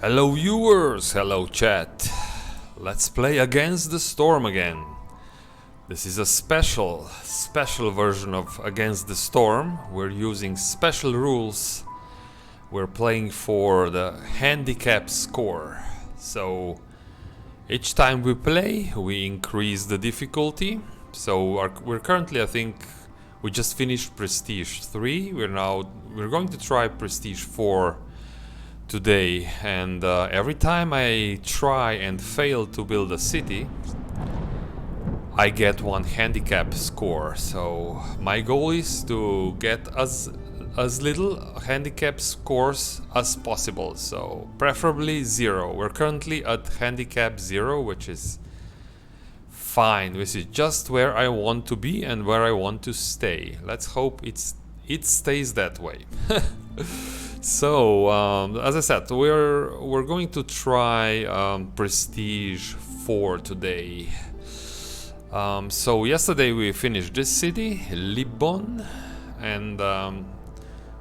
Hello viewers, hello chat. Let's play Against the Storm again. This is a special version of Against the Storm. We're using special rules. We're playing for the handicap score. So each time we play, we increase the difficulty. So we're currently, I think, we just finished Prestige 3. We're going to try Prestige 4 today, and every time I try and fail to build a city, I get one handicap score. So my goal is to get as little handicap scores as possible, so preferably 0. We're currently at handicap 0, which is fine. This is just where I want to be and where I want to stay. Let's hope it stays that way. So, as I said, we're going to try Prestige 4 today. So yesterday we finished this city, Libon, and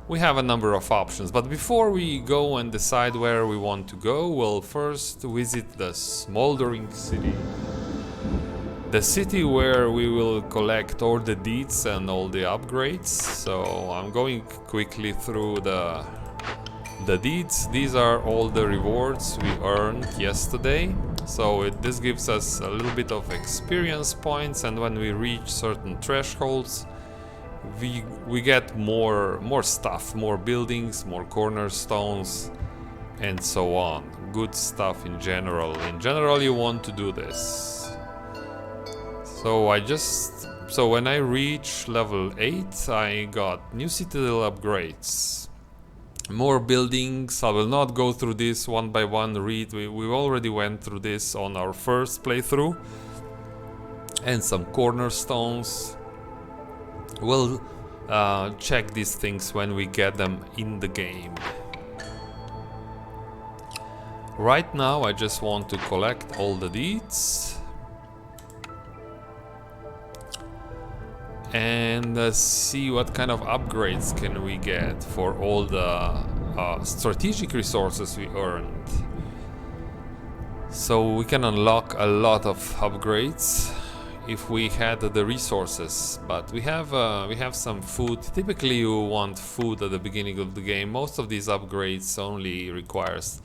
we have a number of options. But before we go and decide where we want to go, we'll first visit the Smoldering City. The city where we will collect all the deeds and all the upgrades. So I'm going quickly through the deeds. These are all the rewards we earned yesterday. So this gives us a little bit of experience points, and when we reach certain thresholds, we get more stuff, more buildings, more cornerstones, and so on. Good stuff in general. In general, you want to do this. So when I reach level 8, I got new citadel upgrades. More buildings. I will not go through this one by one. We already went through this on our first playthrough. And some cornerstones. We'll check these things when we get them in the game. Right now I just want to collect all the deeds. And see what kind of upgrades can we get for all the strategic resources we earned. So we can unlock a lot of upgrades if we had the resources, but we have some food. Typically you want food at the beginning of the game. Most of these upgrades only requires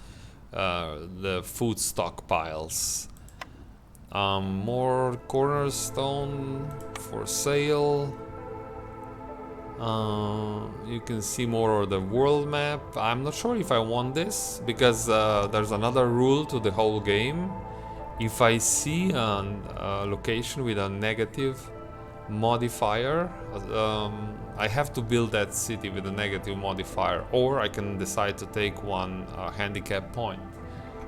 the food stockpiles. More cornerstone for sale. You can see more of the world map. I'm not sure if I want this, because there's another rule to the whole game. If I see a location with a negative modifier, I have to build that city with a negative modifier, or I can decide to take one handicap point,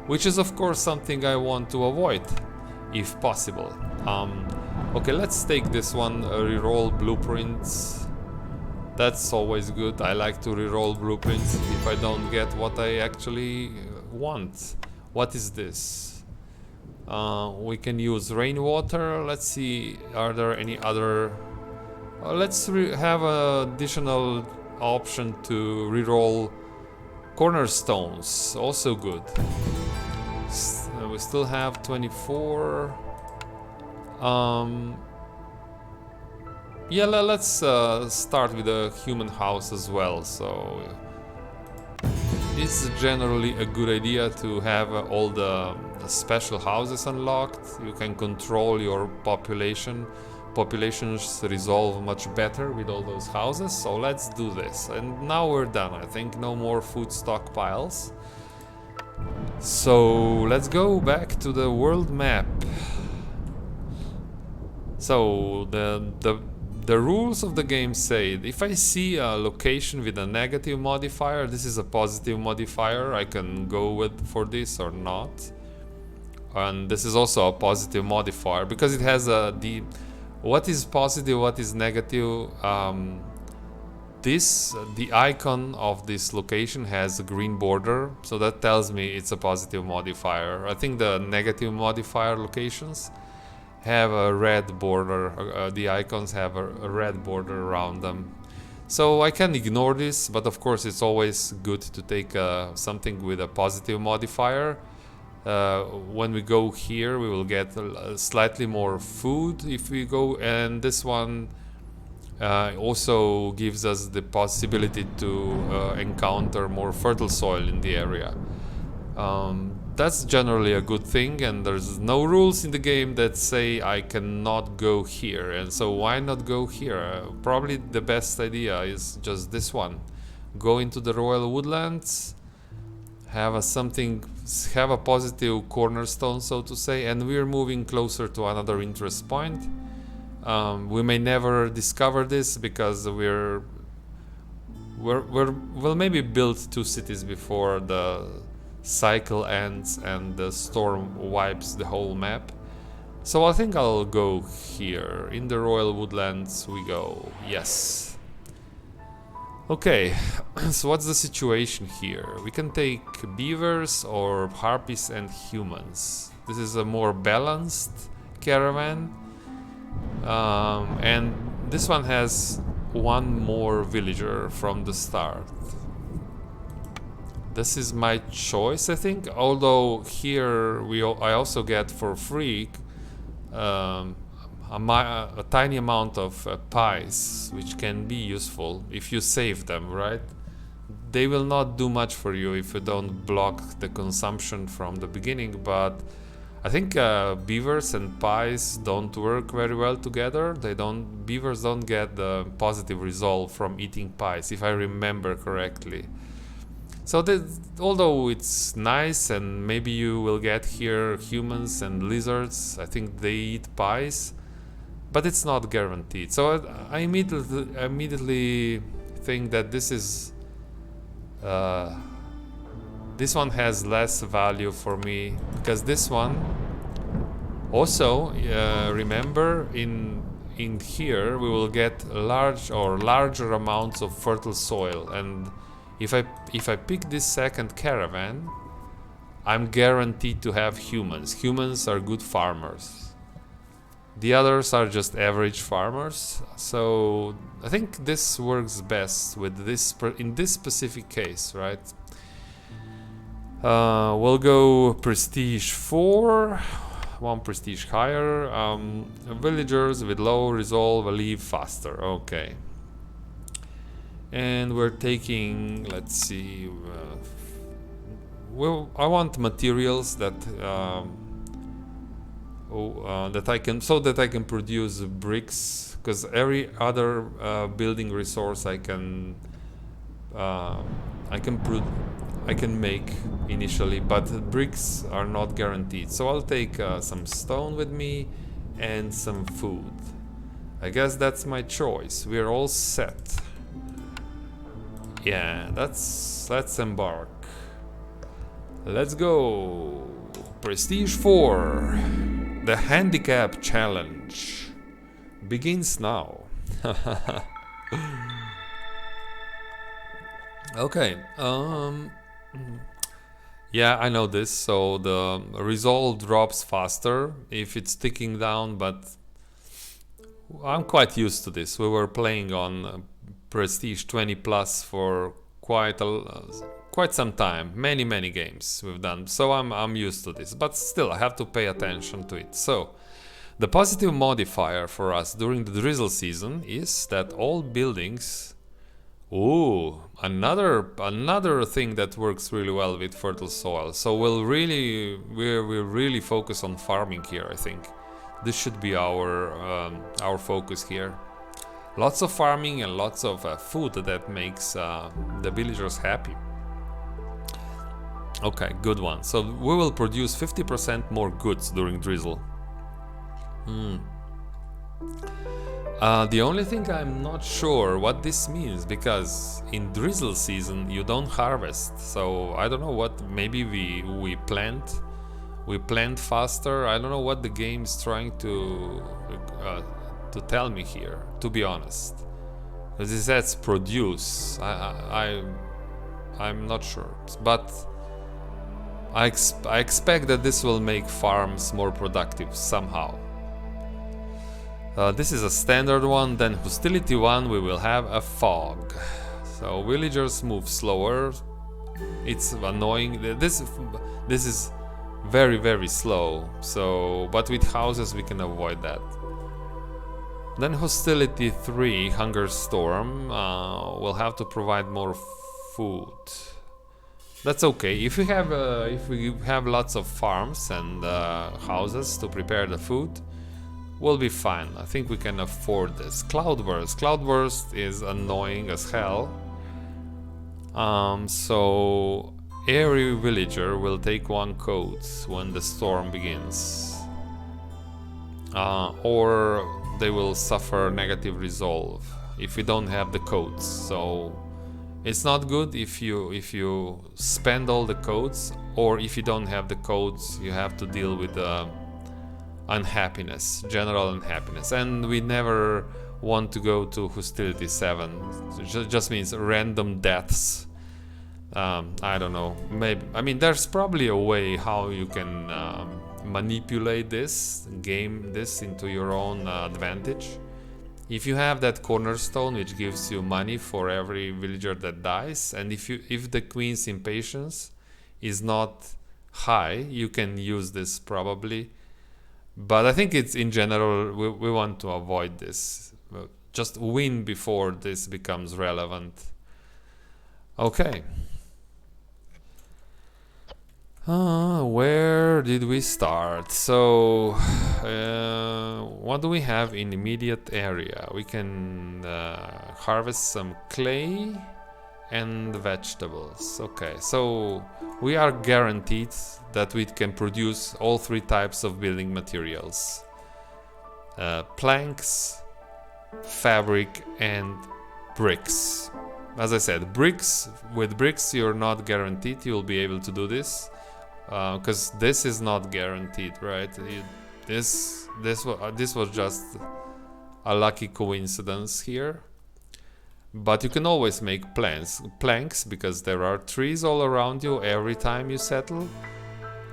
which is of course something I want to avoid if possible. Okay, let's take this one, reroll blueprints. That's always good. I like to reroll blueprints if I don't get what I actually want. What is this? We can use rainwater. Let's see, are there any other... let's have an additional option to reroll cornerstones. Also good. We still have 24. Yeah, let's start with a human house as well. So it's generally a good idea to have all the special houses unlocked. You can control your population. Populations resolve much better with all those houses. So let's do this. And now we're done. I think no more food stockpiles. So let's go back to the world map. So the rules of the game say if I see a location with a negative modifier, this is a positive modifier, I can go for this or not. And this is also a positive modifier because it has what is positive, what is negative. The icon of this location has a green border, so that tells me it's a positive modifier. I think the negative modifier locations have a red border. The icons have a red border around them. So I can ignore this, but of course it's always good to take something with a positive modifier. When we go here, we will get slightly more food if we go, and this one also gives us the possibility to encounter more fertile soil in the area. That's generally a good thing, and there's no rules in the game that say I cannot go here, and so why not go here? Probably the best idea is just this one. Go into the Royal Woodlands, have a positive cornerstone, so to say, and we're moving closer to another interest point. We may never discover this because we'll maybe build 2 cities before the cycle ends and the storm wipes the whole map. So I think I'll go here. In the Royal Woodlands we go. Yes. Okay, so what's the situation here? We can take beavers or harpies and humans. This is a more balanced caravan. And this one has 1 more villager from the start. This is my choice, I think, although here I also get for free a tiny amount of pies, which can be useful if you save them, right? They will not do much for you if you don't block the consumption from the beginning, but I think beavers and pies don't work very well together. Beavers don't get the positive result from eating pies, if I remember correctly. So although it's nice and maybe you will get here humans and lizards, I think they eat pies, but it's not guaranteed. So I immediately think that this one has less value for me, because this one also, remember, in here we will get larger amounts of fertile soil, and if I pick this second caravan, I'm guaranteed to have humans. Humans are good farmers. The others are just average farmers. So I think this works best with this in this specific case, right? We'll go prestige 4, 1 prestige higher. Villagers with low resolve leave faster. Okay. And we're taking, let's see, well, I want materials that that I can produce bricks, because every other building resource I can make initially, but bricks are not guaranteed. So I'll take some stone with me and some food. I guess that's my choice. We're all set. Yeah, let's embark. Let's go. Prestige 4. The Handicap Challenge begins now. Okay. Yeah, I know this. So the resolve drops faster if it's ticking down, but I'm quite used to this. We were playing on Prestige 20 plus for quite some time. Many games we've done, so I'm used to this, but still I have to pay attention to it. So the positive modifier for us during the drizzle season is that all buildings... Ooh, another thing that works really well with fertile soil. So we'll really focus on farming here. I think this should be our focus here. Lots of farming and lots of food that makes the villagers happy. Okay, good one. So we will produce 50% more goods during drizzle. The only thing I'm not sure what this means, because in drizzle season you don't harvest. So I don't know what. Maybe we plant faster. I don't know what the game is trying to tell me here, to be honest. Because it says produce. I'm not sure, but I expect that this will make farms more productive somehow. This is a standard one. Then hostility 1, we will have a fog. So villagers move slower. It's annoying. This is very slow. So, but with houses we can avoid that. Then hostility 3, hunger storm. We'll have to provide more food. That's okay. If we have lots of farms and houses to prepare the food, we'll be fine. I think we can afford this. Cloudburst. Cloudburst is annoying as hell. So every villager will take 1 coat when the storm begins, or they will suffer negative resolve if we don't have the coats. So it's not good if you spend all the coats, or if you don't have the coats, you have to deal with unhappiness, general unhappiness, and we never want to go to hostility 7. It just means random deaths. I don't know, maybe, I mean, there's probably a way how you can manipulate this, game this into your own advantage. If you have that cornerstone which gives you money for every villager that dies, and if the queen's impatience is not high, you can use this probably. But I think it's, in general, we want to avoid this. Just win before this becomes relevant. Okay. Where did we start? So, what do we have in immediate area? We can harvest some clay and vegetables. Okay, so we are guaranteed that we can produce all 3 types of building materials. Planks, fabric, and bricks. As I said, with bricks you're not guaranteed you'll be able to do this. Because this is not guaranteed, right? This was just a lucky coincidence here. But you can always make planks, because there are trees all around you every time you settle.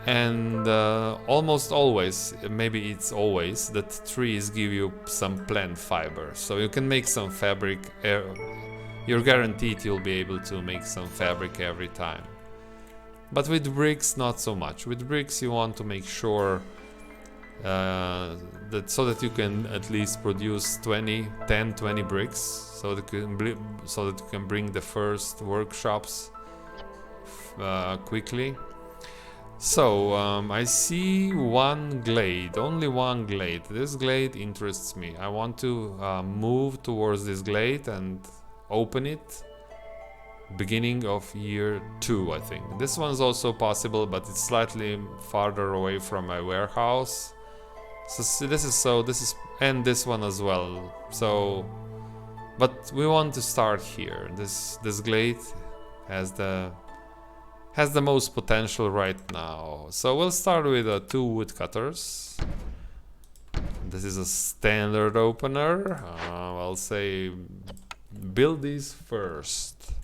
And almost always, maybe it's always, that trees give you some plant fiber. So you can make some fabric. You're guaranteed you'll be able to make some fabric every time. But with bricks, not so much. With bricks, you want to make sure that you can at least produce 10, 20 bricks, so that you can bring the first workshops quickly. So I see 1 glade, only 1 glade. This glade interests me. I want to move towards this glade and open it. Beginning of year 2, I think. This one's also possible, but it's slightly farther away from my warehouse. So this is and this one as well. So, but we want to start here. This glade has the most potential right now. So we'll start with 2 woodcutters. This is a standard opener. I'll say build these first.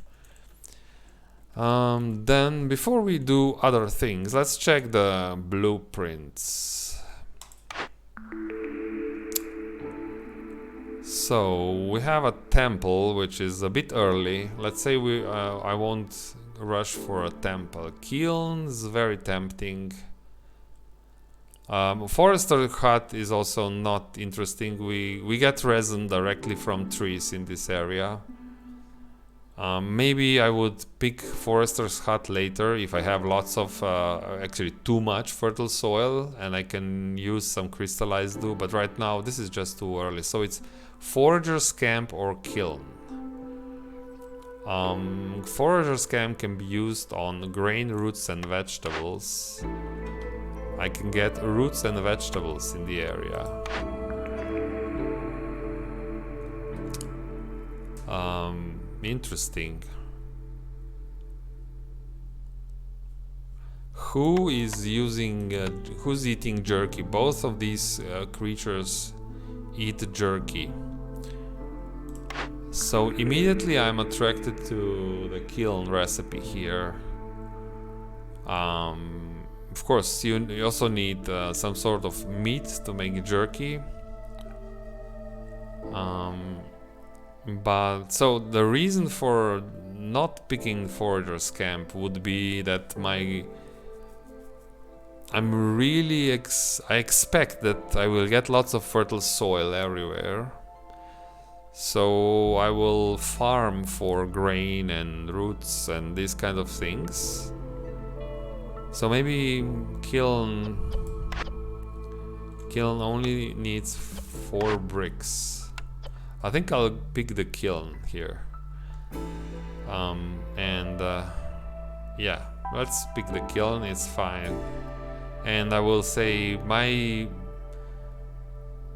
Then before we do other things, let's check the blueprints. So we have a temple, which is a bit early. Let's say I won't rush for a temple. Kilns, very tempting. Forester hut is also not interesting. We get resin directly from trees in this area. Maybe I would pick Forester's hut later if I have lots of, actually too much fertile soil and I can use some crystallized dew, but right now this is just too early. So it's Forager's camp or kiln. Forager's camp can be used on grain, roots and vegetables. I can get roots and vegetables in the area. Interesting. Who is using who's eating jerky? Both of these creatures eat jerky. So immediately I'm attracted to the kiln recipe here. Of course, you also need some sort of meat to make jerky. But so the reason for not picking Forager's Camp would be that I expect that I will get lots of fertile soil everywhere. So I will farm for grain and roots and these kind of things. So maybe kiln only needs 4 bricks. I think I'll pick the kiln here. Yeah, let's pick the kiln, it's fine. And I will say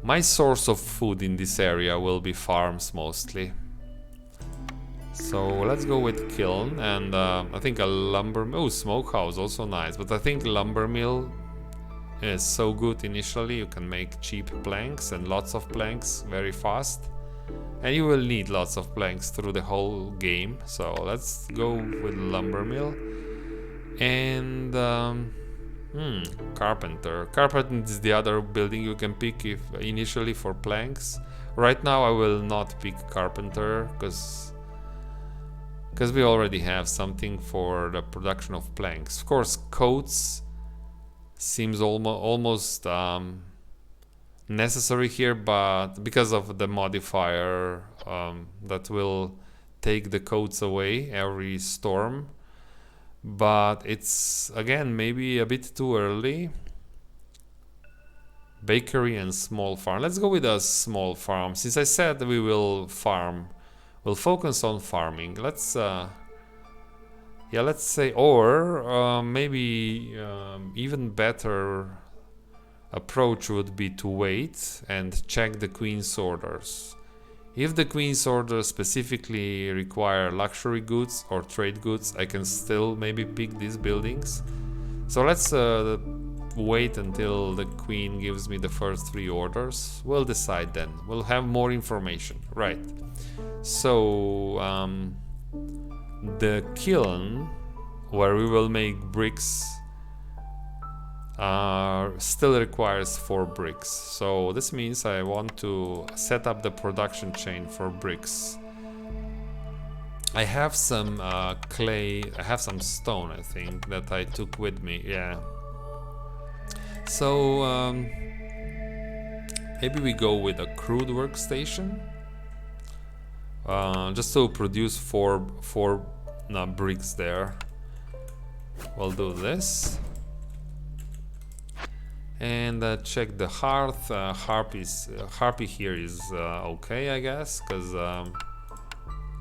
my source of food in this area will be farms mostly. So let's go with kiln, and I think a lumber mill. Oh, smokehouse also nice, but I think lumber mill is so good initially. You can make cheap planks and lots of planks very fast. And you will need lots of planks through the whole game. So let's go with lumber mill. And carpenter. Carpenter is the other building you can pick if initially for planks. Right now I will not pick carpenter because we already have something for the production of planks. Of course, coats seems almost necessary here, but because of the modifier that will take the coats away every storm. But it's again maybe a bit too early. Bakery and small farm. Let's go with a small farm. Since I said we will farm, we'll focus on farming. Let's say, or maybe even better approach would be to wait and check the Queen's orders. If the Queen's orders specifically require luxury goods or trade goods, I can still maybe pick these buildings. So let's wait until the Queen gives me the first 3 orders. We'll decide then. We'll have more information. Right. So the kiln where we will make bricks still requires 4 bricks. So this means I want to set up the production chain for bricks. I have some clay, I have some stone, I think, that I took with me. Yeah. So maybe we go with a crude workstation just to produce four bricks there. We'll do this. And check the hearth. Harpy here is okay, I guess, because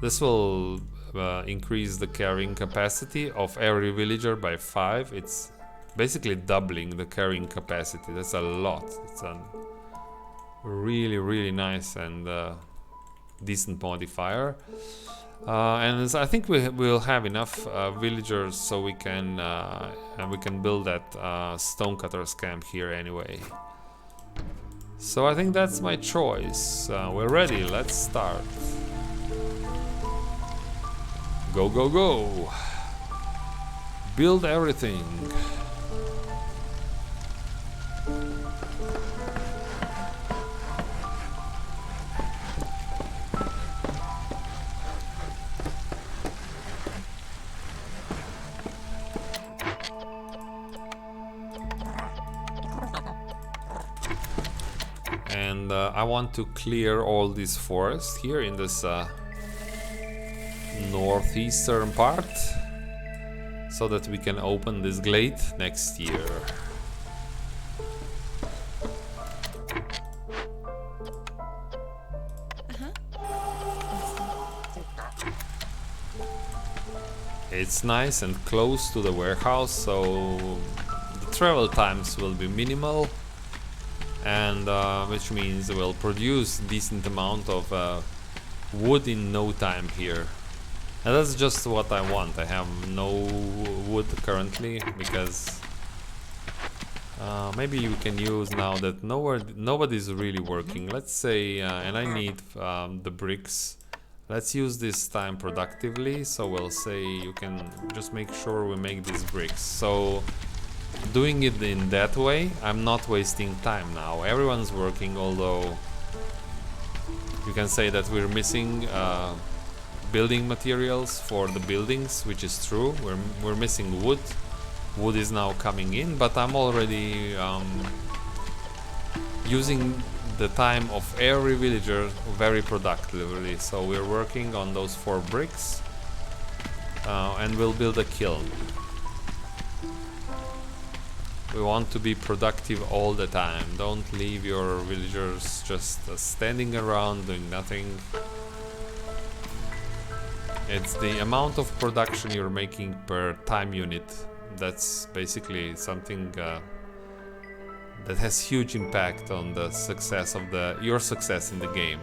this will increase the carrying capacity of every villager by 5. It's basically doubling the carrying capacity. That's a lot. It's a really nice and decent modifier. And I think we will have enough villagers so we can build that stonecutter's camp here anyway. So I think that's my choice. We're ready. Let's start. Go, go, go! Build everything. And I want to clear all this forest here in this northeastern part so that we can open this glade next year. It's nice and close to the warehouse, so the travel times will be minimal, and which means we'll produce decent amount of wood in no time here. And that's just what I want. I have no wood currently because maybe you can use now that nobody's really working. Let's say, and I need the bricks. Let's use this time productively. So we'll say you can just make sure we make these bricks. So doing it in that way, I'm not wasting time now. Everyone's working, although You can say that we're missing building materials for the buildings, which is true. We're missing wood. Wood is now coming in, but I'm already using the time of every villager very productively. So we're working on those 4 bricks, and we'll build a kiln. We want to be productive all the time. Don't leave your villagers just standing around doing nothing. It's the amount of production you're making per time unit. That's basically something that has huge impact on the success of your success in the game.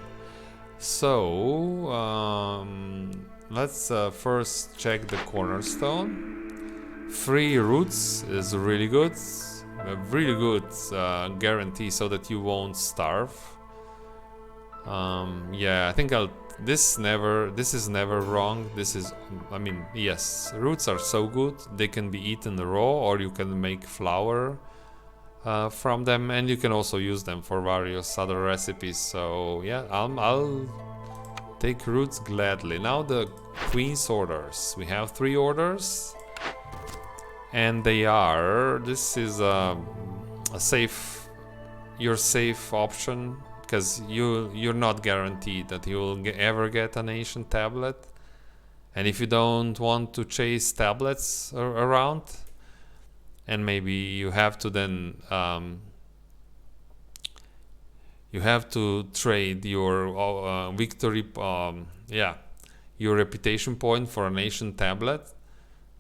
So let's first check the cornerstone. 3 roots is really good, a really good guarantee so that you won't starve. Yeah, I think this is never wrong. This is, I mean, yes, roots are so good. They can be eaten raw, or you can make flour from them, and you can also use them for various other recipes. So yeah, I'll take roots gladly. Now the queen's orders. We have 3 orders, and they are, this is a safe, your safe option, because you're not guaranteed that you will ever get an ancient tablet. And if you don't want to chase tablets around, and maybe you have to then you have to trade your victory, your reputation point for an ancient tablet,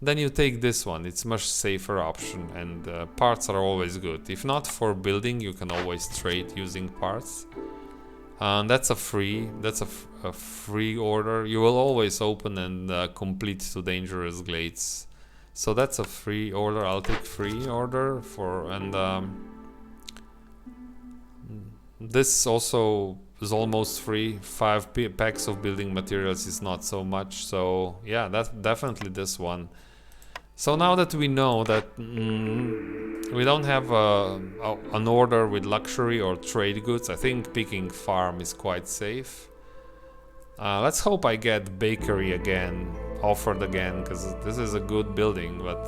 then you take this one. It's much safer option, and parts are always good. If not for building, you can always trade using parts. That's a free order. You will always open and complete to dangerous glades. So that's a free order. I'll take free order for, and this also is almost free. 5 packs of building materials is not so much. So yeah, that's definitely this one. So now that we know that we don't have an order with luxury or trade goods, I think picking farm is quite safe. Let's hope I get bakery again, offered again, because this is a good building, but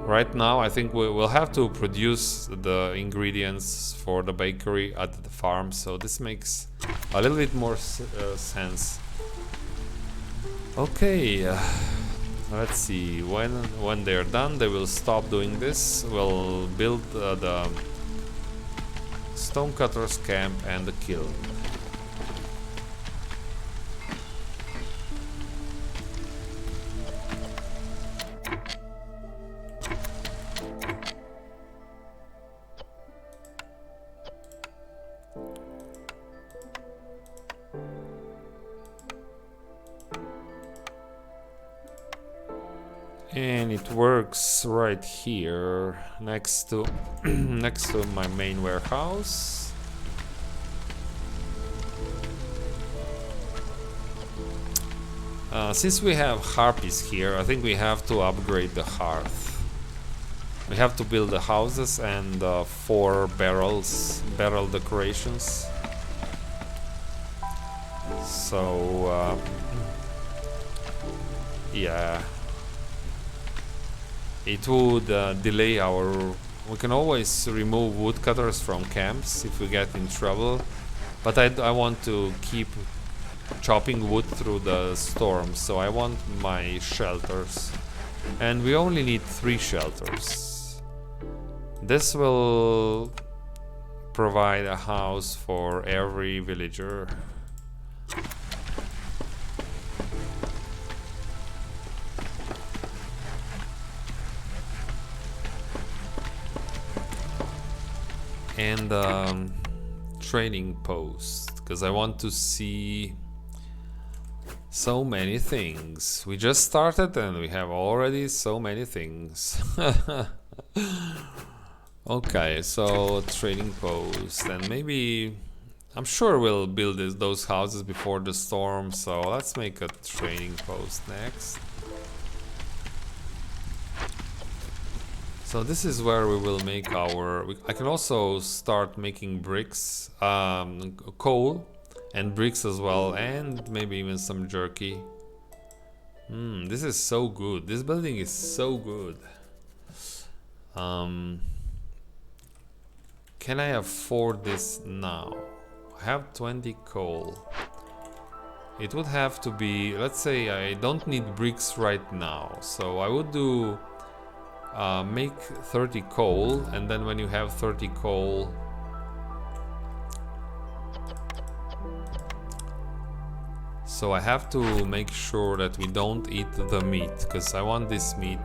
right now I think we'll have to produce the ingredients for the bakery at the farm, so this makes a little bit more sense. Okay. Let's see, when they're done, they will stop doing this. We'll build the stonecutter's camp and the kiln. And it works right here next to next to my main warehouse. Since we have harpies here, I think we have to upgrade the hearth. We have to build the houses and 4 barrel decorations. So yeah. It would delay our... We can always remove woodcutters from camps if we get in trouble, but I want to keep chopping wood through the storm, so I want my shelters. And we only need 3 shelters. This will provide a house for every villager. And training post, because I want to see so many things. We just started and we have already so many things. Okay, so training post, and maybe I'm sure we'll build those houses before the storm, so let's make a training post next. So this is where we will make our... I can also start making bricks, coal and bricks as well, and maybe even some jerky. This is so good. This building is so good. Can I afford this now? I have 20 coal. It would have to be, let's say I don't need bricks right now, so I would do make 30 coal, and then when you have 30 coal, so I have to make sure that we don't eat the meat, because I want this meat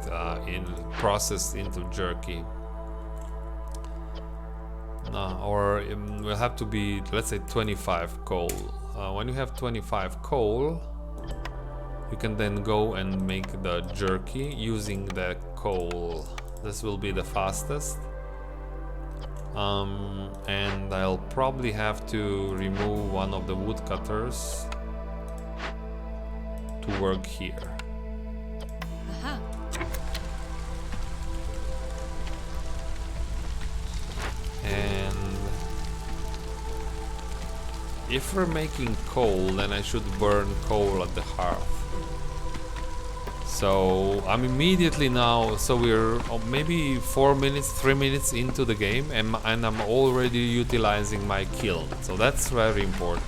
processed into jerky. Or will have to be, let's say, 25 coal. When you have 25 coal, you can then go and make the jerky using the coal. This will be the fastest. And I'll probably have to remove one of the woodcutters to work here. Aha. And if we're making coal, then I should burn coal at the hearth. So I'm immediately now, so we're maybe 3 minutes into the game, and I'm already utilizing my kiln. So that's very important.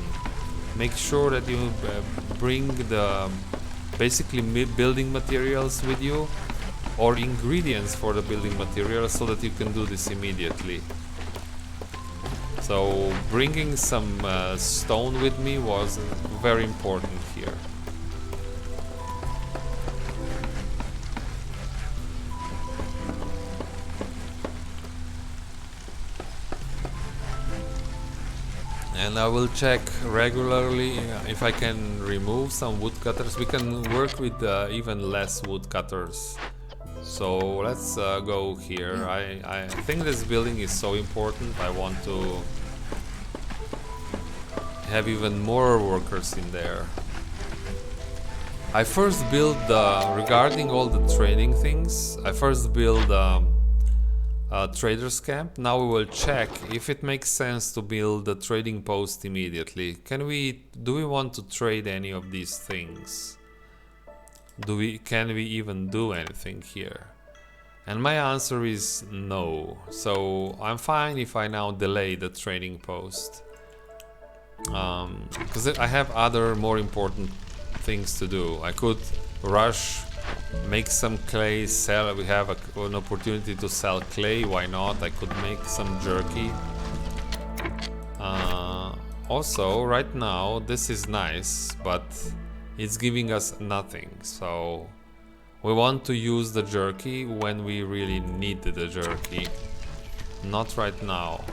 Make sure that you bring the basically building materials with you, or ingredients for the building materials, so that you can do this immediately. So bringing some stone with me was very important here. And I will check regularly if I can remove some woodcutters. We can work with even less woodcutters. So let's go here. I think this building is so important. I want to have even more workers in there. I first build regarding all the trading things, I first build a trader's camp. Now we will check if it makes sense to build a trading post immediately. Do we want to trade any of these things? Can we even do anything here? And my answer is no. So I'm fine if I now delay the trading post, because I have other more important things to do. I could rush, make some clay, sell. We have an opportunity to sell clay, why not? I could make some jerky. Also, right now this is nice, but it's giving us nothing. So we want to use the jerky when we really need the jerky, not right now.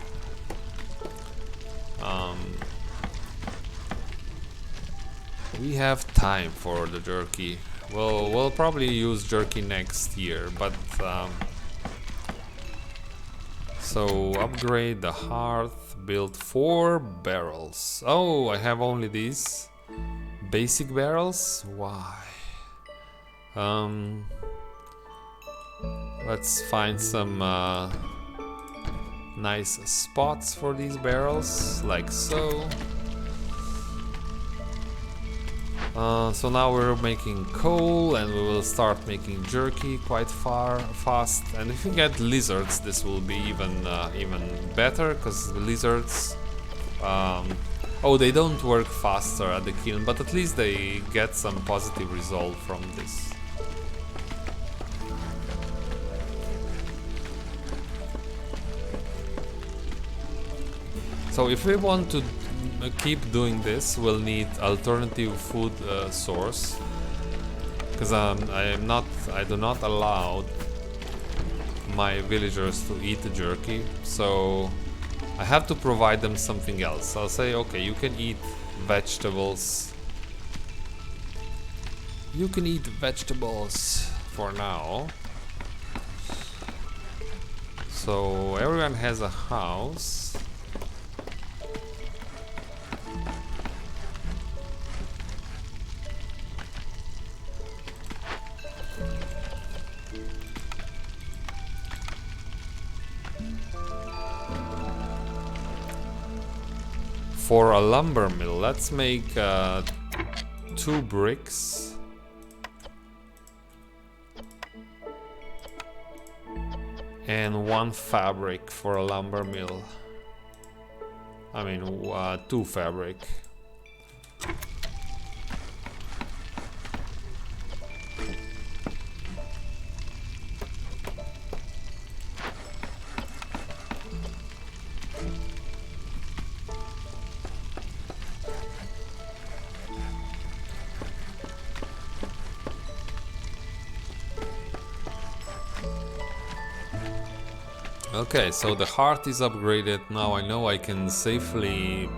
We have time for the jerky. We'll probably use jerky next year, but so upgrade the hearth, build 4 barrels. Oh, I have only these basic barrels? Why? Let's find some nice spots for these barrels, like so. So now we're making coal, and we will start making jerky quite fast. And if we get lizards, this will be even better, because lizards, oh, they don't work faster at the kiln, but at least they get some positive result from this. So if we want to keep doing this, we'll need alternative food source, because I do not allow my villagers to eat the jerky, so I have to provide them something else. I'll say, okay, you can eat vegetables. You can eat vegetables for now. So everyone has a house. For a lumber mill, let's make 2 bricks. And 1 fabric for a lumber mill. I mean, 2 fabric. Okay, so the heart is upgraded. Now I know I can safely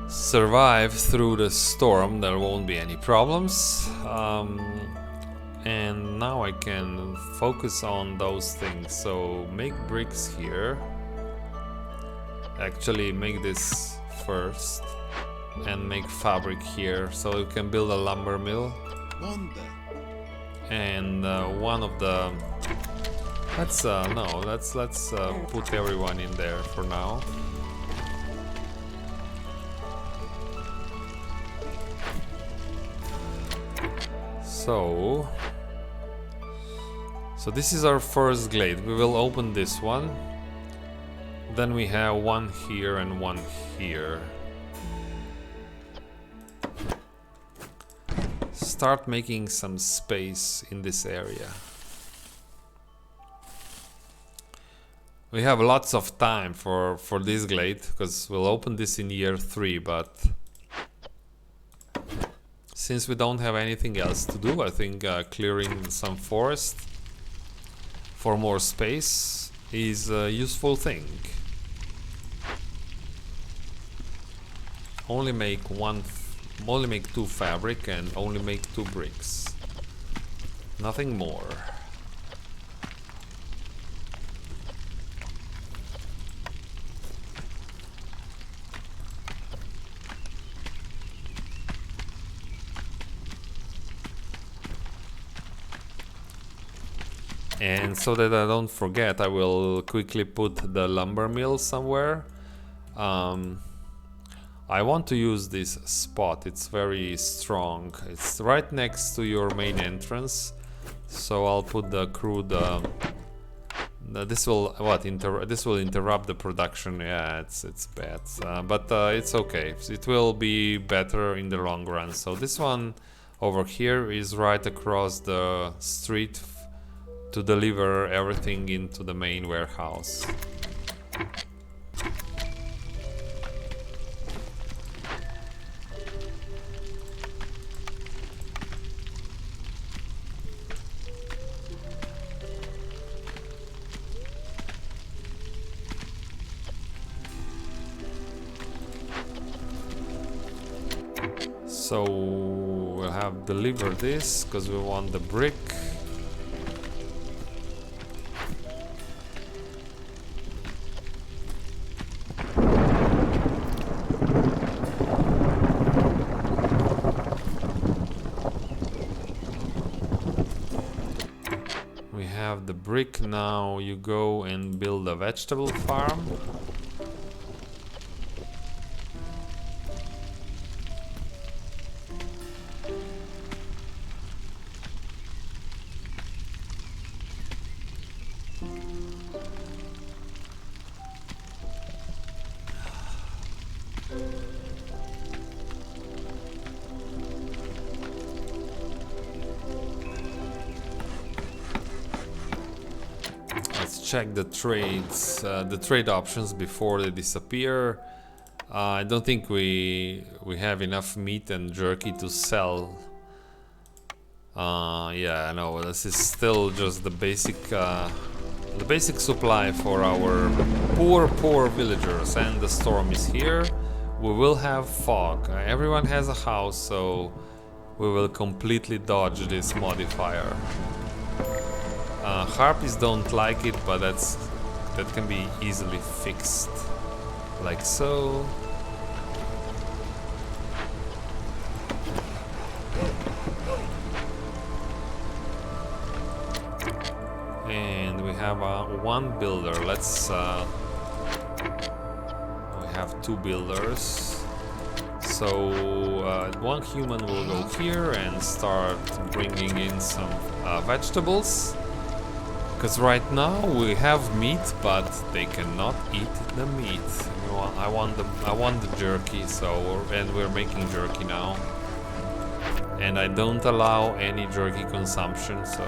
survive through the storm. There won't be any problems. And now I can focus on those things. So make bricks here. Actually make this first. And make fabric here. So you can build a lumber mill. And one of the... let's put everyone in there for now. So this is our first glade. We will open this one. Then we have one here and one here. Start making some space in this area. We have lots of time for this glade, because we'll open this in year 3, but since we don't have anything else to do, I think clearing some forest for more space is a useful thing. Only make 2 fabric and only make 2 bricks. Nothing more. And so that I don't forget, I will quickly put the lumber mill somewhere. I want to use this spot, it's very strong. It's right next to your main entrance. So I'll put the crude... this will interrupt the production. Yeah, it's bad, but it's okay. It will be better in the long run. So this one over here is right across the street to deliver everything into the main warehouse. So we'll have delivered this because we want the brick. We have the brick. Now you go and build a vegetable farm. Check the trades, the trade options before they disappear. I don't think we have enough meat and jerky to sell. Yeah, no, this is still just the basic supply for our poor villagers. And the storm is here. We will have fog. Everyone has a house, so we will completely dodge this modifier. Harpies don't like it, but that can be easily fixed, like so. And we have one builder. We have 2 builders. So one human will go here and start bringing in some vegetables. Because right now we have meat, but they cannot eat the meat. I want the jerky, and we're making jerky now. And I don't allow any jerky consumption, so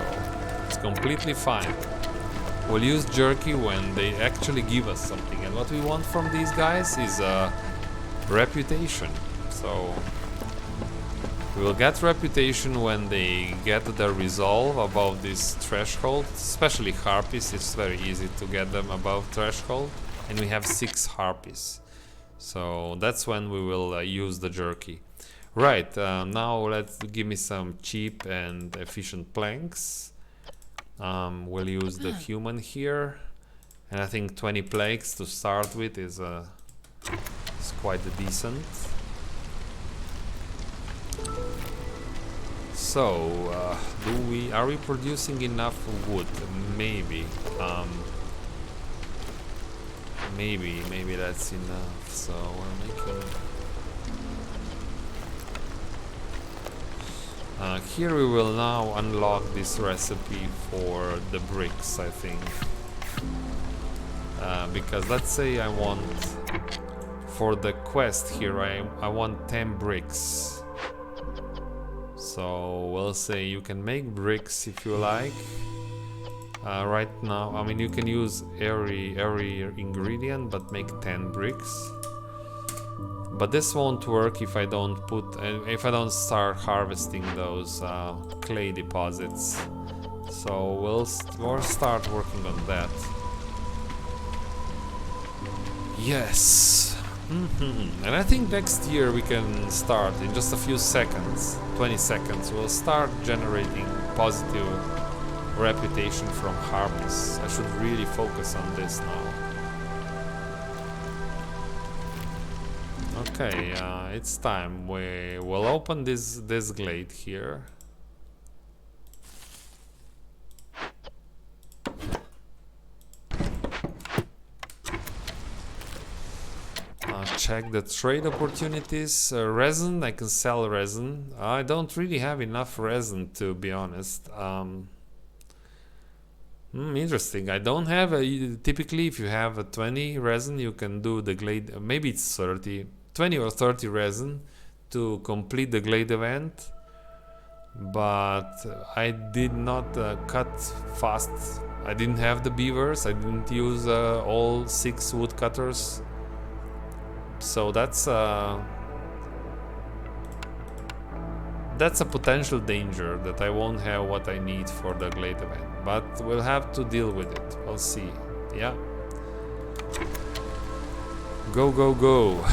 it's completely fine. We'll use jerky when they actually give us something, and what we want from these guys is reputation. So we'll get reputation when they get their resolve above this threshold, especially harpies. It's very easy to get them above threshold, and we have 6 harpies. So that's when we will use the jerky. Right, now give me some cheap and efficient planks. We'll use the human here, and I think 20 planks to start with is quite decent. So, are we producing enough wood? Maybe. Maybe that's enough. So we're making. Here we will now unlock this recipe for the bricks, I think. Because let's say I want, for the quest here, I want 10 bricks. So we'll say you can make bricks if you like. Right now, I mean, you can use every ingredient, but make 10 bricks. But this won't work if I don't start harvesting those clay deposits. So we'll start working on that. Yes. And I think next year we can start in just a few seconds, 20 seconds. We'll start generating positive reputation from harpies. I should really focus on this now. Okay, it's time. We will open this glade here. Check the trade opportunities. Resin, I can sell resin. I don't really have enough resin, to be honest. Interesting. I don't have typically if you have a 20 resin you can do the glade, maybe it's 30, 20 or 30 resin to complete the glade event, but I did not cut fast. I didn't have the beavers, I didn't use all 6 woodcutters, so that's a potential danger that I won't have what I need for the glade event. But we'll have to deal with it. We'll see. Yeah. Go, go, go.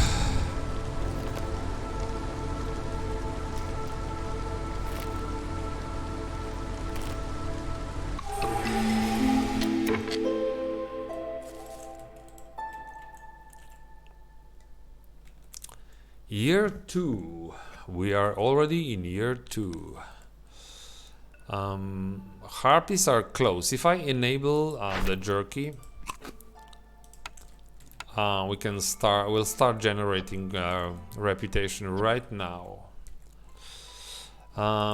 Year 2. We are already in year 2. Harpies are close. If I enable the jerky, we'll start generating reputation right now.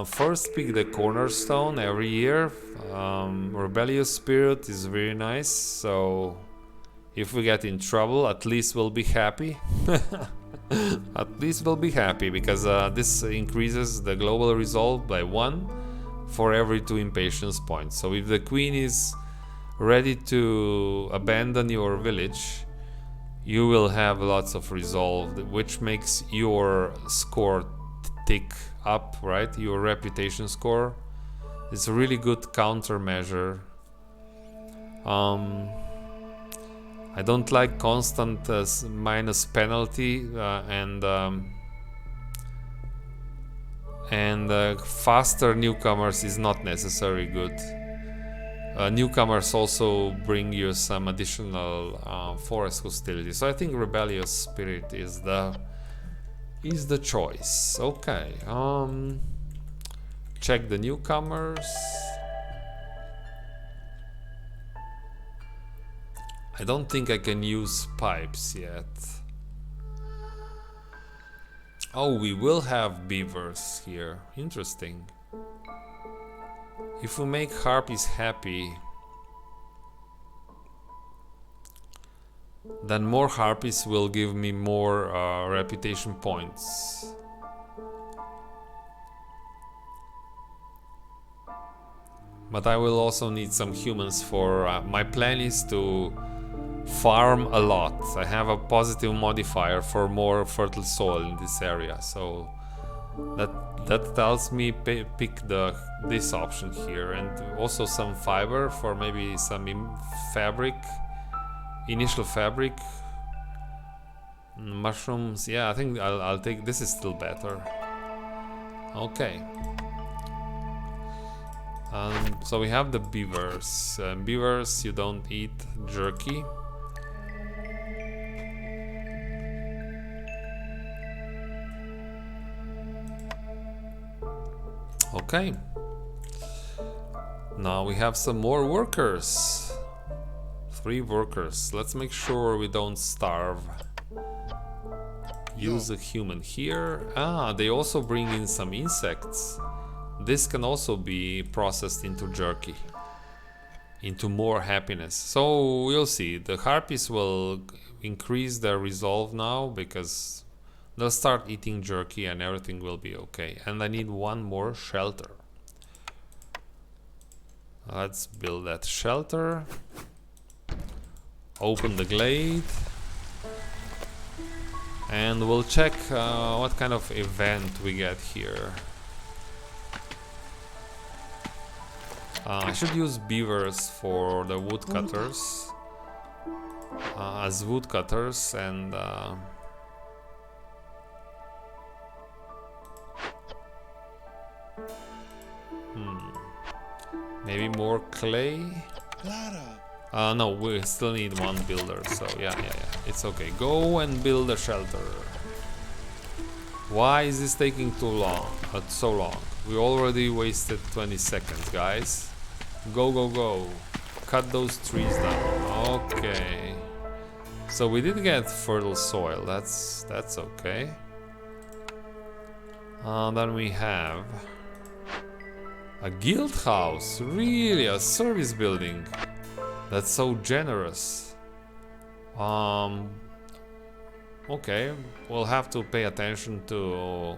First pick the cornerstone every year. Rebellious spirit is very nice, so if we get in trouble, at least we'll be happy. At least we'll be happy, because this increases the global resolve by 1 for every 2 impatience points. So if the queen is ready to abandon your village, you will have lots of resolve, which makes your score tick up, right? Your reputation score. It's a really good countermeasure. I don't like constant minus penalty and faster newcomers is not necessarily good. Newcomers also bring you some additional forest hostility. So I think rebellious spirit is the choice. Okay. Check the newcomers. I don't think I can use pipes yet. Oh, we will have beavers here. Interesting. If we make harpies happy, then more harpies will give me more reputation points. But I will also need some humans for... my plan is to farm a lot. I have a positive modifier for more fertile soil in this area, so that tells me pick this option here, and also some fiber for maybe some fabric, initial fabric, mushrooms. Yeah, I think I'll take this. Is still better. Okay. So we have the beavers. Beavers, you don't eat jerky. Okay. Now we have some more workers. 3 workers. Let's make sure we don't starve. Use a human here. Ah, they also bring in some insects. This can also be processed into jerky, into more happiness. So we'll see. The harpies will increase their resolve now because they'll start eating jerky and everything will be okay. And I need 1 more shelter. Let's build that shelter. Open the glade. And we'll check what kind of event we get here. I should use beavers for the woodcutters as woodcutters, and maybe more clay. No, we still need 1 builder, so yeah, it's okay. Go and build a shelter. Why is this taking too long? So long. We already wasted 20 seconds, guys. Go, go, go. Cut those trees down. Okay. So we did get fertile soil. That's okay. Then we have a guild house. Really, a service building. That's so generous. Okay, we'll have to pay attention to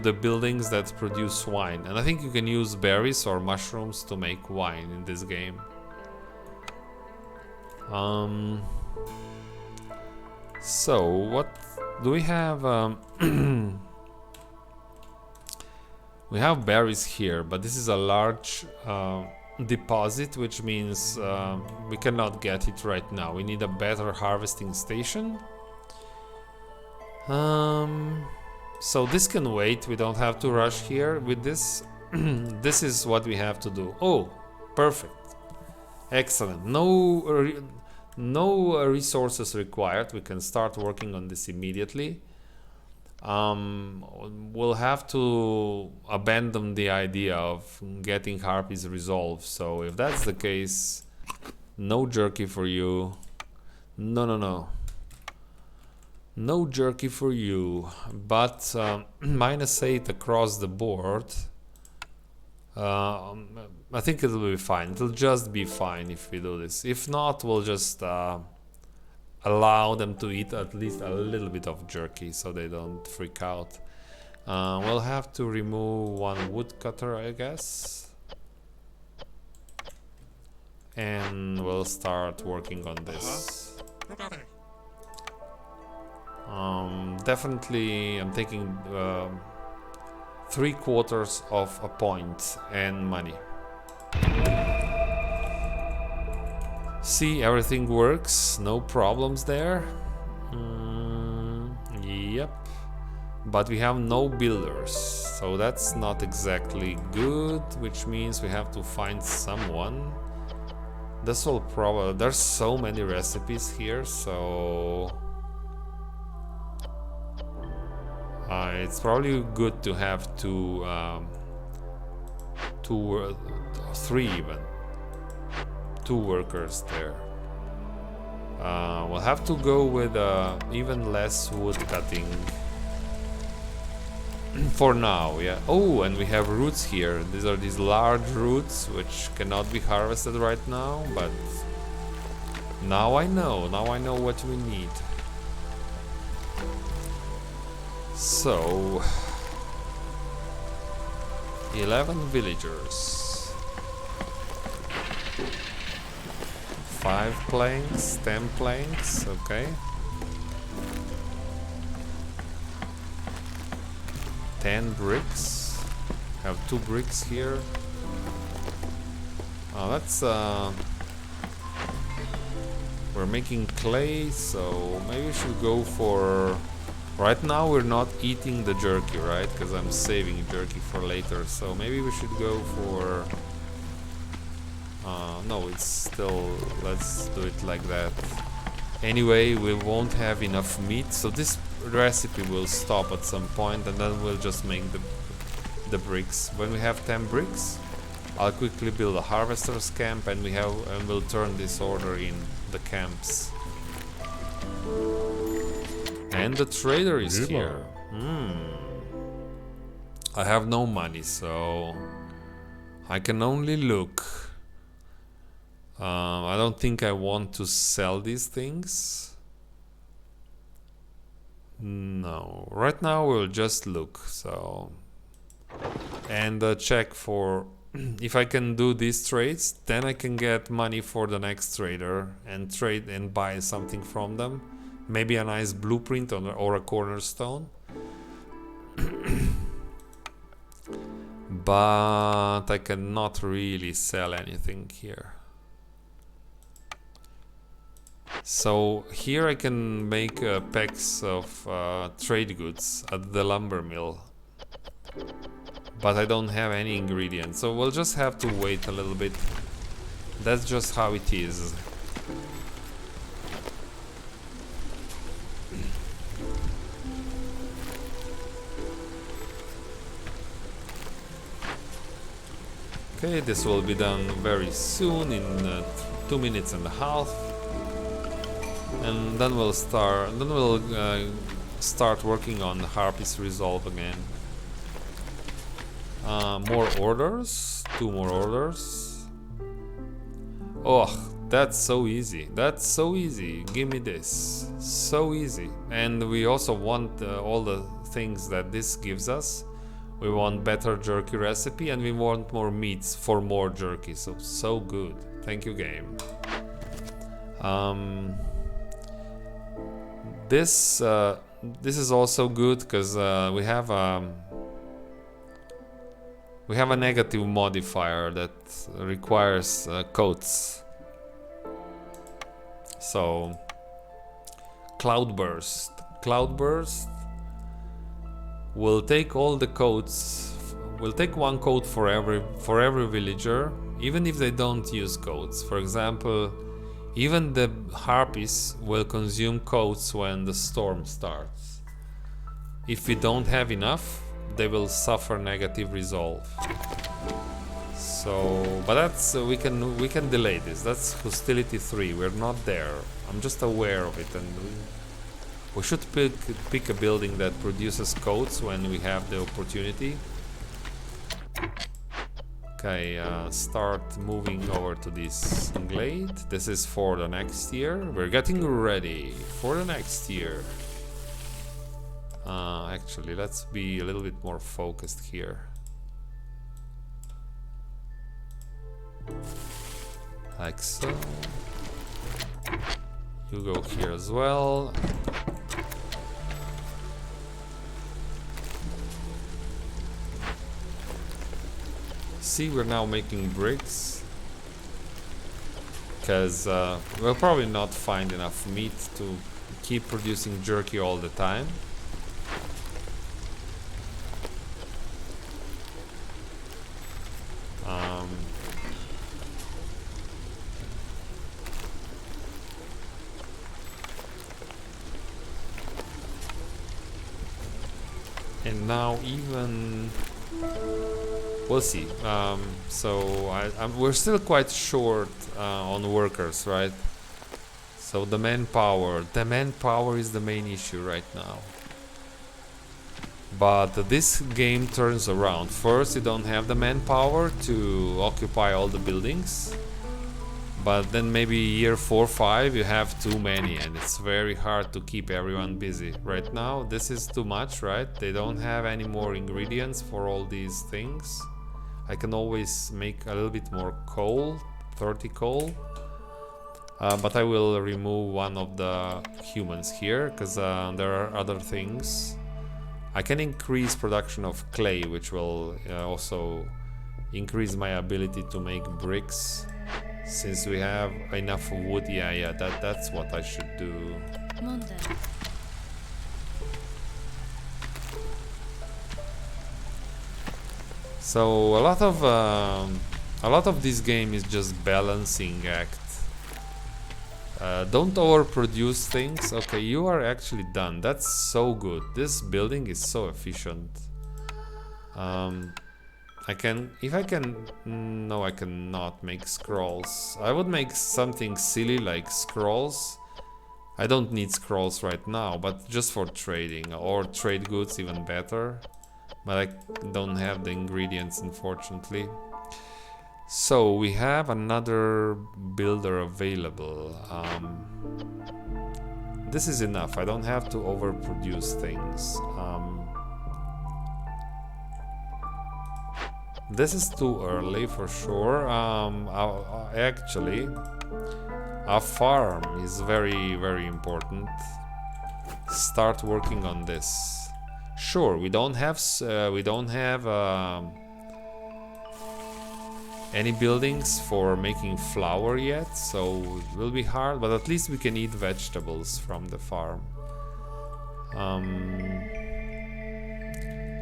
the buildings that produce wine, and I think you can use berries or mushrooms to make wine in this game. So what do we have? We have berries here, but this is a large deposit, which means we cannot get it right now. We need a better harvesting station. So this can wait. We don't have to rush here with this. This is what we have to do. Oh, perfect. Excellent. No resources required. We can start working on this immediately. We'll have to abandon the idea of getting harpies resolved. So if that's the case, no jerky for you. No. No jerky for you. But -8 across the board. I think it'll be fine. It'll just be fine if we do this. If not, we'll just allow them to eat at least a little bit of jerky so they don't freak out. We'll have to remove 1 woodcutter, I guess. And we'll start working on this. Definitely I'm taking 3/4 of a point and money. See, everything works, no problems there. Yep. But we have no builders, so that's not exactly good, which means we have to find someone. This will probably... There's so many recipes here, so... it's probably good to have 2 or 3 even. 2 workers there. We'll have to go with even less wood cutting For now, yeah. Oh, and we have roots here. These are these large roots which cannot be harvested right now, but now I know what we need. So 11 villagers, 5 planks, 10 planks, okay. 10 bricks. Have 2 bricks here. Oh, that's we're making clay, so maybe we should go for... Right now we're not eating the jerky, right? Because I'm saving jerky for later, so maybe we should go for... no, it's still... Let's do it like that. Anyway, we won't have enough meat, so this recipe will stop at some point, and then we'll just make the bricks. When we have 10 bricks, I'll quickly build a harvester's camp, and we'll turn this order in the camps. And the trader is here. I have no money, so I can only look. I don't think I want to sell these things. No, right now we'll just look. So, and check for if I can do these trades. Then I can get money for the next trader and trade and buy something from them. Maybe a nice blueprint or a cornerstone. But I cannot really sell anything here. So here I can make packs of trade goods at the lumber mill. But I don't have any ingredients, so we'll just have to wait a little bit. That's just how it is. Okay, this will be done very soon, in 2 minutes and a half, and then we'll start. Start working on Harpy's Resolve again. More orders, 2 more orders. Oh, that's so easy. That's so easy. Give me this. So easy. And we also want all the things that this gives us. We want better jerky recipe, and we want more meats for more jerky. So good. Thank you, game. This is also good because we have a negative modifier that requires coats. So Cloudburst will take all the coats. We'll take 1 coat for every villager, even if they don't use coats. For example, even the harpies will consume coats when the storm starts. If we don't have enough, they will suffer negative resolve. So, but that's we can delay this. That's hostility 3. We're not there. I'm just aware of it, and we should pick a building that produces coats when we have the opportunity. Okay, start moving over to this glade. This is for the next year. We're getting ready for the next year. Actually, let's be a little bit more focused here. Like so. You go here as well. See, we're now making bricks. Because we'll probably not find enough meat to keep producing jerky all the time. And now even we'll see. So we're still quite short on workers, right? So the manpower is the main issue right now. But this game turns around. First, you don't have the manpower to occupy all the buildings. But then maybe year 4 or 5 you have too many and it's very hard to keep everyone busy. Right now this is too much, right? They don't have any more ingredients for all these things. I can always make a little bit more coal, 30 coal. But I will remove one of the humans here because there are other things. I can increase production of clay, which will also increase my ability to make bricks. Since we have enough wood, yeah, that's what I should do. Monday. So a lot of this game is just balancing act. Don't overproduce things. Okay, you are actually done. That's so good. This building is so efficient. If I can, no, I cannot make scrolls. I would make something silly like scrolls. I don't need scrolls right now, but just for trading or trade goods, even better. But I don't have the ingredients, unfortunately. So we have another builder available. This is enough. I don't have to overproduce things. This is too early for sure. Actually, a farm is very, very important. Start working on this. Sure, we don't have any buildings for making flour yet, so it will be hard. But at least we can eat vegetables from the farm.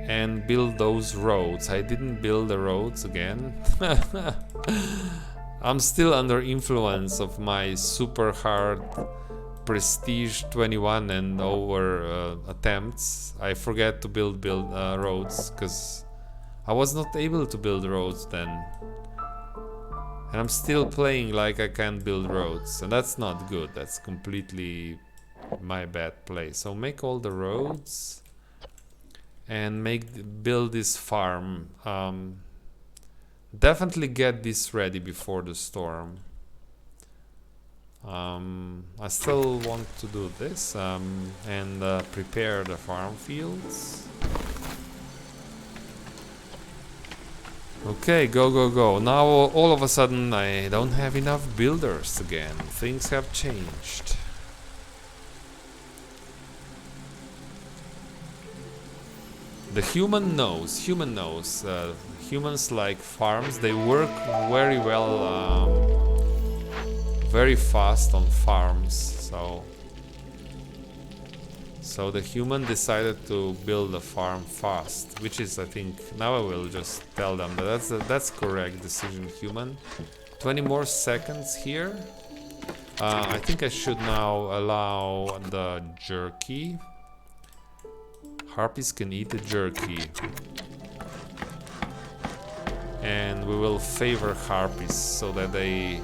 And build those roads. I didn't build the roads again. I'm still under influence of my super hard prestige 21 and over attempts. I forget to build roads because I was not able to build roads then. And I'm still playing like I can't build roads, and that's not good. That's completely my bad play. So make all the roads. And build this farm. Definitely get this ready before the storm. I still want to do this and prepare the farm fields. Okay, go. Now all of a sudden I don't have enough builders again. Things have changed. The human knows. Humans like farms. They work very well, very fast on farms. So the human decided to build a farm fast, which is, I think, now I will just tell them that that's correct decision, human. 20 more seconds here. I think I should now allow the jerky. Harpies can eat the jerky. And we will favor harpies so that they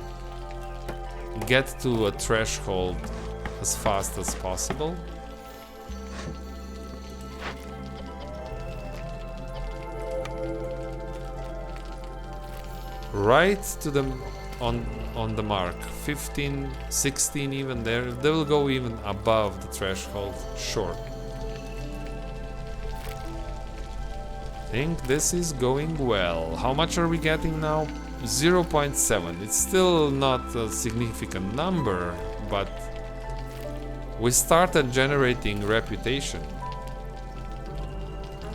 get to a threshold as fast as possible. Right to the on the mark. 15, 16 even there. They will go even above the threshold. Sure. I think this is going well. How much are we getting now? 0.7. It's still not a significant number, but we started generating reputation.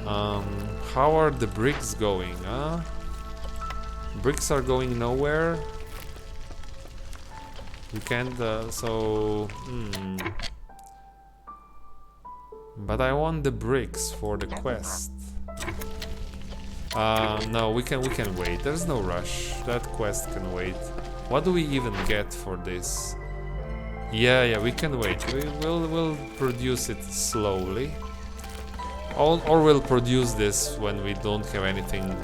How are the bricks going, huh? Bricks are going nowhere. We can't, But I want the bricks for the quest. No, we can wait. There's no rush. That quest can wait. What do we even get for this? Yeah, we can wait. We'll produce it slowly. Or we'll produce this when we don't have anything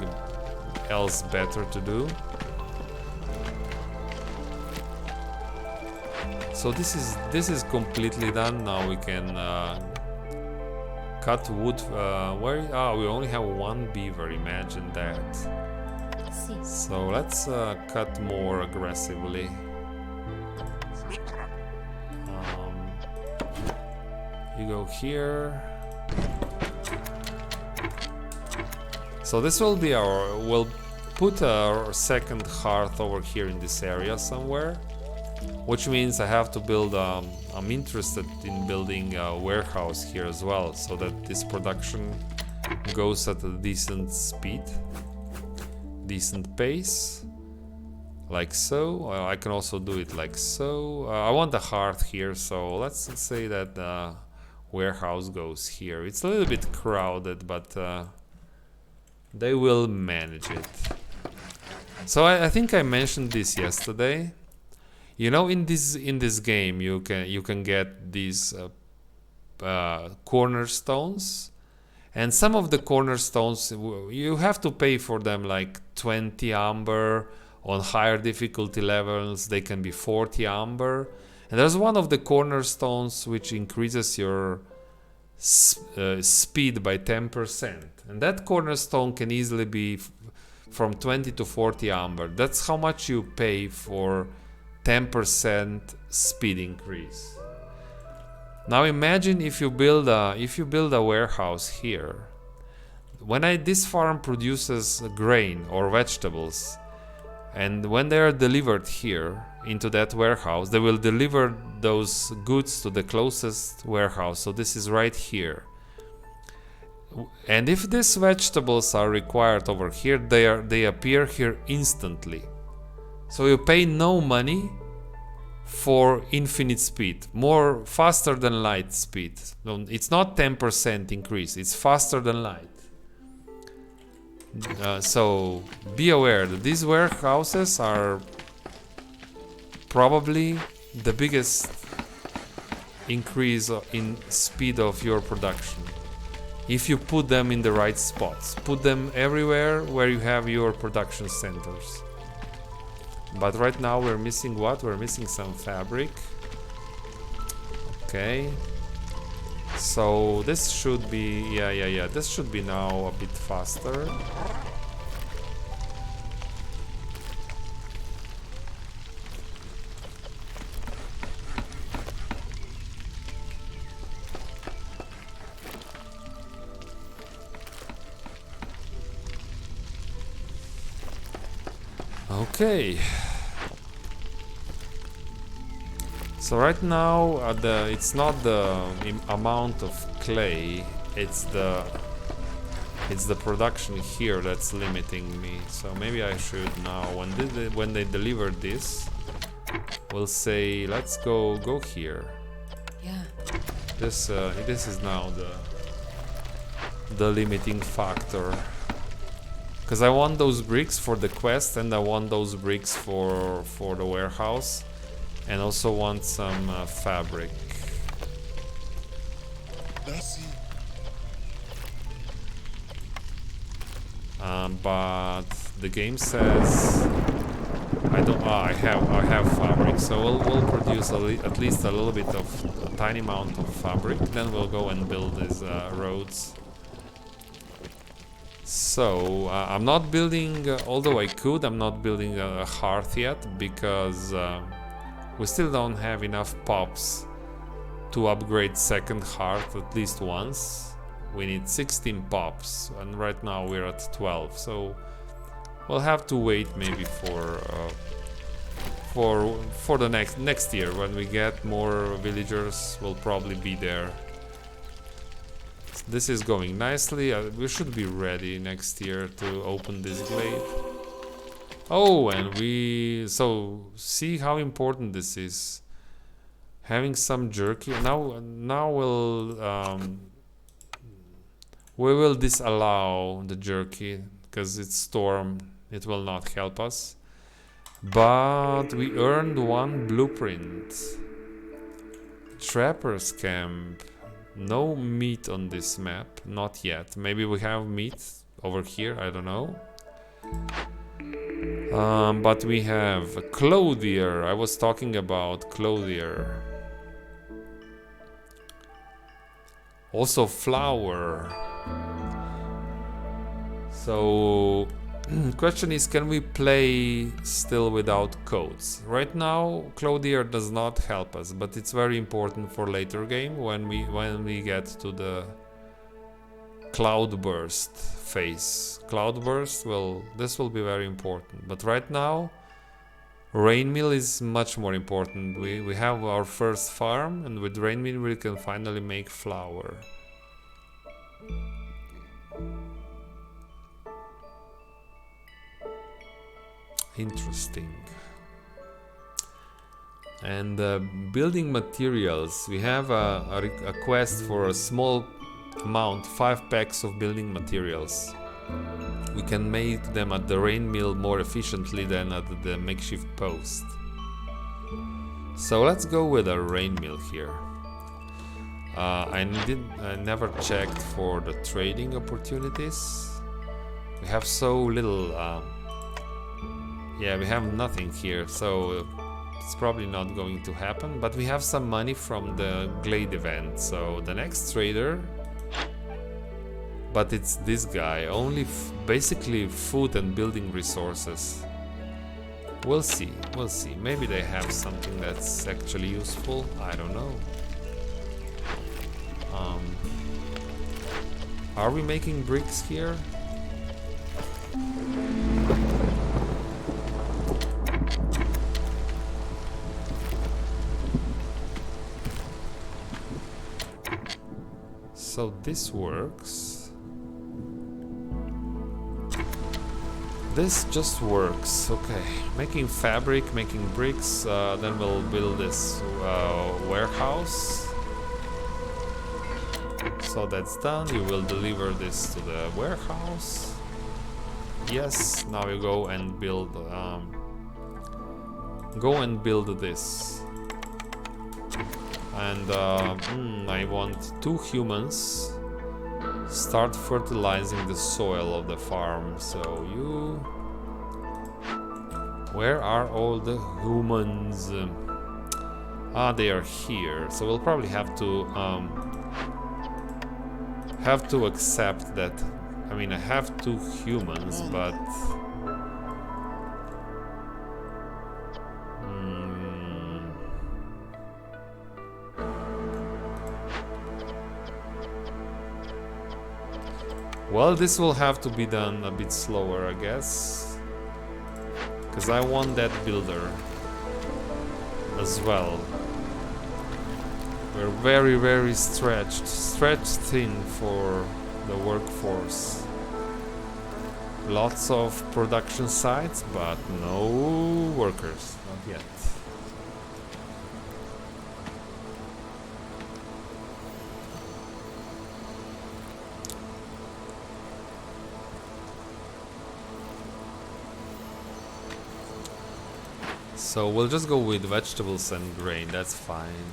else better to do. So this is completely done. Now we can Cut wood. Where? Ah, we only have one beaver. Imagine that. See. So let's cut more aggressively. You go here. So this will be our. We'll put our second hearth over here in this area somewhere, which means I have to build. I'm interested in building a warehouse here as well, so that this production goes at a decent speed, decent pace, like so. I can also do it like so. I want a hearth here, so let's say that the warehouse goes here. It's a little bit crowded, but they will manage it. So I think I mentioned this yesterday. You know, in this game, you can get these cornerstones, and some of the cornerstones you have to pay for them like 20 amber. On higher difficulty levels, they can be 40 amber. And there's one of the cornerstones which increases your speed by 10%, and that cornerstone can easily be from 20 to 40 amber. That's how much you pay for 10% speed increase. Now imagine if you build a warehouse here. When this farm produces grain or vegetables, and when they are delivered here into that warehouse, they will deliver those goods to the closest warehouse. So this is right here. And if these vegetables are required over here, they appear here instantly. So you pay no money for infinite speed, more faster than light speed. It's not 10% increase, it's faster than light. So be aware that these warehouses are probably the biggest increase in speed of your production. If you put them in the right spots, put them everywhere where you have your production centers. But right now we're missing what? We're missing some fabric. Okay. So this should be, yeah. This should be now a bit faster. Okay. So right now, it's not the amount of clay, it's the production here that's limiting me. So maybe I should now, when they deliver this, we'll say let's go here. Yeah. This is now the limiting factor. Because I want those bricks for the quest, and I want those bricks for the warehouse. And also want some fabric. But the game says I don't. I have fabric, so we'll produce at least a little bit of a tiny amount of fabric. Then we'll go and build these roads. So I'm not building, although I could. I'm not building a hearth yet because. We still don't have enough pops to upgrade second hearth at least once. We need 16 pops, and right now we're at 12. So we'll have to wait maybe for the next year when we get more villagers. We'll probably be there. This is going nicely. We should be ready next year to open this glade. Oh, and so see how important this is. Having some jerky. Now we will disallow the jerky because it's storm. It will not help us. But we earned one blueprint. Trapper's camp. No meat on this map, not yet. Maybe we have meat over here. I don't know. But we have a clothier. I was talking about clothier. Also flour. So question is, can we play still without codes? Right now Clothier does not help us, but it's very important for later game when we get to the cloudburst phase. Cloudburst, well, this will be very important, but right now rain mill is much more important. We have our first farm, and with rain mill we can finally make flour. Interesting. And building materials, we have a quest for a small amount, 5 packs of building materials. We can make them at the rain mill more efficiently than at the makeshift post. So let's go with a rain mill here. I never checked for the trading opportunities. We have so little. Yeah, we have nothing here, so it's probably not going to happen. But we have some money from the Glade event, so the next trader. But it's this guy, only basically food and building resources. We'll see, we'll see. Maybe they have something that's actually useful, I don't know. Are we making bricks here? So this works. This just works. Okay, making fabric, making bricks, then we'll build this warehouse. So that's done. You will deliver this to the warehouse. Yes, now you go and build this. And I want 2 humans. Start fertilizing the soil of the farm. So you... Where are all the humans? They are here. So we'll probably have to accept that. I mean, I have 2 humans, but... Well, this will have to be done a bit slower, I guess. Because I want that builder as well. We're very, very stretched thin for the workforce. Lots of production sites, but no workers, not yet. So we'll just go with vegetables and grain, that's fine.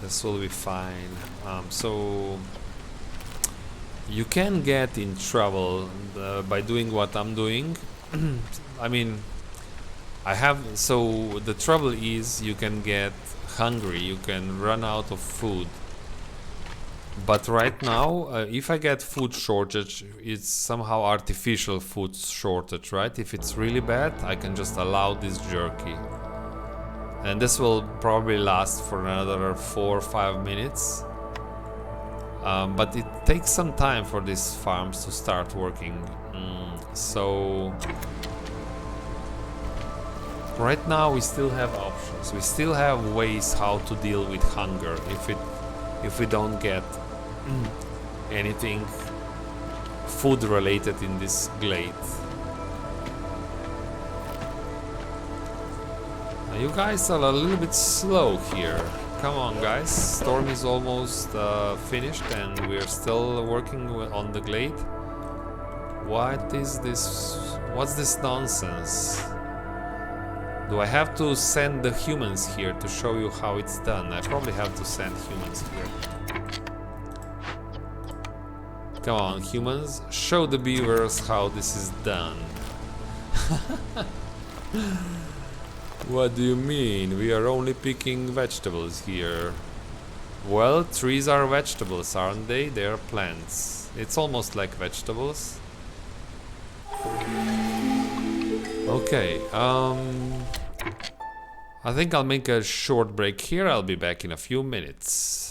This will be fine. So you can get in trouble by doing what I'm doing. I mean, so the trouble is you can get hungry, you can run out of food. But right now, if I get food shortage, it's somehow artificial food shortage, right? If it's really bad, I can just allow this jerky. And this will probably last for another 4 or 5 minutes. But it takes some time for these farms to start working. So right now we still have options. We still have ways how to deal with hunger if we don't get anything food related in this glade. Now you guys are a little bit slow here. Come on guys, storm is almost finished and we're still working on the glade. What is this? What's this nonsense? Do I have to send the humans here to show you how it's done? I probably have to send humans here. Come on, humans, show the beavers how this is done. What do you mean? We are only picking vegetables here. Well, trees are vegetables, aren't they? They are plants. It's almost like vegetables. Okay, I think I'll make a short break here. I'll be back in a few minutes.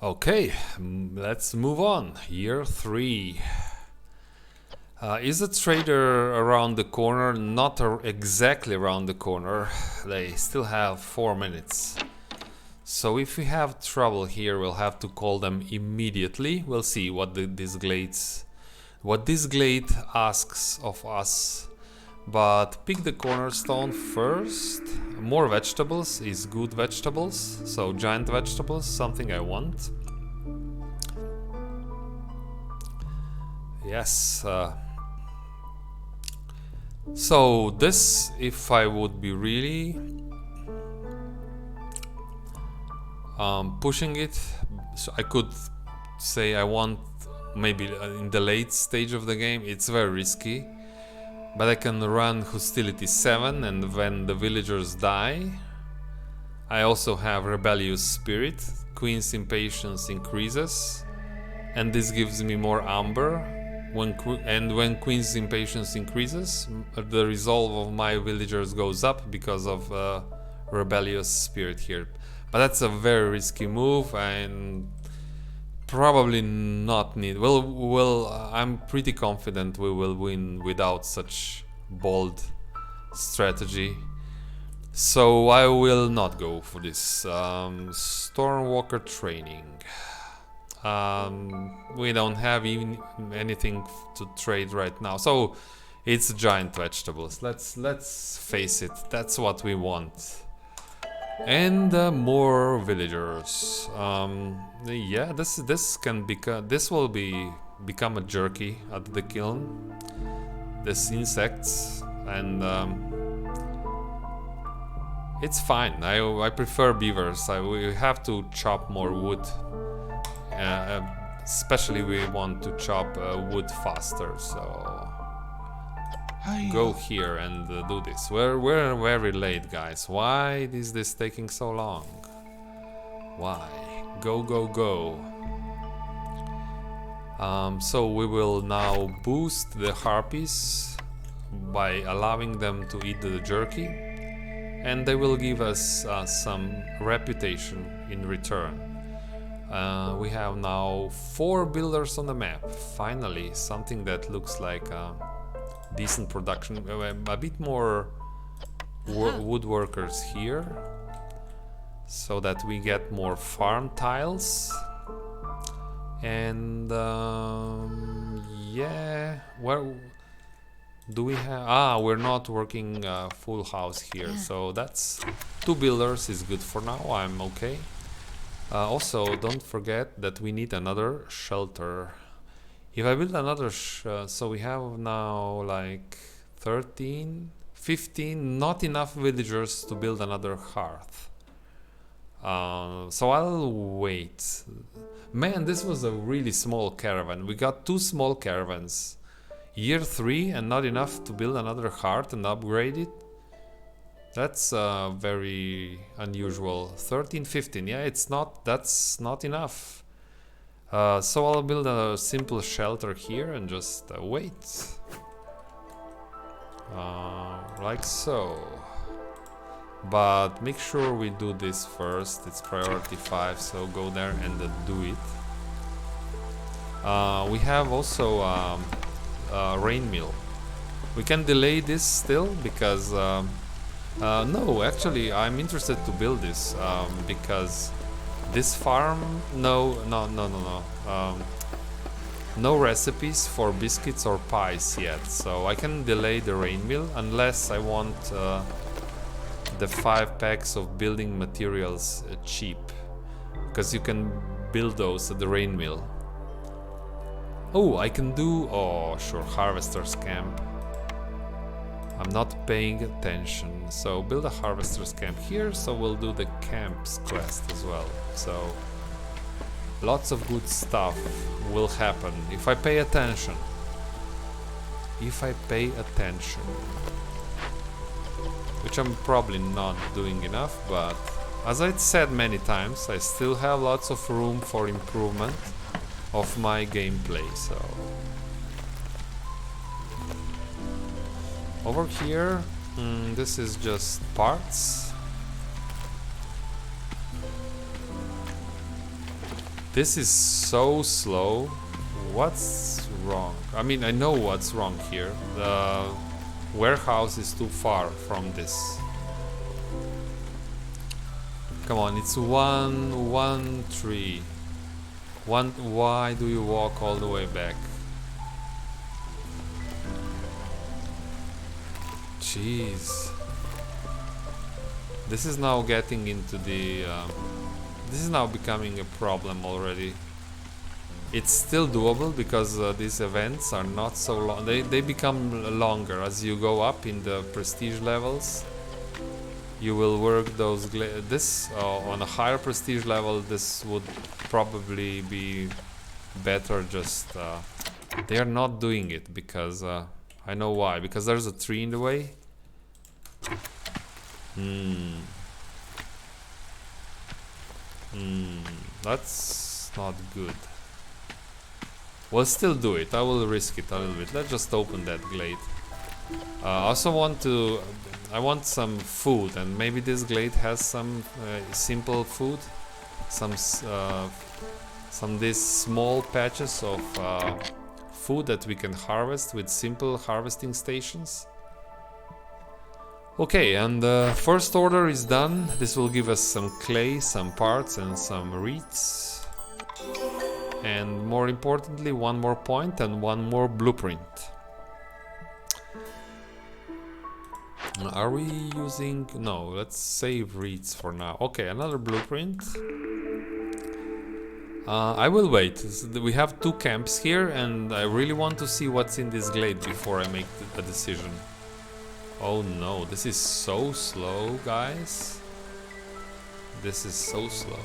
Okay, let's move on. Year 3. Is the trader around the corner? Not exactly around the corner. They still have 4 minutes. So if we have trouble here, we'll have to call them immediately. We'll see what this glade asks of us. But pick the cornerstone first. More vegetables is good vegetables. So giant vegetables, something I want. Yes. So this, if I would be really pushing it, so I could say I want maybe in the late stage of the game. It's very risky. But I can run Hostility 7, and when the villagers die, I also have Rebellious Spirit. Queen's Impatience increases, and this gives me more Amber. When Queen's Impatience increases, the resolve of my villagers goes up because of Rebellious Spirit here. But that's a very risky move, and probably not need. Well, I'm pretty confident we will win without such bold strategy. So I will not go for this. Stormwalker training. We don't have even anything to trade right now. So it's giant vegetables. Let's face it. That's what we want. And more villagers. Yeah, this can become. This will become a jerky at the kiln. This insects, and it's fine. I prefer beavers. We have to chop more wood. Especially we want to chop wood faster. So go here and do this. We're very late, guys. Why is this taking so long? Why? Go, go, go. So we will now boost the harpies by allowing them to eat the jerky, and they will give us some reputation in return. We have now 4 builders on the map. Finally, something that looks like decent production. A bit more woodworkers here, so that we get more farm tiles. And yeah, where do we have? We're not working full house here, so that's 2 builders is good for now. I'm okay. Also, don't forget that we need another shelter. If I build another, so we have now like 13, 15, not enough villagers to build another hearth. So I'll wait. Man, this was a really small caravan. We got 2 small caravans. Year 3 and not enough to build another hearth and upgrade it. That's very unusual. 13, 15. Yeah, that's not enough. So I'll build a simple shelter here and just wait. Like so. But make sure we do this first. It's priority 5, so go there and do it. We have also rain mill. We can delay this still because no, actually I'm interested to build this because this farm, no recipes for biscuits or pies yet, so I can delay the rain mill unless I want the 5 packs of building materials cheap, because you can build those at the rain mill. Oh, I can do, oh sure, harvester's camp. I'm not paying attention, so build a harvester's camp here, so we'll do the camps quest as well. So lots of good stuff will happen if I pay attention. If I pay attention. Which I'm probably not doing enough, but as I said many times, I still have lots of room for improvement of my gameplay, so over here, this is just parts. This is so slow. What's wrong? I mean, I know what's wrong here. The warehouse is too far from this. Come on, it's one tree. Why do you walk all the way back? Jeez. This is now getting into the... this is now becoming a problem already. It's still doable because these events are not so long. They become longer as you go up in the prestige levels. You will work those... on a higher prestige level, this would probably be better just... they are not doing it because... I know why. Because there's a tree in the way. That's not good. We'll still do it. I will risk it a little bit. Let's just open that glade. I also want to... I want some food, and maybe this glade has some simple food. Some these small patches of food that we can harvest with simple harvesting stations. Okay, and the first order is done. This will give us some clay, some parts, and some reeds. And more importantly, one more point and one more blueprint. Are we using... No, let's save reeds for now. Okay, another blueprint. I will wait. We have 2 camps here, and I really want to see what's in this glade before I make the decision. Oh no, this is so slow, guys. This is so slow.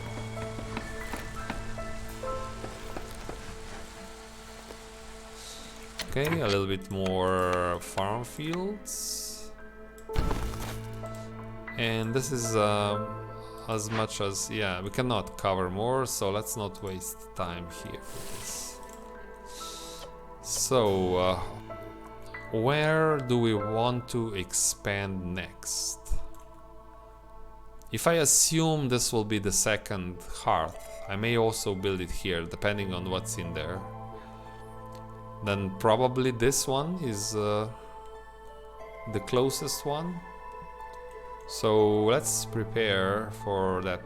Okay, a little bit more farm fields. And this is as much as... yeah, we cannot cover more, so let's not waste time here for this. So, where do we want to expand next? If I assume this will be the second hearth, I may also build it here, depending on what's in there. Then probably this one is the closest one. So let's prepare for that.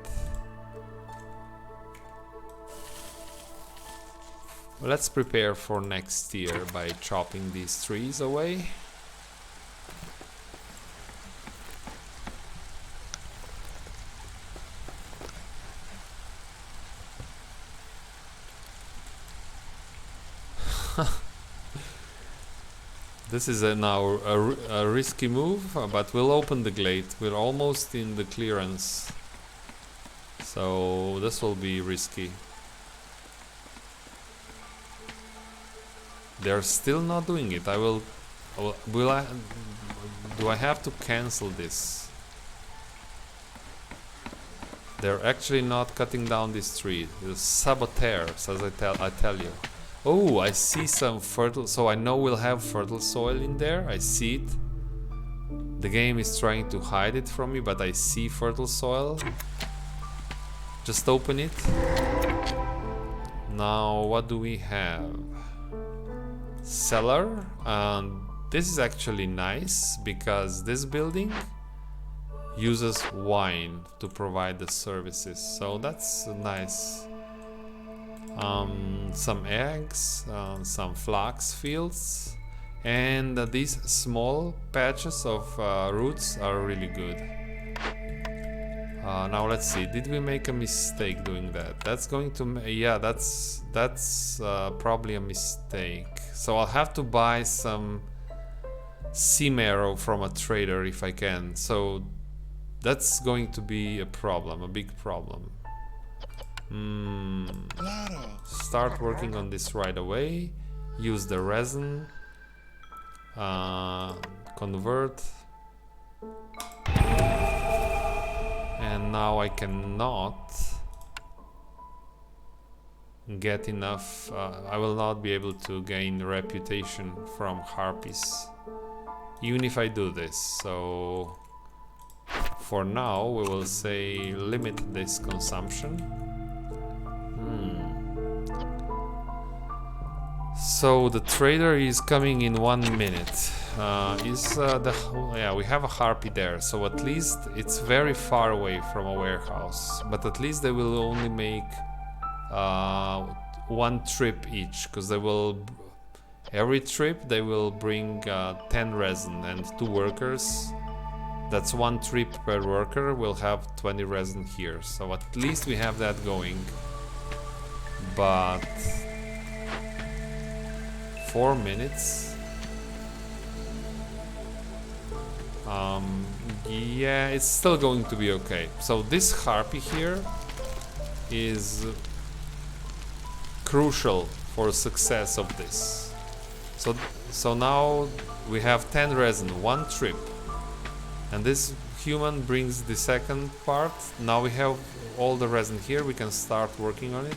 Let's prepare for next year by chopping these trees away. This is now a risky move, but we'll open the glade. We're almost in the clearance, so this will be risky. They're still not doing it. Do I have to cancel this? They're actually not cutting down this tree. The saboteurs, as I tell you. Oh, I see some fertile... So I know we'll have fertile soil in there. I see it. The game is trying to hide it from me, but I see fertile soil. Just open it. Now, what do we have? Cellar. And this is actually nice, because this building uses wine to provide the services. So that's nice. Some eggs, some flax fields, and these small patches of roots are really good. Now let's see, did we make a mistake doing that? That's going to... yeah, that's probably a mistake. So I'll have to buy some sea marrow from a trader if I can. So that's going to be a problem, a big problem. Start working on this right away. Use the resin. Convert. And now I cannot get enough. I will not be able to gain reputation from harpies, even if I do this. So for now we will say limit this consumption. So the trader is coming in 1 minute. Yeah, we have a harpy there, so at least it's very far away from a warehouse. But at least they will only make 1 trip each, because they will every trip they will bring 10 resin and 2 workers. That's 1 trip per worker. We'll have 20 resin here, so at least we have that going. But 4 minutes. Yeah, it's still going to be okay. So this harpy here is crucial for success of this. So now we have 10 resin, 1 trip, and this human brings the second part. Now we have all the resin here. We can start working on it.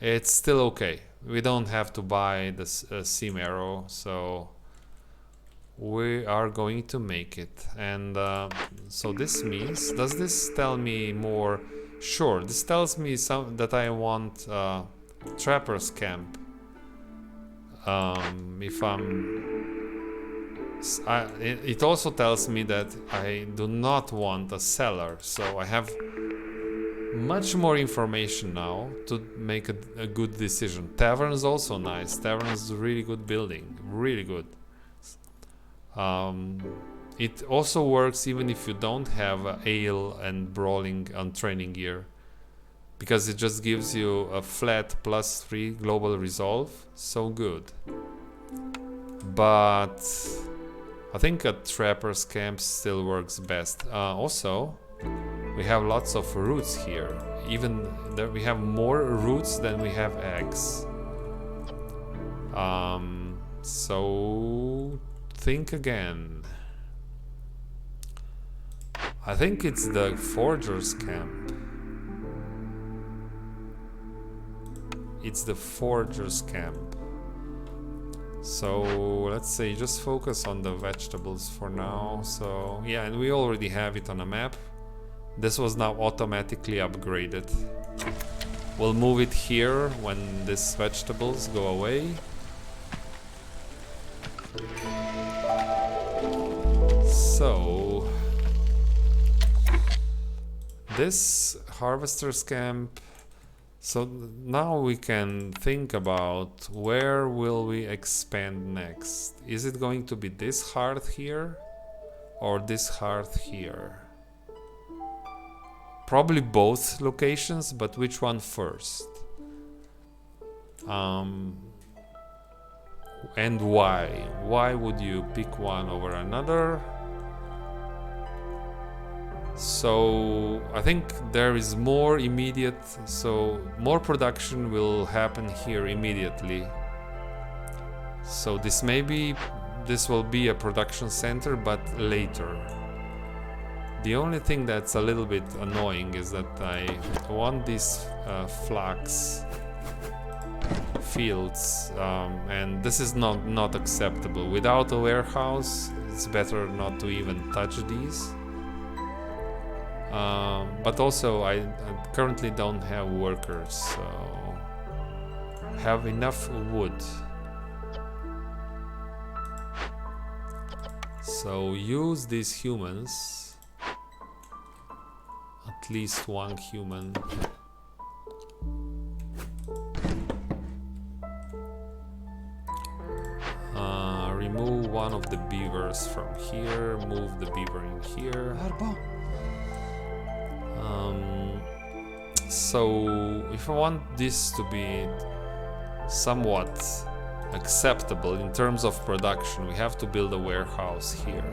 It's still okay. We don't have to buy the seam arrow, so we are going to make it. And so this means, does this tell me more? Sure, this tells me that I want trapper's camp. It also tells me that I do not want a cellar, so I have much more information now to make a good decision. Tavern is also nice. Tavern is a really good building, really good. It also works even if you don't have ale and brawling on training gear, because it just gives you a flat +3 global resolve. So good. But I think a trapper's camp still works best. Also, we have lots of roots here. Even there we have more roots than we have eggs. So think again. I think it's the forger's camp. It's the forger's camp. So let's say just focus on the vegetables for now. So yeah, and we already have it on a map. This was now automatically upgraded. We'll move it here when these vegetables go away. So this harvester's camp. So now we can think about where will we expand next. Is it going to be this hearth here or this hearth here? Probably both locations, but which one first? And why? Why would you pick one over another? So I think there is more immediate, so more production will happen here immediately. So this will be a production center, but later. The only thing that's a little bit annoying is that I want these flax fields, and this is not acceptable. Without a warehouse, it's better not to even touch these. But also I currently don't have workers, so I have enough wood. So use these humans, at least one human. Remove one of the beavers from here, move the beaver in here. So if I want this to be somewhat acceptable in terms of production, we have to build a warehouse here.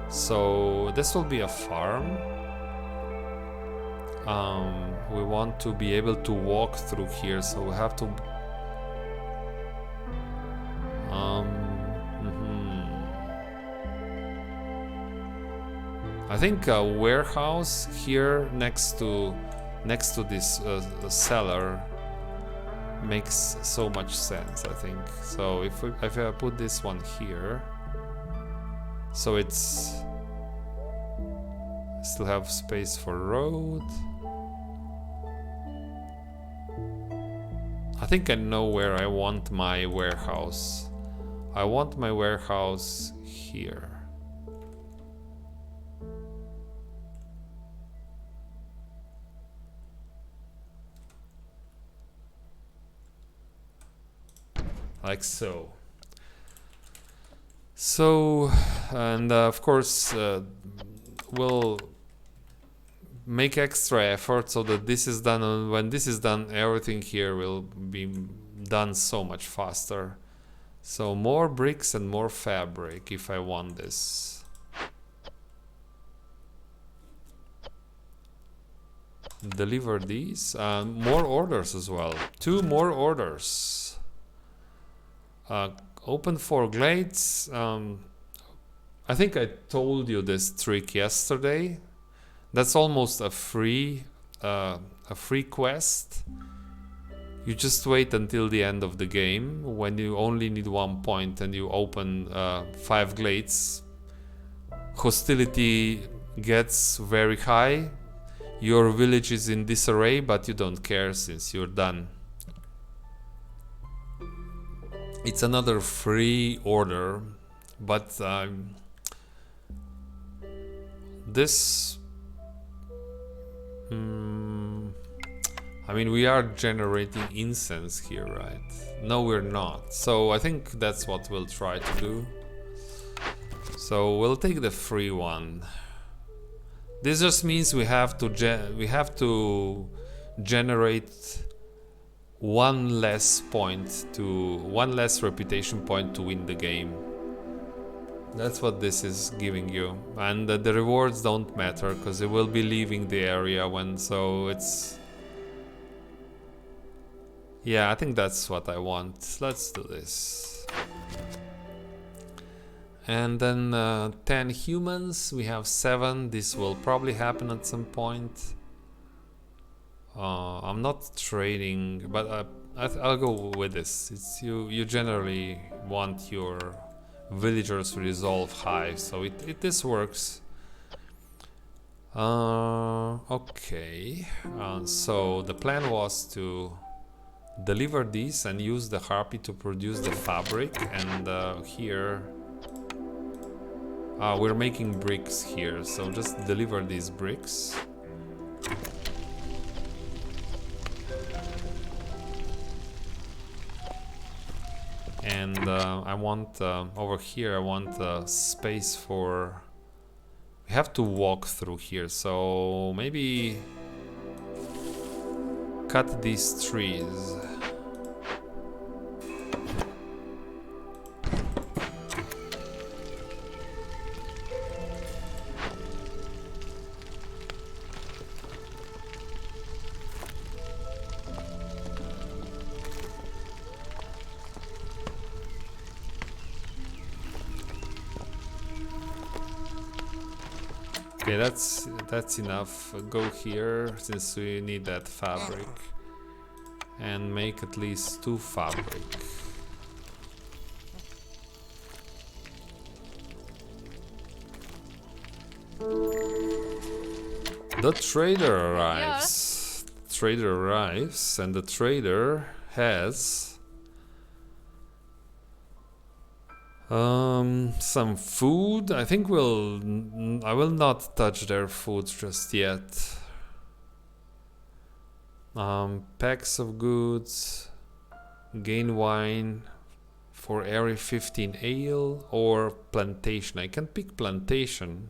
So this will be a farm. We want to be able to walk through here, so we have to I think a warehouse here next to this cellar makes so much sense, I think. So if I put this one here, so it's still have space for road. I think I know where I want my warehouse. I want my warehouse here. Like so. So, and of course, we'll make extra effort so that this is done. And when this is done, everything here will be done so much faster. So more bricks and more fabric if I want this. Deliver these. More orders as well. 2 more orders. Open 4 glades. I think I told you this trick yesterday. That's almost a free quest. You just wait until the end of the game when you only need 1 point and you open 5 glades. Hostility gets very high. Your village is in disarray, but you don't care since you're done. It's another free order, but this... I mean, we are generating incense here, right? No, we're not. So I think that's what we'll try to do. So we'll take the free one. This just means we have to generate one less reputation point to win the game. That's what this is giving you, and the rewards don't matter because it will be leaving the area when. So it's, yeah, I think that's what I want. Let's do this. And then 10 humans. We have 7. This will probably happen at some point. I'm not trading, but I'll go with this. It's you generally want your villagers resolve high, so this works. Okay, so the plan was to deliver these and use the harpy to produce the fabric, and here we're making bricks here, so just deliver these bricks. And I want over here, I want space for... We have to walk through here, so maybe cut these trees. Okay, that's enough. Go here, since we need that fabric, and make at least 2 fabric. The trader arrives. Yeah. Trader arrives, and the trader has some food. I think I will not touch their food just yet. Packs of goods, gain wine for area 15 ale, or plantation. I can pick plantation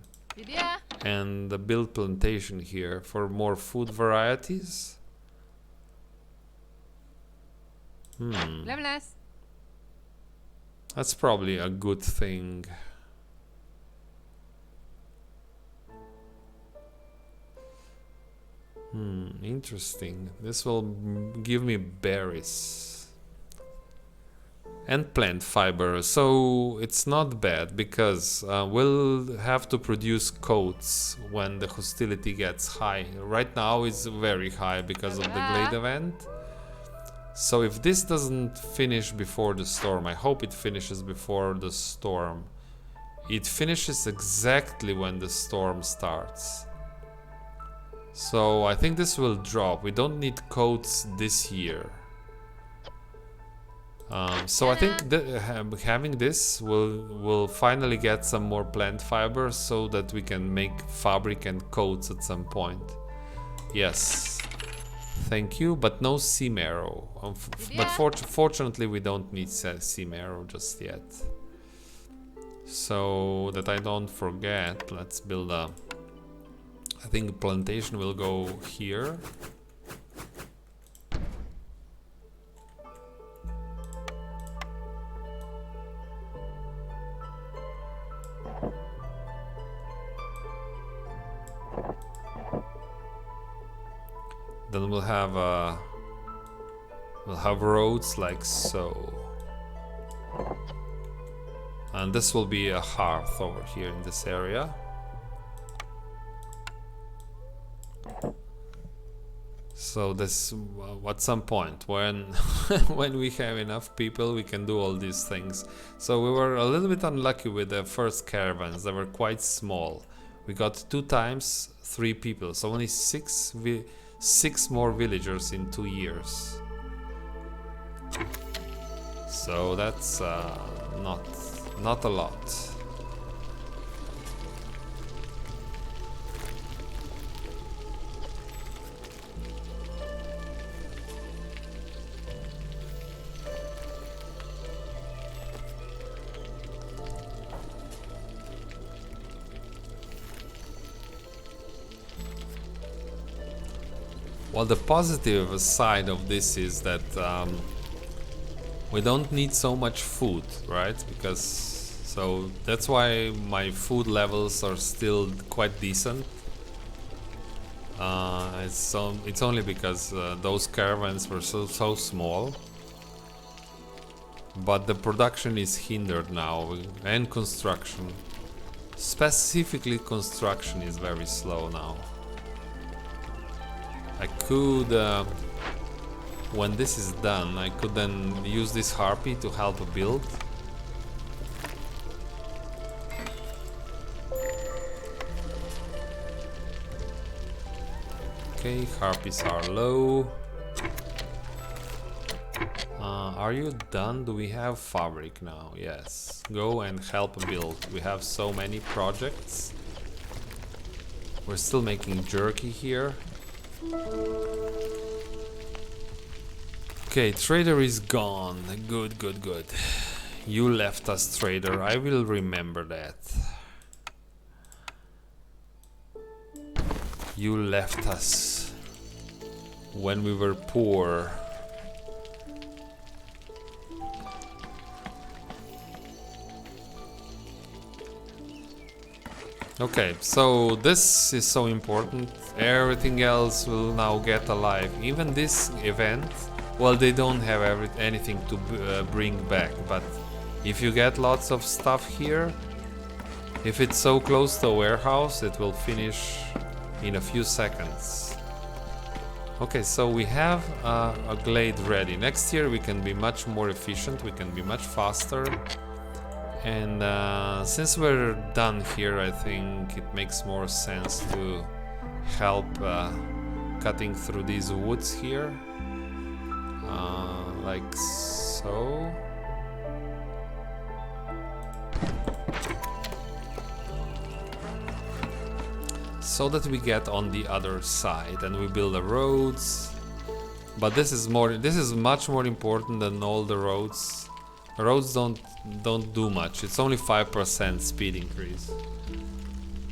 and build plantation here for more food varieties. That's probably a good thing. Interesting. This will give me berries and plant fiber, so it's not bad because we'll have to produce coats when the hostility gets high. Right now it's very high because of the glade event. So if this doesn't finish before the storm, I hope it finishes before the storm. It finishes exactly when the storm starts. So I think this will drop. We don't need coats this year. So I think having this will finally get some more plant fibers so that we can make fabric and coats at some point. Yes, thank you, but no seam arrow. But fortunately we don't need seam arrow just yet. So that I don't forget, let's build a... I think plantation will go here. Then we'll have roads like so, and this will be a hearth over here in this area. So this at some point when when we have enough people, we can do all these things. So we were a little bit unlucky with the first caravans. They were quite small. We got 2 times 3 people, so only 6 more villagers in 2 years. So that's not a lot. Well, the positive side of this is that we don't need so much food, right? Because so that's why my food levels are still quite decent. It's only because those caravans were so small. But the production is hindered now, and construction. Specifically, construction is very slow now. I could, when this is done, I could then use this harpy to help build. Okay, harpies are low. Are you done? Do we have fabric now? Yes. Go and help build. We have so many projects. We're still making jerky here. Okay, trader is gone. Good, good, good. You left us, trader. I will remember that. You left us when we were poor. Okay, so this is so important. Everything else will now get alive. Even this event, well, they don't have anything to bring back, but if you get lots of stuff here, if it's so close to a warehouse, it will finish in a few seconds. Okay, so we have a glade ready. Next year we can be much more efficient, we can be much faster. And since we're done here, I think it makes more sense to help cutting through these woods here, like so. So that we get on the other side and we build the roads. But this is much more important than all the roads. Roads don't do much. It's only 5% speed increase.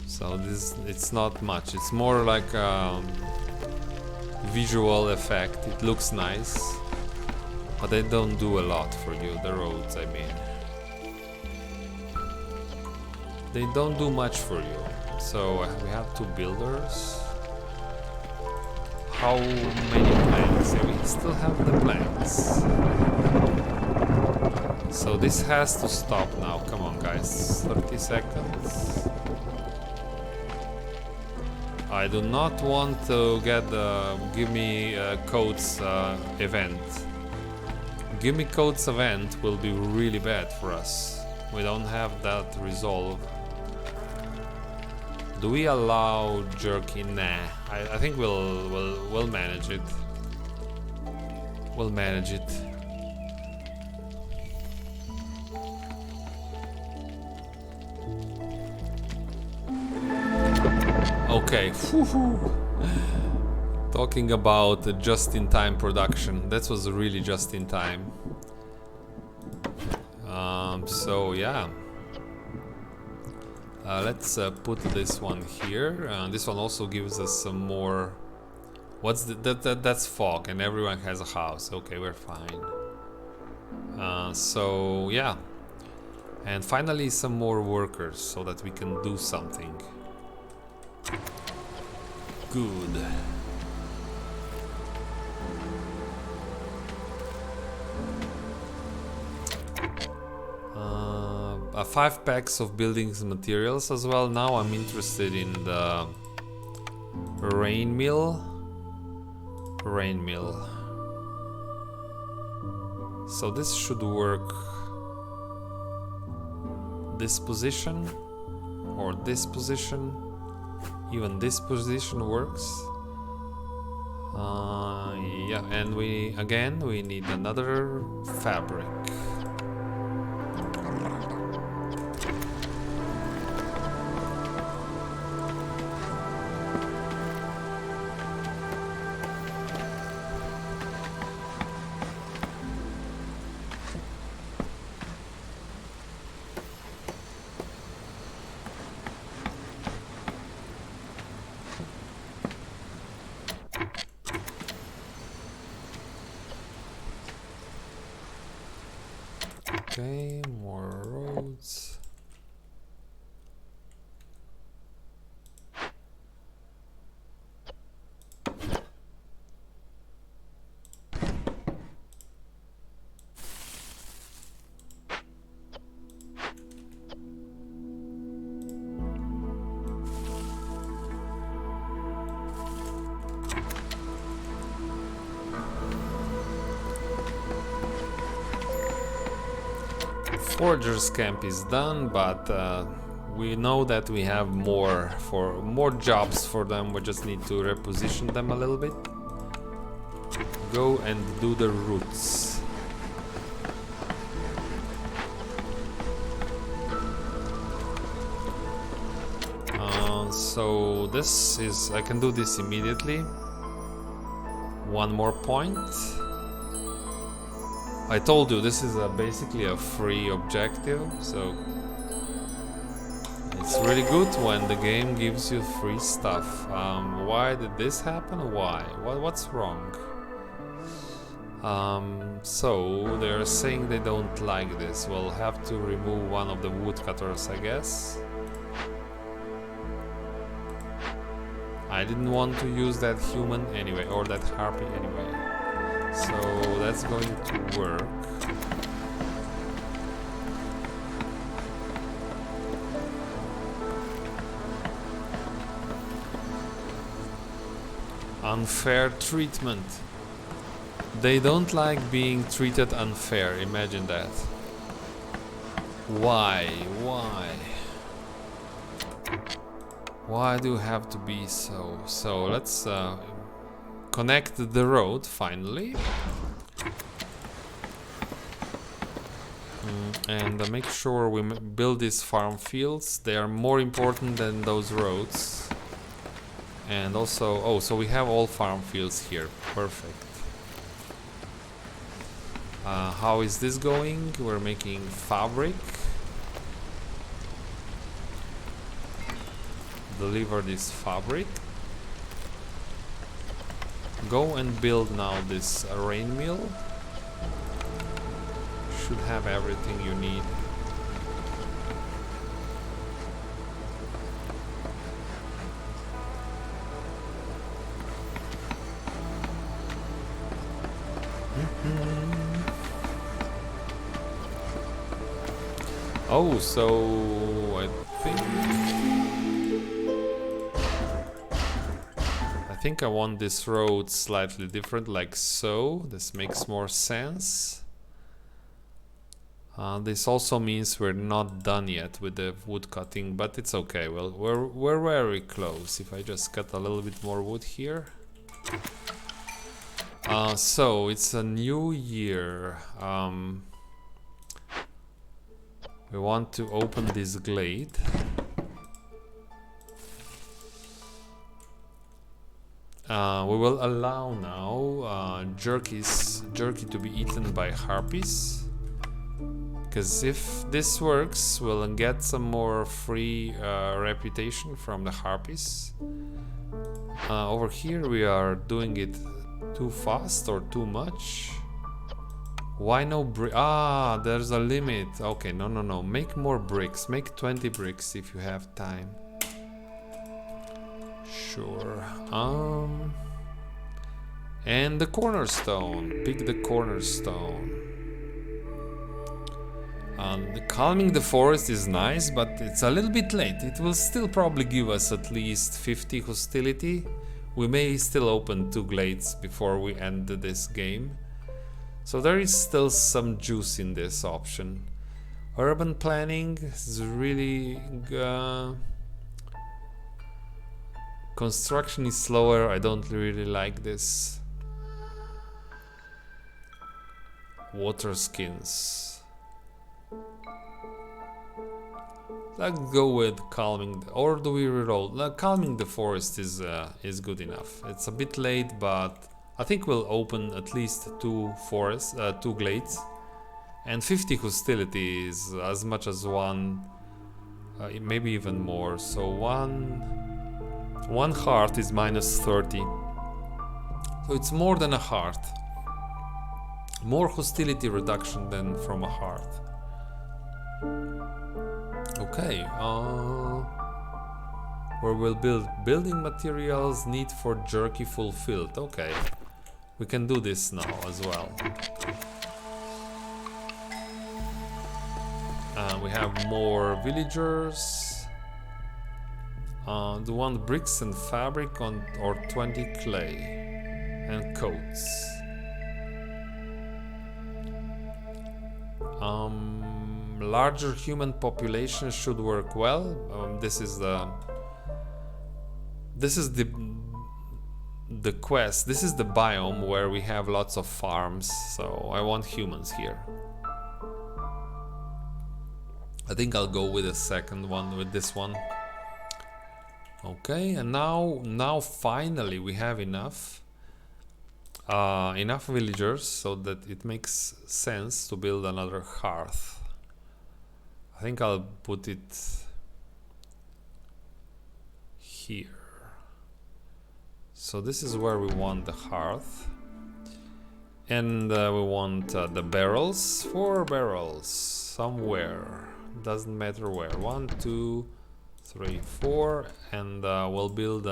So it's not much. It's more like a visual effect. It looks nice, but they don't do a lot for you. The roads, I mean, they don't do much for you. So we have 2 builders. How many planks? Yeah, we still have the planks. So this has to stop now. Come on, guys. 30 seconds. I do not want to get the give me codes event. Give me codes event will be really bad for us. We don't have that resolved. Do we allow jerky? Nah. I think we'll manage it. We'll manage it. Okay. Talking about just-in-time production. That was really just-in-time. So yeah. Let's put this one here. This one also gives us some more. What's that's fog, and everyone has a house. Okay, we're fine. So yeah, and finally some more workers so that we can do something. Good. Uh, 5 packs of buildings materials as well. Now I'm interested in the rain mill. So this should work this position or this position. Even this position works. Yeah, and we need another fabric. Okay, more roads. Forger's camp is done, but we know that we have more jobs for them. We just need to reposition them a little bit. Go and do the roots. So this is, I can do this immediately. One more point. I told you this is basically a free objective, so it's really good when the game gives you free stuff. Why did this happen? Why? What's wrong? So they're saying they don't like this. We'll have to remove one of the woodcutters, I guess. I didn't want to use that human anyway, or that harpy anyway. So that's going to work. Unfair treatment. They don't like being treated unfair, imagine that. Why? Why do you have to be so? So let's connect the road finally. And make sure we build these farm fields. They are more important than those roads. And also, oh, so we have all farm fields here. Perfect. How is this going? We're making fabric. Deliver this fabric. Go and build now this rain mill. Should have everything you need. Oh, so I think I want this road slightly different, like so. This makes more sense. This also means we're not done yet with the wood cutting, but it's okay. Well, we're very close. If I just cut a little bit more wood here. So it's a new year. We want to open this glade. We will allow now jerky to be eaten by harpies, because if this works, we'll get some more free reputation from the harpies. Over here we are doing it too fast or too much. Why no brick? Ah, there's a limit. Okay, no. Make more bricks. Make 20 bricks if you have time. Sure. And the cornerstone. Pick the cornerstone. Calming the forest is nice, but it's a little bit late. It will still probably give us at least 50 hostility. We may still open 2 glades before we end this game. So there is still some juice in this option. Urban planning is really... construction is slower. I don't really like this. Water skins. Let's go with calming, or do we reroll? Calming the forest is good enough. It's a bit late, but I think we'll open at least 2 glades, and 50 hostility is as much as 1, maybe even more. So one heart is minus 30, so it's more than a heart. More hostility reduction than from a heart. Okay, where we'll build building materials, need for jerky fulfilled. Okay, we can do this now as well. We have more villagers. Do 1 bricks and fabric or 20 clay and coats. Larger human population should work well. This is the quest. This is the biome where we have lots of farms. So I want humans here. I think I'll go with the second one, with this one. Okay, and now finally we have enough villagers so that it makes sense to build another hearth. I think I'll put it here. So this is where we want the hearth, and we want the barrels. 4 barrels somewhere, doesn't matter where. 1, 2, 3, 4, and we'll build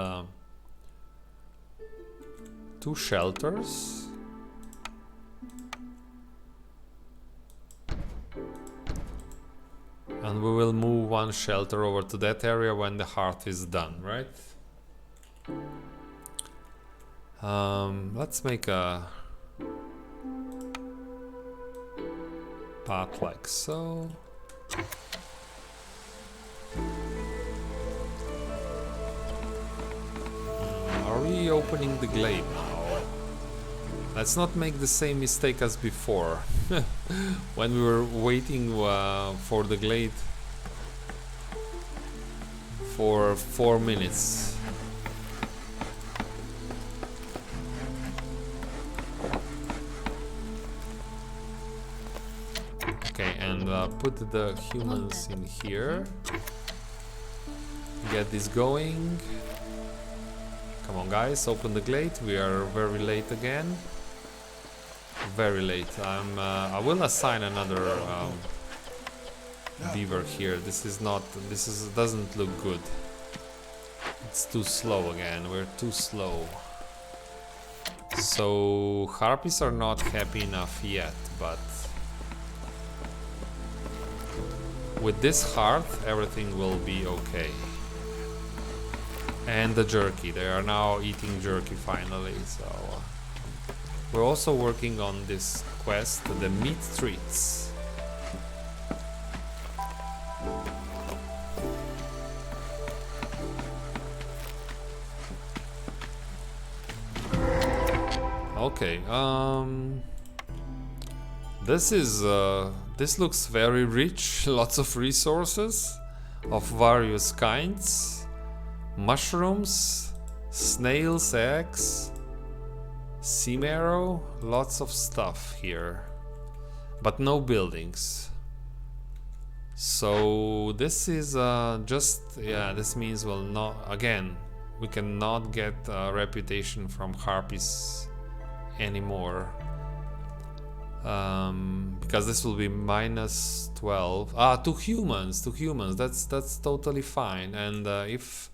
2 shelters. And we will move 1 shelter over to that area when the hearth is done, right? Let's make a path like so. Are we opening the glade now? Let's not make the same mistake as before. When we were waiting for the glade for 4 minutes. Okay, and put the humans in here. Get this going. Come on guys, open the glade. We are very late again. Very late. I will assign another beaver here. This doesn't look good. It's too slow again. We're too slow. So harpies are not happy enough yet, but with this hearth everything will be okay. And the jerky, they are now eating jerky finally, so we're also working on this quest, the meat treats. Okay, this looks very rich, lots of resources of various kinds. Mushrooms, Snail's eggs, sea marrow, lots of stuff here, but no buildings. So this is this means we'll not, again, we cannot get a reputation from harpies anymore, because this will be minus 12 to humans, that's totally fine. And if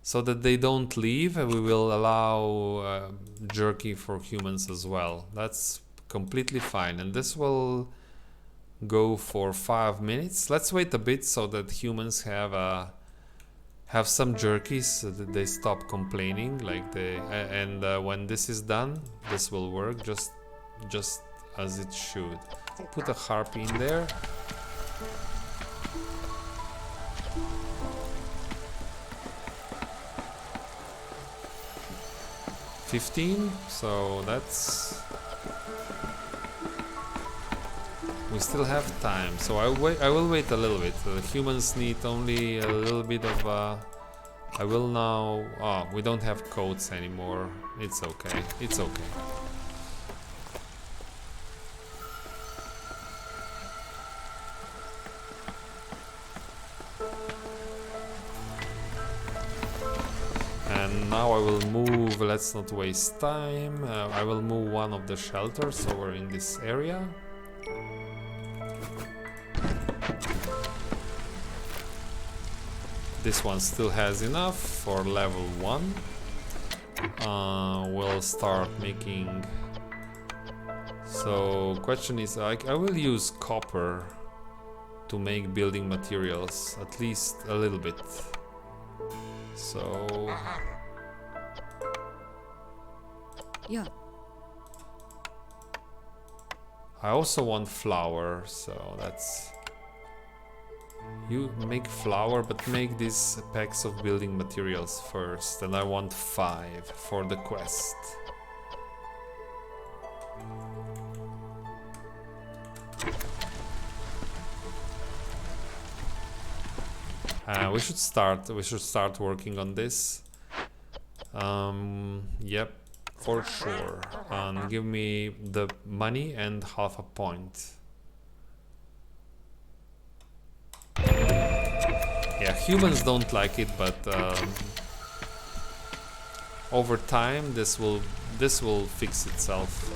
so that they don't leave, we will allow jerky for humans as well. That's completely fine, and this will go for 5 minutes. Let's wait a bit so that humans have some jerky, so that they stop complaining. Like when this is done, this will work just as it should. Put a harpy in there. $15, so that's... We still have time, so I will wait a little bit. Humans need only a little bit of... I will now... Oh, we don't have coats anymore. It's okay, it's okay. And now I will move, let's not waste time. I will move one of the shelters over in this area. This one still has enough for level 1. We'll start making... So, question is, I will use copper to make building materials, at least a little bit. So... Yeah. I also want flour, so that's... You make flour, but make these packs of building materials first, and I want 5 for the quest. We should start working on this. Yep, for sure. Give me the money and half a point. Yeah, humans don't like it, but over time this will fix itself.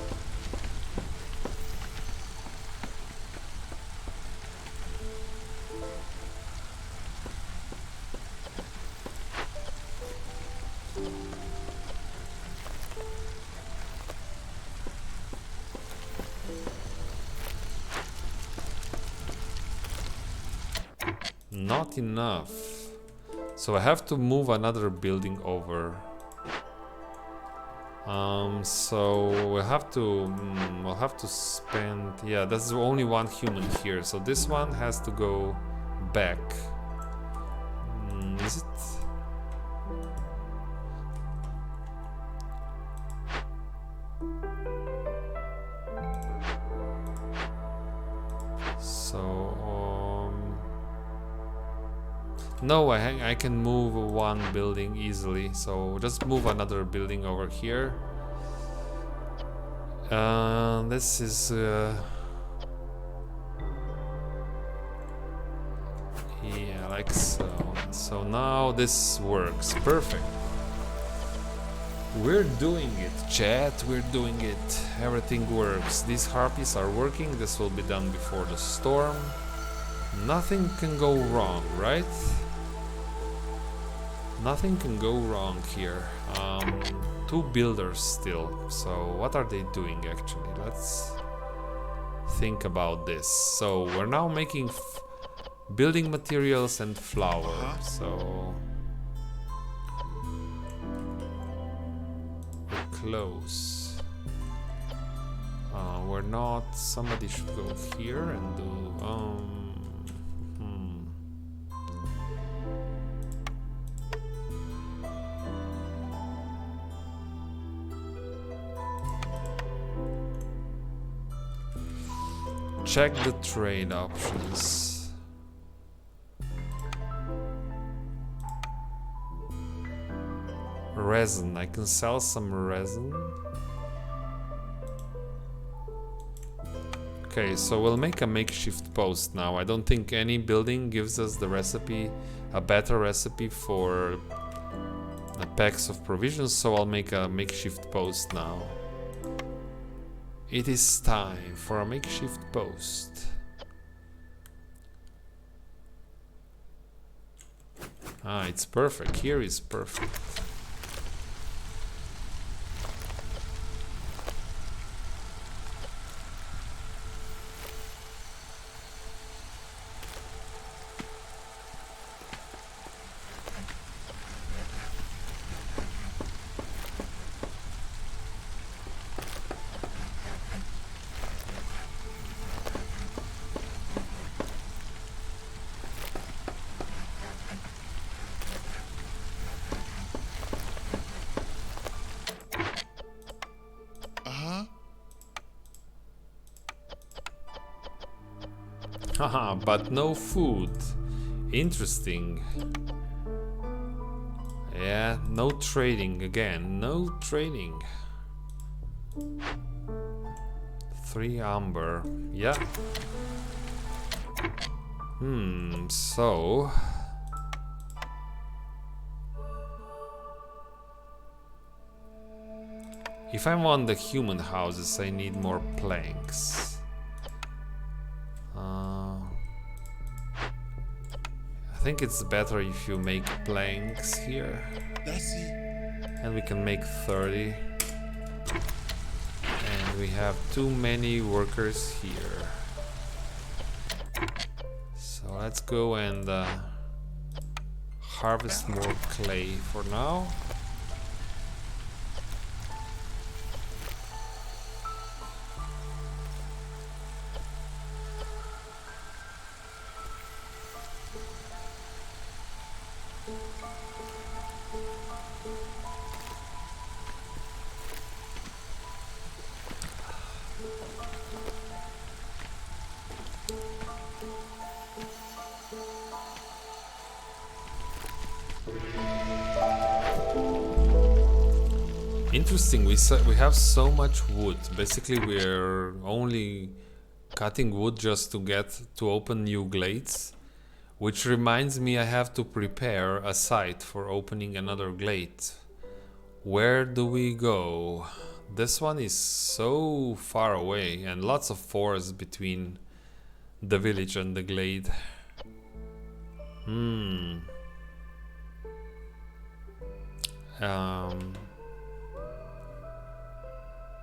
Not enough. So I have to move another building over. So we'll have to spend... Yeah, there's only one human here, so this one has to go back. Is it? No, I can move one building easily, so just move another building over here. This is... yeah, like so. So now this works. Perfect. We're doing it, chat. We're doing it. Everything works. These harpies are working. This will be done before the storm. Nothing can go wrong, right? Nothing can go wrong here. 2 builders still. So what are they doing actually? Let's think about this. So we're now making building materials and flour. So we're close. We're not. Somebody should go here and do. Check the trade options. resin. I can sell some resin. Okay, so we'll make a makeshift post now. I don't think any building gives us the recipe, a better recipe for the packs of provisions, so I'll make a makeshift post now. It is time for a makeshift post. Ah, it's perfect. Here is perfect. Haha, but no food. Interesting. Yeah, no trading again. No trading. 3 amber. Yeah. So... if I want the human houses, I need more planks. I think it's better if you make planks here. And we can make 30. And we have too many workers here. So let's go and harvest more clay for now. Interesting, we have so much wood. Basically we're only cutting wood just to open new glades. Which reminds me, I have to prepare a site for opening another glade. Where do we go? This one is so far away and lots of forest between the village and the glade.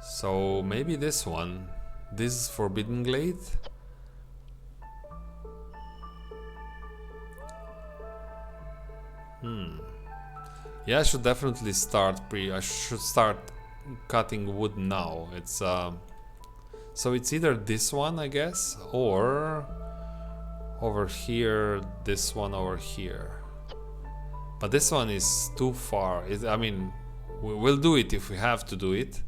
So maybe this one. This is Forbidden Glade. Yeah, I should definitely start I should start cutting wood now. It's so it's either this one, I guess, or over here, this one over here. But this one is too far. I mean, we'll do it if we have to do it.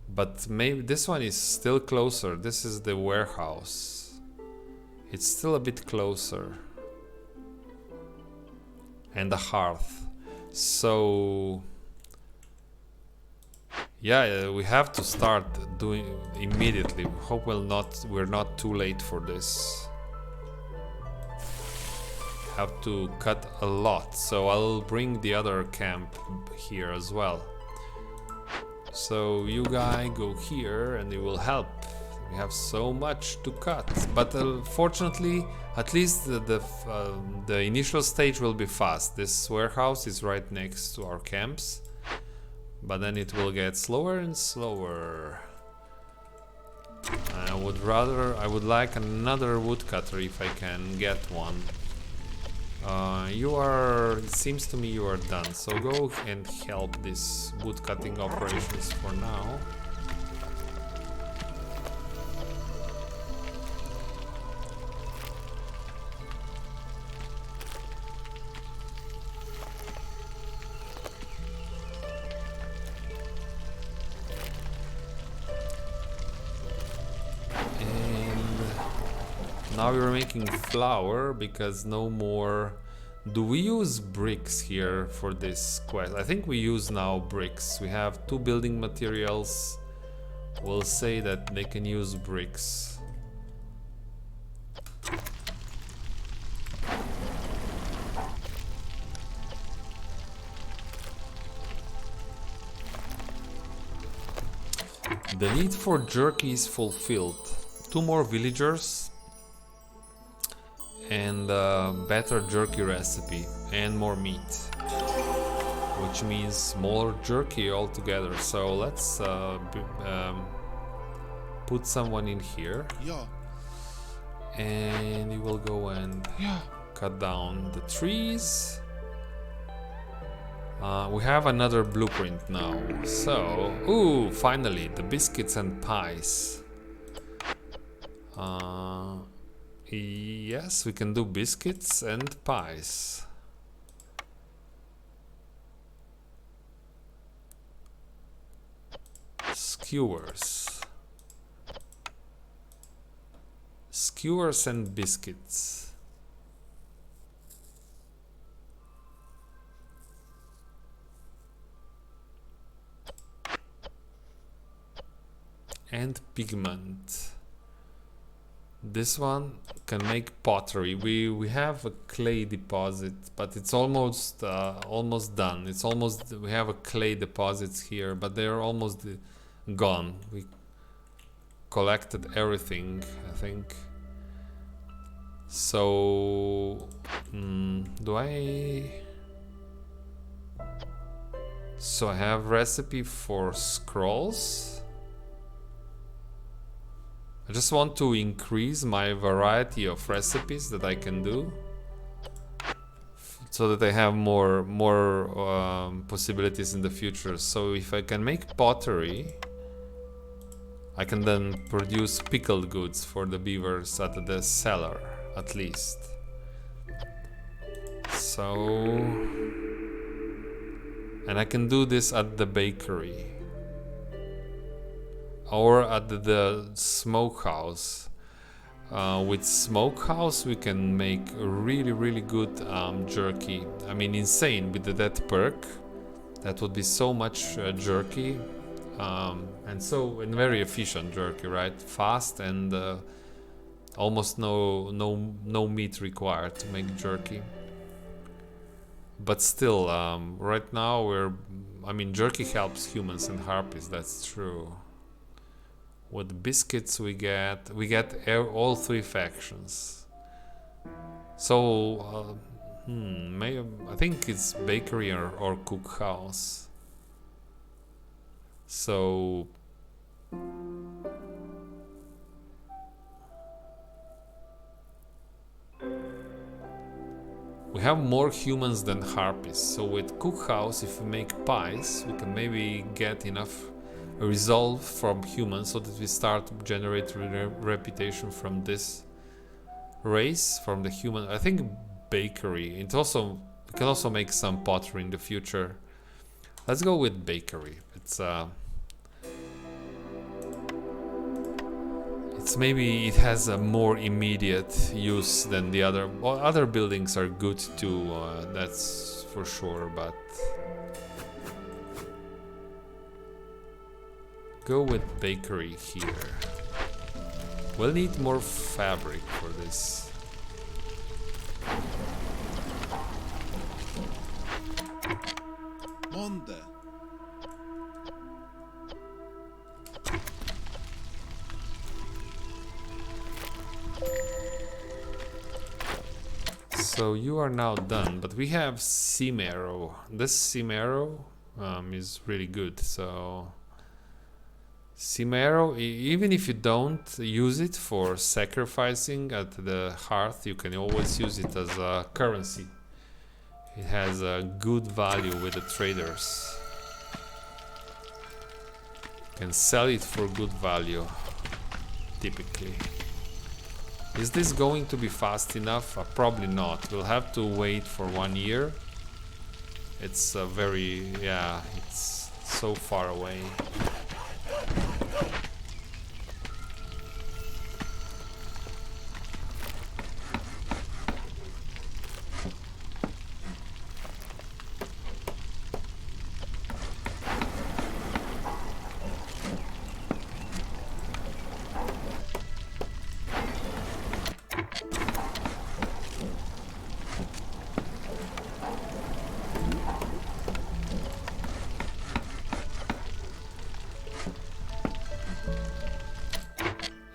But maybe this one is still closer. This is the warehouse. It's still a bit closer. And the hearth. So yeah, we have to start doing immediately. Hope we're not too late for this. Have to cut a lot, so I'll bring the other camp here as well. So you guys go here and it will help. We have so much to cut, but fortunately, at least the initial stage will be fast. This warehouse is right next to our camps, but then it will get slower and slower. I would like another woodcutter if I can get one. It seems to me you are done, so go and help these woodcutting operations for now. Now we're making flour because no more Do we use bricks here for this quest? I think we use now bricks. We have 2 building materials. We'll say that they can use bricks. The need for jerky is fulfilled. 2 more villagers and better jerky recipe and more meat, which means more jerky altogether. So let's put someone in here. Yeah. And you will go and cut down the trees. We have another blueprint now. So, ooh, finally, the biscuits and pies. Yes, we can do biscuits and pies. Skewers. Skewers and biscuits. And pigment. This one can make pottery. We have a clay deposit, but it's almost done. It's almost, we have a clay deposits here, but they're almost gone. We collected everything, I think. So do I? So I have recipe for scrolls. I just want to increase my variety of recipes that I can do, so that I have more possibilities in the future. So if I can make pottery, I can then produce pickled goods for the beavers at the cellar, at least. So, and I can do this at the bakery. Or at the smokehouse. With smokehouse we can make really good jerky. I mean, insane with that perk. That would be so much jerky, and very efficient jerky, right? Fast and almost no meat required to make jerky. But still, right now jerky helps humans and harpies. That's true. With biscuits we get all 3 factions. So I think it's bakery or cookhouse. So we have more humans than harpies. So with cookhouse, if we make pies, we can maybe get enough resolve from humans so that we start generating reputation from this race, from the human. I think bakery. We can also make some pottery in the future. Let's go with bakery. It's maybe it has a more immediate use than the other. Well, other buildings are good too, that's for sure, but go with bakery here. We'll need more fabric for this. Monde. So you are now done, but we have seam arrow. This seam arrow is really good. So seam arrow, even if you don't use it for sacrificing at the hearth, you can always use it as a currency. It has a good value with the traders. You can sell it for good value, typically. Is this going to be fast enough? Probably not. We'll have to wait for 1 year. It's it's so far away.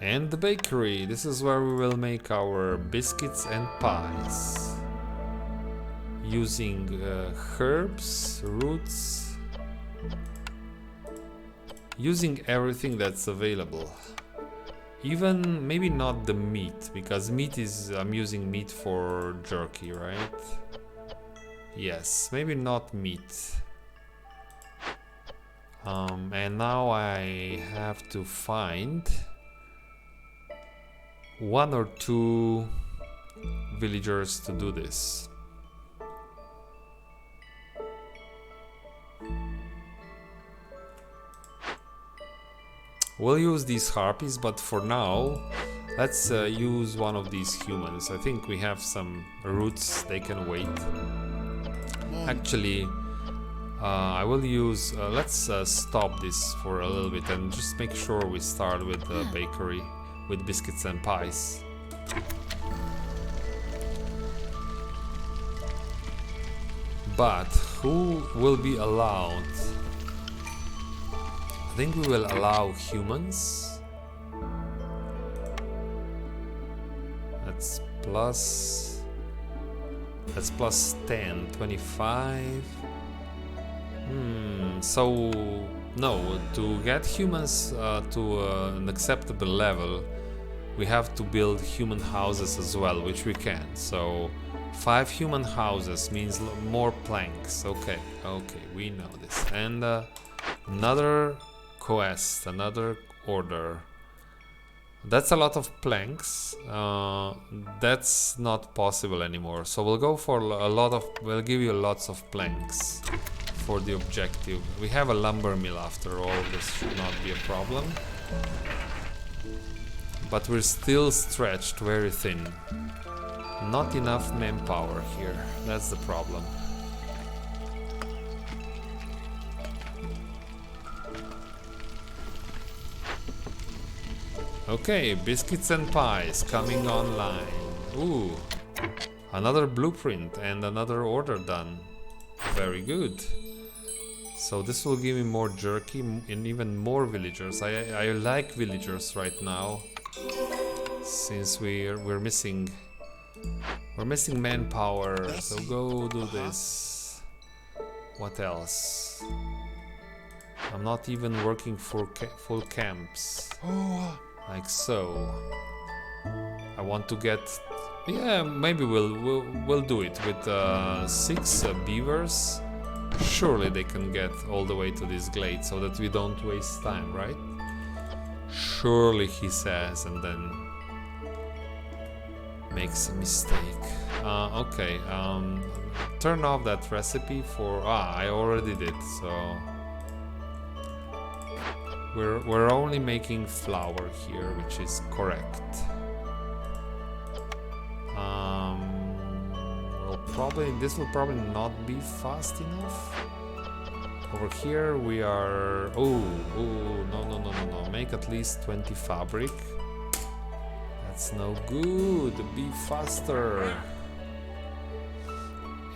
And the bakery. This is where we will make our biscuits and pies. Using herbs, roots. Using everything that's available. Even maybe not the meat, because meat is, I'm using meat for jerky, right? Yes, maybe not meat. And now I have to find 1 or 2 villagers to do this. We'll use these harpies, but for now, let's use one of these humans. I think we have some roots, they can wait. Actually, I will use, let's stop this for a little bit and just make sure we start with the bakery, with biscuits and pies. But who will be allowed? I think we will allow humans. That's plus 10, 25. So no, to get humans to an acceptable level, we have to build human houses as well, which we can. So 5 human houses means more planks. Okay, we know this. And another quest, another order. That's a lot of planks. That's not possible anymore. So we'll go for a lot of. We'll give you lots of planks for the objective. We have a lumber mill after all. This should not be a problem. But we're still stretched very thin. Not enough manpower here. That's the problem. Okay, biscuits and pies coming online. Ooh, another blueprint and another order done. Very good. So this will give me more jerky and even more villagers. I like villagers right now, since we're missing manpower. So go do this. What else? I'm not even working for full camps. Like so. I want to get, yeah, maybe we'll do it with 6 beavers. Surely they can get all the way to this glade, so that we don't waste time, right? Surely, he says, and then makes a mistake. Okay, turn off that recipe for, I already did, so we're only making flour here, which is correct. This will probably not be fast enough. Over here we are. Oh, no! Make at least 20 fabric. That's no good. Be faster.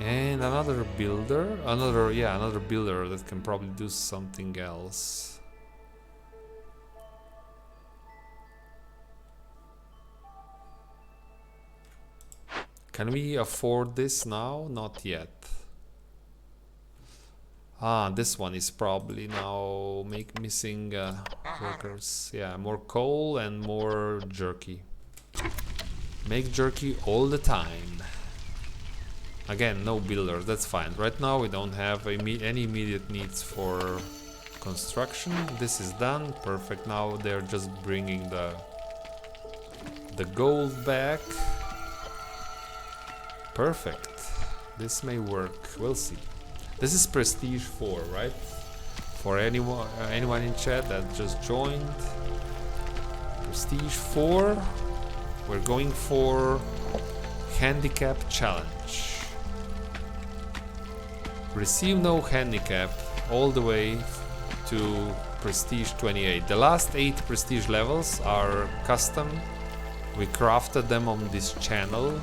And another builder. Another builder that can probably do something else. Can we afford this now? Not yet. This one is probably now missing workers. Yeah, more coal and more jerky. Make jerky all the time. Again, no builders, that's fine. Right now we don't have any immediate needs for construction. This is done, perfect. Now they're just bringing the gold back. Perfect. This may work. We'll see. This is Prestige 4, right? For anyone in chat that just joined. Prestige 4. We're going for Handicap Challenge. Receive no handicap all the way to Prestige 28. The last 8 Prestige levels are custom. We crafted them on this channel.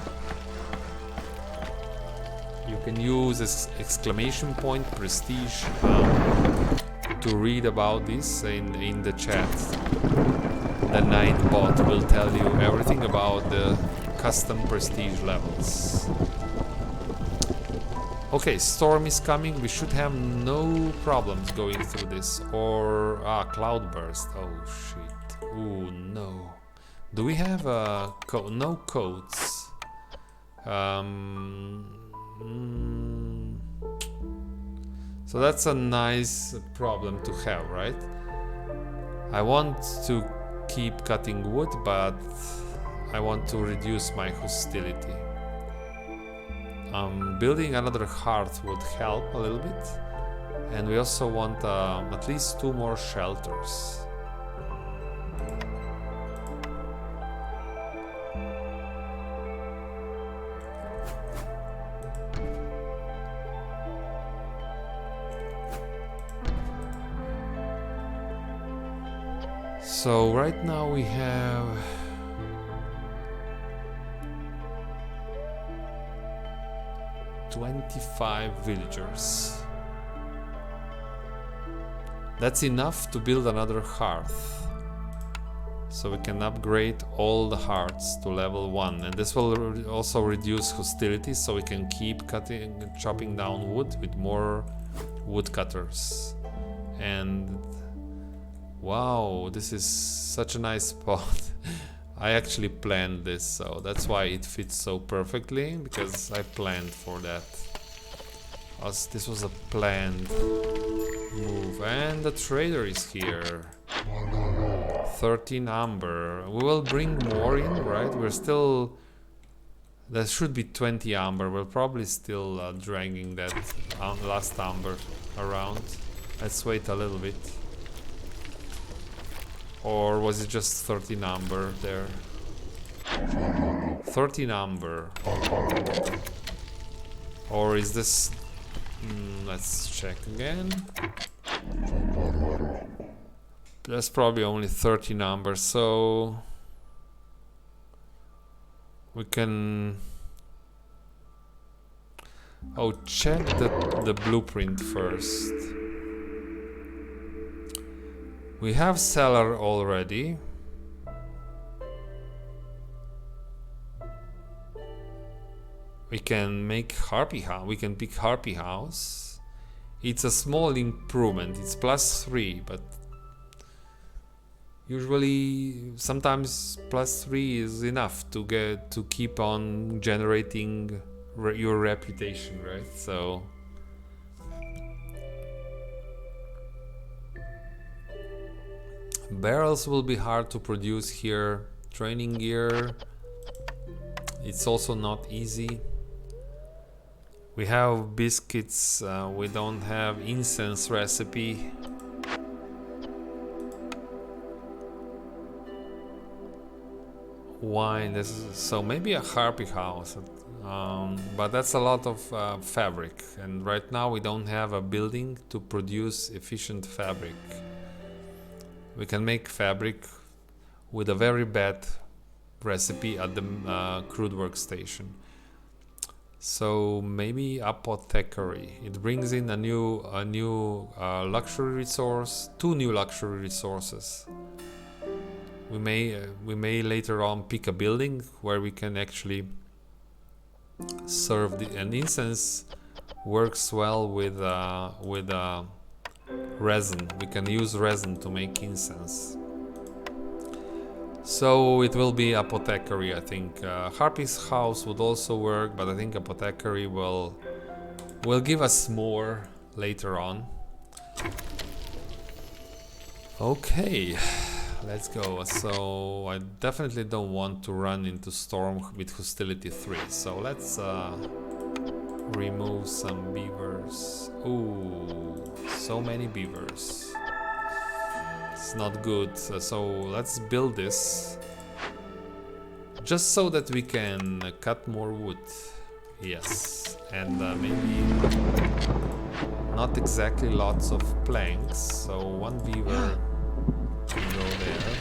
You can use exclamation point prestige to read about this in the chat. the night bot will tell you everything about the custom prestige levels. Okay, storm is coming. We should have no problems going through this. Or cloudburst. Oh shit. Ooh, no. Do we have no codes? So that's a nice problem to have, right? I want to keep cutting wood, but I want to reduce my hostility. Building another hearth would help a little bit, and we also want at least 2 more shelters. So right now we have 25 villagers. That's enough to build another hearth. So we can upgrade all the hearths to level 1, and this will also reduce hostility, so we can keep chopping down wood with more woodcutters. And wow, this is such a nice spot. I actually planned this, so that's why it fits so perfectly, because I planned for that. This was a planned move. And the trader is here. 13 amber. We will bring more in, right? We're still... There should be 20 amber. We're probably still dragging that last amber around. Let's wait a little bit. Or was it just 13 amber there? 13 amber. Or is this... let's check again. There's probably only 13 amber, so... we can... oh, check the blueprint first. We have cellar already. We can make harpy house. We can pick harpy house. It's a small improvement. It's +3, but usually sometimes +3 is enough to keep on generating your reputation, right? So barrels will be hard to produce here. Training gear, it's also not easy. We have biscuits, we don't have incense recipe. Wine, so maybe a harpy house, but that's a lot of fabric, and right now we don't have a building to produce efficient fabric. We can make fabric with a very bad recipe at the crude workstation. So maybe apothecary. It brings in a new luxury resource, 2 new luxury resources. We may later on pick a building where we can actually serve and incense works well with resin. We can use resin to make incense. So it will be apothecary, I think. Harpy's house would also work, but I think apothecary will give us more later on. Okay, let's go. So I definitely don't want to run into storm with hostility 3. So let's remove some beavers. Ooh, so many beavers. It's not good. So let's build this just so that we can cut more wood. Yes, and maybe not exactly lots of planks. So 1 beaver can go there.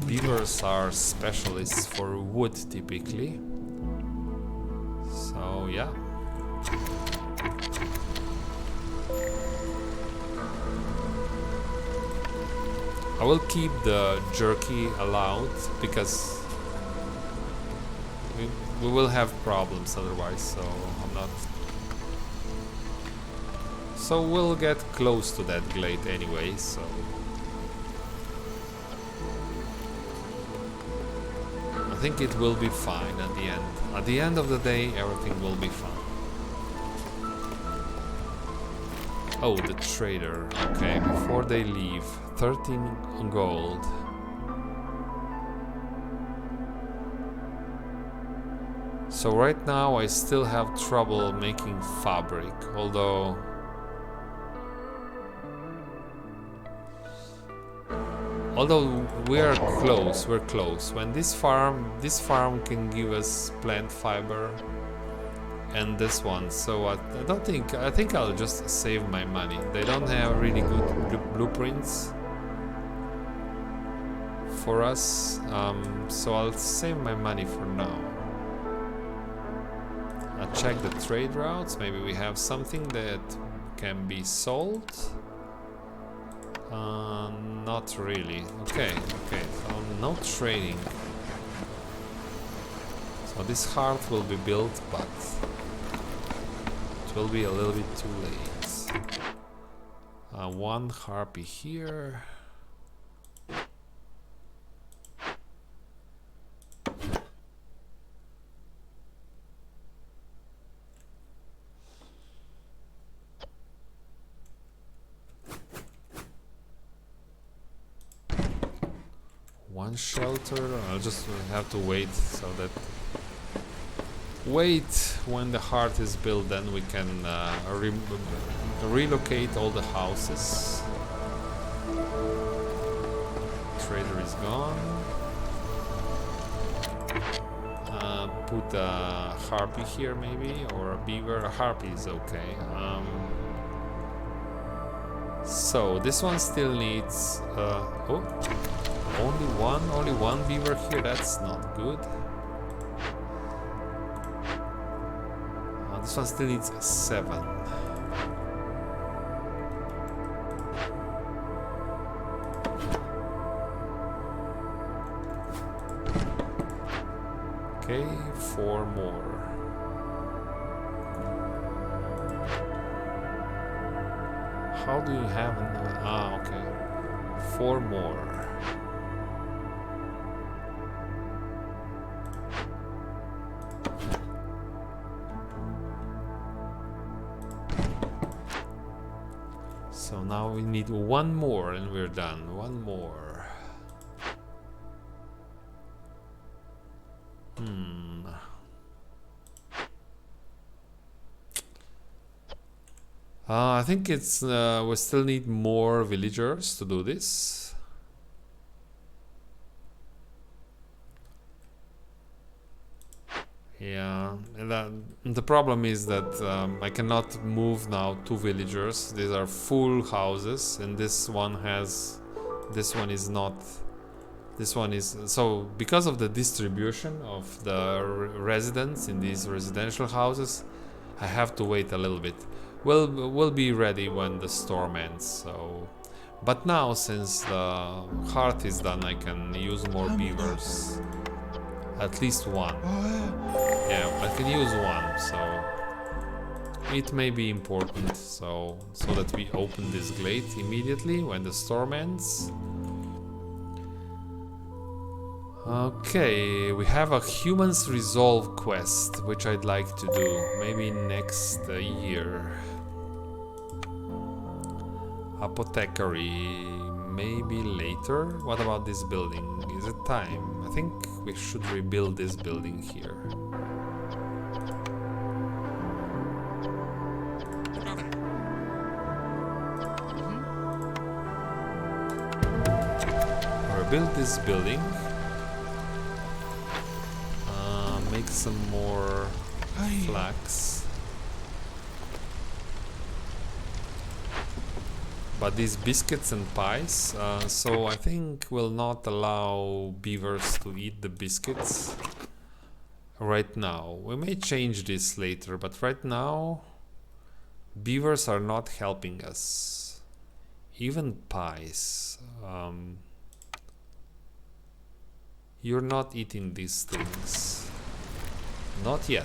Beavers are specialists for wood typically. So yeah. I will keep the jerky allowed because we will have problems otherwise, so I'm not. So we'll get close to that glade anyway, so. I think it will be fine at the end. At the end of the day, everything will be fine. Oh, the trader. Okay, before they leave, 13 gold. So right now I still have trouble making fabric, although we're close. When this farm can give us plant fiber, and this one. So I think I'll just save my money. They don't have really good blueprints for us, so I'll save my money for now. I'll check the trade routes. Maybe we have something that can be sold. Not really. Okay, so no trading. So this hearth will be built, but it will be a little bit too late. One harpy here. One shelter. I'll just have to wait so that when the heart is built, then we can relocate all the houses. Trader is gone. Put a harpy here maybe, or a beaver. A harpy is okay. So this one still needs only one beaver here. That's not good. This one still needs 7. Okay, 4 more. How do you have okay. 4 more. So now we need 1 more and we're done. 1 more. I think it's we still need more villagers to do this. Yeah, and the problem is that I cannot move now 2 villagers. These are full houses, and this one is not. This one is so because of the distribution of the residents in these residential houses, I have to wait a little bit. We'll be ready when the storm ends. So, but now since the hearth is done, I can use more beavers. At least 1. Yeah, I can use 1, so it may be important. So that we open this glade immediately when the storm ends. Okay, we have a Humans Resolve quest, which I'd like to do maybe next year. Apothecary, maybe later. What about this building? Is it time? I think we should rebuild this building here. Rebuild this building. Make some more flax. But these biscuits and pies, so I think we'll not allow beavers to eat the biscuits right now. We may change this later, but right now beavers are not helping us Even pies. You're not eating these things. Not yet.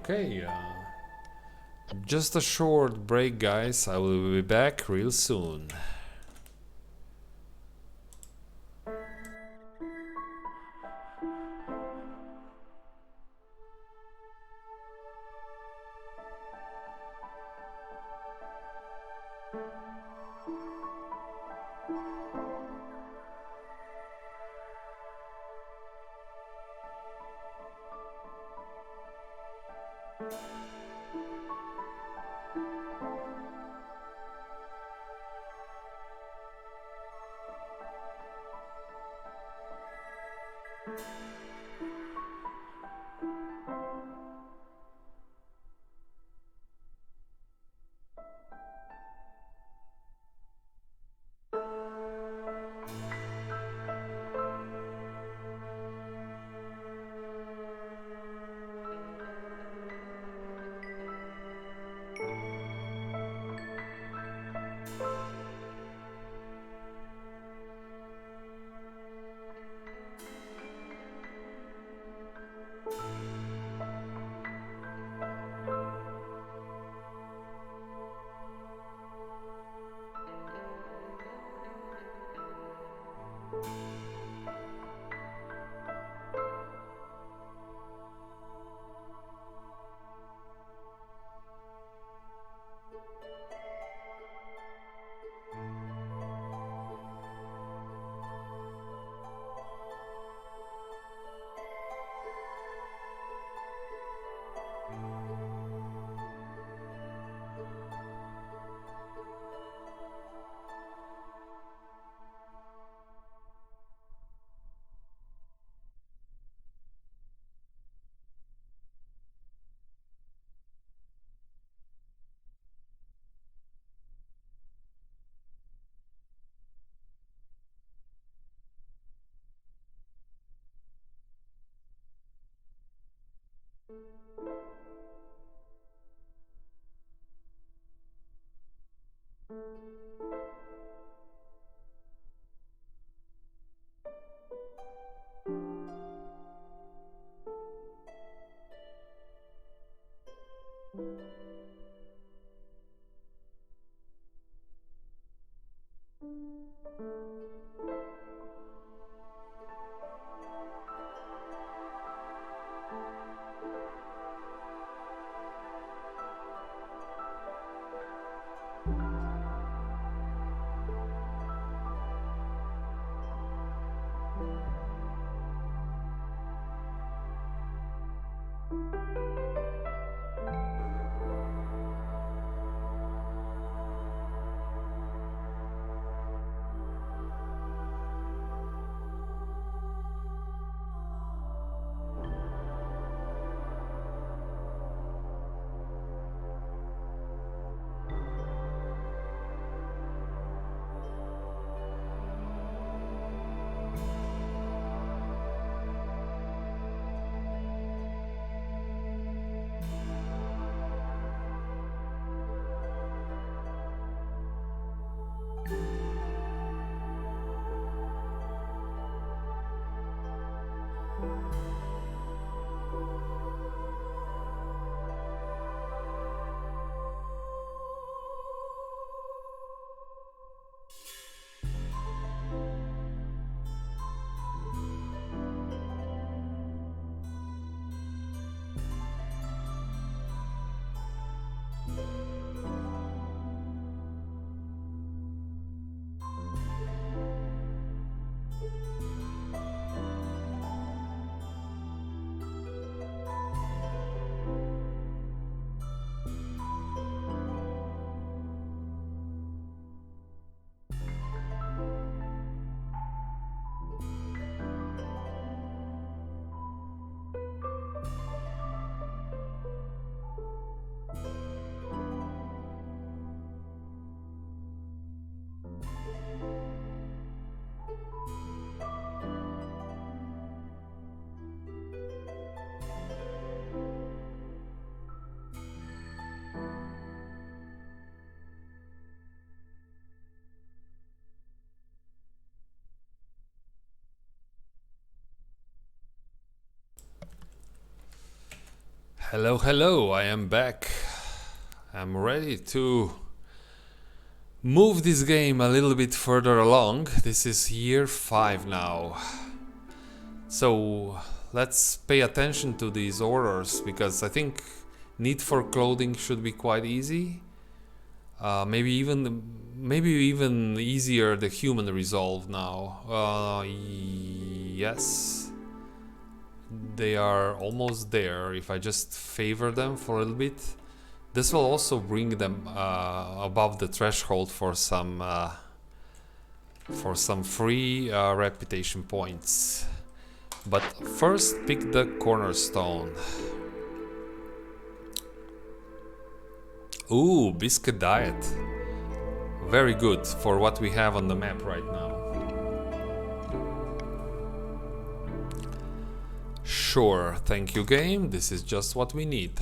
Okay, just a short break, guys. I will be back real soon. Hello, hello, I am back. I'm ready to move this game a little bit further along. This is year 5 now. So let's pay attention to these orders, because I think need for clothing should be quite easy. Maybe even easier the human resolve now. Yes. They are almost there. If I just favor them for a little bit, this will also bring them above the threshold for some free reputation points. But first, pick the cornerstone. Ooh, biscuit diet. Very good for what we have on the map right now. Sure, thank you game, this is just what we need.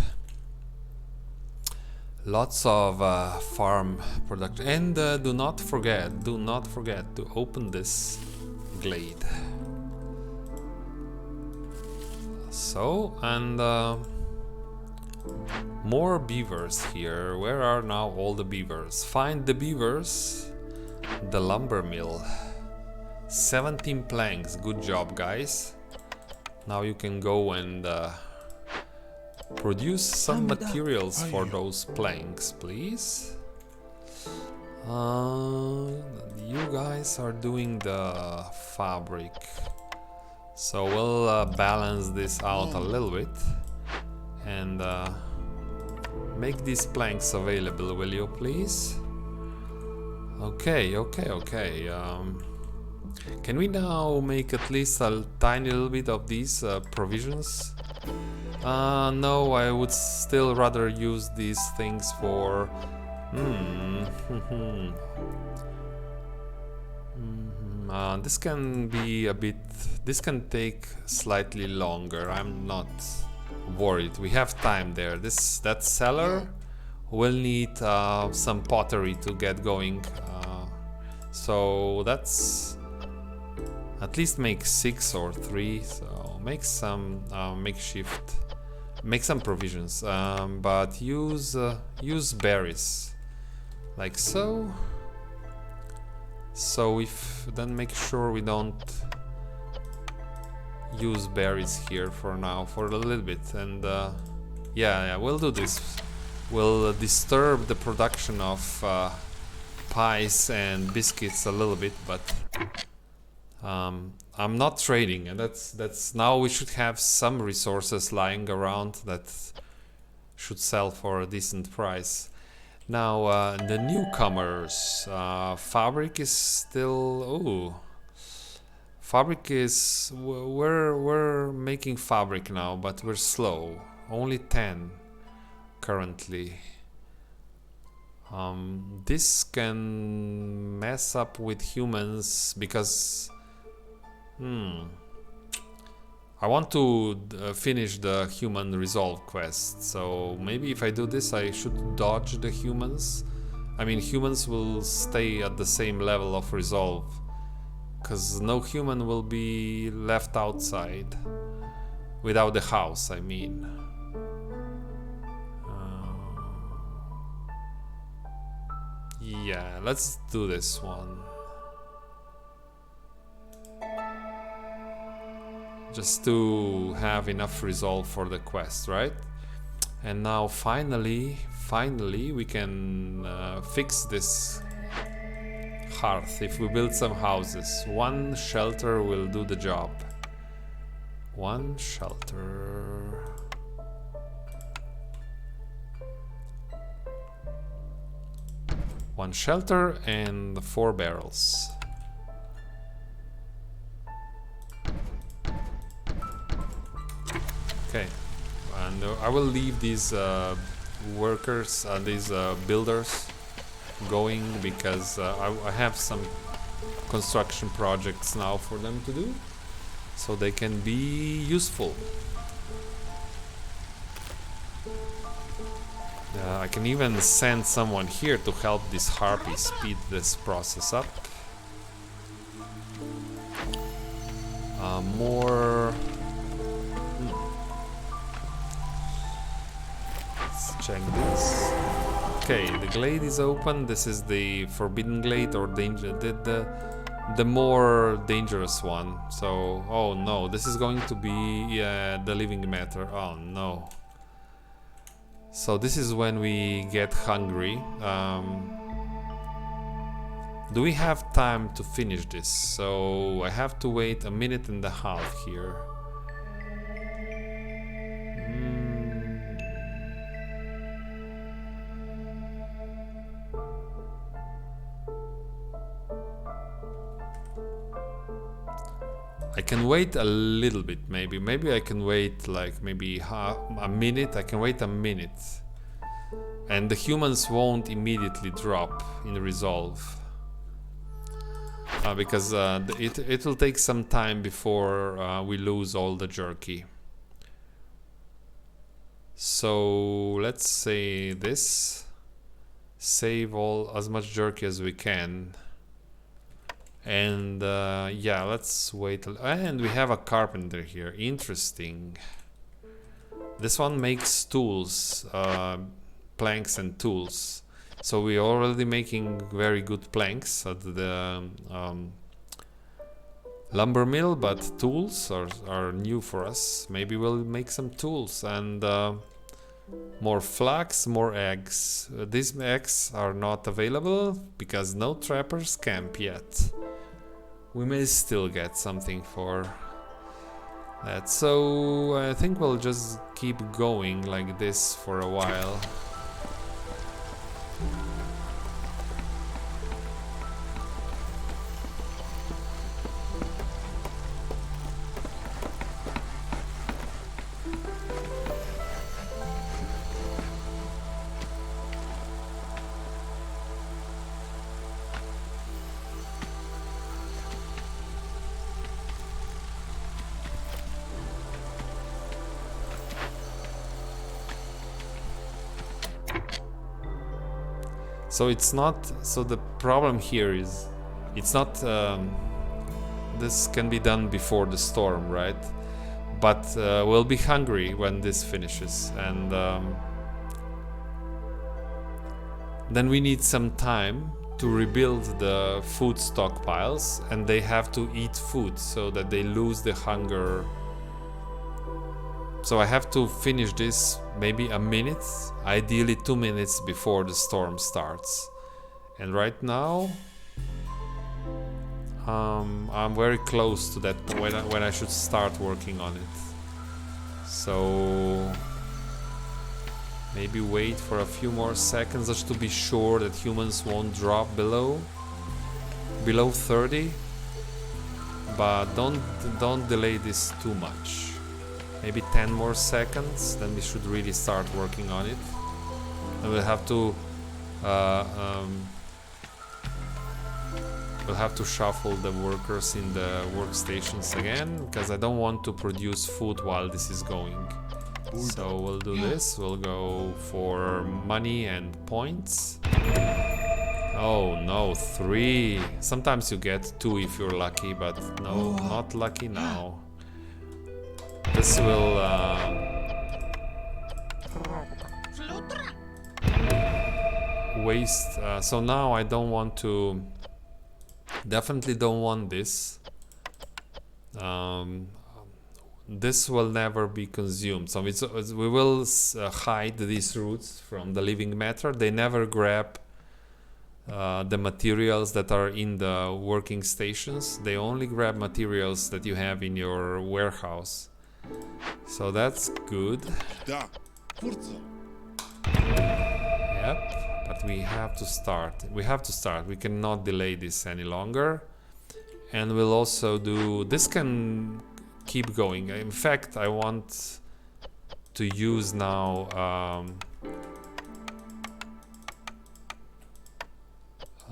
Lots of farm production, and do not forget to open this glade. So, and more beavers here. Where are now all the beavers? Find the beavers. The lumber mill. 17 planks, good job guys. Now you can go and produce some materials for those planks, please. You guys are doing the fabric, so we'll balance this out a little bit and make these planks available, will you please? Okay. Can we now make at least a tiny little bit of these provisions? No, I would still rather use these things for... this can be a bit... This can take slightly longer. I'm not worried. We have time there. That cellar will need some pottery to get going. So that's... At least make 6 or 3, so make some makeshift, make some provisions, but use berries, like so. So if then make sure we don't use berries here for now, for a little bit, and yeah, we'll do this. We'll disturb the production of pies and biscuits a little bit, but. I'm not trading, and that's now we should have some resources lying around that should sell for a decent price. Now the newcomers, fabric is still fabric is we're making fabric now, but we're slow. Only 10 currently. This can mess up with humans because I want to finish the human resolve quest, so maybe if I do this I should dodge the humans. I mean, humans will stay at the same level of resolve, because no human will be left outside without the house, I mean. Yeah, let's do this one. Just to have enough resolve for the quest, right? And now finally we can fix this hearth if we build some houses. One shelter will do the job. One shelter. One shelter and 4 barrels. Okay, and I will leave these workers, these builders going, because I have some construction projects now for them to do, so they can be useful. I can even send someone here to help this harpy speed this process up. More... check this. Okay, the glade is open. This is the forbidden glade, or the more dangerous one. So, oh no, this is going to be the living matter. Oh no. So this is when we get hungry. Do we have time to finish this? So I have to wait a minute and a half here. I can wait a little bit, maybe. Maybe I can wait like maybe a minute. I can wait a minute. And the humans won't immediately drop in resolve. Because it will take some time before we lose all the jerky. So let's say this. Save as much jerky as we can. And yeah, let's wait. And we have a carpenter here. Interesting. This one makes tools, planks and tools. So we're already making very good planks at the lumber mill, but tools are new for us. Maybe we'll make some tools. And more flax, more eggs. These eggs are not available because no trappers camp yet. We may still get something for that. So I think we'll just keep going like this for a while. So it's not, so the problem here is, it's not, this can be done before the storm, right? But we'll be hungry when this finishes, and then we need some time to rebuild the food stockpiles, and they have to eat food so that they lose the hunger. So I have to finish this maybe a minute, ideally 2 minutes before the storm starts. And right now, I'm very close to that when I should start working on it. So maybe wait for a few more seconds just to be sure that humans won't drop below 30. But don't delay this too much. Maybe 10 more seconds, then we should really start working on it. And we'll have to shuffle the workers in the workstations again, because I don't want to produce food while this is going. So we'll do this. We'll go for money and points. Oh no, 3. Sometimes you get 2 if you're lucky, but no, not lucky now. This will waste. So now I don't want to. Definitely don't want this. This will never be consumed. So we will hide these roots from the living matter. They never grab the materials that are in the working stations. They only grab materials that you have in your warehouse. So that's good. Yep, but we have to start. We cannot delay this any longer. And we'll also do... This can keep going. In fact, I want to use now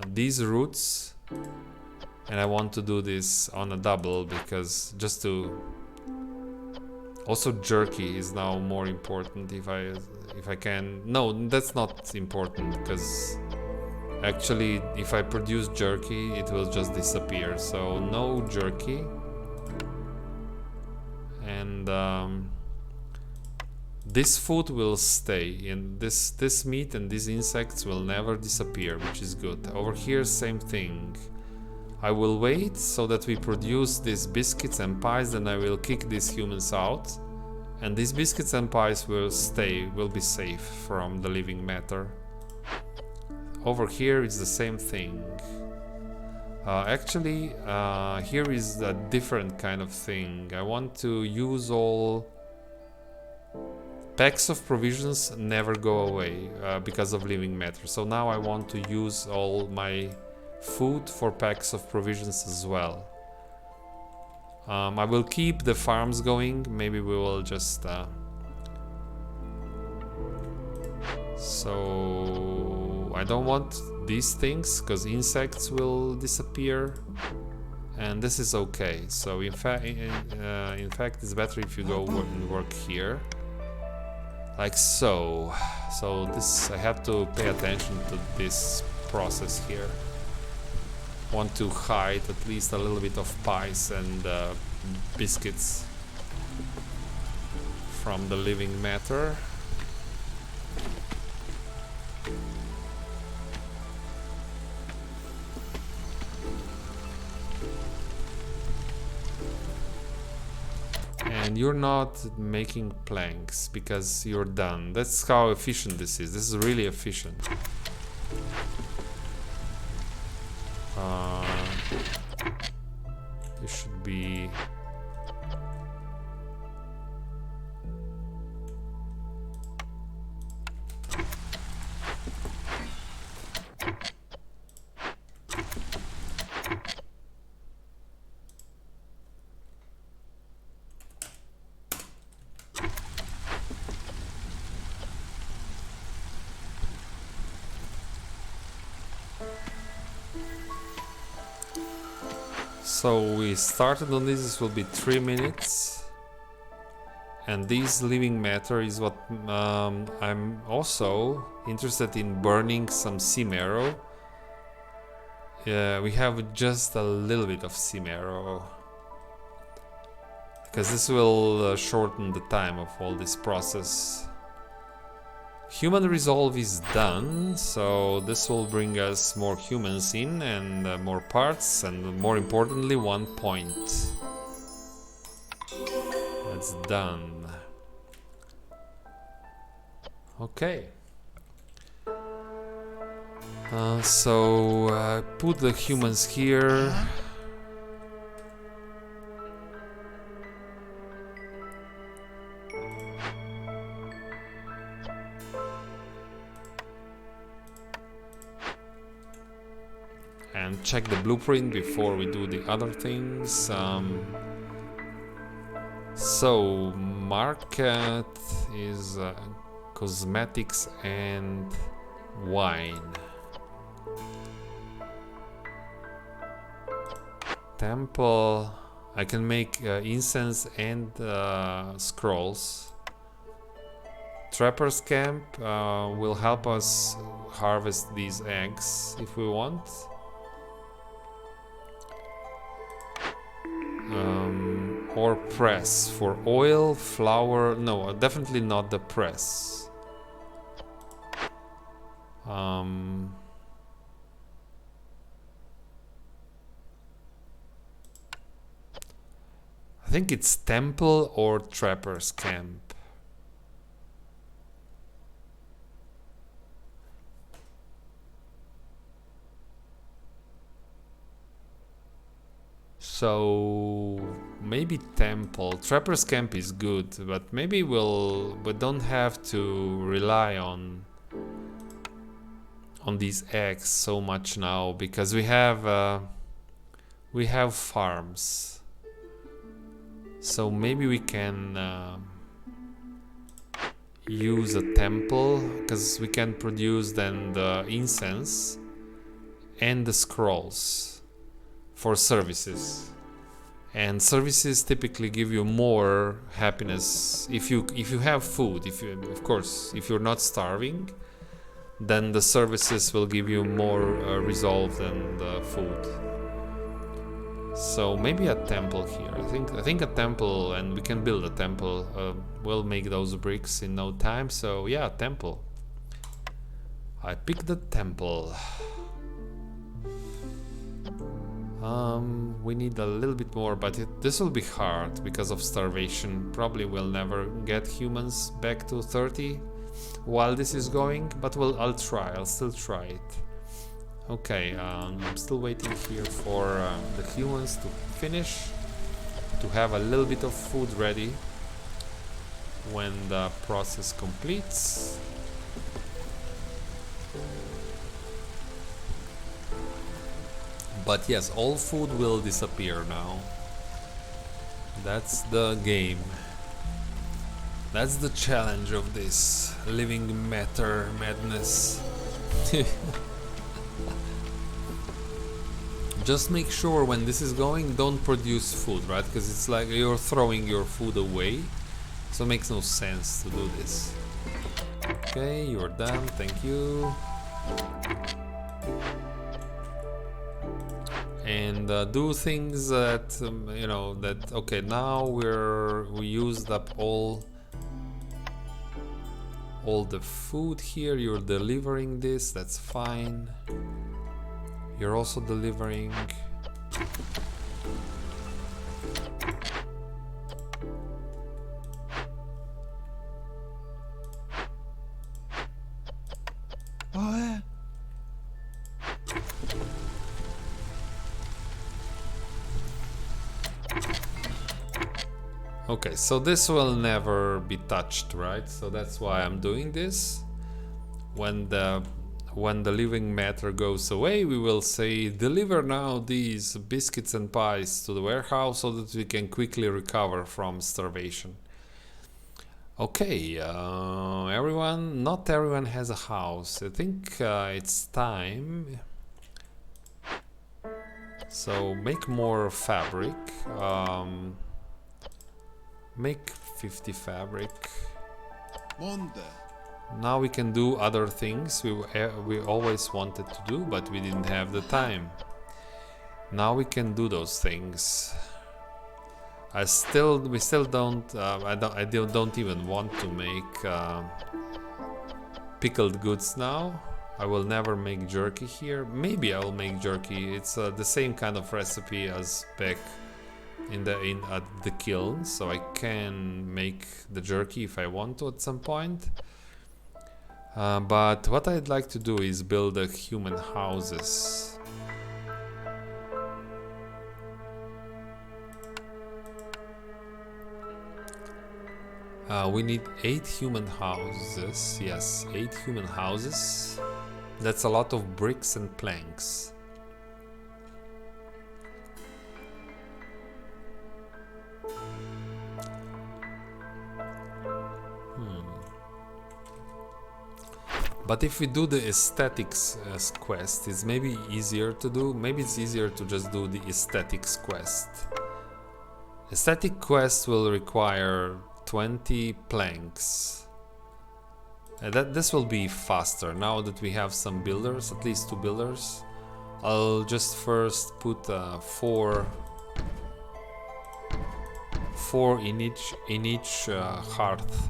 these roots. And I want to do this on a double, because just to... Also jerky is now more important if I can. No, that's not important, because actually if I produce jerky it will just disappear. So no jerky. And This food will stay, and this meat and these insects will never disappear, which is good. Over here, same thing. I will wait so that we produce these biscuits and pies, then I will kick these humans out. And these biscuits and pies will stay, will be safe from the living matter. Over here it's the same thing. Actually, here is a different kind of thing. I want to use all packs of provisions never go away because of living matter. So now I want to use all my food for packs of provisions as well. I will keep the farms going. Maybe we will just so I don't want these things because insects will disappear, and this is okay. So in fact it's better if you go and work here like so. So this, I have to pay attention to this process here. Want to hide at least a little bit of pies and biscuits from the living matter. And you're not making planks because you're done. That's how efficient this is. This is really efficient. It should be so we started on this will be 3 minutes, and this living matter is what I'm also interested in burning some sea marrow. We have just a little bit of sea marrow because this will shorten the time of all this process. Human resolve is done, so this will bring us more humans in and more parts, and more importantly 1 point. That's done. Okay. So put the humans here. And check the blueprint before we do the other things. So market is cosmetics and wine. Temple, I can make incense and scrolls. Trapper's camp will help us harvest these eggs if we want. Or press for oil, flour. No, definitely not the press. I think it's temple or trapper's camp. So maybe temple. Trapper's camp is good, but maybe we don't have to rely on these eggs so much now because we have farms. So maybe we can use a temple because we can produce then the incense and the scrolls for services. And services typically give you more happiness if you have food. Of course, if you're not starving, then the services will give you more resolve than the food. So maybe a temple here. I think a temple, and we can build a temple. We'll make those bricks in no time. So yeah, temple. I picked the temple. We need a little bit more, but this will be hard because of starvation. Probably we'll never get humans back to 30 while this is going, but I'll try. I'll still try it. Okay, I'm still waiting here for the humans to finish, to have a little bit of food ready when the process completes. But yes, all food will disappear now. That's the game. That's the challenge of this living matter madness. Just make sure when this is going, don't produce food, right? Because it's like you're throwing your food away. So it makes no sense to do this. Okay, you're done, thank you. And do things that you know that. Okay, now we used up all the food here. You're delivering this, that's fine. You're also delivering. Okay, so this will never be touched, right? So that's why I'm doing this. When the living matter goes away, we will say deliver now these biscuits and pies to the warehouse so that we can quickly recover from starvation. Okay, not everyone has a house. I think it's time. So make more fabric. Make 50 fabric. Now we can do other things we always wanted to do, but we didn't have the time. Now we can do those things. We still don't. I don't even want to make pickled goods now. I will never make jerky here. Maybe I will make jerky. It's the same kind of recipe as back at the kiln, so I can make the jerky if I want to at some point. But what I'd like to do is build a human houses. We need 8 human houses. Yes, 8 human houses. That's a lot of bricks and planks. But if we do the aesthetics quest, it's maybe easier to do. Maybe it's easier to just do the aesthetics quest. Aesthetic quest will require 20 planks. This will be faster now that we have some builders, at least 2 builders. I'll just first put 4 in each hearth.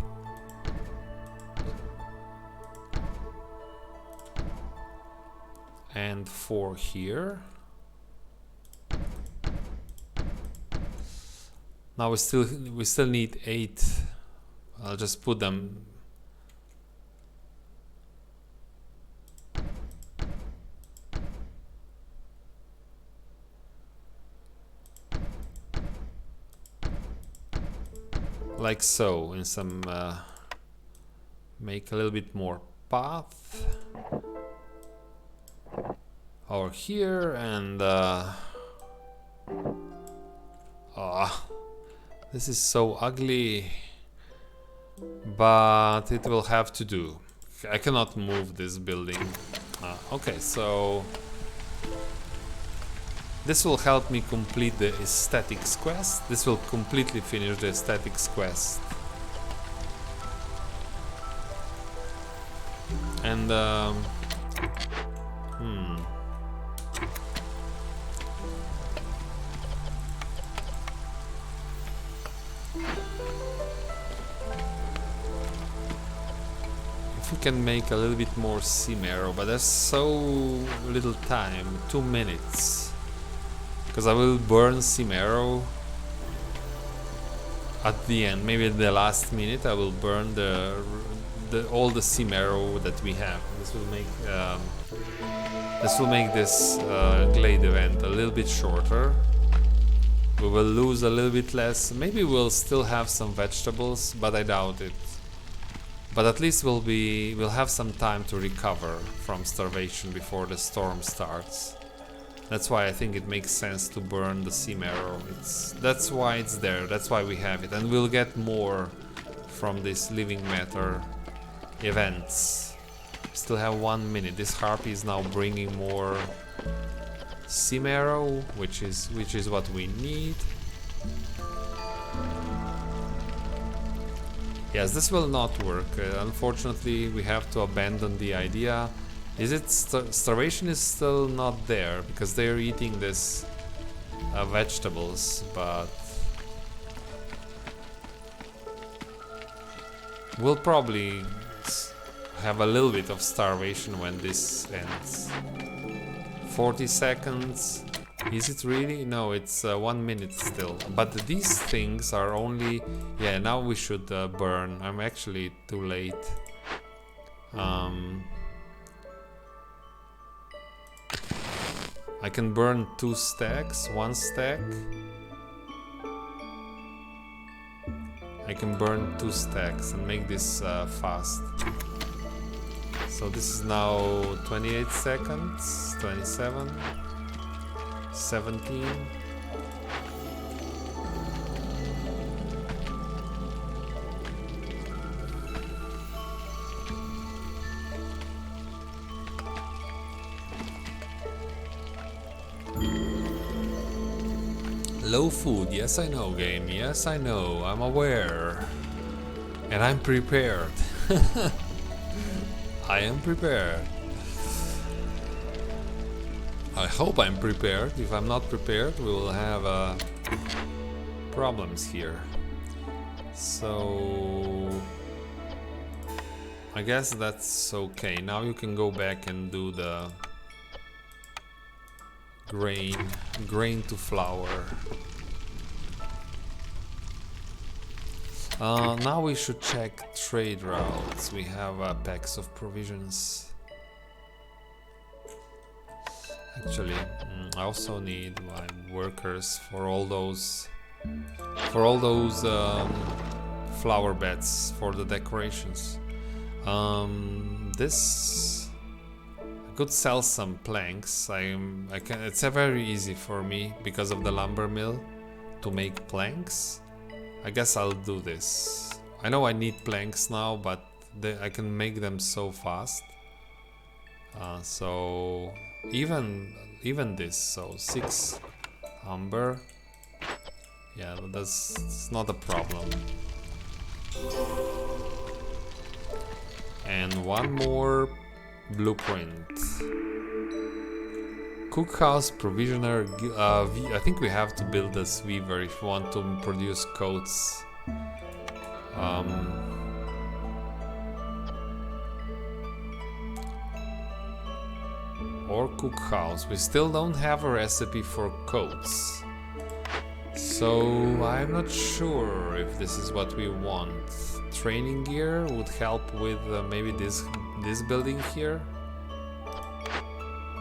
And 4 here. Now we still need 8. I'll just put them. Like so, in some make a little bit more path. Over here, and this is so ugly, but it will have to do. I cannot move this building. Okay, so this will help me complete the aesthetics quest. This will completely finish the aesthetics quest. And If we can make a little bit more sea marrow, but there's so little time, 2 minutes. Because I will burn sea marrow at the end, maybe in the last minute I will burn all the sea marrow that we have. This will make this glade event a little bit shorter. We will lose a little bit less. Maybe we'll still have some vegetables, but I doubt it. But at least we'll have some time to recover from starvation before the storm starts. That's why I think it makes sense to burn the sea marrow. That's why it's there. That's why we have it, and we'll get more from this living matter events. Still have 1 minute. This harpy is now bringing more sea marrow, which is what we need. Yes, this will not work. Unfortunately, we have to abandon the idea. Is it starvation is still not there because they're eating this vegetables, but we'll probably have a little bit of starvation when this ends. 40 seconds. Is it really? No, it's 1 minute still. But these things are only... Yeah, now we should burn. I'm actually too late. I can burn 2 stacks, 1 stack. I can burn 2 stacks and make this fast. So this is now 28 seconds, 27, 17. Low food, yes I know game, yes I know, I'm aware. And I'm prepared. I am prepared. I hope I'm prepared. If I'm not prepared, we will have problems here. So I guess that's okay. Now you can go back and do the grain to flour. Now we should check trade routes. We have packs of provisions. Actually, I also need my workers for all those flower beds for the decorations. This I could sell some planks. It's very easy for me because of the lumber mill to make planks. I guess I'll do this. I know I need planks now, but I can make them so fast. So even this, so 6 umber. Yeah, that's not a problem. And 1 more blueprint. Cookhouse, provisioner. I think we have to build this weaver if we want to produce coats. Or cookhouse. We still don't have a recipe for coats, so I'm not sure if this is what we want. Training gear would help with maybe this building here.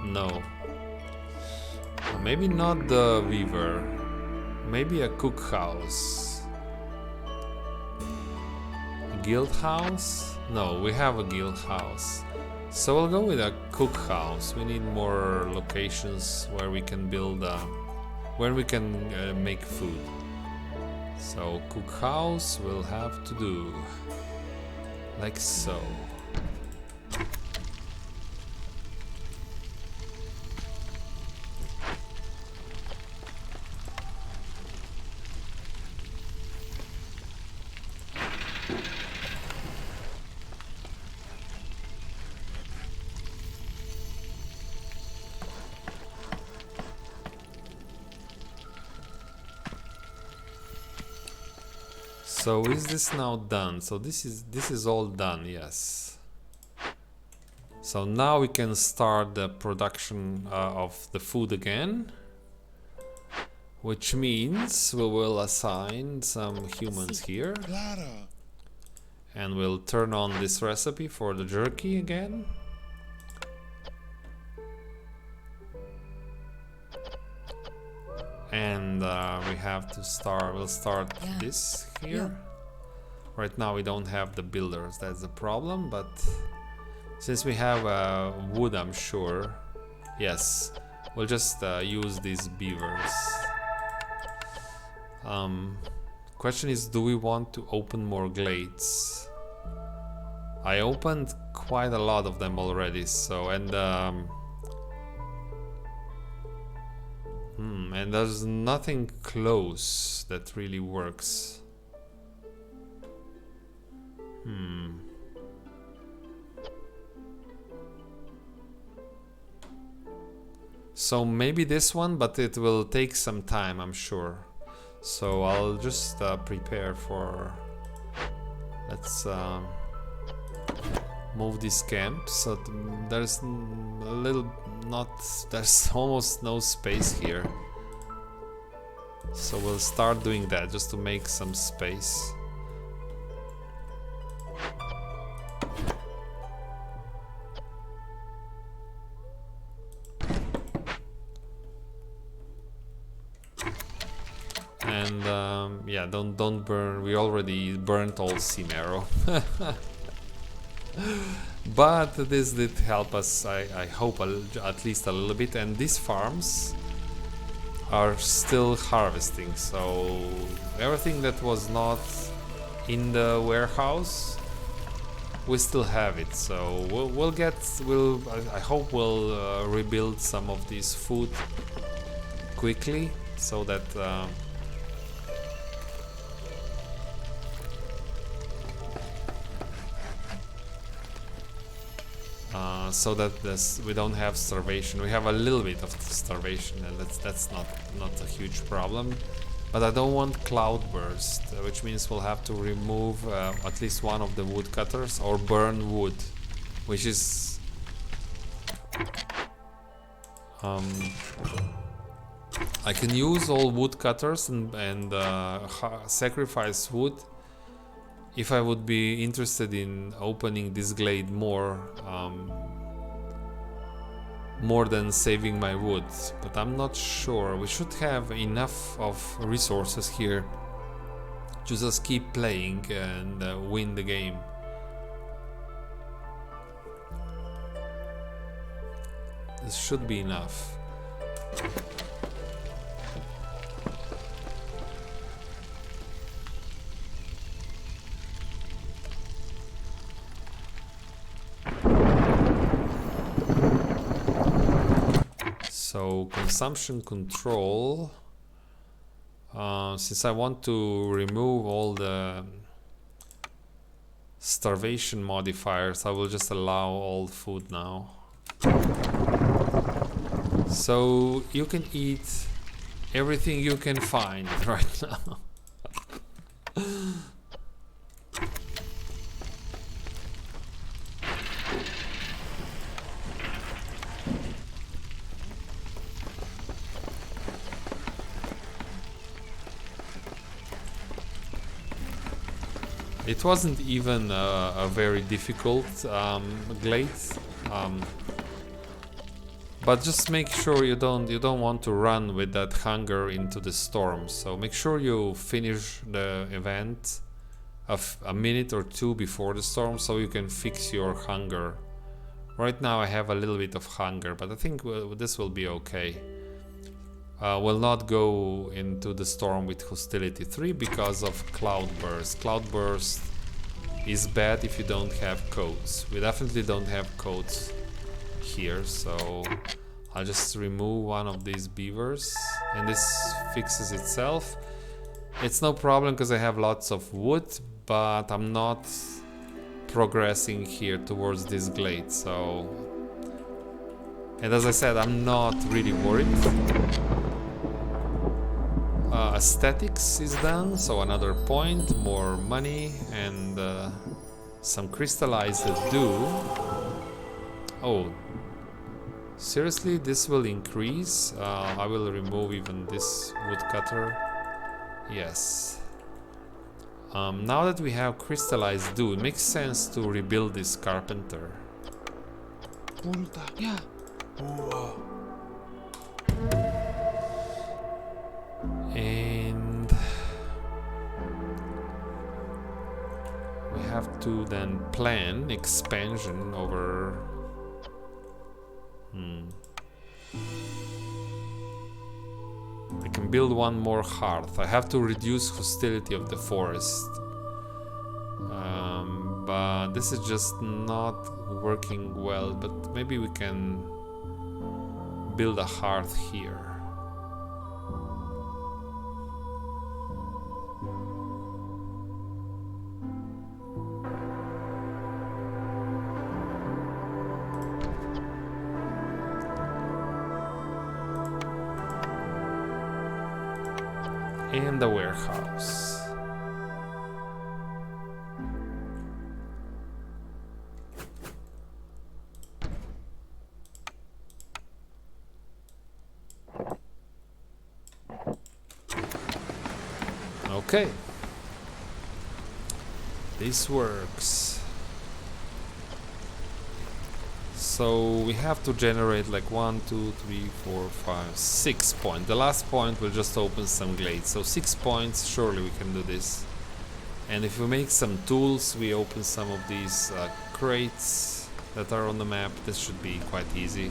No. Maybe not the weaver. Maybe a cookhouse. A guild house? No, we have a guild house. So we'll go with a cookhouse. We need more locations where we can build, where we can make food. So cookhouse will have to do like so. So is this now done? So this is all done, yes. So now we can start the production of the food again, which means we will assign some humans here, and we'll turn on this recipe for the jerky again. And we have to start, we'll start this here. Right now we don't have the builders, that's the problem, but since we have wood, I'm sure, yes, we'll just use these beavers. Question is, do we want to open more glades? I opened quite a lot of them already, so, and there's nothing close that really works. So maybe this one, but it will take some time, I'm sure. So I'll just prepare for... Let's move this camp. So there's a little... there's almost no space here. So we'll start doing that just to make some space. And yeah, don't burn. We already burnt all sea marrow. But this did help us, I hope, at least a little bit. And these farms are still harvesting, so everything that was not in the warehouse, we still have it. So I hope we'll rebuild some of this food quickly, so that we don't have starvation. We have a little bit of starvation, and that's not a huge problem. But I don't want cloudburst, which means we'll have to remove at least one of the woodcutters or burn wood, which is I can use all woodcutters and sacrifice wood if I would be interested in opening this glade more than saving my wood, but I'm not sure. We should have enough of resources here to just keep playing and win the game. This should be enough. So consumption control, since I want to remove all the starvation modifiers, I will just allow all food now. So you can eat everything you can find right now. It wasn't even a very difficult glade, but just make sure you don't want to run with that hunger into the storm. So make sure you finish the event a minute or two before the storm, so you can fix your hunger. Right now I have a little bit of hunger, but I think this will be okay. Will not go into the storm with hostility 3 because of cloudburst. Cloudburst is bad if you don't have coats. We definitely don't have coats here, so I'll just remove one of these beavers and this fixes itself. It's no problem because I have lots of wood, but I'm not progressing here towards this glade, so... And as I said, I'm not really worried. Aesthetics is done, so another point, more money, and some crystallized dew. Oh, seriously, this will increase? I will remove even this woodcutter. Yes. Now that we have crystallized dew, it makes sense to rebuild this carpenter. Yeah. And we have to then plan expansion over... I can build one more hearth. I have to reduce hostility of the forest. But this is just not working well, but maybe we can build a hearth here. And the warehouse. Okay. This works. So we have to generate like 1, 2, 3, 4, 5, 6 points. The last point will just open some glades. So 6 points, surely we can do this. And if we make some tools, we open some of these crates that are on the map. This should be quite easy.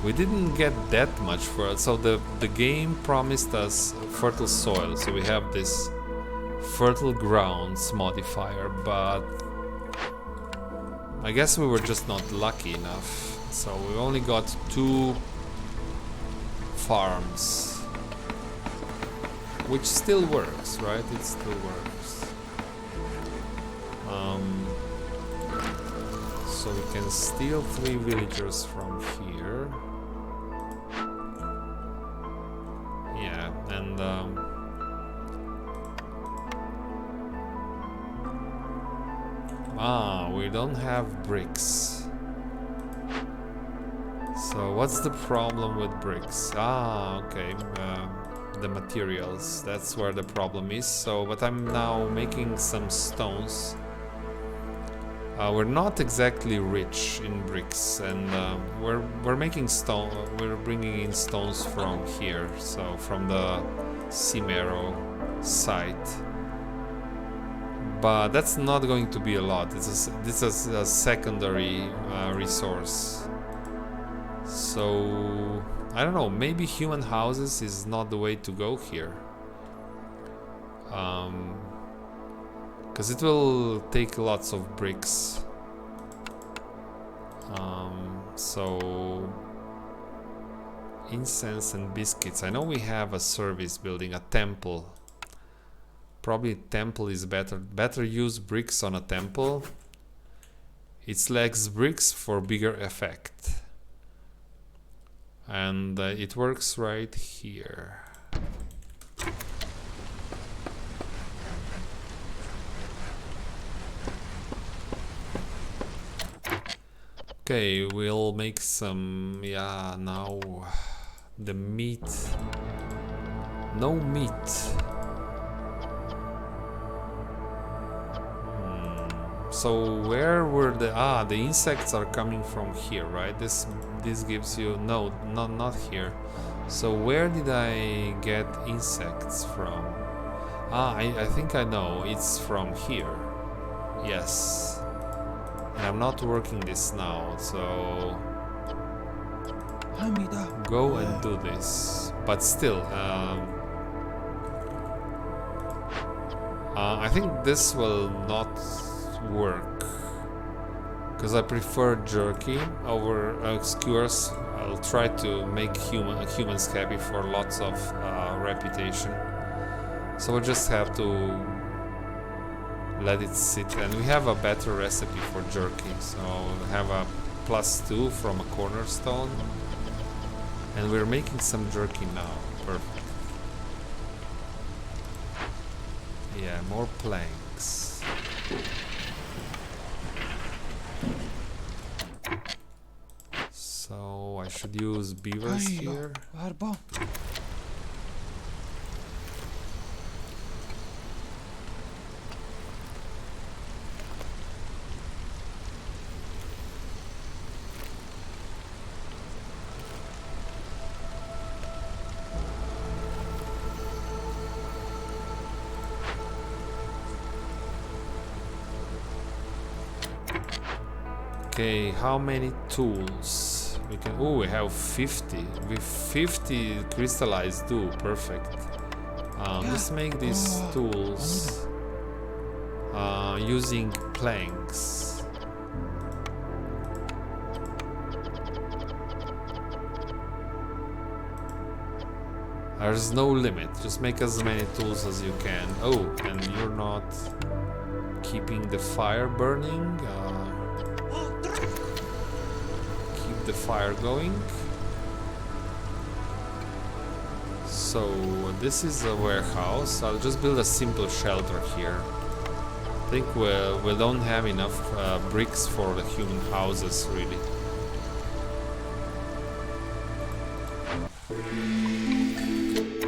We didn't get that much for it. So the game promised us fertile soil. So we have this fertile grounds modifier, but I guess we were just not lucky enough. So we only got 2 farms, which still works, right? It still works. So we can steal 3 villagers from here. Yeah, and we don't have bricks. So what's the problem with bricks? Okay, the materials, that's where the problem is. So, but I'm now making some stones. We're not exactly rich in bricks, and we're making stone. We're bringing in stones from here, so from the Cimero site. But that's not going to be a lot. This is a secondary resource. So I don't know. Maybe human houses is not the way to go here. Because it will take lots of bricks. So incense and biscuits. I know we have a service building, a temple. Probably temple is better. Better use bricks on a temple. It lacks bricks for bigger effect. And it works right here. Okay, we'll make some, yeah, now the meat. No meat. So where were the insects are coming from here, right? This gives you, no, not here. So where did I get insects from? I think I know, it's from here. Yes. And I'm not working this now, so go and do this. But still, I think this will not work because I prefer jerky over skewers. I'll try to make humans happy for lots of reputation. So we'll just have to let it sit, and we have a better recipe for jerky. So we have a +2 from a cornerstone. And we're making some jerky now. Perfect. Yeah, more planks. So I should use beavers here. Okay, how many tools we can? Oh, we have 50. With 50 crystallized do perfect. Let's make these tools using planks. There's no limit. Just make as many tools as you can. Oh, and you're not keeping the fire burning. Keep the fire going. So this is a warehouse. I'll just build a simple shelter here. I think we don't have enough bricks for the human houses, really.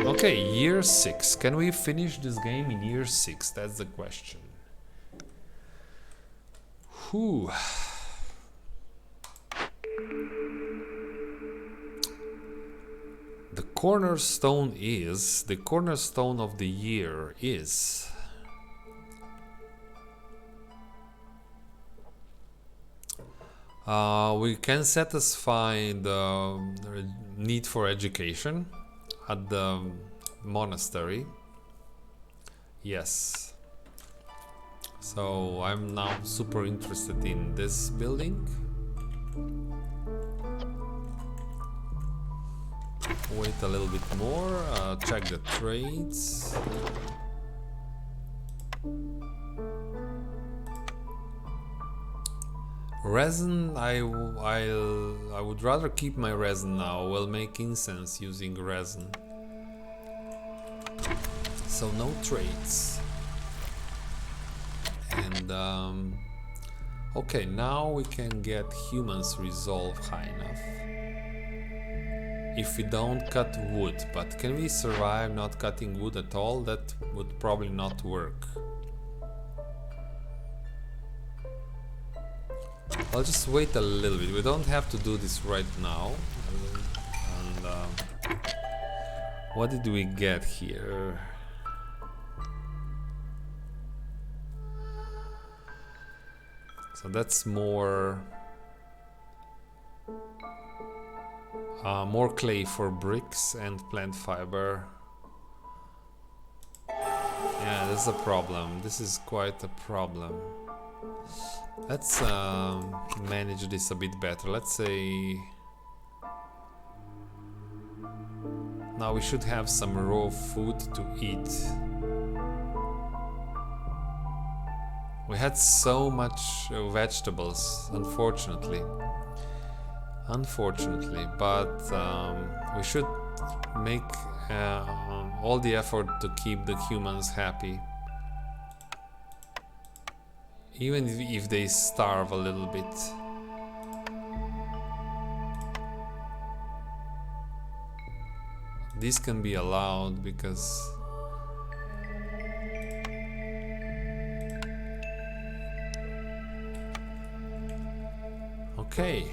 Okay, year 6. Can we finish this game in year 6? That's the question. Whew. The cornerstone of the year is we can satisfy the need for education at the monastery. Yes. So I'm now super interested in this building. Wait a little bit more, check the trades. Resin, I would rather keep my resin now. We'll make incense using resin. So no trades. And okay, now we can get humans resolve high enough. If we don't cut wood, but can we survive not cutting wood at all? That would probably not work. I'll just wait a little bit. We don't have to do this right now. And what did we get here? So that's more clay for bricks and plant fiber. Yeah, this is a problem. This is quite a problem. Let's manage this a bit better. Let's say now we should have some raw food to eat. We had so much vegetables, unfortunately, but we should make all the effort to keep the humans happy, even if they starve a little bit. This can be allowed because okay.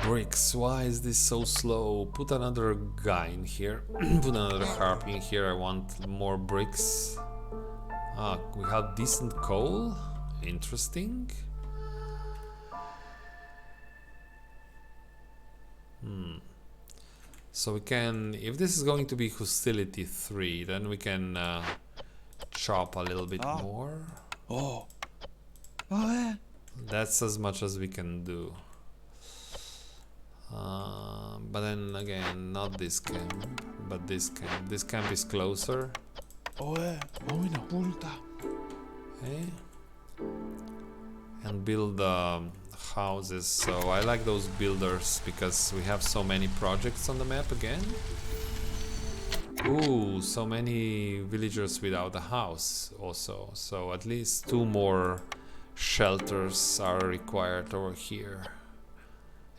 Bricks, why is this so slow? Put another guy in here. Put another harp in here. I want more bricks. We have decent coal. Interesting. So we can, if this is going to be hostility 3, then we can chop a little bit more. That's as much as we can do. But then again, not this camp, but this camp. This camp is closer. Okay. and build houses. So I like those builders because we have so many projects on the map again. Ooh, so many villagers without a house also. So at least 2 more shelters are required over here.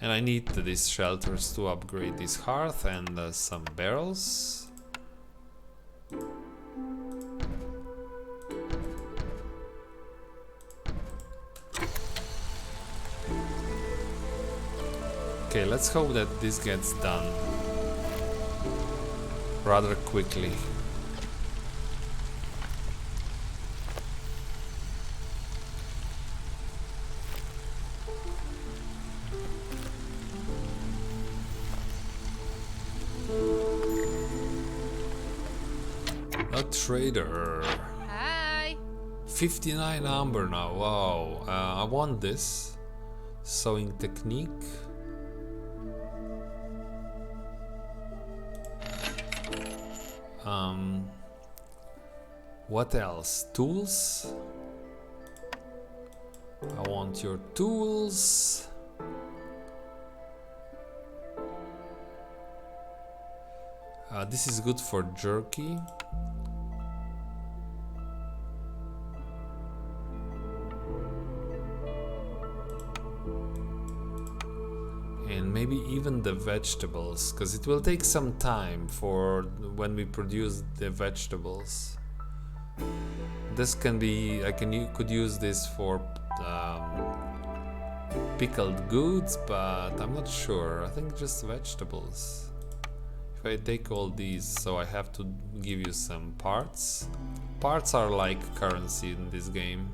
And I need these shelters to upgrade this hearth and some barrels. Okay, let's hope that this gets done rather quickly. A trader. Hi. 59 amber now. Wow. I want this. Sewing technique. What else? Tools? I want your tools. This is good for jerky. And maybe even the vegetables, because it will take some time for when we produce the vegetables. This can be, could use this for pickled goods, but I'm not sure. I think just vegetables. If I take all these, so I have to give you some parts. Parts are like currency in this game.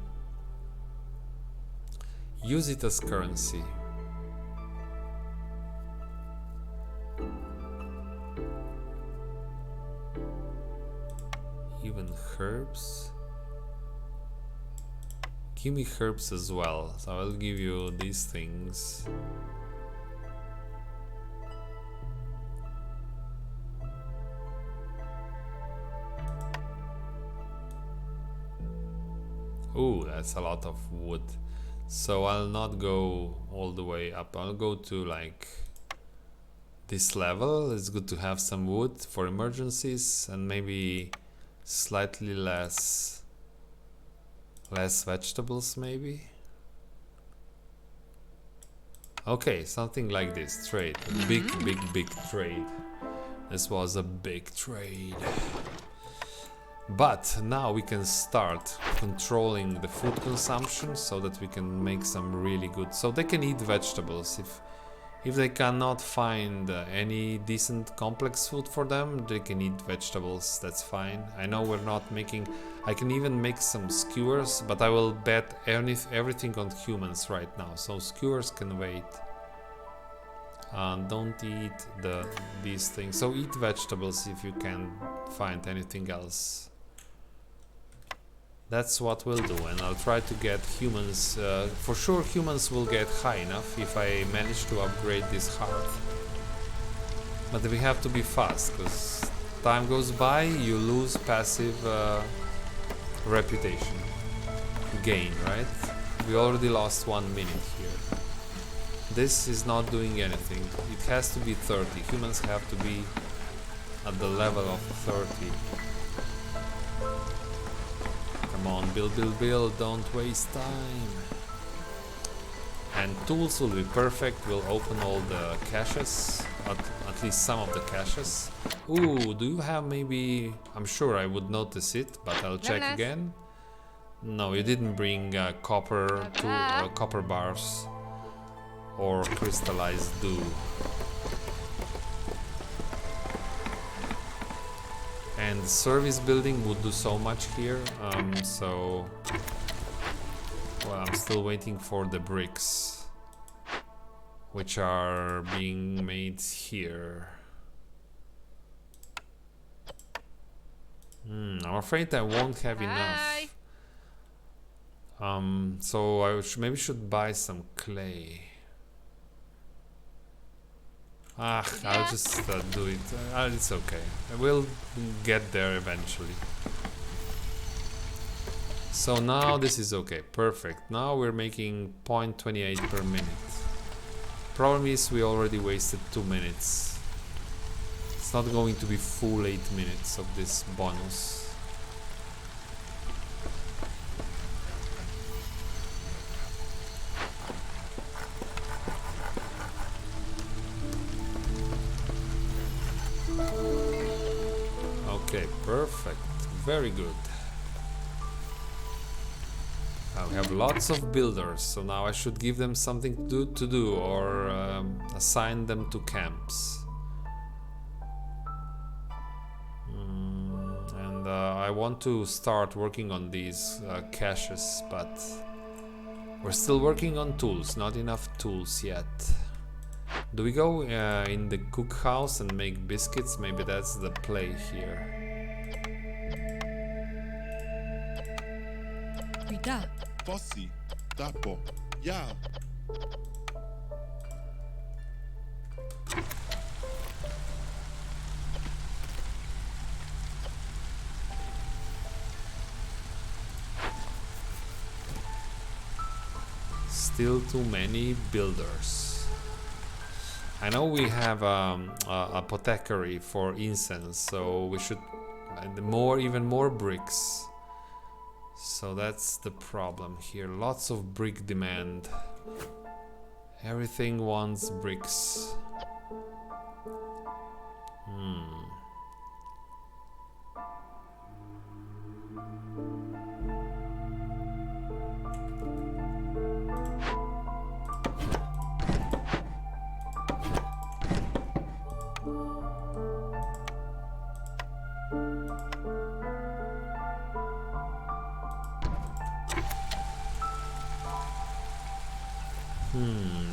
Use it as currency. Even herbs. Give me herbs as well, so I'll give you these things. Ooh, that's a lot of wood. So I'll not go all the way up. I'll go to like this level. It's good to have some wood for emergencies and maybe slightly less vegetables maybe. Okay, something like this. Trade. Big trade. This was a big trade. But now we can start controlling the food consumption so that we can make some really good. So they can eat vegetables. If they cannot find any decent complex food for them, they can eat vegetables. That's fine. I know we're not making. I can even make some skewers, but I will bet everything on humans right now. So skewers can wait. Don't eat these things. So eat vegetables if you can find anything else. That's what we'll do, and I'll try to get humans. For sure humans will get high enough if I manage to upgrade this hearth. But we have to be fast, because time goes by, you lose passive reputation gain, right? We already lost 1 minute here. This is not doing anything. It has to be 30. Humans have to be at the level of 30. Come on, build, don't waste time. And tools will be perfect. We'll open all the caches, at least some of the caches. Ooh, do you have maybe... I'm sure I would notice it, but I'll check again. No, you didn't bring copper bars or crystallized dew. And the service building would do so much here, so well, I'm still waiting for the bricks, which are being made here. I'm afraid I won't have enough. So I maybe should buy some clay. I'll just do it. It's okay. We'll get there eventually. So now this is okay, perfect. Now we're making 0.28 per minute. Problem is we already wasted 2 minutes. It's not going to be full 8 minutes of this bonus. Okay, perfect. Very good. We have lots of builders, so now I should give them something to do or assign them to camps. And I want to start working on these caches, but we're still working on tools, not enough tools yet. Do we go in the cook house and make biscuits? Maybe that's the play here. Uita. Fossi, Tapo, yeah. Still too many builders. I know we have a apothecary for incense, so we should even more bricks. So that's the problem here. Lots of brick demand. Everything wants bricks.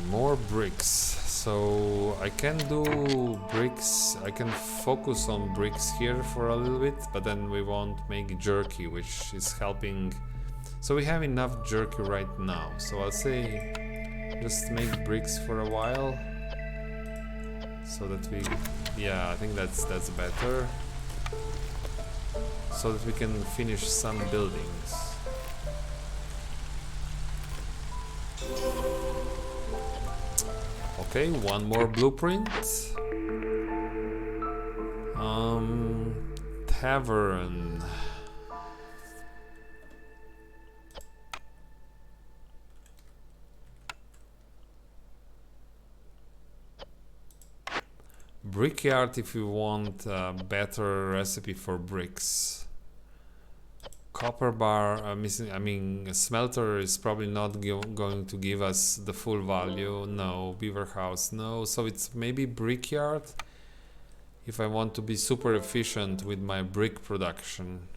More bricks. So I can do bricks. I can focus on bricks here for a little bit, but then we won't make jerky, which is helping. So we have enough jerky right now. So I'll say just make bricks for a while, so that we, yeah, I think that's better. So that we can finish some buildings. Okay, one more blueprint. Tavern. Brickyard if you want a better recipe for bricks. Copper bar, missing. I mean, a smelter is probably not going to give us the full value. No, beaver house, no. So it's maybe brickyard if I want to be super efficient with my brick production.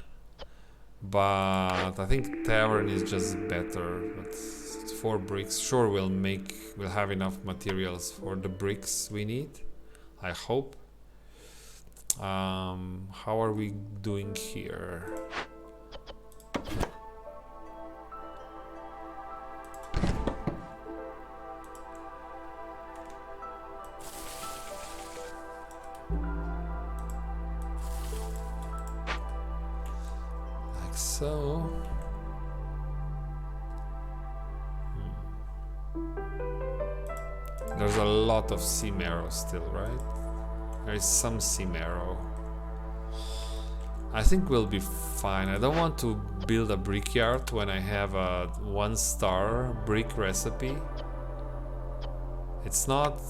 But I think tavern is just better. But 4 bricks, sure, we'll have enough materials for the bricks we need. I hope. How are we doing here? So there's a lot of sea marrow still, right? There is some sea marrow. I think we'll be fine. I don't want to build a brickyard when I have a 1-star brick recipe. It's not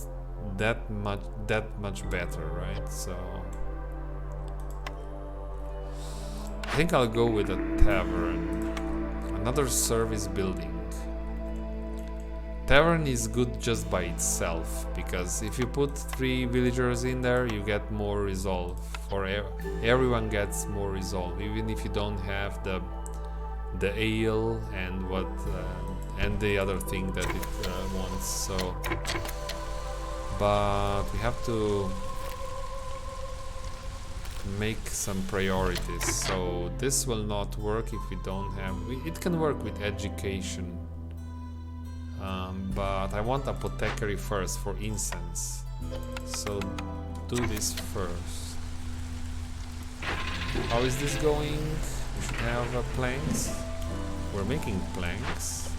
that much better, right? So I think I'll go with a tavern. Another service building. Tavern is good just by itself, because if you put 3 villagers in there, you get more resolve. Or everyone gets more resolve, even if you don't have the ale and what and the other thing that it wants. So, but we have to make some priorities. So this will not work if we don't have. It can work with education. But I want apothecary first for incense, so do this first. How is this going? We should have planks. We're making planks.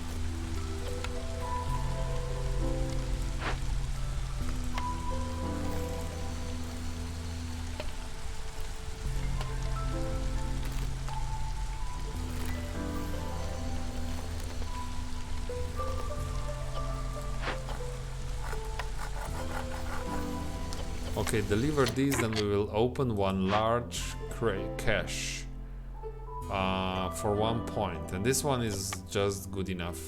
Okay, deliver these, then we will open one large cache for 1 point, and this one is just good enough.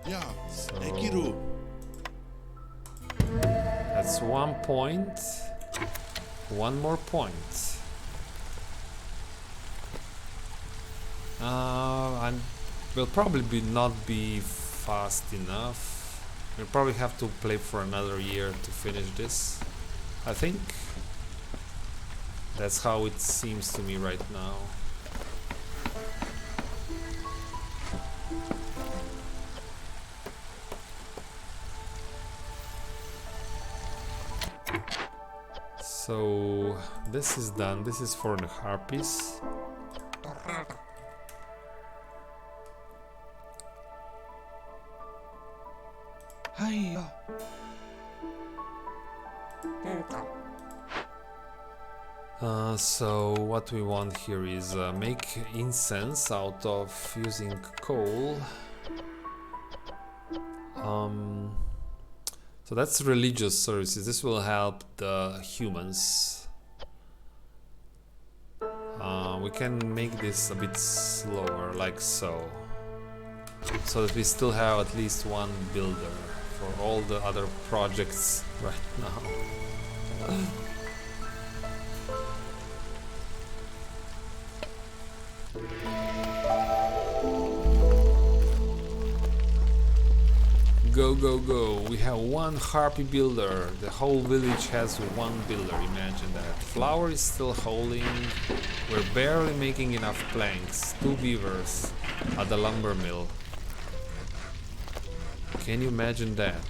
Yeah. So Ekiru. that's 1 point. One more point. And will probably not be fast enough. We'll probably have to play for another year to finish this. I think that's how it seems to me right now. So this is done. This is for the harpies. Hiya. So what we want here is make incense out of using coal. So that's religious services. This will help the humans. We can make this a bit slower, like so. So that we still have at least one builder for all the other projects right now. Go, go, go. We have one harpy builder. The whole village has one builder. Imagine that. Flour is still holding. We're barely making enough planks. 2 beavers at the lumber mill. Can you imagine that?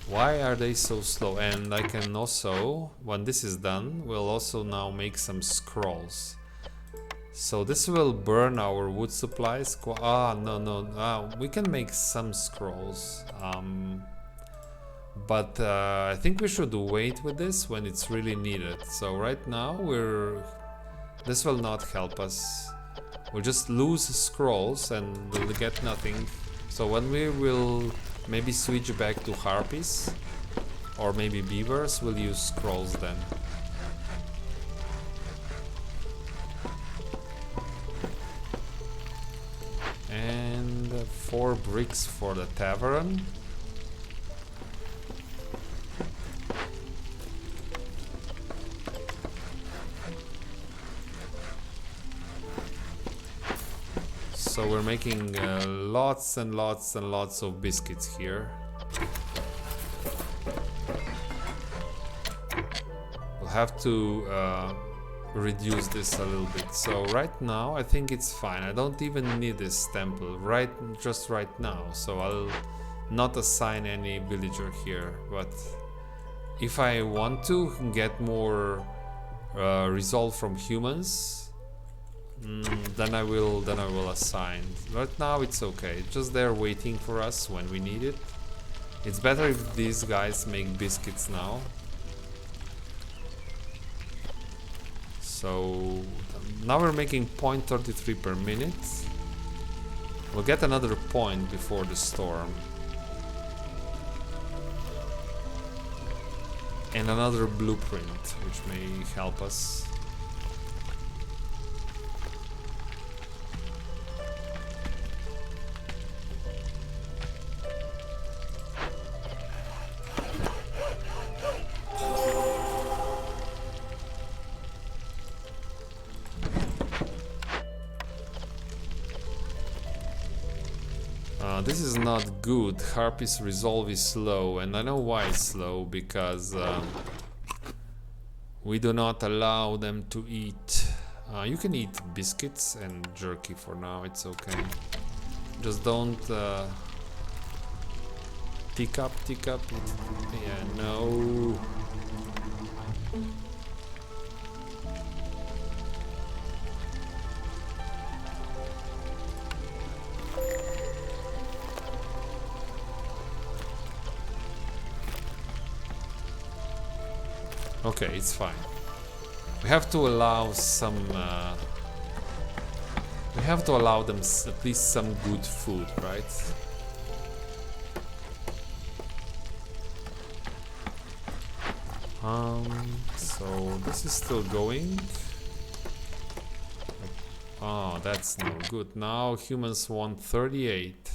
Why are they so slow? And I can also, when this is done, we'll also now make some scrolls. So this will burn our wood supplies. We can make some scrolls. But I think we should wait with this when it's really needed. So right now this will not help us. We'll just lose scrolls and we'll get nothing. So when we will maybe switch back to harpies or maybe beavers, we'll use scrolls then. And 4 bricks for the tavern. So we're making lots and lots and lots of biscuits here. We'll have to reduce this a little bit. So right now I think it's fine. I don't even need this temple just right now. So I'll not assign any villager here. But if I want to get more resolve from humans, then I will assign. Right now it's okay. It's just they're waiting for us when we need it. It's better if these guys make biscuits now. So now we're making 0.33 per minute. We'll get another point before the storm. And another blueprint, which may help us. This is not good. Harpy's resolve is slow, and I know why it's slow, because we do not allow them to eat. You can eat biscuits and jerky for now, it's okay. Just don't tick up. Yeah, no. Okay, it's fine. We have to allow some... we have to allow them at least some good food, right? So this is still going. Oh, that's no good. Now humans want 38.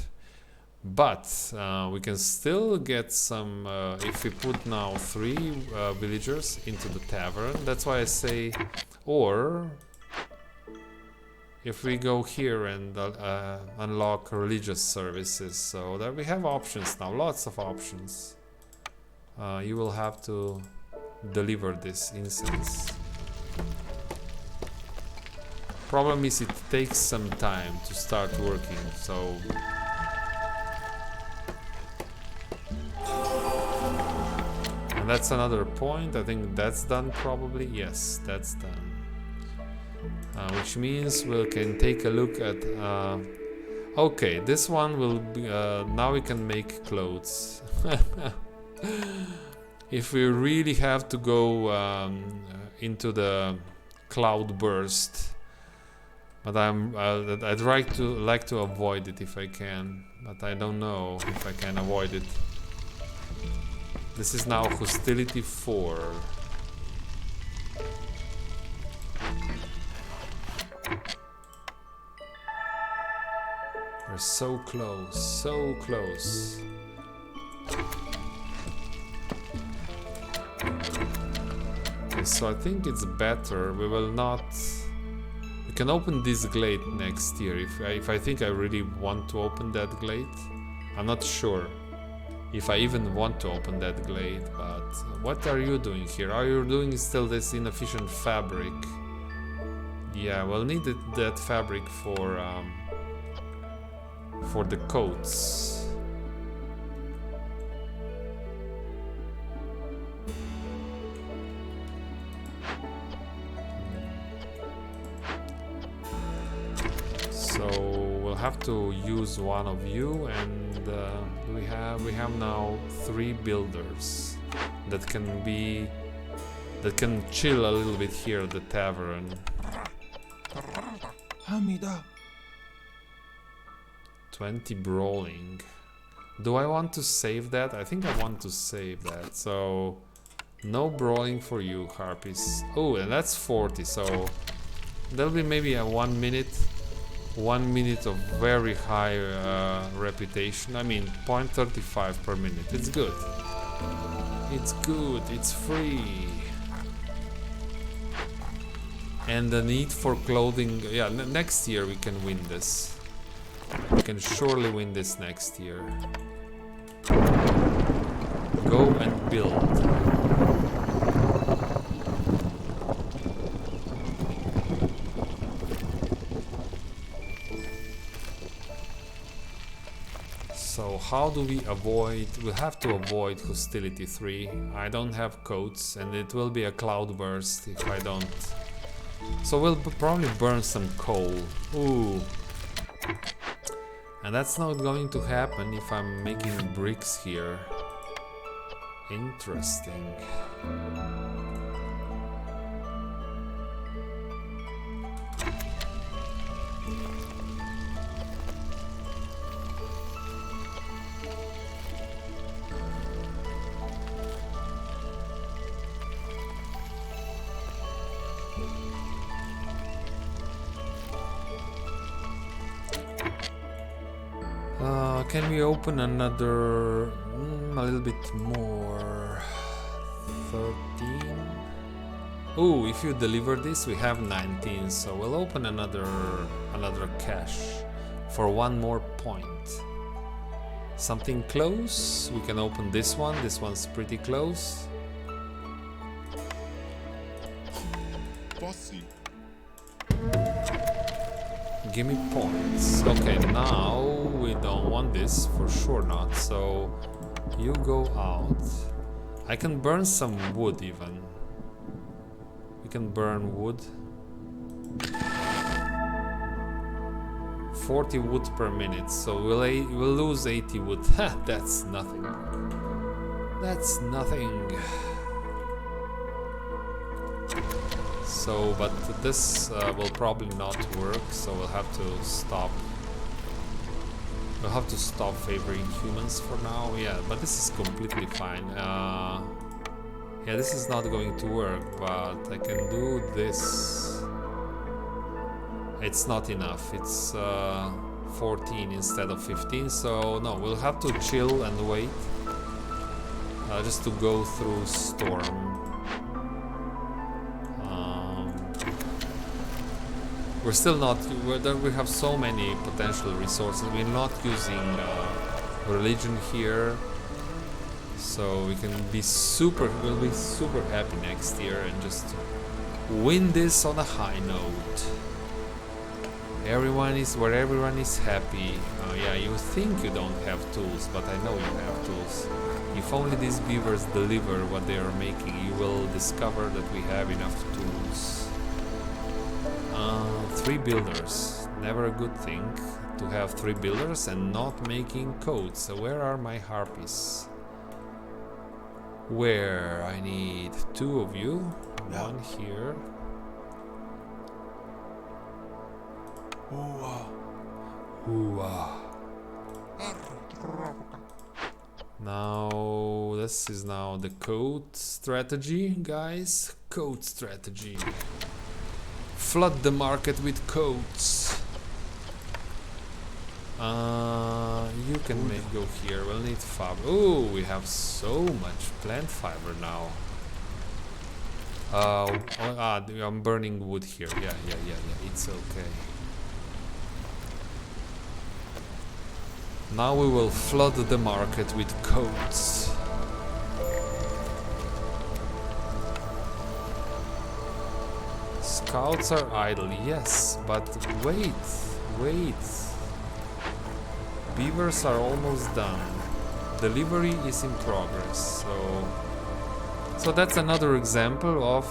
But we can still get some if we put now 3 villagers into the tavern. That's why I say, or if we go here and unlock religious services, so that we have options now, lots of options. You will have to deliver this incense. Problem is it takes some time to start working, so and that's another point. I think that's done probably. Yes, that's done. Which means we can take a look at okay, this one will be now we can make clothes. If we really have to go into the cloud burst, but I'd like to avoid it if I can, but I don't know if I can avoid it. This is now hostility 4. We're so close, so close. Okay, so I think it's better. We will not. We can open this glade next year if I think I really want to open that glade. I'm not sure if I even want to open that glade, but what are you doing here? Are you doing still this inefficient fabric? Yeah, we'll need that fabric for the coats. So we'll have to use one of you, and we have now 3 builders that can chill a little bit here at the tavern. Hamida. 20 brawling. Do I want to save that? I think I want to save that. So no brawling for you, Harpies. Oh, and that's 40. So there'll be maybe a 1 minute. 1 minute of very high reputation. I mean, 0.35 per minute. It's good. It's good. It's free. And the need for clothing. Yeah, next year we can win this. We can surely win this next year. Go and build. So how do we avoid? We'll have to avoid hostility 3. I don't have coats, and it will be a cloud burst if I don't. So we'll probably burn some coal. Ooh. And that's not going to happen if I'm making bricks here. Interesting. Can we open another a little bit more? 13. Oh, if you deliver this, we have 19, so we'll open another cache for 1 more point. Something close. We can open this one. This one's pretty close. Bossy. Give me points. Okay, now we don't want this, for sure not, so you go out. I can burn some wood even. We can burn wood. 40 wood per minute, so we'll lose 80 wood. Ha, that's nothing. That's nothing. So, but this will probably not work, so we'll have to stop. We'll have to stop favoring humans for now. Yeah, but this is completely fine. Yeah, this is not going to work, but I can do this. It's not enough. It's 14 instead of 15, so no, we'll have to chill and wait. Just to go through storm. We're still not. We have so many potential resources. We're not using religion here, so we can be super. We'll be super happy next year and just win this on a high note. Everyone is where everyone is happy. Yeah, you think you don't have tools, but I know you have tools. If only these beavers deliver what they are making, you will discover that we have enough tools. 3 builders. Never a good thing to have 3 builders and not making codes. So where are my harpies? Where? I need 2 of you. Yeah. 1 here. Now this is now the code strategy, guys. Code strategy. Flood the market with codes. You can go here. We'll need fiber. Oh, we have so much plant fiber now. I'm burning wood here. Yeah. It's okay. Now we will flood the market with codes. Scouts are idle, yes, but wait. Beavers are almost done. Delivery is in progress, so that's another example of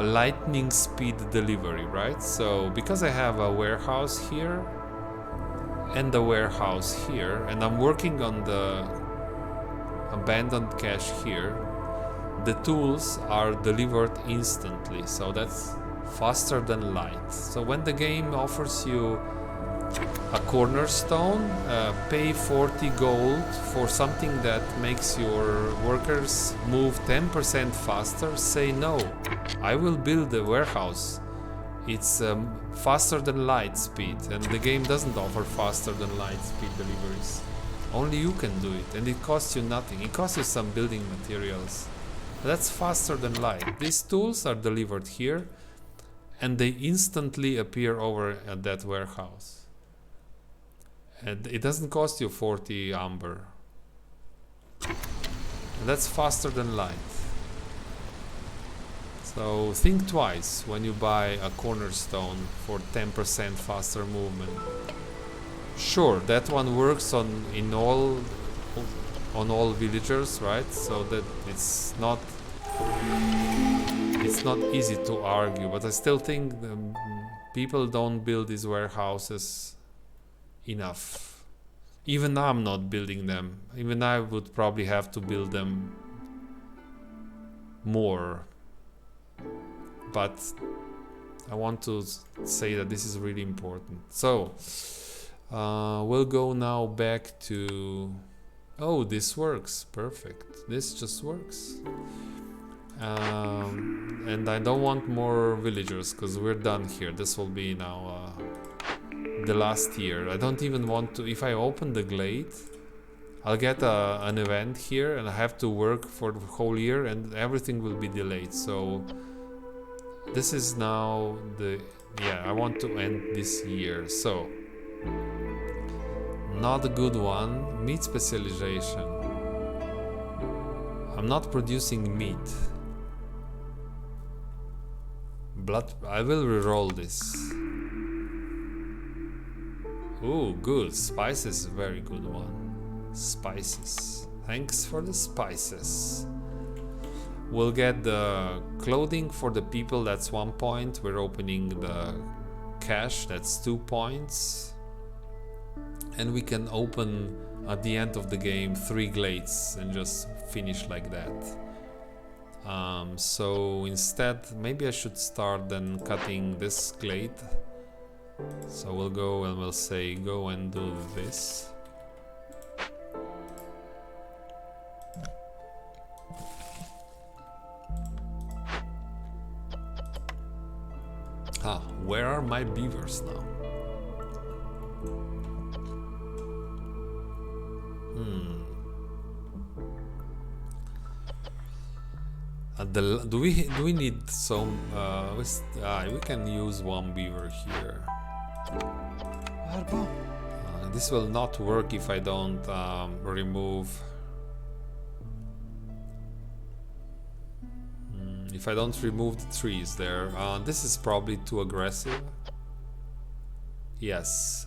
lightning speed delivery, right? So because I have a warehouse here and a warehouse here, and I'm working on the abandoned cache here, the tools are delivered instantly, so that's faster than light. So when the game offers you a cornerstone, pay 40 gold for something that makes your workers move 10% faster, say no. I will build a warehouse. It's faster than light speed, and the game doesn't offer faster than light speed deliveries. Only you can do it, and it costs you nothing. It costs you some building materials. That's faster than light. These tools are delivered here, and they instantly appear over at that warehouse. And it doesn't cost you 40 amber. And that's faster than light. So think twice when you buy a cornerstone for 10% faster movement. Sure, that one works on all villagers, right? So that it's not easy to argue, but I still think people don't build these warehouses enough. Even I'm not building them. Even I would probably have to build them more. But I want to say that this is really important. So we'll go now back to... Oh, this works. Perfect. This just works. And I don't want more villagers because we're done here. This will be now the last year. I don't even want to... If I open the glade, I'll get an event here and I have to work for the whole year and everything will be delayed. So this is now the... Yeah, I want to end this year. So... Not a good one. Meat specialization. I'm not producing meat. Blood. I will reroll this. Ooh, good. Spices, very good one. Spices. Thanks for the spices. We'll get the clothing for the people. That's 1 point. We're opening the cache. That's 2 points. And we can open at the end of the game 3 glades and just finish like that. So instead, maybe I should start then cutting this glade. So we'll go and we'll say go and do this. Ah, where are my beavers now? Do we need some? We can use one beaver here. This will not work if I don't remove. If I don't remove the trees there. This is probably too aggressive. Yes,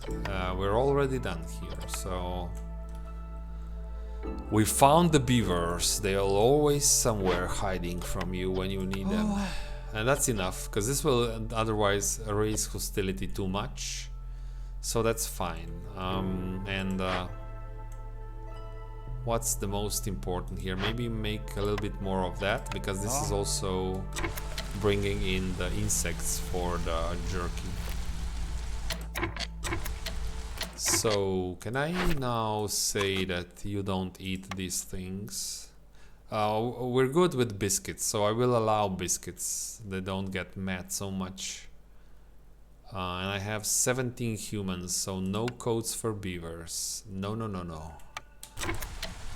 we're already done here. So we found the beavers. They are always somewhere hiding from you when you need them. And that's enough, because this will otherwise raise hostility too much. So that's fine. What's the most important here? Maybe make a little bit more of that, because this is also bringing in the insects for the jerky. So, can I now say that you don't eat these things? We're good with biscuits, so I will allow biscuits. They don't get mad so much. And I have 17 humans, so no coats for beavers. No.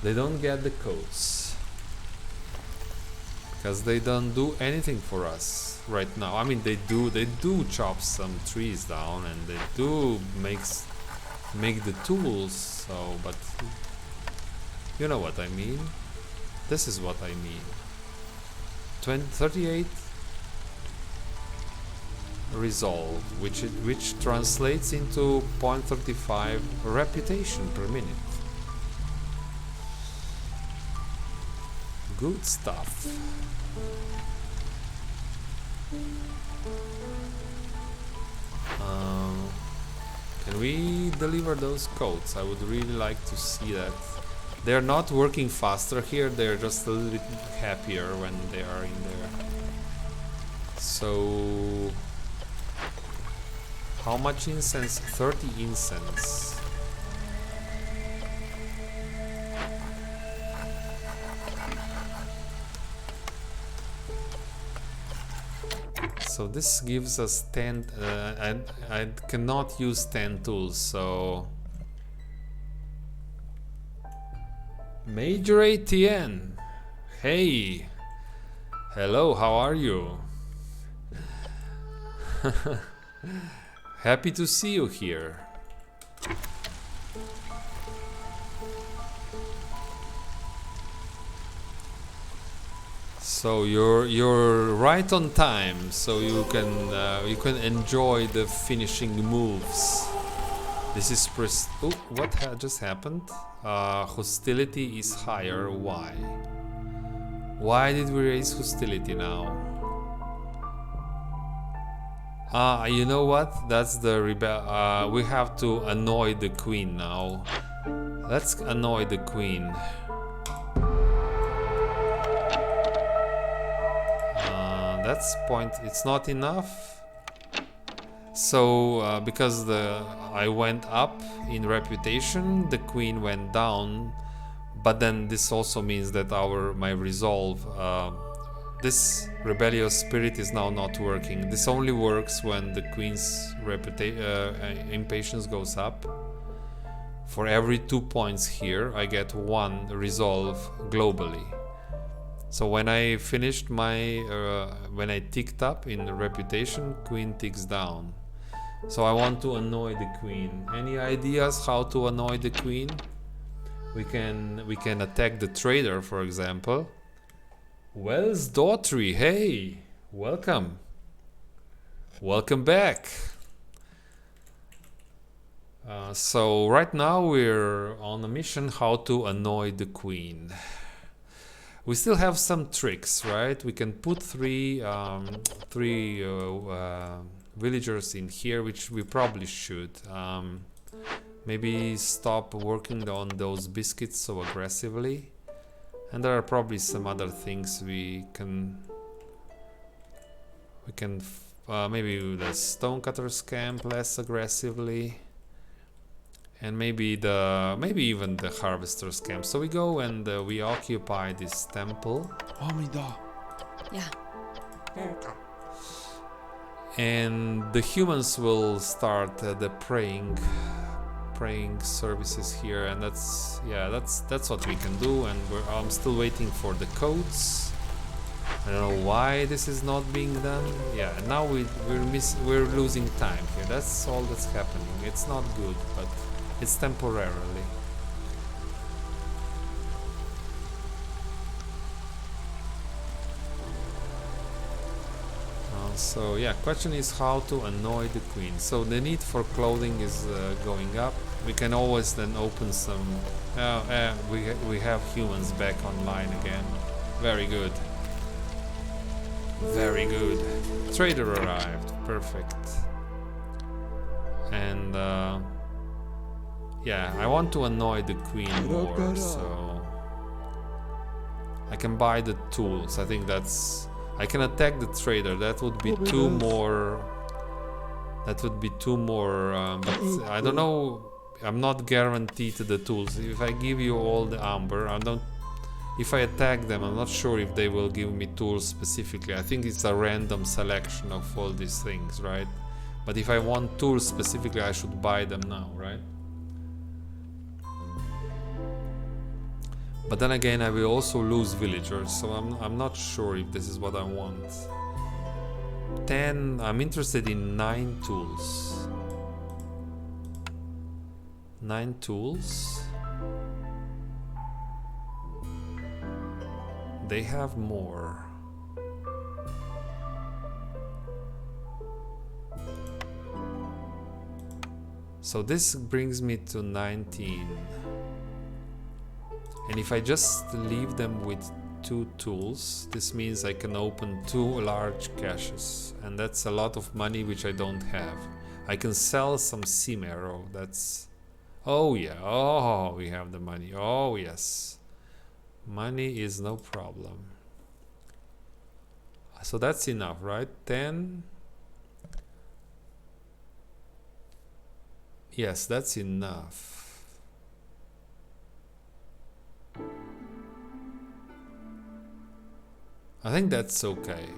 They don't get the coats. Because they don't do anything for us right now. I mean, they do chop some trees down, and they do make the tools, so, but you know what I mean. This is what I mean. 38 resolve, which translates into 0.35 reputation per minute. Good stuff. Can we deliver those coats? I would really like to see that. They're not working faster here, they're just a little bit happier when they are in there. So, how much incense? 30 incense. So this gives us 10, I cannot use 10 tools, so... Major ATN! Hey! Hello, how are you? Happy to see you here. So you're right on time, so you can enjoy the finishing moves. This is oh, what just happened? Hostility is higher. Why? Why did we raise hostility now? You know what? That's the rebel. We have to annoy the queen now. Let's annoy the queen. That's point. It's not enough. So because I went up in reputation, the queen went down. But then this also means that my resolve, this rebellious spirit is now not working. This only works when the queen's impatience goes up. For every 2 points here, I get 1 resolve globally. So when I finished my, when I ticked up in reputation, queen ticks down. So I want to annoy the queen. Any ideas how to annoy the queen? We can attack the trader, for example. Wells Daughtry, hey, welcome. Welcome back. So right now we're on a mission how to annoy the queen. We still have some tricks, right? We can put three villagers in here, which we probably should. Maybe stop working on those biscuits so aggressively. And there are probably some other things we can We can maybe the stonecutters camp less aggressively, and maybe even the harvesters camp. So we go and we occupy this temple, Amida. Yeah. and the humans will start the praying services here, and that's what we can do. And I'm still waiting for the codes. I don't know why this is not being done. Yeah, now we're losing time here. That's all that's happening. It's not good, but it's temporarily. So yeah, question is how to annoy the queen. So the need for clothing is going up. We can always then open some. We have humans back online again. Very good. Very good. Trader arrived. Perfect. And yeah, I want to annoy the queen more, so I can buy the tools. I think that's. I can attack the trader. That would be two more. That would be two more. But I don't know. I'm not guaranteed the tools. If I give you all the amber, I don't. If I attack them, I'm not sure if they will give me tools specifically. I think it's a random selection of all these things, right? But if I want tools specifically, I should buy them now, right? But then again, I will also lose villagers, so I'm not sure if this is what I want. 10, I'm interested in 9 tools. 9 tools. They have more. So this brings me to 19. And if I just leave them with 2 tools, this means I can open 2 large caches. And that's a lot of money which I don't have. I can sell some seam arrow. That's... Oh yeah, oh, we have the money. Oh yes. Money is no problem. So that's enough, right? 10. Yes, that's enough. I think that's okay.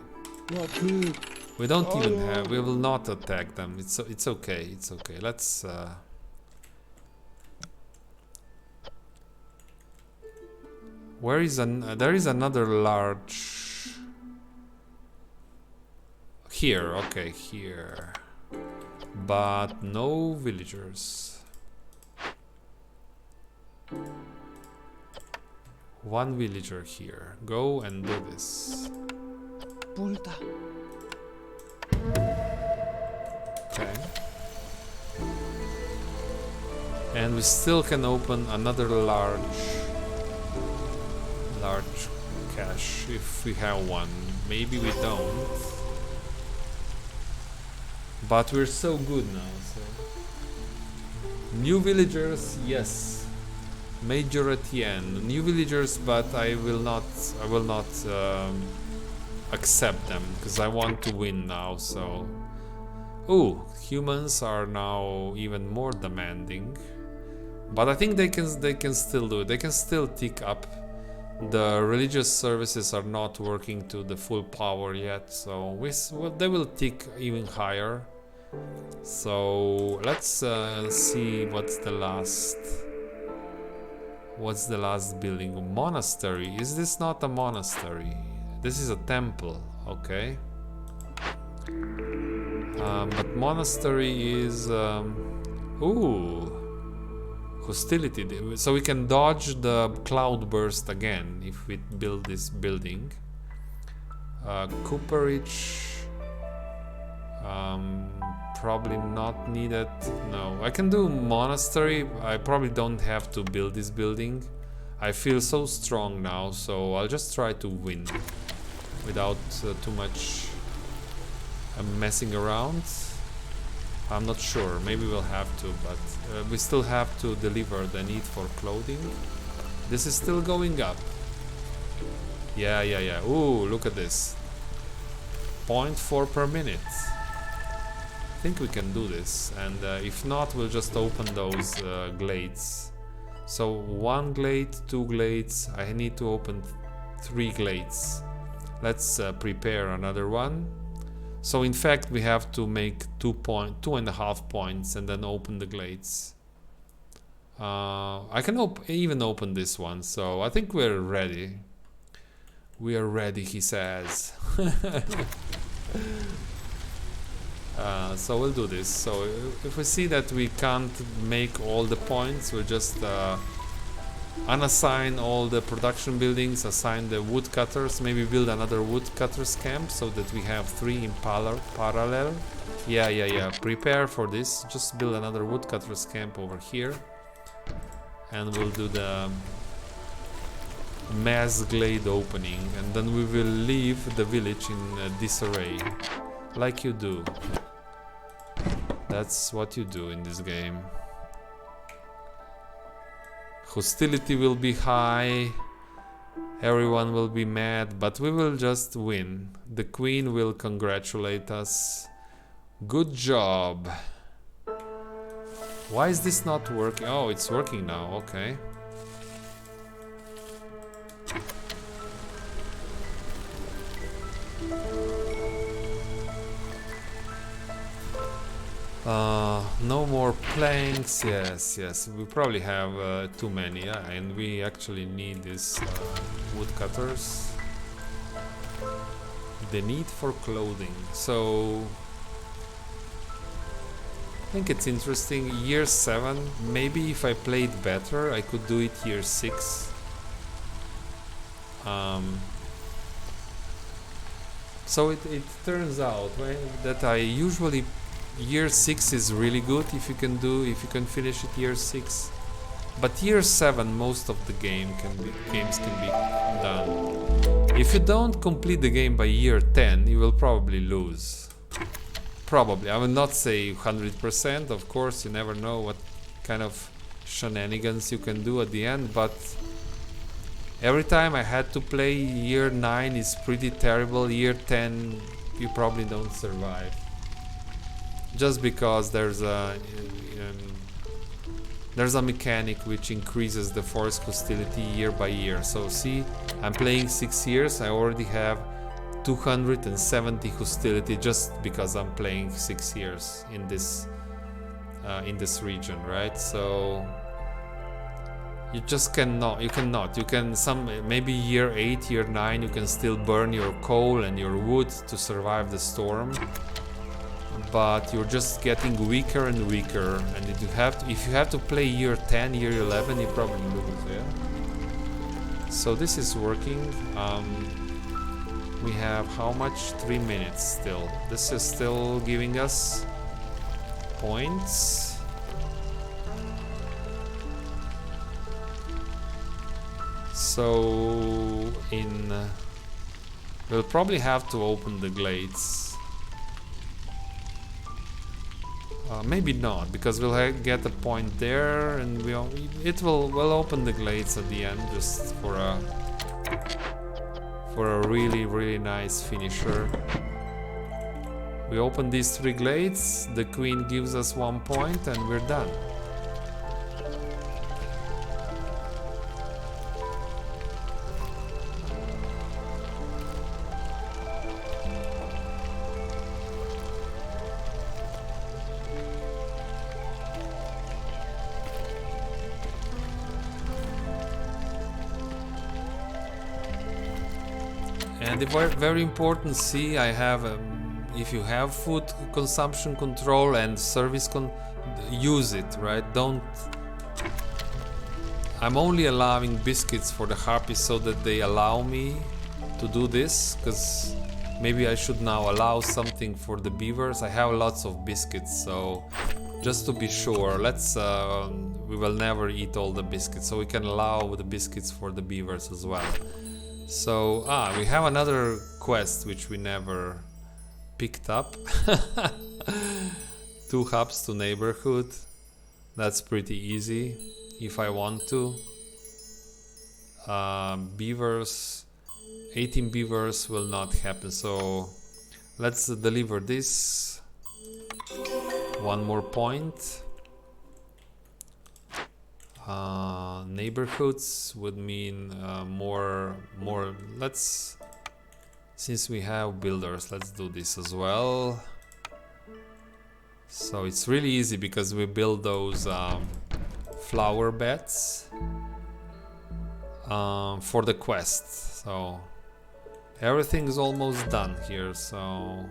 We don't even have. We will not attack them. It's okay. It's okay. Let's. Where is there is another large. Here, okay, here. But no villagers. 1 villager here. Go and do this. Okay. And we still can open another large cache if we have one. Maybe we don't. But we're so good now, so. New villagers, yes. Major Etienne. New villagers, but I will not accept them because I want to win now, so. Ooh, humans are now even more demanding. But I think they can still do it. They can still tick up. The religious services are not working to the full power yet, so they will tick even higher. So let's see what's the last building. Monastery. Is this not a monastery? This is a temple. Okay. But monastery is ooh. Hostility, so we can dodge the cloud burst again if we build this building. Cooperage, probably not needed. No, I can do monastery. I probably don't have to build this building. I feel so strong now, so I'll just try to win without too much messing around. I'm not sure, maybe we'll have to, but we still have to deliver the need for clothing. This is still going up. Yeah. Ooh, look at this. 0.4 per minute. I think we can do this, and if not, we'll just open those glades. So 1 glade, 2 glades. I need to open 3 glades. Let's prepare another one. So in fact, we have to make 2.5 points and then open the glades. I can even open this one. So I think we're ready. We are ready, he says. So we'll do this. So if we see that we can't make all the points, we'll just unassign all the production buildings, assign the woodcutters, maybe build another woodcutters camp so that we have 3 in parallel. Yeah. Prepare for this. Just build another woodcutters camp over here. And we'll do the mass glade opening. And then we will leave the village in disarray. Like you do. That's what you do in this game. Hostility will be high. Everyone will be mad, but we will just win. The queen will congratulate us. Good job. Why is this not working? Oh, it's working now. Okay. No more planks. Yes. We probably have too many, and we actually need these woodcutters. The need for clothing. So I think it's interesting. Year 7. Maybe if I played better, I could do it year 6. So it turns out that I usually year 6 is really good if you can finish it year 6. But year 7 most of the games can be done. If you don't complete the game by year 10, you will probably lose. Probably. I will not say 100%, of course, you never know what kind of shenanigans you can do at the end, but every time I had to play year 9 is pretty terrible. Year 10 you probably don't survive. Just because there's a mechanic which increases the forest hostility year by year. So see, I'm playing 6 years, I already have 270 hostility just because I'm playing 6 years in this region, right? So you just cannot. You can maybe year 8, year 9 you can still burn your coal and your wood to survive the storm. But you're just getting weaker and weaker, and if you have to play year 10, year 11, you probably lose. Yeah. So this is working. We have how much? 3 minutes still. This is still giving us points. So we'll probably have to open the glades. Maybe not, because we'll get a point there, and we'll open the glades at the end just for a really nice finisher. We open these 3 glades, the queen gives us 1 point, and we're done. And the very important, see, I have if you have food consumption control and service use it, right? I'm only allowing biscuits for the harpies so that they allow me to do this, because maybe I should now allow something for the beavers. I have lots of biscuits, so just to be sure, we will never eat all the biscuits, so we can allow the biscuits for the beavers as well. So, we have another quest which we never picked up. 2 hubs to neighborhood. That's pretty easy if I want to. Beavers, 18 beavers will not happen. So Let's deliver this. One more point. Neighborhoods would mean more. Let's, since we have builders, let's do this as well. So it's really easy because we build those flower beds for the quest. So everything is almost done here. So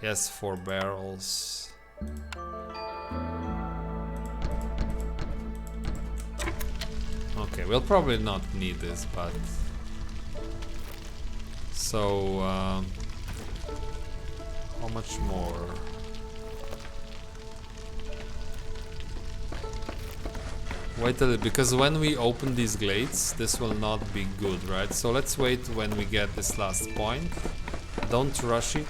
yes, 4 barrels. Okay, we'll probably not need this, but so how much more? Wait a little, because when we open these glades, this will not be good, right? So let's wait when we get this last point. Don't rush it,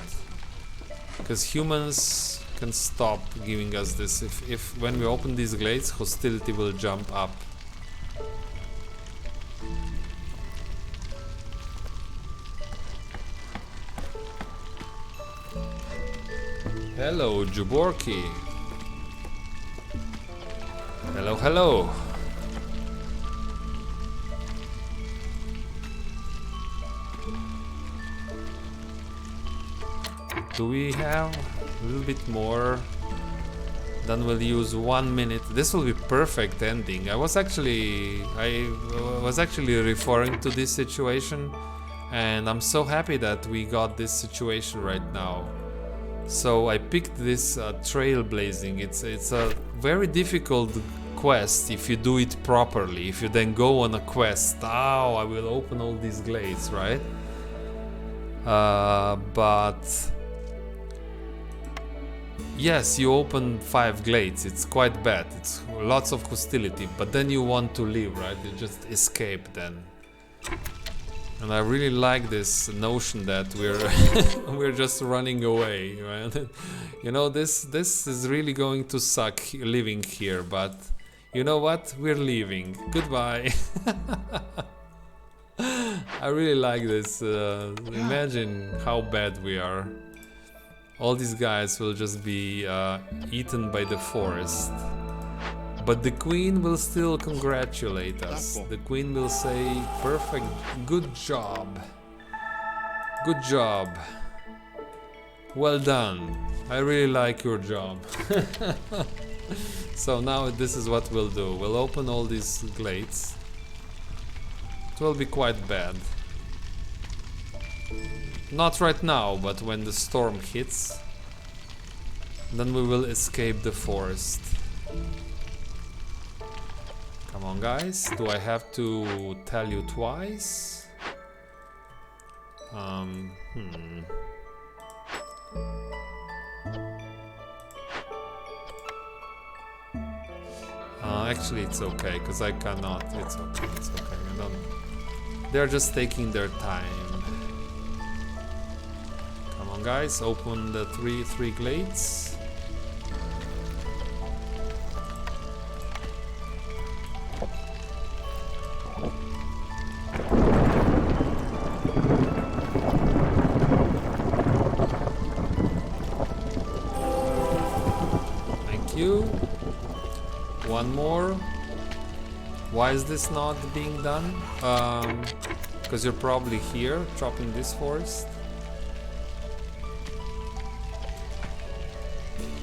because humans can stop giving us this. If when we open these glades, hostility will jump up. Hello, Juborki. Hello, hello. Do we have a little bit more? Then we'll use 1 minute. This will be perfect ending. I was actually referring to this situation, and I'm so happy that we got this situation right now. So I picked this trailblazing. It's a very difficult quest if you do it properly. If you then go on a quest, oh, I will open all these glades, right? But yes, you open 5 glades. It's quite bad. It's lots of hostility. But then you want to leave, right? You just escape then. And I really like this notion that we're just running away, right? You know, this is really going to suck living here, but you know what? We're leaving. Goodbye. I really like this. Imagine how bad we are. All these guys will just be eaten by the forest. But the queen will still congratulate us. The queen will say, perfect, good job. Good job. Well done. I really like your job. So now this is what we'll do. We'll open all these glades. It will be quite bad. Not right now, but when the storm hits, then we will escape the forest. Come on, guys. Do I have to tell you twice? Actually, it's okay, because I cannot. It's okay, it's okay. You don't... They're just taking their time. Come on, guys. Open the three glades. One more. Why is this not being done? Because you're probably here chopping this forest.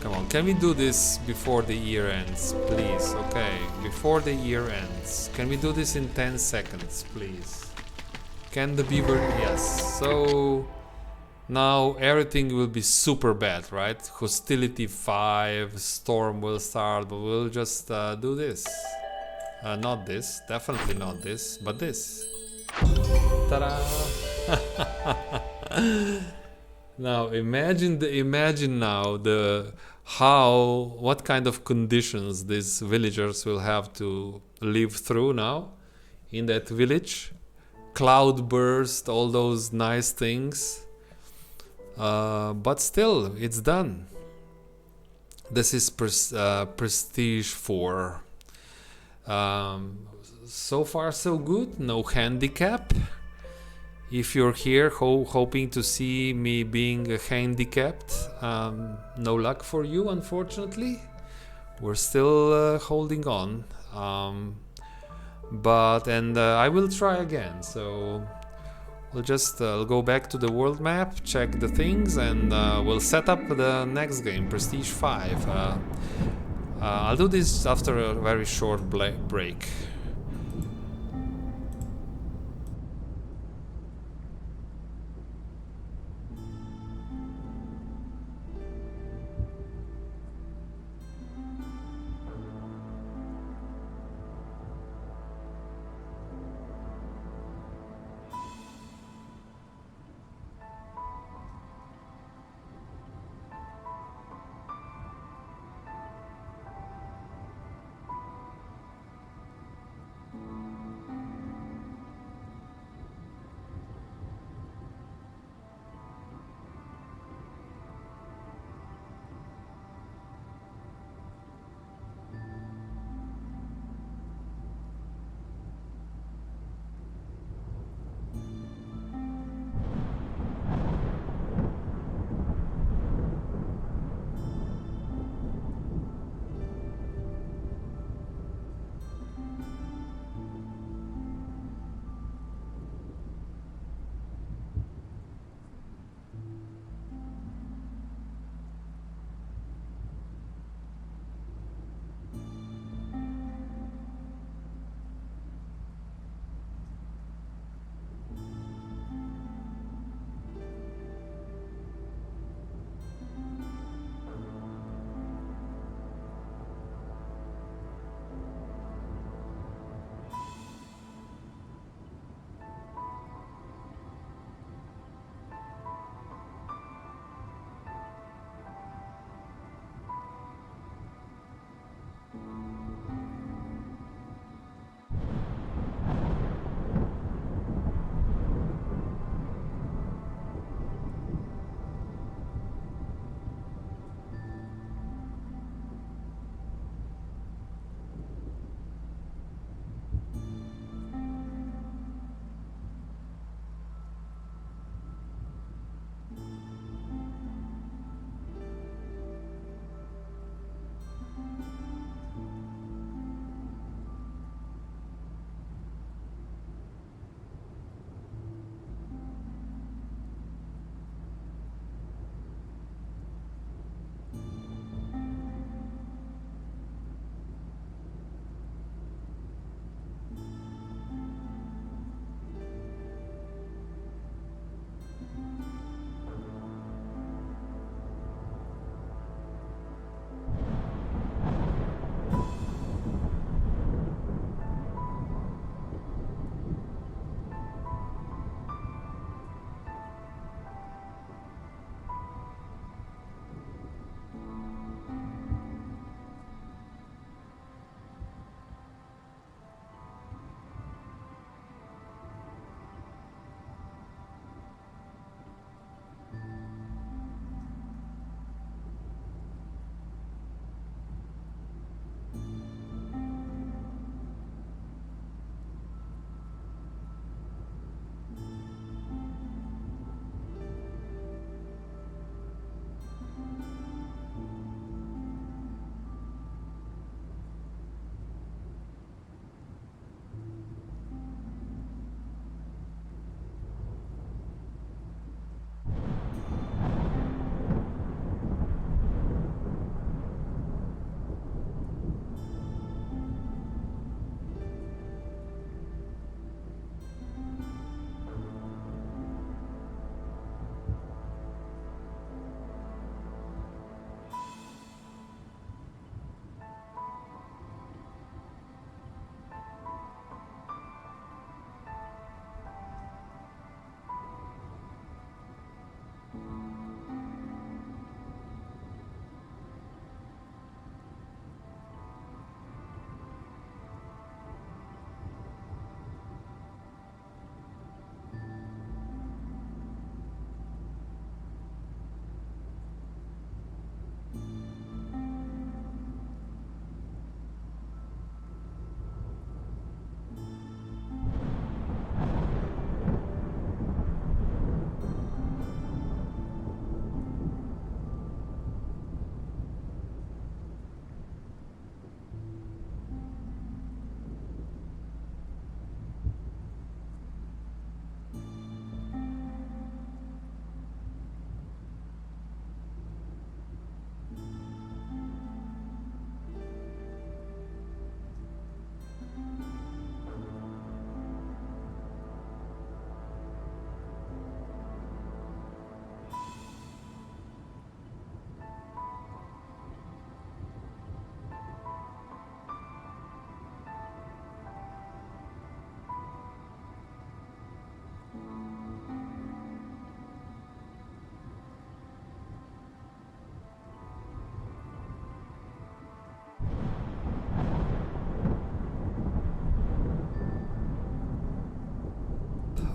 Come on, can we do this before the year ends, please? Okay, before the year ends. Can we do this in 10 seconds, please? Can the beaver? Yes. So now everything will be super bad, right? Hostility 5, storm will start, but we'll just do this. Not this, definitely not this, but this. Ta-da! Now imagine now what kind of conditions these villagers will have to live through now in that village. Cloudburst, all those nice things. But still, it's done. This is prestige 4. So far so good. No handicap. If you're here hoping to see me being handicapped, no luck for you, unfortunately. We're still holding on. But I will try again. So we'll just go back to the world map, check the things, and we'll set up the next game, Prestige 5. I'll do this after a very short break.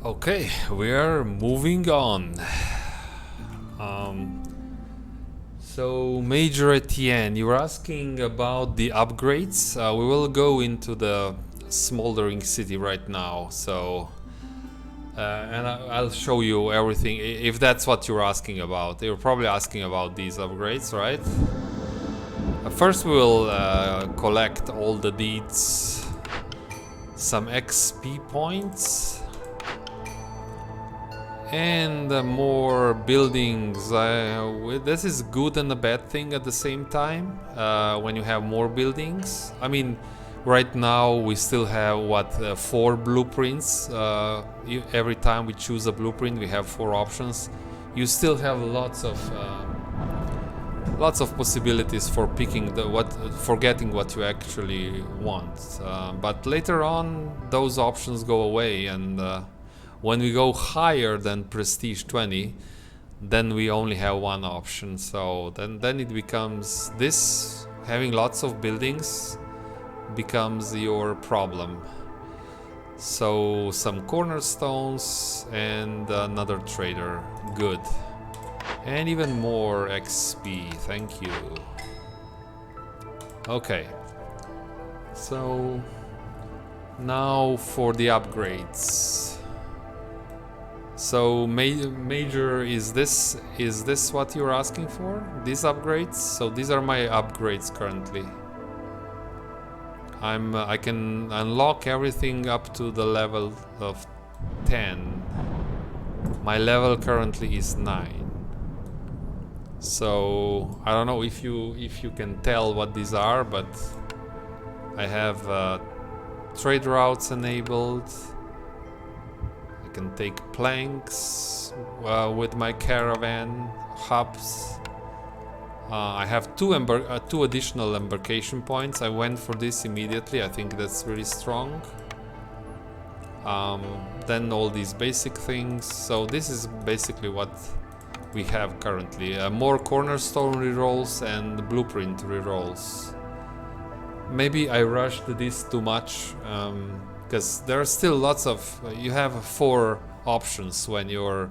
Okay, we are moving on. So, Major Etienne, you were asking about the upgrades. We will go into the smoldering city right now. So, and I'll show you everything if that's what you're asking about. You're probably asking about these upgrades, right? First, we will collect all the deeds, some XP points. And more buildings. This is good and a bad thing at the same time. When you have more buildings, I mean, right now we still have what 4 blueprints. Every time we choose a blueprint, we have 4 options. You still have lots of possibilities for picking for getting what you actually want. But later on, those options go away and. When we go higher than Prestige 20, then we only have one option. So then it becomes this, having lots of buildings becomes your problem. So some cornerstones and another trader. Good. And even more XP. Thank you. Okay. So now for the upgrades. So major, is this what you're asking for? These upgrades? So these are my upgrades currently. I can unlock everything up to the level of 10. My level currently is 9. So I don't know if you can tell what these are, but I have trade routes enabled. I can take planks with my caravan, hubs. I have two additional embarkation points. I went for this immediately. I think that's really strong. Then all these basic things. So this is basically what we have currently. More cornerstone rerolls and blueprint rerolls. Maybe I rushed this too much. Because there are still lots of you have 4 options when you're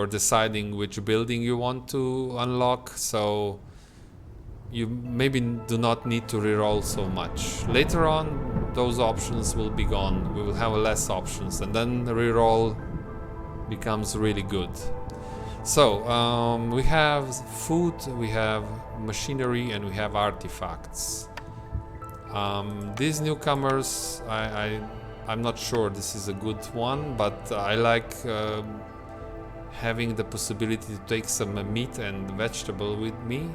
deciding which building you want to unlock, so you maybe do not need to reroll so much. Later on those options will be gone. We will have less options and then the reroll becomes really good. So we have food, we have machinery, and we have artifacts. These newcomers, I'm not sure this is a good one, but I like having the possibility to take some meat and vegetable with me.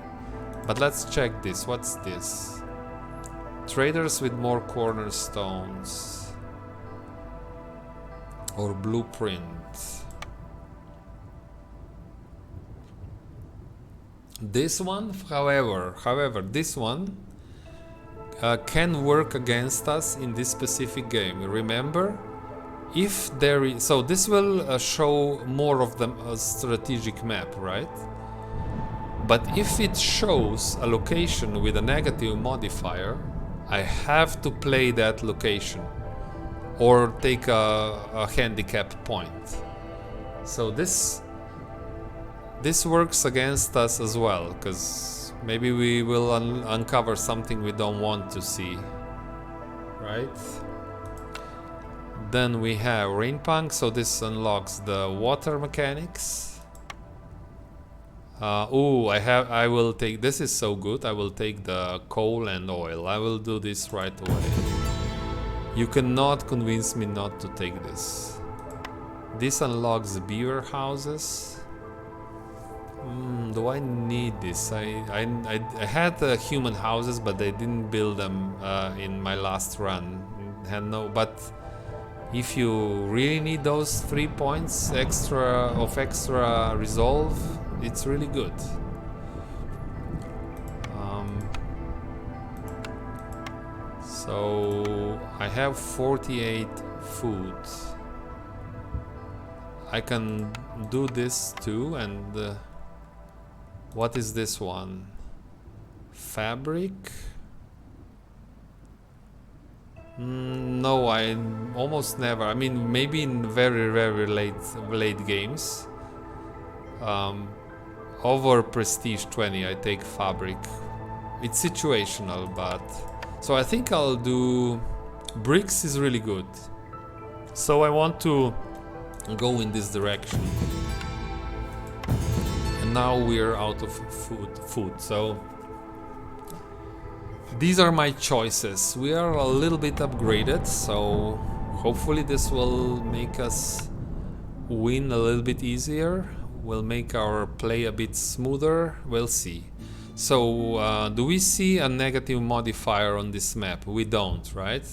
But let's check this. What's this? Traders with more cornerstones or blueprint. This one, however, this one can work against us in this specific game. Remember, if there is, so this will show more of the strategic map, right? But if it shows a location with a negative modifier, I have to play that location or take a handicap point. So this works against us as well, because maybe we will uncover something we don't want to see, right? Then we have rain punk, so this unlocks the water mechanics. I will take, this is so good, I will take the coal and oil. I will do this right away. You cannot convince me not to take this. This unlocks the beaver houses. Do I need this? I had human houses, but I didn't build them in my last run. But if you really need those 3 points extra resolve, it's really good. So I have 48 food. I can do this too, and what is this one? Fabric? No, I almost never. I mean, maybe in very, very late games. Over Prestige 20, I take Fabric. It's situational, but... So I think I'll do... Bricks is really good. So I want to go in this direction. And now we're out of food, so... These are my choices. We are a little bit upgraded, so hopefully this will make us win a little bit easier. Will make our play a bit smoother. We'll see. So, do we see a negative modifier on this map? We don't, right?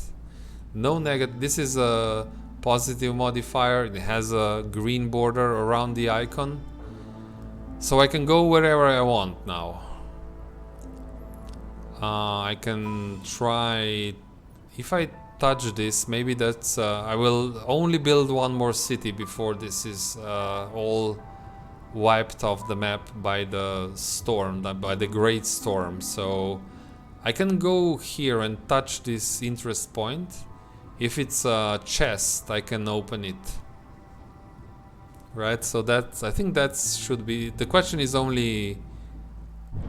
No negative. This is a positive modifier. It has a green border around the icon. So I can go wherever I want now. I can try, if I touch this, maybe that's, I will only build one more city before this is all wiped off the map by the storm, by the great storm. So I can go here and touch this interest point. If it's a chest, I can open it. Right, so that's, I think that should be, the question is only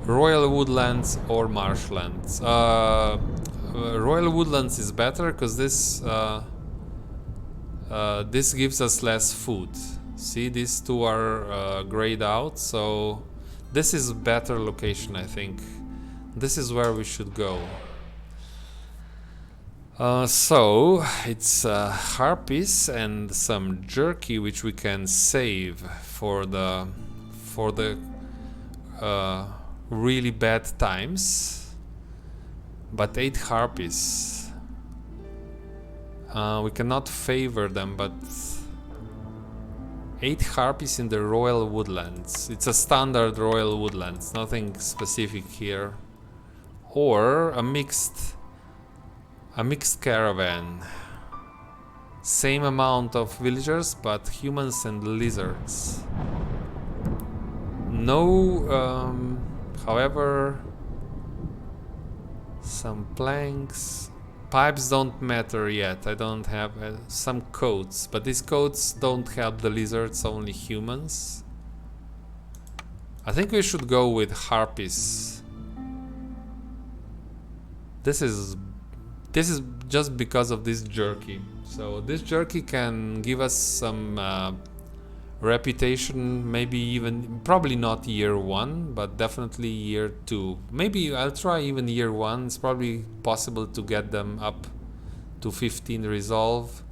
Royal Woodlands or Marshlands. Royal Woodlands is better because this this gives us less food. See, these two are grayed out, so this is a better location, I think. This is where we should go. So it's harpies and some jerky, which we can save for the really bad times. But 8 harpies. We cannot favor them, but 8 harpies in the Royal Woodlands. It's a standard Royal Woodlands, nothing specific here. Or a mixed caravan. Same amount of villagers, but humans and lizards. No, however, some planks. Pipes don't matter yet. I don't have some coats, but these coats don't help the lizards, only humans. I think we should go with harpies. This is just because of this jerky. So this jerky can give us some reputation, maybe even, probably not year 1, but definitely year 2. Maybe I'll try even year 1. It's probably possible to get them up to 15 resolve.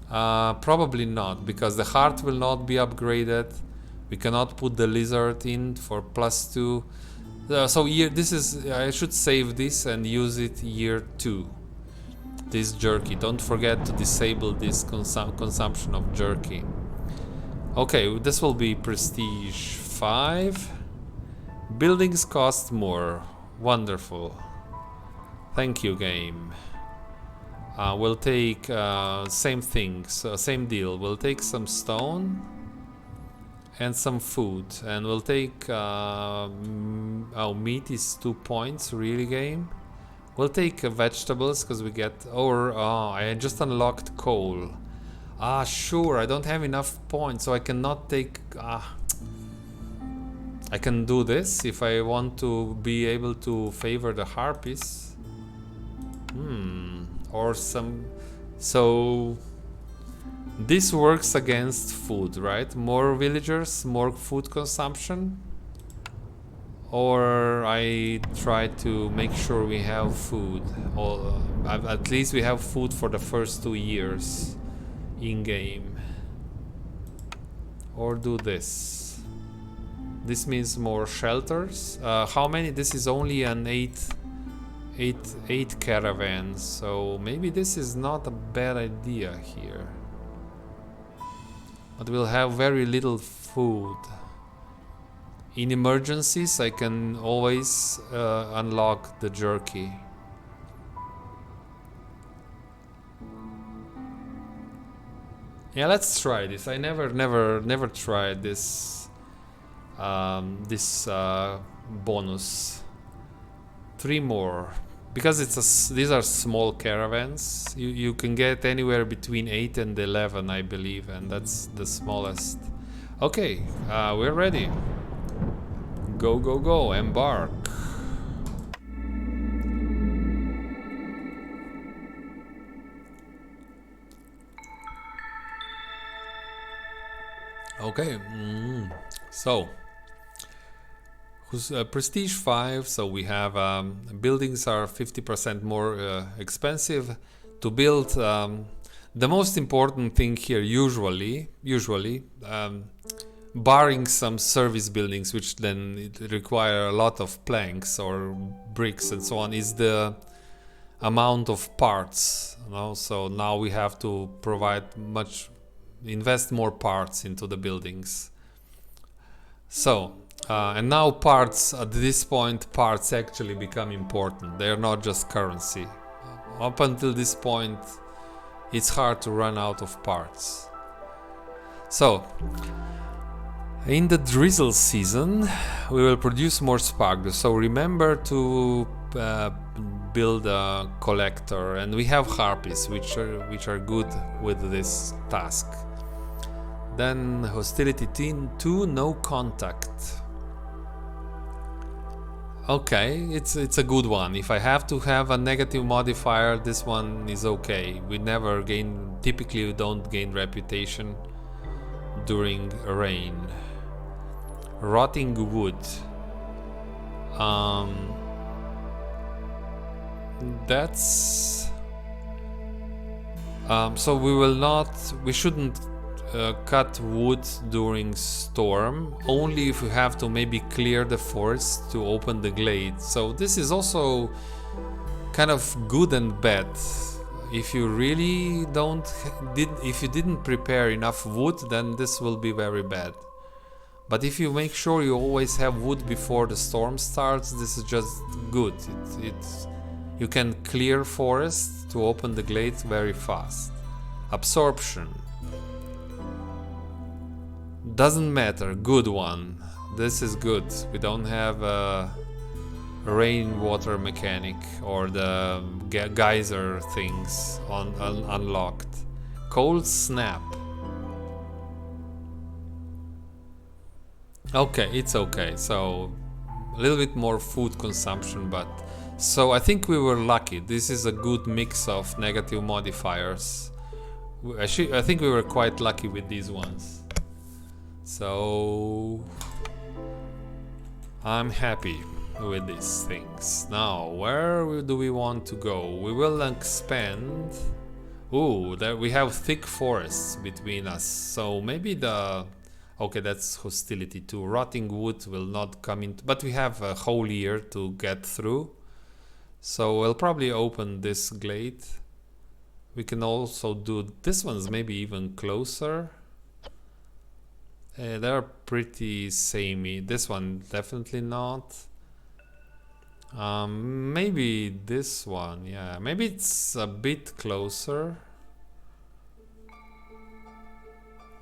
Probably not, because the heart will not be upgraded. We cannot put the lizard in for +2. So this is, I should save this and use it year 2. This jerky. Don't forget to disable this consumption of jerky. Okay, this will be prestige 5. Buildings cost more. Wonderful. Thank you, game. We'll take same things, same deal. We'll take some stone and some food, and we'll take meat is 2 points, really, game. We'll take vegetables because we get, I just unlocked coal. Sure, I don't have enough points, so I cannot take... I can do this if I want to be able to favor the harpies. Or some... So... This works against food, right? More villagers, more food consumption. Or I try to make sure we have food. Or at least we have food for the first 2 years in-game. Or do this. This means more shelters. How many? This is only an 8 caravans, so maybe this is not a bad idea here. But we'll have very little food. In emergencies, I can always unlock the jerky. Yeah, let's try this. I never tried this bonus. 3 more. because these are small caravans. You can get anywhere between 8 and 11, I believe, and that's the smallest. Okay, we're ready. Go, go, go, embark. Okay, so prestige 5, so we have buildings are 50% more expensive to build. The most important thing here, usually, barring some service buildings, which then it require a lot of planks or bricks and so on, is the amount of parts. You know? So now we have to invest more parts into the buildings. So and now parts, at this point, parts actually become important. They're not just currency. Up until this point, it's hard to run out of parts. So in the drizzle season, we will produce more sparkles. So remember to build a collector, and we have harpies, which are good with this task. Then hostility 2, no contact. Okay, it's a good one. If I have to have a negative modifier, this one is okay. Typically we don't gain reputation during rain. Rotting wood. That's so we shouldn't cut wood during storm, only if you have to maybe clear the forest to open the glade. So this is also kind of good and bad. If you really if you didn't prepare enough wood, then this will be very bad. But if you make sure you always have wood before the storm starts, this is just good. You can clear forest to open the glades very fast. Absorption. Doesn't matter, good one. This is good. We don't have a rainwater mechanic or the geyser things unlocked. Cold snap. Okay, it's okay. So a little bit more food consumption, but so I think we were lucky. This is a good mix of negative modifiers. I think we were quite lucky with these ones. So I'm happy with these things. Now, where do we want to go? We will expand. Ooh, there we have thick forests between us. So maybe okay, that's hostility 2. Rotting wood will not come in, but we have a whole year to get through. So we'll probably open this glade. We can also do this one's maybe even closer. They're pretty samey. This one definitely not. Maybe this one, yeah. Maybe it's a bit closer.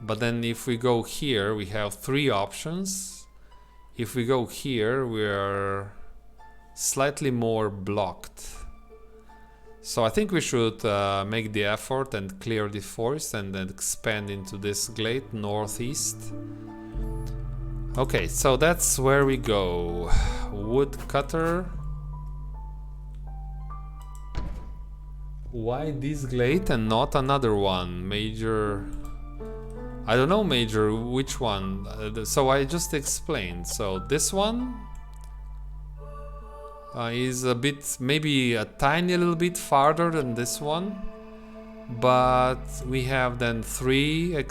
But then if we go here, we have 3 options. If we go here, we're slightly more blocked. So I think we should make the effort and clear the forest and then expand into this glade northeast. Okay, so that's where we go. Woodcutter. Why this glade and not another one? Major... I don't know, Major, which one? So I just explained. So this one is a bit, maybe a tiny little bit farther than this one, but we have then 3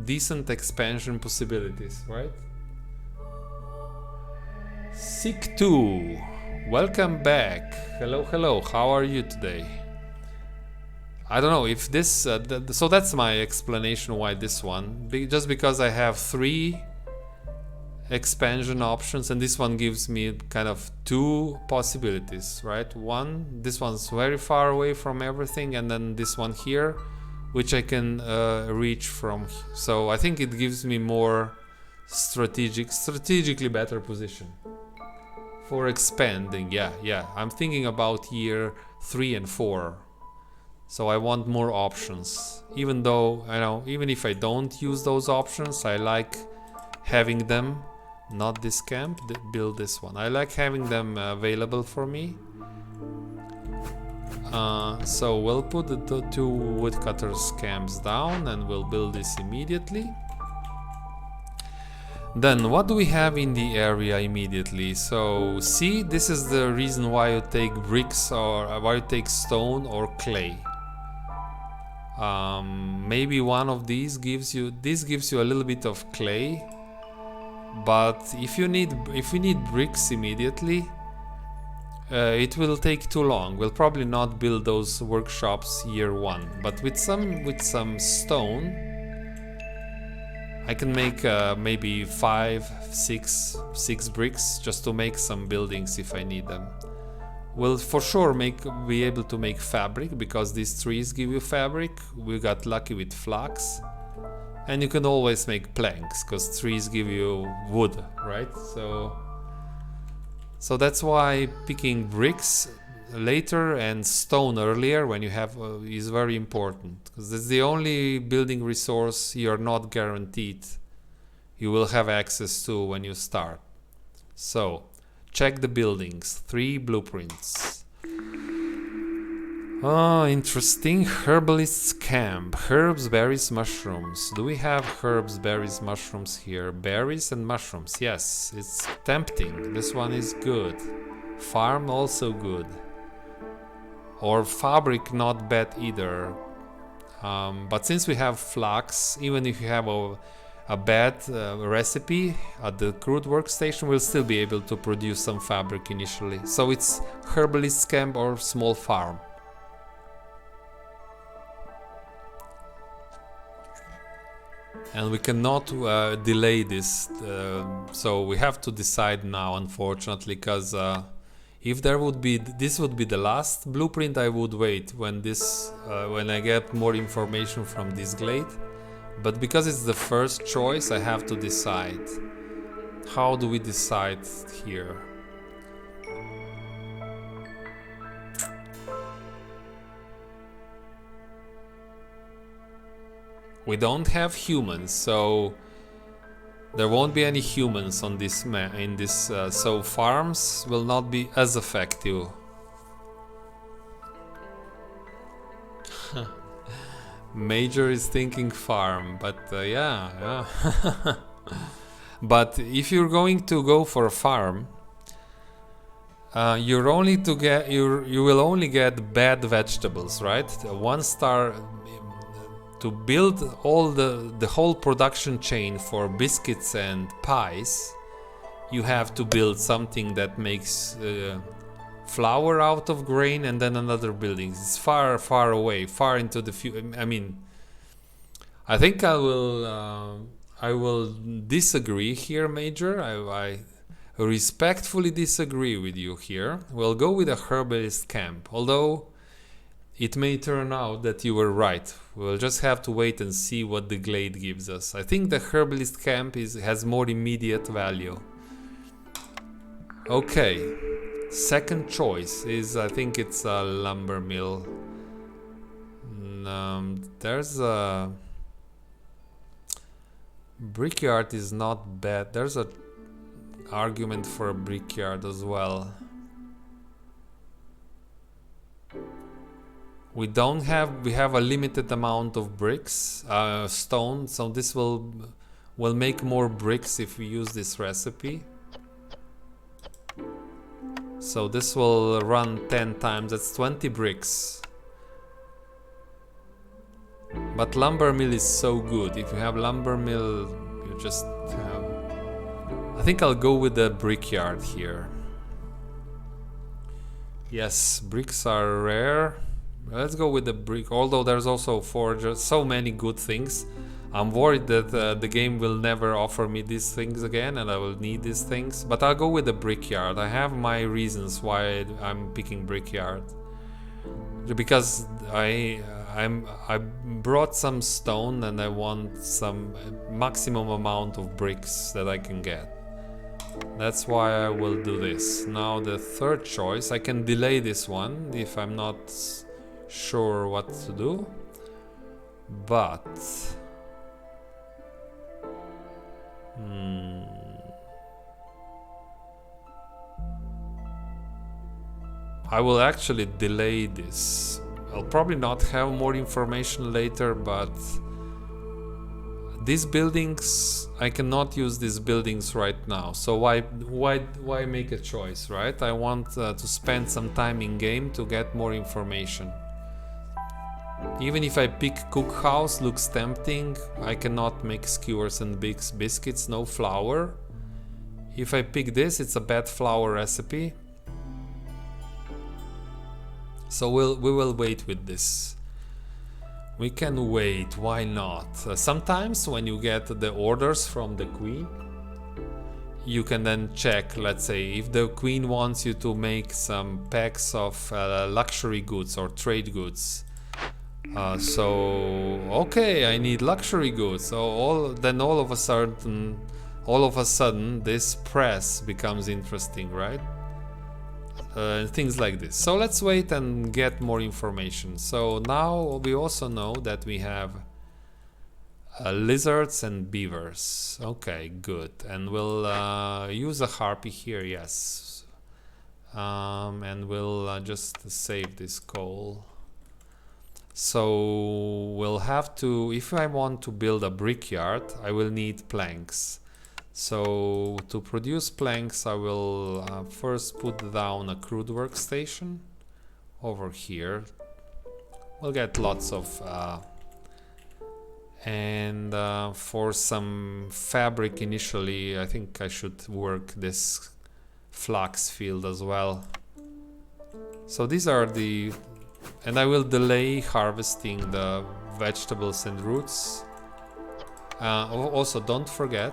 decent expansion possibilities, right? Sick 2, welcome back. Hello, hello, how are you today? I don't know if this, so that's my explanation why this one, just because I have 3 expansion options, and this one gives me kind of 2 possibilities, right? This one's very far away from everything, and then this one here, which I can reach from. So I think it gives me more strategically better position For expanding, yeah. I'm thinking about year 3 and 4. So I want more options. Even though, I know, even if I don't use those options, I like having them. Not this camp, build this one. I like having them available for me. So we'll put the 2 woodcutters camps down and we'll build this immediately. Then what do we have in the area immediately? So see, this is the reason why you take bricks or why you take stone or clay. Maybe one of these gives you a little bit of clay, but if you need bricks immediately, it will take too long. We'll probably not build those workshops year 1, but with some stone I can make maybe 6 bricks just to make some buildings if I need them. We'll for sure be able to make fabric because these trees give you fabric. We got lucky with flax. And you can always make planks because trees give you wood, right? So that's why picking bricks later and stone earlier when you have is very important, because it's the only building resource you're not guaranteed you will have access to when you start. So check the buildings, 3 blueprints. Oh, interesting. Herbalist's camp. Herbs, berries, mushrooms. Do we have herbs, berries, mushrooms here? Berries and mushrooms, yes. It's tempting. This one is good. Farm also good. Or fabric, not bad either. But since we have flax, even if you have a bad recipe at the crude workstation, we'll still be able to produce some fabric initially. So it's herbalist camp or small farm. And we cannot delay this, so we have to decide now, unfortunately, because if this would be the last blueprint, I would wait when I get more information from this glade. But because it's the first choice, I have to decide. How do we decide here? We don't have humans, so there won't be any humans on this so farms will not be as effective. Major is thinking farm, but yeah. But if you're going to go for a farm, you will only get bad vegetables, right? 1 star. To build all the whole production chain for biscuits and pies, you have to build something that makes flour out of grain, and then another building. It's far away, far into the future. I mean, I think I will disagree here, Major. I respectfully disagree with you here. We'll go with a herbalist camp, although it may turn out that you were right. We'll just have to wait and see what the glade gives us. I think the herbalist camp has more immediate value. Okay, second choice is, I think it's a lumber mill. There's a brickyard is not bad. There's a argument for a brickyard as well. We have a limited amount of bricks, stone, so this will make more bricks if we use this recipe. So this will run 10 times, that's 20 bricks. But lumber mill is so good. If you have lumber mill, you just have... I think I'll go with the brickyard here. Yes, bricks are rare. Let's go with the brick, although there's also forge, so many good things. I'm worried that the game will never offer me these things again and I will need these things. But I'll go with the brickyard. I have my reasons why I'm picking brickyard. Because I brought some stone and I want some maximum amount of bricks that I can get. That's why I will do this. Now the third choice, I can delay this one if I'm not sure what to do. But I will actually delay this. I'll probably not have more information later, but these buildings, I cannot use these buildings right now. So why make a choice, right? I want to spend some time in game to get more information. Even if I pick cookhouse, looks tempting. I cannot make skewers and biscuits, no flour. If I pick this, it's a bad flour recipe. So we will wait with this. We can wait, why not? Sometimes when you get the orders from the queen, you can then check, let's say, if the queen wants you to make some packs of luxury goods or trade goods. So, okay, I need luxury goods. So all of a sudden, this press becomes interesting, right? Things like this. So let's wait and get more information. So now we also know that we have lizards and beavers. Okay, good. And we'll use a harpy here, yes. And we'll just save this coal. So we'll have to, if I want to build a brickyard, I will need planks. So to produce planks, I will first put down a crude workstation over here. We'll get lots of and for some fabric initially, I think I should work this flax field as well. So these are the, and I will delay harvesting the vegetables and roots. Also, don't forget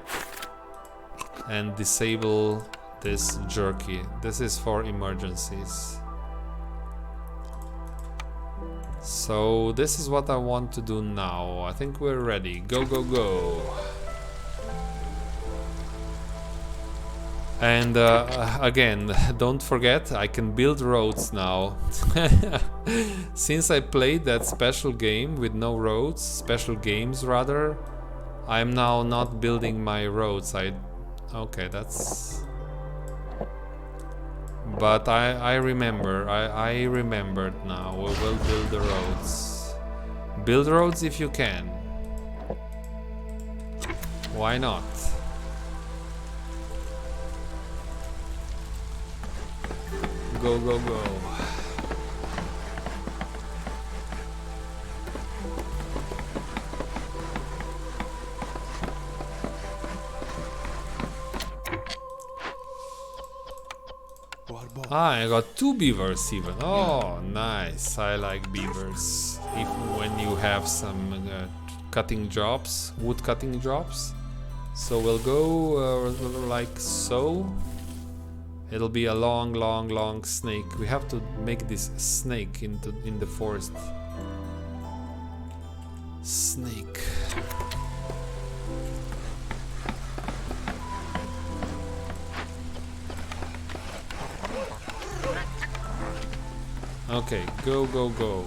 and disable this jerky. This is for emergencies. So this is what I want to do now. I think we're ready. Go, go, go. And again, don't forget, I can build roads now. Since I played that special game with no roads, special games rather, I'm now not building my roads. Okay, that's... But I remember, I remembered now. We will build the roads. Build roads if you can. Why not? Go, go, go. Ah, I got 2 beavers even. Oh, nice. I like beavers. Even when you have some cutting jobs, wood cutting jobs. So we'll go like so. It'll be a long, long, long snake. We have to make this snake in the forest. Snake. Okay, go, go, go.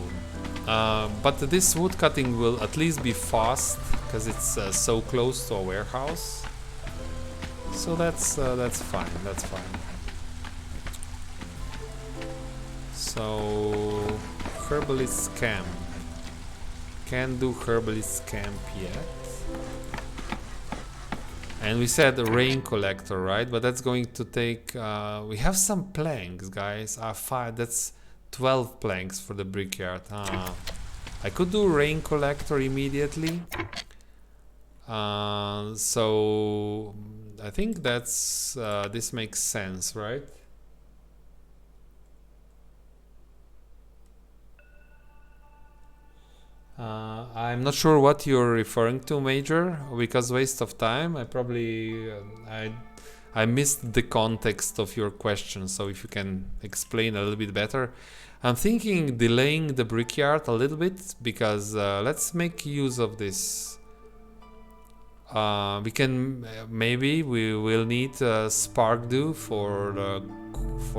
But this wood cutting will at least be fast because it's so close to a warehouse. So that's fine. That's fine. So herbalist camp. Can't do herbalist camp yet. And we said the rain collector, right? But that's going to take. We have some planks, guys. 5. That's 12 planks for the brickyard. I could do rain collector immediately. So I think that's this makes sense, right? I'm not sure what you're referring to, Major, because waste of time. I probably I missed the context of your question, so if you can explain a little bit better. I'm thinking delaying the brickyard a little bit because let's make use of this We can maybe we will need spark dew for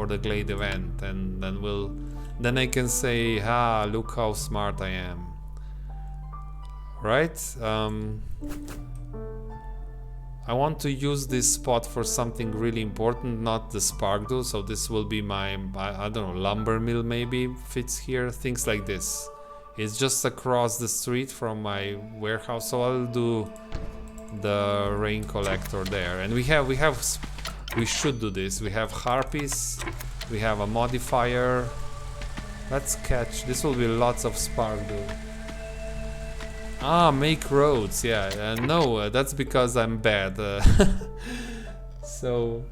the glade event, and then I can say, look how smart I am, right? I want to use this spot for something really important, not the spark dew. So this will be my I don't know, lumber mill maybe fits here, things like this. It's just across the street from my warehouse, so I'll do the rain collector there. And we should do this. We have harpies, we have a modifier. Let's catch, this will be lots of spark dew. Make roads, yeah. No, that's because I'm bad. So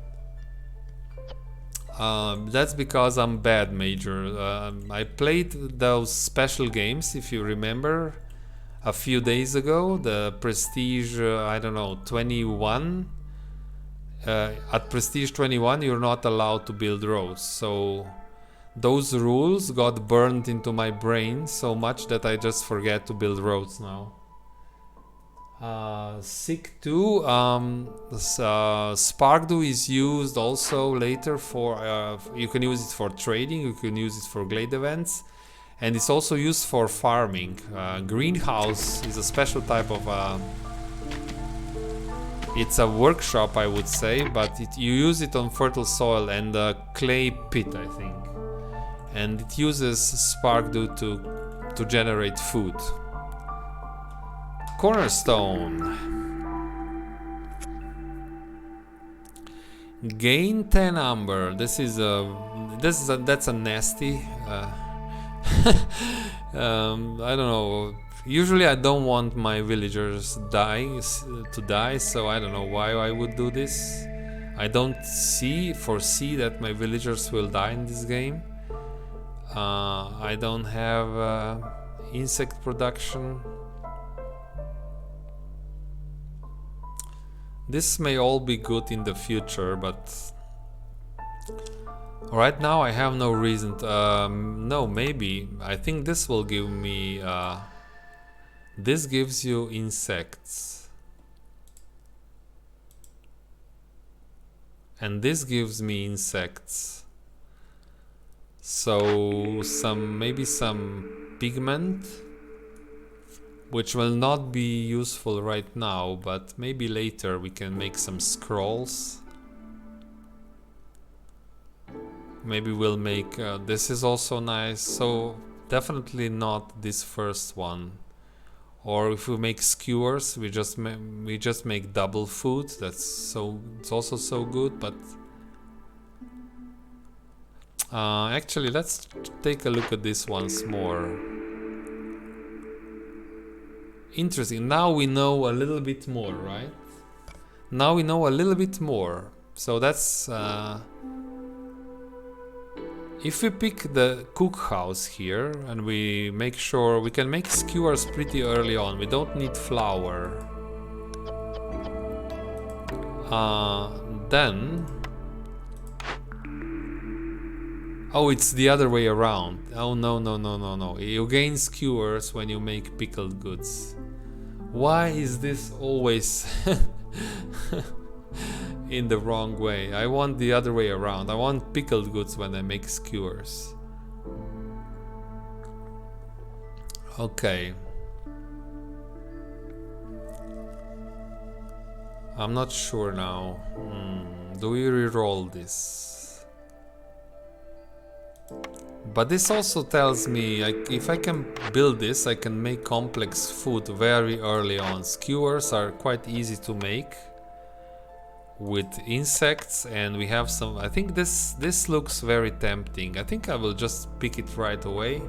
that's because I'm bad, Major. I played those special games, if you remember, a few days ago. The Prestige, I don't know, 21. At Prestige 21, you're not allowed to build roads. So those rules got burned into my brain so much that I just forget to build roads now. Sick 2, spark dew is used also later for, you can use it for trading, you can use it for glade events, and it's also used for farming. Greenhouse is a special type of, it's a workshop, I would say, but you use it on fertile soil and a clay pit, I think. And it uses spark dew to generate food. Cornerstone. Gain 10 amber. That's a nasty. I don't know. Usually I don't want my villagers to die, so I don't know why I would do this. I don't foresee that my villagers will die in this game. I don't have insect production. This may all be good in the future, but right now I have no reason to, no, maybe I think this will give me this gives you insects, and this gives me insects. So maybe some pigment, which will not be useful right now, but maybe later we can make some scrolls. Maybe we'll make this is also nice, so definitely not this first one. Or if we make skewers, we just make double food. It's also so good. But actually, let's take a look at this once more. Interesting. Now we know a little bit more, right? Now we know a little bit more. So that's if we pick the cook house here and we make sure we can make skewers pretty early on. We don't need flour. Then oh, it's the other way around. Oh no. You gain skewers when you make pickled goods. Why is this always in the wrong way? I want the other way around. I want pickled goods when I make skewers. Okay. I'm not sure now. Do we re-roll this? But this also tells me, like, if I can build this, I can make complex food very early on. Skewers are quite easy to make with insects, and we have some. I think this looks very tempting. I think I will just pick it right away.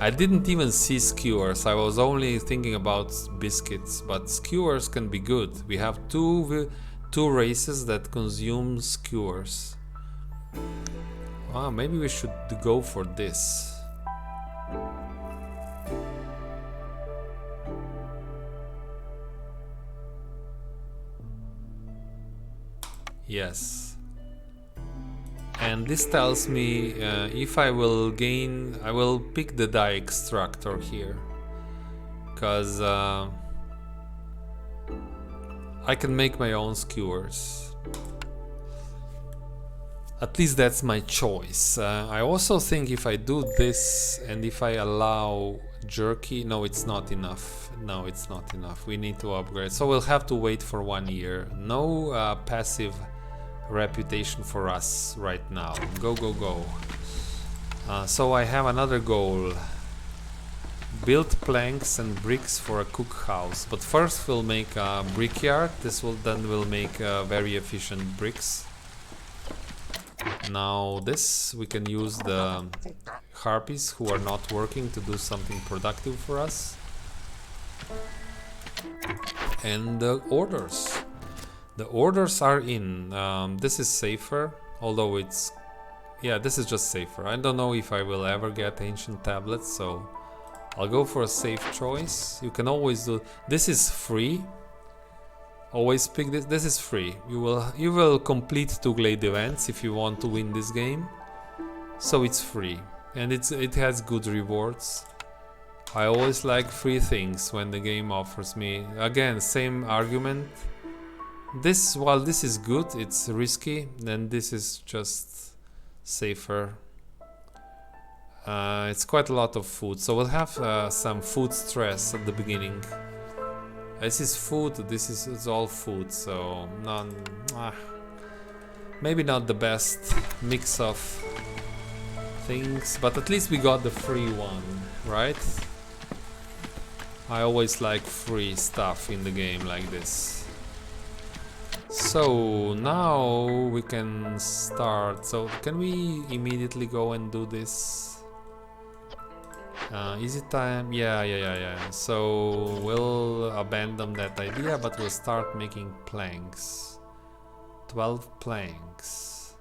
I didn't even see skewers. I was only thinking about biscuits, but skewers can be good. We have two races that consume skewers. Maybe we should go for this. Yes. And this tells me if I will gain, I will pick the dye extractor here. Because I can make my own skewers. At least that's my choice. I also think if I do this and if I allow jerky, no, it's not enough. No, it's not enough. We need to upgrade. So we'll have to wait for 1 year. No passive reputation for us right now. Go, go, go. So I have another goal. Build planks and bricks for a cook house. But first we'll make a brickyard. Then we'll make very efficient bricks. Now this, we can use the harpies who are not working to do something productive for us. And the orders. The orders are in. This is safer, although it's... Yeah, this is just safer. I don't know if I will ever get ancient tablets, so I'll go for a safe choice. You can always do... This is free. Always pick this. This is free. You will complete 2 glade events if you want to win this game. So it's free. And it has good rewards. I always like free things when the game offers me. Again, same argument. This, while this is good, it's risky, then this is just safer. It's quite a lot of food, so we'll have some food stress at the beginning. This is food, it's all food, so maybe not the best mix of things, but at least we got the free one, right? I always like free stuff in the game like this. So now we can start. So can we immediately go and do this? Is it time? Yeah. So we'll abandon that idea, but we'll start making planks. 12 planks.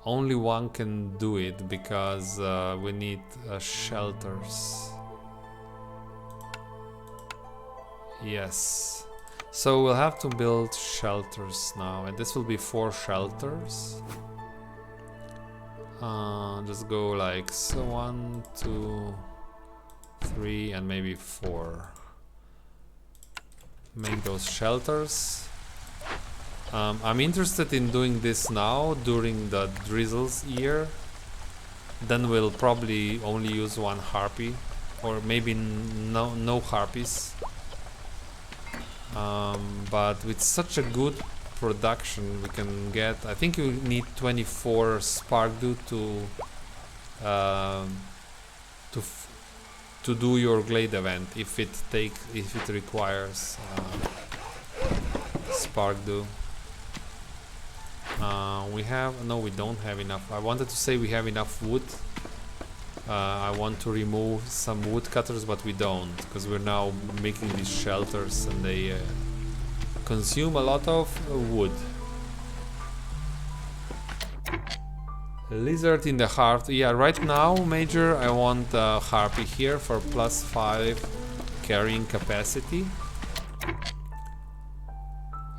Only one can do it because we need shelters. Yes. So we'll have to build shelters now, and this will be 4 shelters. Just go like so 1, 2, 3, and maybe 4. Make those shelters. I'm interested in doing this now during the drizzles year. Then we'll probably only use 1 harpy, or maybe no harpies. But with such a good production we can get, I think you need 24 spark dew to do your glade event if it requires spark dew. We don't have enough. I wanted to say we have enough wood. I want to remove some woodcutters, but we don't, because we're now making these shelters and they consume a lot of wood. Lizard in the heart. Yeah, right now, Major, I want harpy here for +5 carrying capacity.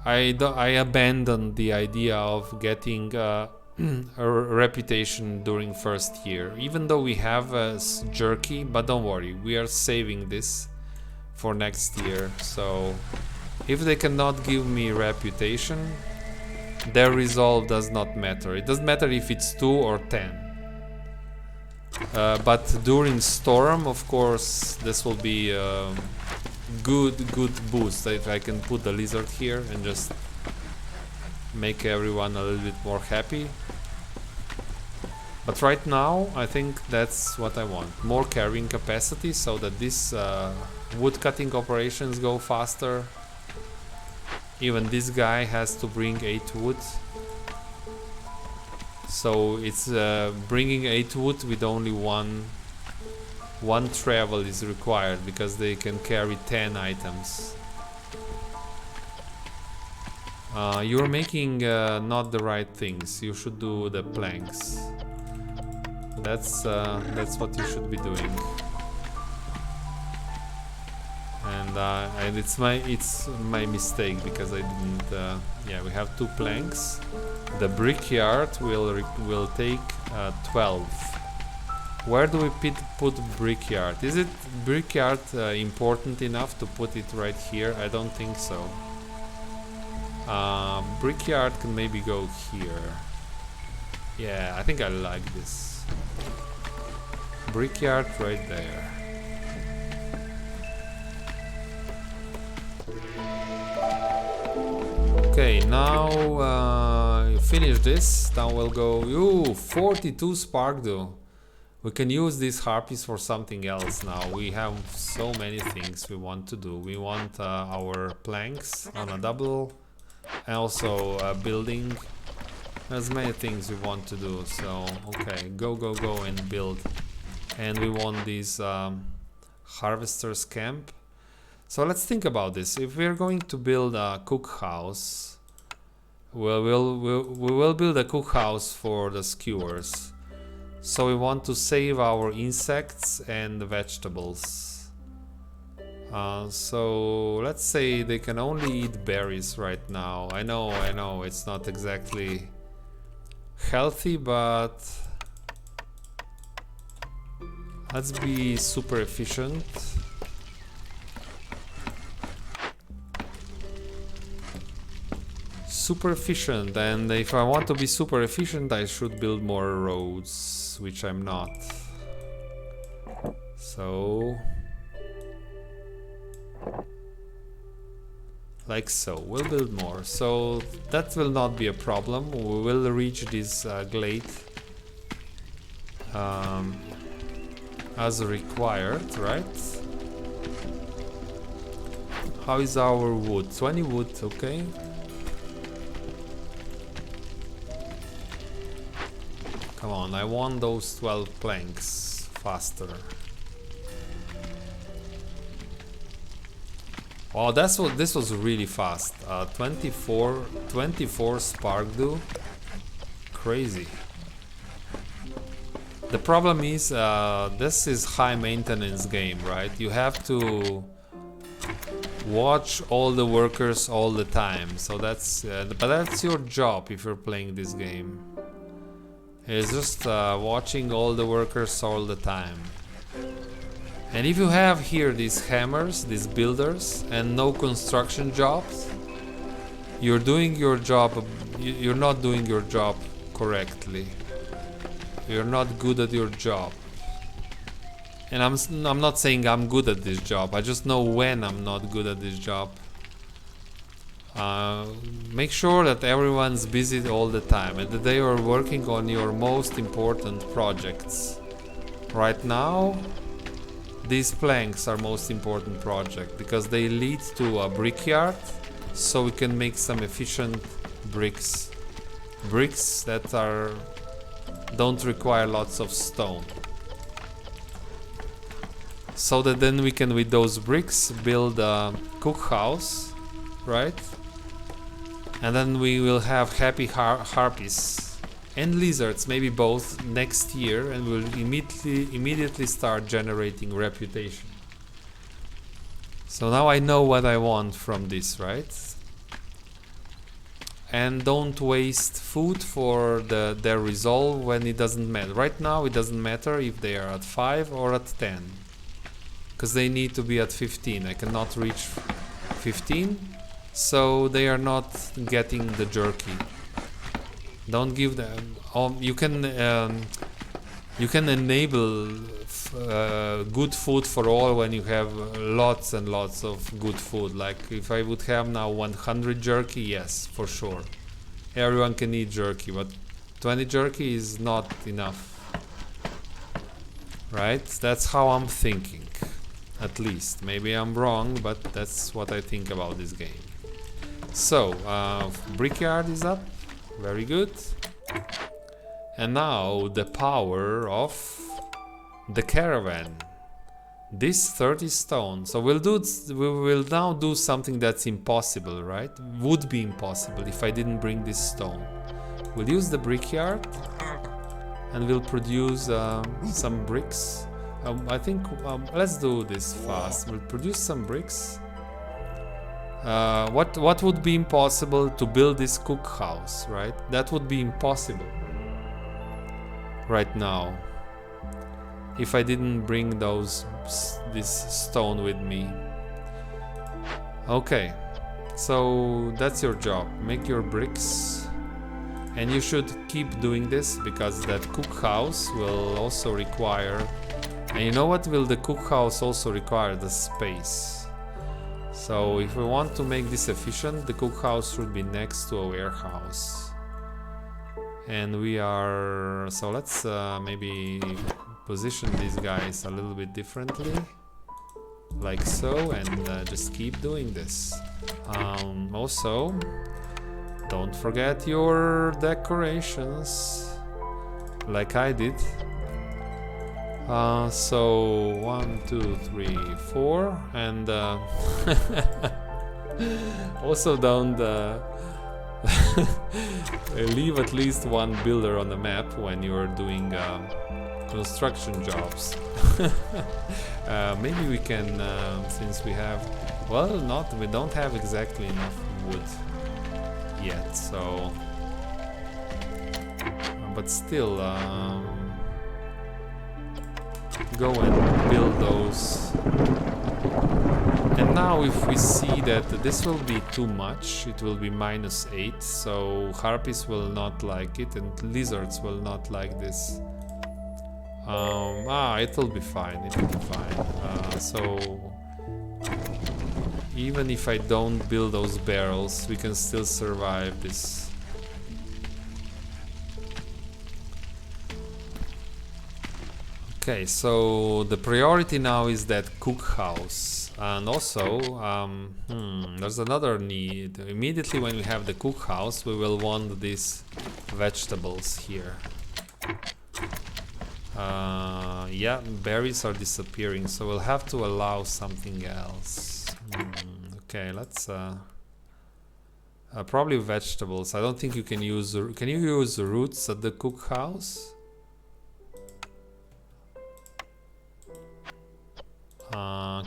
I abandoned the idea of getting a reputation during first year, even though we have jerky, but don't worry, we are saving this for next year. So if they cannot give me reputation, their resolve does not matter. It doesn't matter if it's 2 or 10. But during storm, of course, this will be good boost. If I can put the lizard here and just make everyone a little bit more happy. But right now I think that's what I want. More carrying capacity so that these wood cutting operations go faster. Even this guy has to bring 8 wood. So it's bringing 8 wood with only one travel is required, because they can carry 10 items. You're making not the right things. You should do the planks. That's what you should be doing. And it's my mistake, because I didn't. Yeah, we have 2 planks. The brickyard will take 12. Where do we put brickyard? Is it brickyard important enough to put it right here? I don't think so. Brickyard can maybe go here. Yeah, I think I like this. Brickyard right there. Okay, now finish this. Now we'll go. Ooh, 42 spark dew. We can use these harpies for something else now. We have so many things we want to do. We want our planks on a double, and also building. There's many things we want to do. So okay, go and build. And we want these harvesters camp. So let's think about this. If we're going to build a cook house, we will build a cook house for the skewers. So we want to save our insects and the vegetables. So let's say they can only eat berries right now. I know, it's not exactly healthy, but let's be super efficient. Super efficient, and if I want to be super efficient, I should build more roads, which I'm not. So, like so, we'll build more. So that will not be a problem. We will reach this glade as required, right? How is our wood? 20 wood, okay. Come on, I want those 12 planks faster. Oh, this was really fast. 24 spark dew. Crazy. The problem is this is high maintenance game, right? You have to watch all the workers all the time. So that's but that's your job if you're playing this game. It's just watching all the workers all the time. And if you have here these hammers, these builders, and no construction jobs, you're doing your job. You're not doing your job correctly. You're not good at your job. And I'm not saying I'm good at this job. I just know when I'm not good at this job. Make sure that everyone's busy all the time and that they are working on your most important projects. Right now, these planks are most important project because they lead to a brickyard, so we can make some efficient bricks. Bricks that don't require lots of stone. So that then we can, with those bricks, build a cook house, right? And then we will have happy harpies and lizards, maybe both, next year, and we'll immediately start generating reputation. So now I know what I want from this, right? And don't waste food for their resolve when it doesn't matter. Right now it doesn't matter if they are at 5 or at 10, because they need to be at 15. I cannot reach 15. So they are not getting the jerky. Don't give them. You can enable good food for all when you have lots and lots of good food. Like if I would have now 100 jerky, yes, for sure. Everyone can eat jerky, but 20 jerky is not enough. Right? That's how I'm thinking. At least. Maybe I'm wrong, but that's what I think about this game. So, brickyard is up, very good. And now the power of the caravan. This 30 stone. So we will now do something that's impossible, right? Would be impossible if I didn't bring this stone. We'll use the brickyard and we'll produce some bricks. I think let's do this fast. We'll produce some bricks. What would be impossible to build this cook house, right? That would be impossible right now if I didn't bring this stone with me. Okay, So that's your job. Make your bricks. And you should keep doing this because that cookhouse will also require... And you know what will the cookhouse also require? The space. So if we want to make this efficient, the cookhouse should be next to a warehouse. And we are... So let's maybe position these guys a little bit differently. Like so, and just keep doing this. Also, don't forget your decorations, like I did. So 1, 2, 3, 4, and also don't leave at least one builder on the map when you're doing construction jobs. Maybe we can, since we have, well, we don't have exactly enough wood yet, so, but still, go and build those. And now if we see that this will be too much, it will be -8, so harpies will not like it and lizards will not like this. It will be fine, it will be fine. So even if I don't build those barrels, we can still survive this. Okay, so the priority now is that cookhouse. And also, there's another need. Immediately when we have the cookhouse, we will want these vegetables here. Yeah, berries are disappearing, so we'll have to allow something else. Okay, let's probably vegetables. I don't think you can use. Can you use roots at the cookhouse?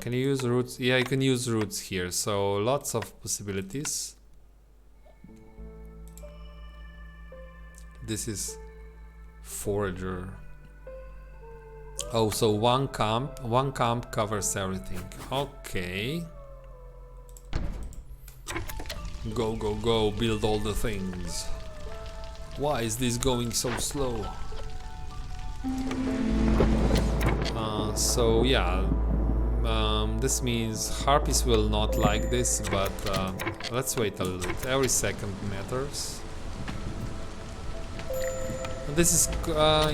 Can you use roots? Yeah, you can use roots here. So lots of possibilities. This is forager. Oh, so one camp covers everything. Okay. Go, go, go, build all the things. Why is this going so slow? So yeah, this means harpies will not like this, but let's wait a little bit. Every second matters. This is,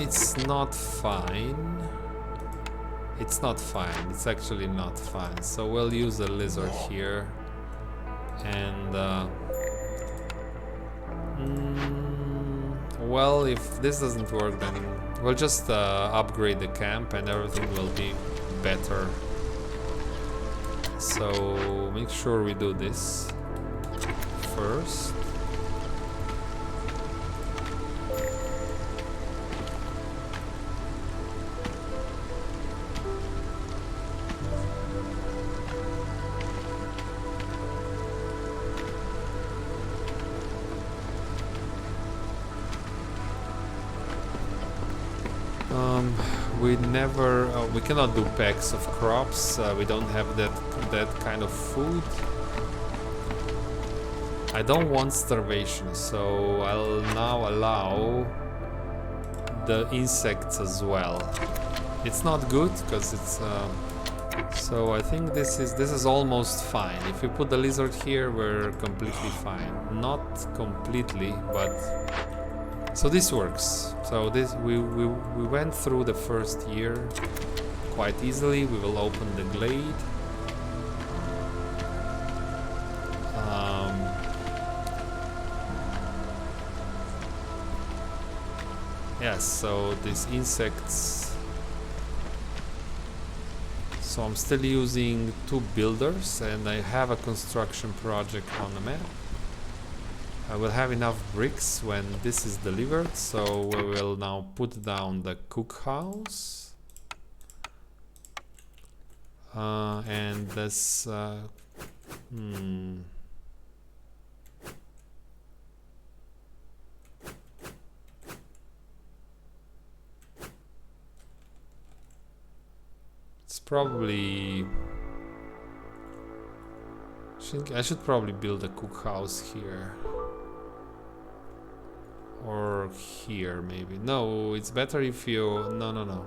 it's not fine. It's not fine, it's actually not fine. So we'll use a lizard here. And well, if this doesn't work, then we'll just upgrade the camp and everything will be better. So make sure we do this first. We cannot do packs of crops. We don't have that kind of food. I don't want starvation, so I'll now allow the insects as well. It's not good because it's so I think this is almost fine. If we put the lizard here, we're completely fine. Not completely, but so this works. So this we went through the first year quite easily. We will open the glade. Yes, so these insects. So I'm still using 2 builders and I have a construction project on the map. I will have enough bricks when this is delivered, so we will now put down the cookhouse. And this it's probably I should probably build a cookhouse here. Or here, maybe. No, it's better if you... No.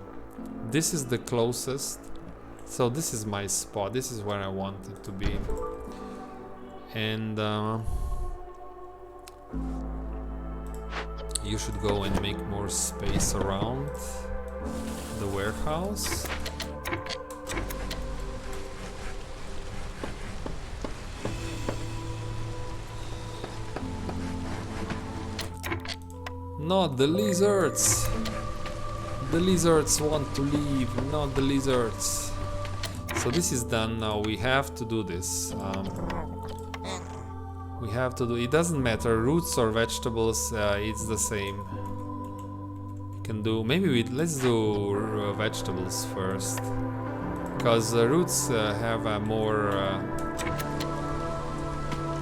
This is the closest. So this is my spot. This is where I want it to be. And you should go and make more space around the warehouse. Not the lizards! The lizards want to leave, not the lizards. So this is done now. We have to do this. We have to do. It doesn't matter, roots or vegetables. It's the same. You can do. Maybe let's do vegetables first, because roots have a more.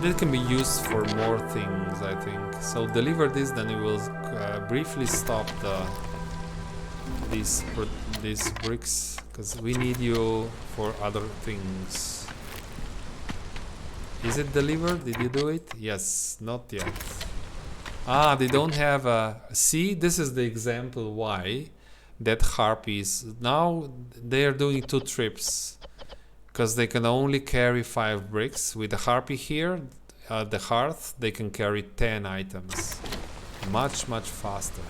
They can be used for more things, I think. So deliver this, then we will briefly stop these bricks, because we need you for other things. Is it delivered? Did you do it? Yes, not yet. Ah, they don't have a... See, this is the example why that harpies... Now they are doing 2 trips, because they can only carry 5 bricks. With the harpy here, the hearth, they can carry 10 items. Much faster.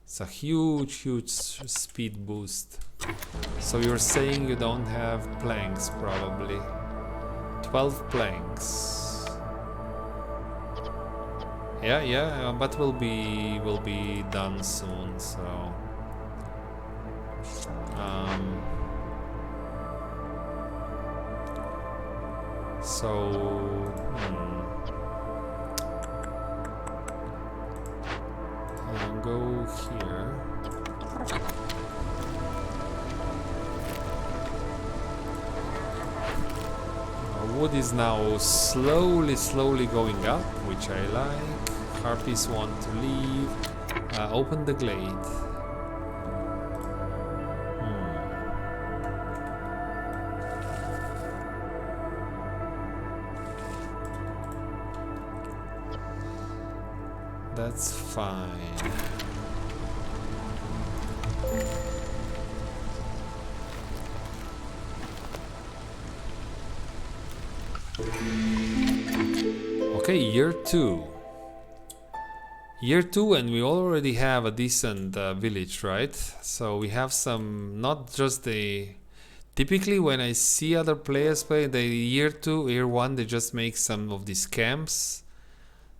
It's a huge speed boost. So you're saying you don't have planks, probably. 12 planks. Yeah, but we'll be done soon, so I'll go here. Wood is now slowly going up, which I like. Harpies want to leave. Open the glade. That's fine. Okay, year 2. Year 2, and we already have a decent village, right? So we have some, not just the... Typically when I see other players play, the year 2, year 1, they just make some of these camps.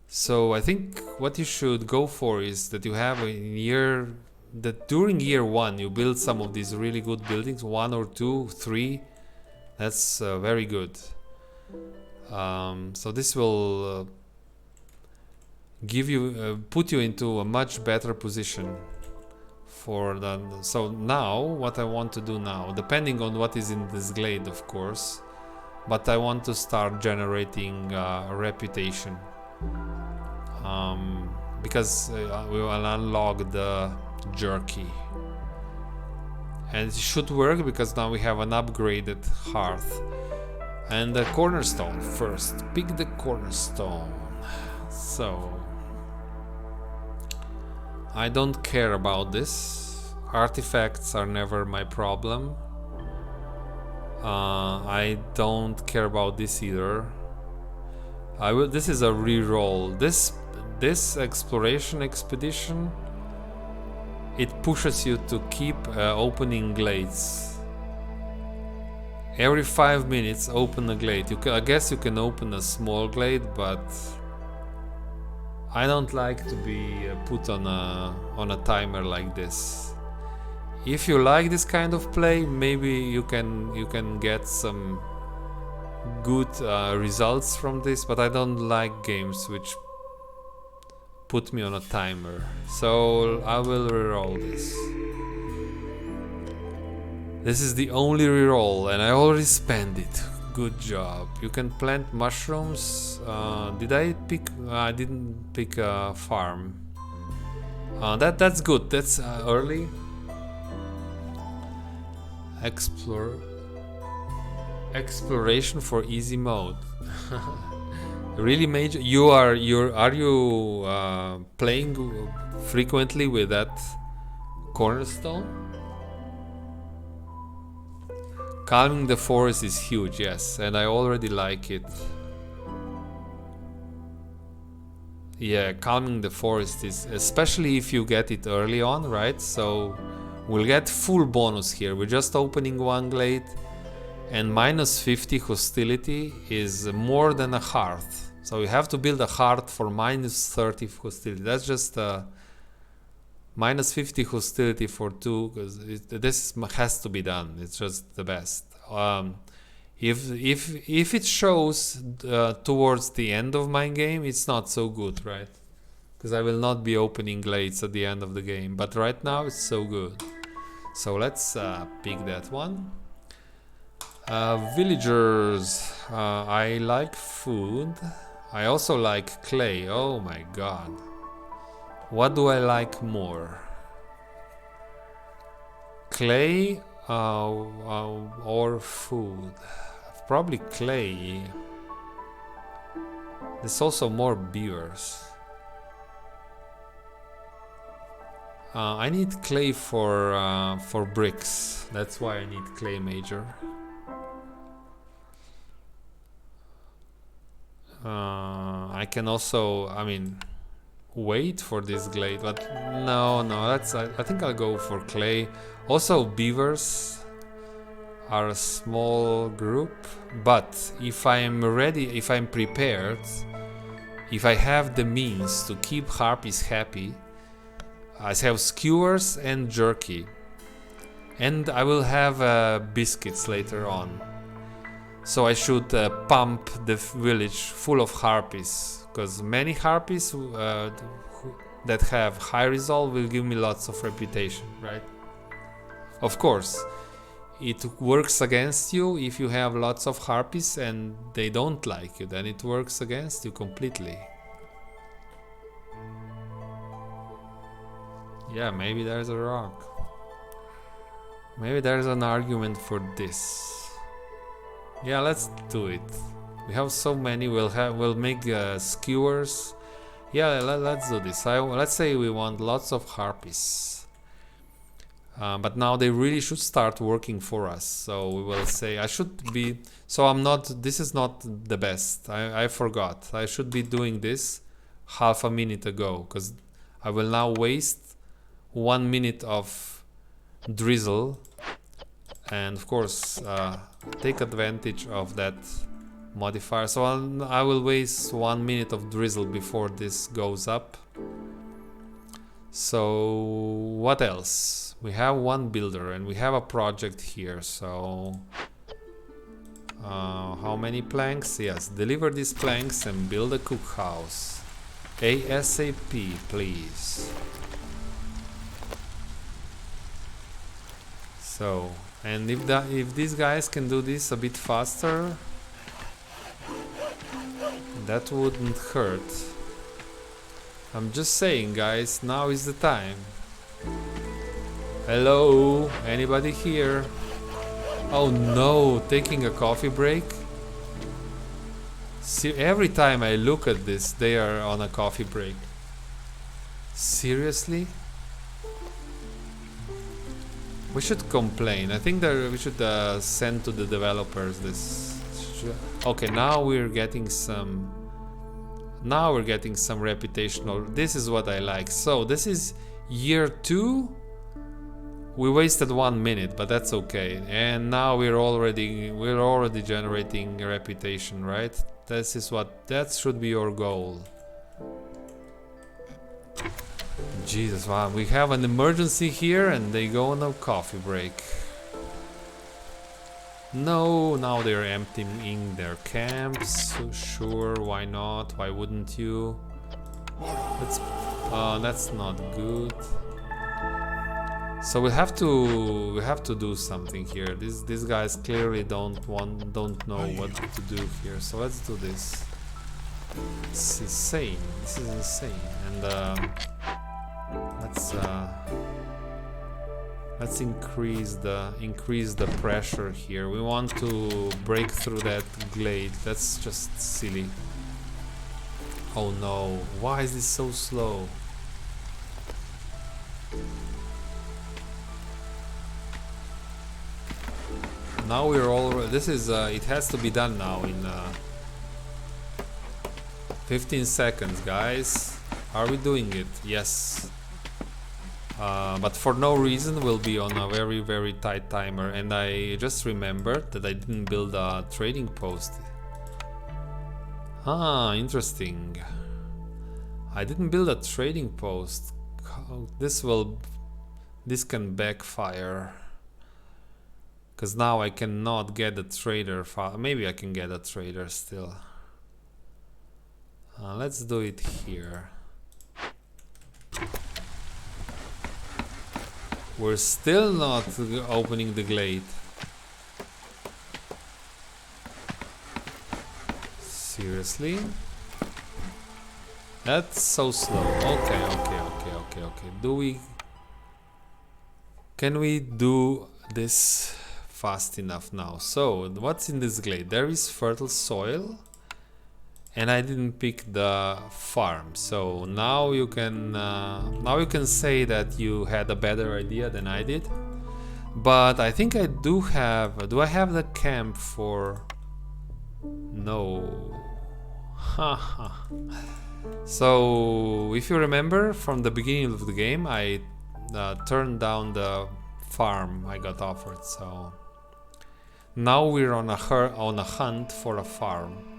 So I think what you should go for is that you have that during year 1 you build some of these really good buildings, 1 or 2, 3. That's very good. So this will give you, put you into a much better position for that. So now, what I want to do now, depending on what is in this glade, of course, but I want to start generating a reputation, because we will unlock the jerky, and it should work because now we have an upgraded hearth. And the cornerstone first. Pick the cornerstone. So I don't care about this. Artifacts are never my problem. I don't care about this either. This is a reroll. This exploration expedition, it pushes you to keep opening glades. Every 5 minutes, open a glade. I guess you can open a small glade, but I don't like to be put on a timer like this. If you like this kind of play, maybe you can get some good results from this. But I don't like games which put me on a timer. So I will reroll this. This is the only reroll, and I already spent it. Good job. You can plant mushrooms. Did I pick? I didn't pick a farm. That's good. That's early. Explore. Exploration for easy mode. Really, Major? Are you playing frequently with that cornerstone? Calming the forest is huge, yes, and I already like it. Yeah, calming the forest is, especially if you get it early on, right? So we'll get full bonus here. We're just opening one glade, and minus 50 hostility is more than a hearth. So you have to build a hearth for minus 30 hostility. That's just minus 50 hostility for 2, because this has to be done. It's just the best. If it shows towards the end of my game, it's not so good, right? Because I will not be opening glades at the end of the game. But right now it's so good. So let's pick that one. Villagers. I like food. I also like clay. Oh my god. What do I like more? Clay or food? Probably clay. There's also more beavers. I need clay for bricks. That's why I need clay, Major. I can also, I mean, wait for this glade, but no, that's I think I'll go for clay. Also, beavers are a small group, but if I'm ready, if I'm prepared, if I have the means to keep harpies happy, I have skewers and jerky, and I will have biscuits later on. So I should pump the village full of harpies, because many harpies that have high resolve will give me lots of reputation, right? Of course, it works against you if you have lots of harpies and they don't like you, then it works against you completely. Yeah, maybe there's a rock. Maybe there's an argument for this. Yeah, let's do it. We have so many. We'll make skewers. Yeah, let's do this. Let's say we want lots of harpies. But now they really should start working for us. So we will say I should be. So I'm not. This is not the best. I forgot. I should be doing this half a minute ago, because I will now waste 1 minute of drizzle, and of course take advantage of that modifier. So I will waste 1 minute of drizzle before this goes up. So what else? We have one builder and we have a project here. So how many planks? Yes, deliver these planks and build a cookhouse ASAP, please. So, and if these guys can do this a bit faster, that wouldn't hurt. I'm just saying, guys, now is the time. Hello, anybody here? Oh no, taking a coffee break? See, every time I look at this, they are on a coffee break. Seriously? We should complain. I think that we should send to the developers this. Okay, now we're getting some. Now we're getting some reputational. This is what I like. So this is year 2. We wasted 1 minute, but that's okay. And now we're already generating a reputation, right? That should be your goal. Jesus, wow, we have an emergency here and they go on a coffee break. No, now they're emptying their camps. So sure, why not? Why wouldn't you? That's not good. So we have to do something here. These guys clearly don't know what to do here. So let's do this. It's insane. This is insane. And Let's increase the pressure here. We want to break through that glade. That's just silly. Oh no, why is this so slow? Now we're already, this is, it has to be done now in 15 seconds, guys. Are we doing it? Yes. But for no reason we'll be on a very tight timer, and I just remembered that I didn't build a trading post. Ah, interesting. I didn't build a trading post. This can backfire. Because now I cannot get a trader. Maybe I can get a trader still. Let's do it here. We're still not opening the glade. Seriously? That's so slow. Okay. Can we do this fast enough now? So, what's in this glade? There is fertile soil. And I didn't pick the farm, so now you can say that you had a better idea than I did. But I think I do have. Do I have the camp for? No. Haha. So if you remember from the beginning of the game, I turned down the farm I got offered. So now we're on a hunt for a farm.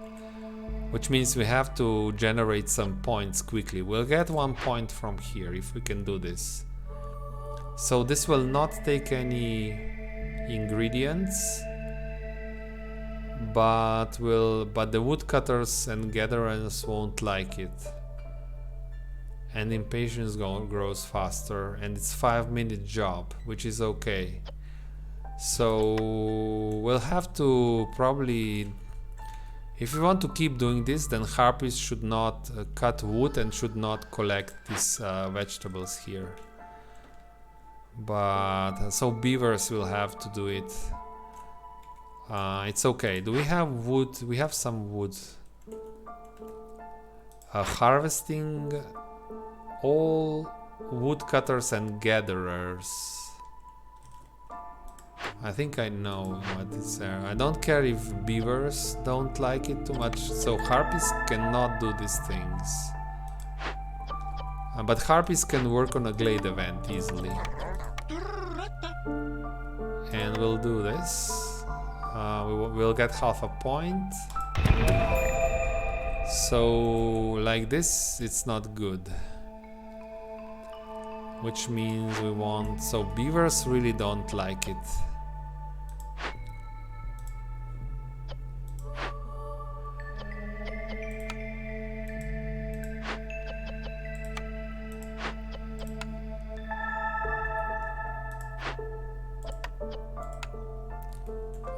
Which means we have to generate some points quickly. We'll get 1 point from here if we can do this. So this will not take any ingredients, but the woodcutters and gatherers won't like it. And impatience grows faster, and it's 5-minute job, which is okay. So we'll have to probably. If we want to keep doing this, then harpies should not cut wood and should not collect these vegetables here. But so beavers will have to do it. It's okay. Do we have wood? We have some wood. Harvesting all woodcutters and gatherers. I think I know what is there. I don't care if beavers don't like it too much, so harpies cannot do these things. But harpies can work on a glade event easily. And we'll do this. We'll get half a point. So, like this, it's not good. Which means we want... So, beavers really don't like it.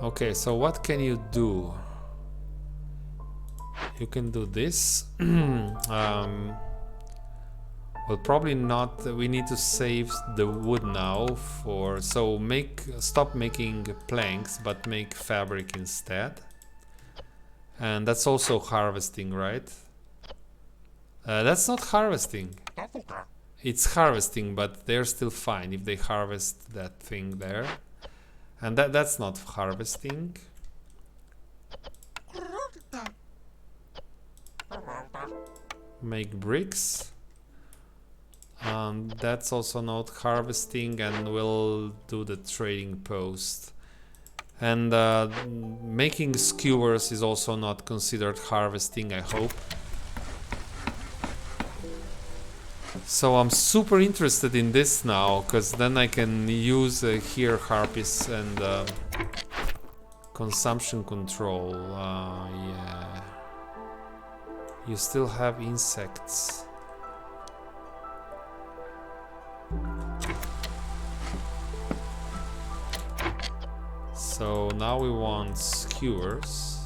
Okay, so what can you do? You can do this. Well, probably not. We need to save the wood now for... So stop making planks, but make fabric instead. And that's also harvesting, right? That's not harvesting. It's harvesting, but they're still fine if they harvest that thing there. And that's not harvesting. Make bricks. That's also not harvesting, and we'll do the trading post. And making skewers is also not considered harvesting, I hope. So I'm super interested in this now, because then I can use here harpies and consumption control. Yeah. You still have insects. So now we want skewers.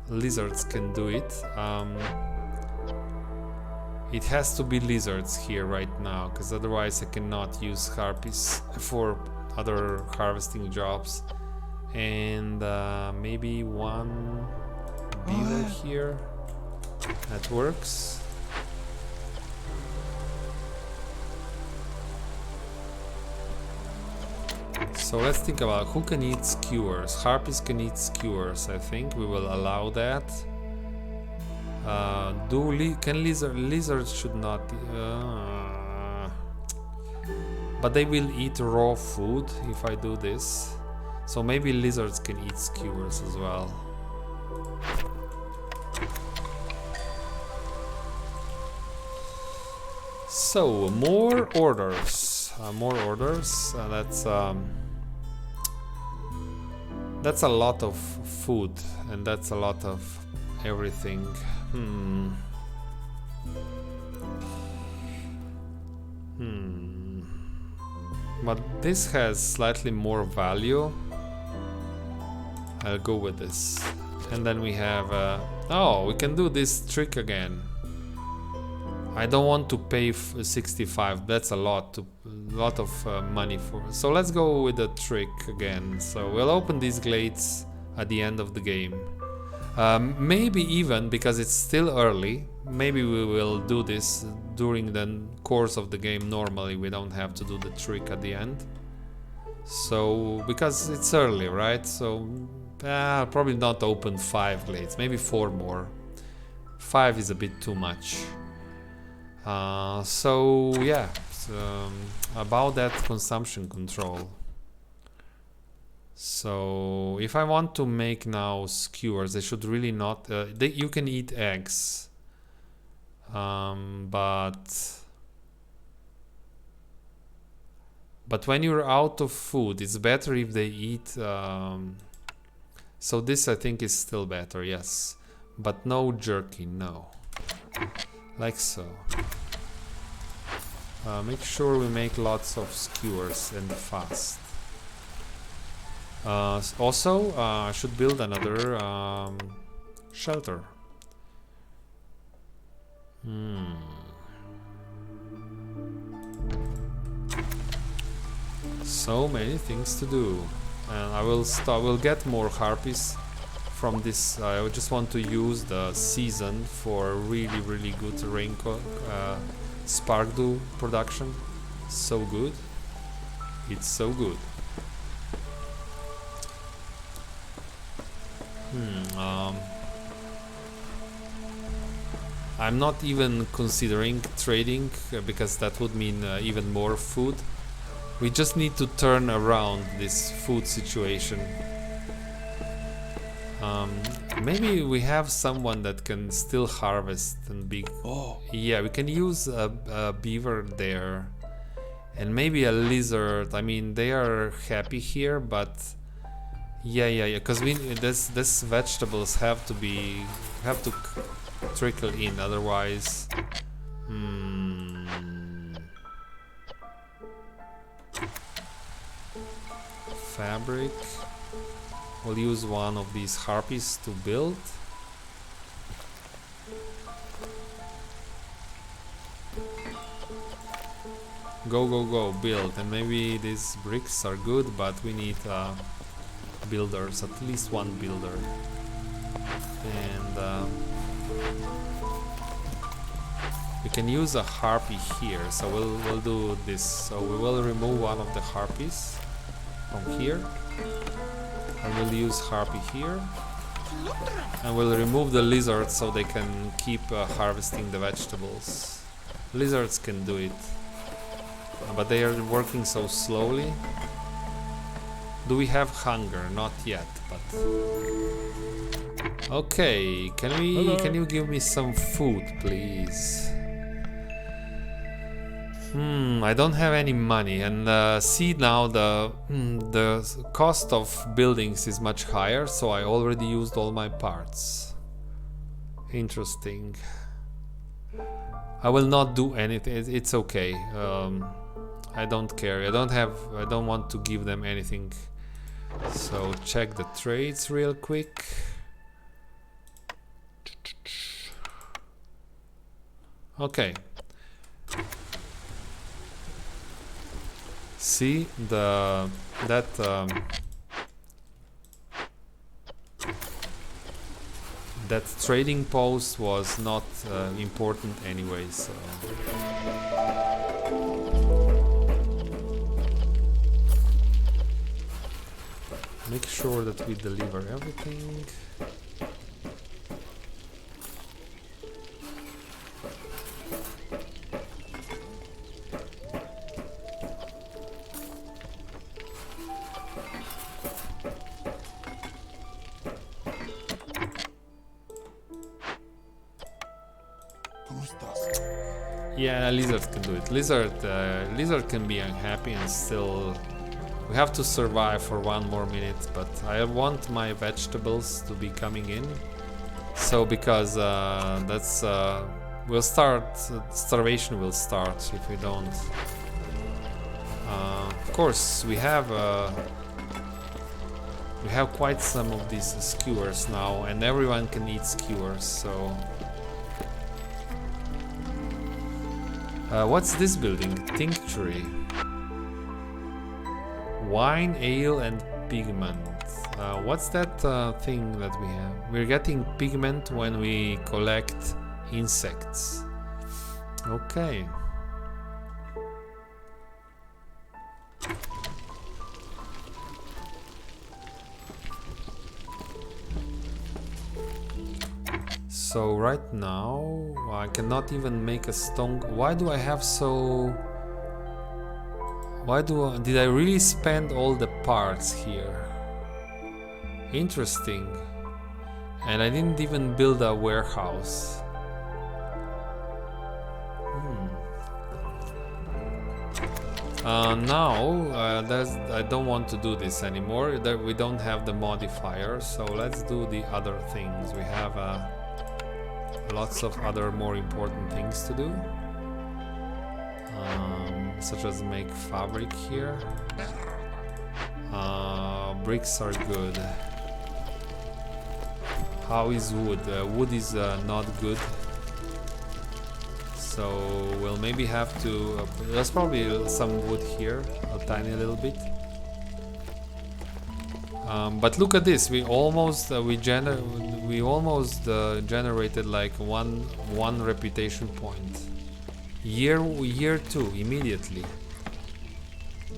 Lizards can do it. It has to be lizards here right now, because otherwise I cannot use harpies for other harvesting jobs. And maybe one beaver here. That works. So let's think about who can eat skewers. Harpies can eat skewers. I think we will allow that. Can lizards should not, but they will eat raw food if I do this. So maybe lizards can eat skewers as well. So more orders. That's a lot of food, and that's a lot of everything. But this has slightly more value. I'll go with this. And then we have oh, we can do this trick again. I don't want to pay 65. That's a lot of money for. So let's go with the trick again. So we'll open these glades at the end of the game. Maybe even because it's still early. Maybe we will do this during the course of the game. Normally we don't have to do the trick at the end. So because it's early, right? So I'll probably not open 5 glades. Maybe 4 more. 5 is a bit too much. So yeah, about that consumption control. So if I want to make now skewers, they should really not. You can eat eggs, but when you're out of food, it's better if they eat. So this I think is still better, yes, but no jerky, no. Like so. Make sure we make lots of skewers and fast. Also, I should build another shelter. So many things to do, and I will get more harpies from this. I just want to use the season for really good spark dew production. So good. It's so good. I'm not even considering trading because that would mean even more food. We just need to turn around this food situation. Maybe we have someone that can still harvest and be. Oh. Yeah, we can use a beaver there, and maybe a lizard. I mean, they are happy here, but yeah. Because this vegetables have to trickle in, otherwise. Fabric. We'll use one of these harpies to build. Go, build. And maybe these bricks are good, but we need builders, at least one builder. And we can use a harpy here, so we'll do this. So we will remove one of the harpies from here. And we'll use harpy here, and we'll remove the lizards so they can keep harvesting the vegetables. Lizards can do it, but they are working so slowly. Do we have hunger? Not yet, but okay. Can you give me some food, please? I don't have any money, and see now the cost of buildings is much higher, so I already used all my parts. Interesting. I will not do anything. It's okay. I don't care. I don't want to give them anything. So check the trades real quick. Okay. See that that trading post was not important anyway, so make sure that we deliver everything. Yeah, lizard can do it. Lizard can be unhappy and still. We have to survive for 1 more minute, but I want my vegetables to be coming in. So because that's we'll start. Starvation will start if we don't. Of course, we have quite some of these skewers now, and everyone can eat skewers. So. What's this building? Tinctury. Wine, ale, and pigment. What's that thing that we have? We're getting pigment when we collect insects. Okay. So right now I cannot even make a stone. Why do I have so? Did I really spend all the parts here? Interesting. And I didn't even build a warehouse. I don't want to do this anymore. We don't have the modifier, so let's do the other things. We have lots of other more important things to do, such as make fabric here. Bricks are good. How is wood? Wood is not good, so we'll maybe have to there's probably some wood here, a tiny little bit. But look at this, we almost generated like one reputation point. Year 2 immediately.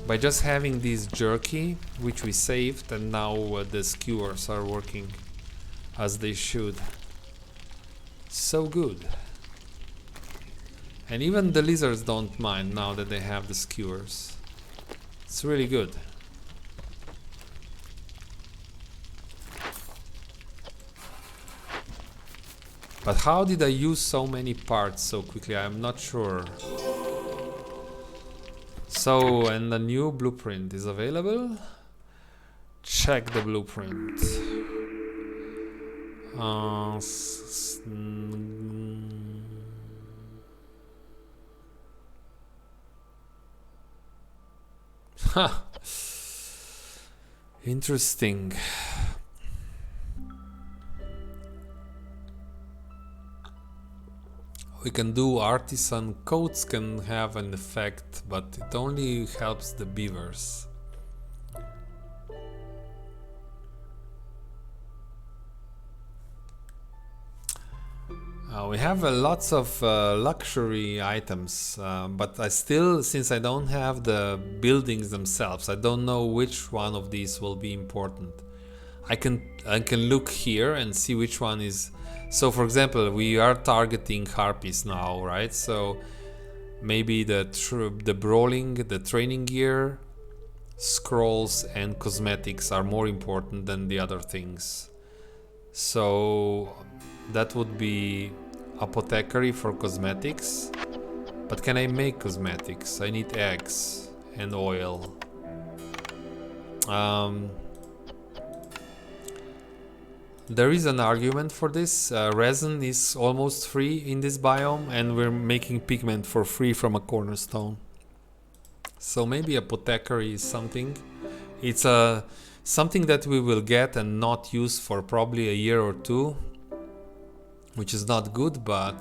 By just having this jerky, which we saved, and now the skewers are working as they should. So good. And even the lizards don't mind now that they have the skewers. It's really good. But how did I use so many parts so quickly? I'm not sure. So, and the new blueprint is available. Check the blueprint. Interesting. We can do artisan coats, can have an effect, but it only helps the beavers. We have lots of luxury items, but I still, since I don't have the buildings themselves, I don't know which one of these will be important. I can look here and see which one is. So for example, we are targeting harpies now, right? So maybe the brawling, the training gear, scrolls and cosmetics are more important than the other things. So that would be apothecary for cosmetics. But can I make cosmetics? I need eggs and oil. There is an argument for this. Resin is almost free in this biome, and we're making pigment for free from a cornerstone. So maybe apothecary is something. It's something that we will get and not use for probably a year or two, which is not good, but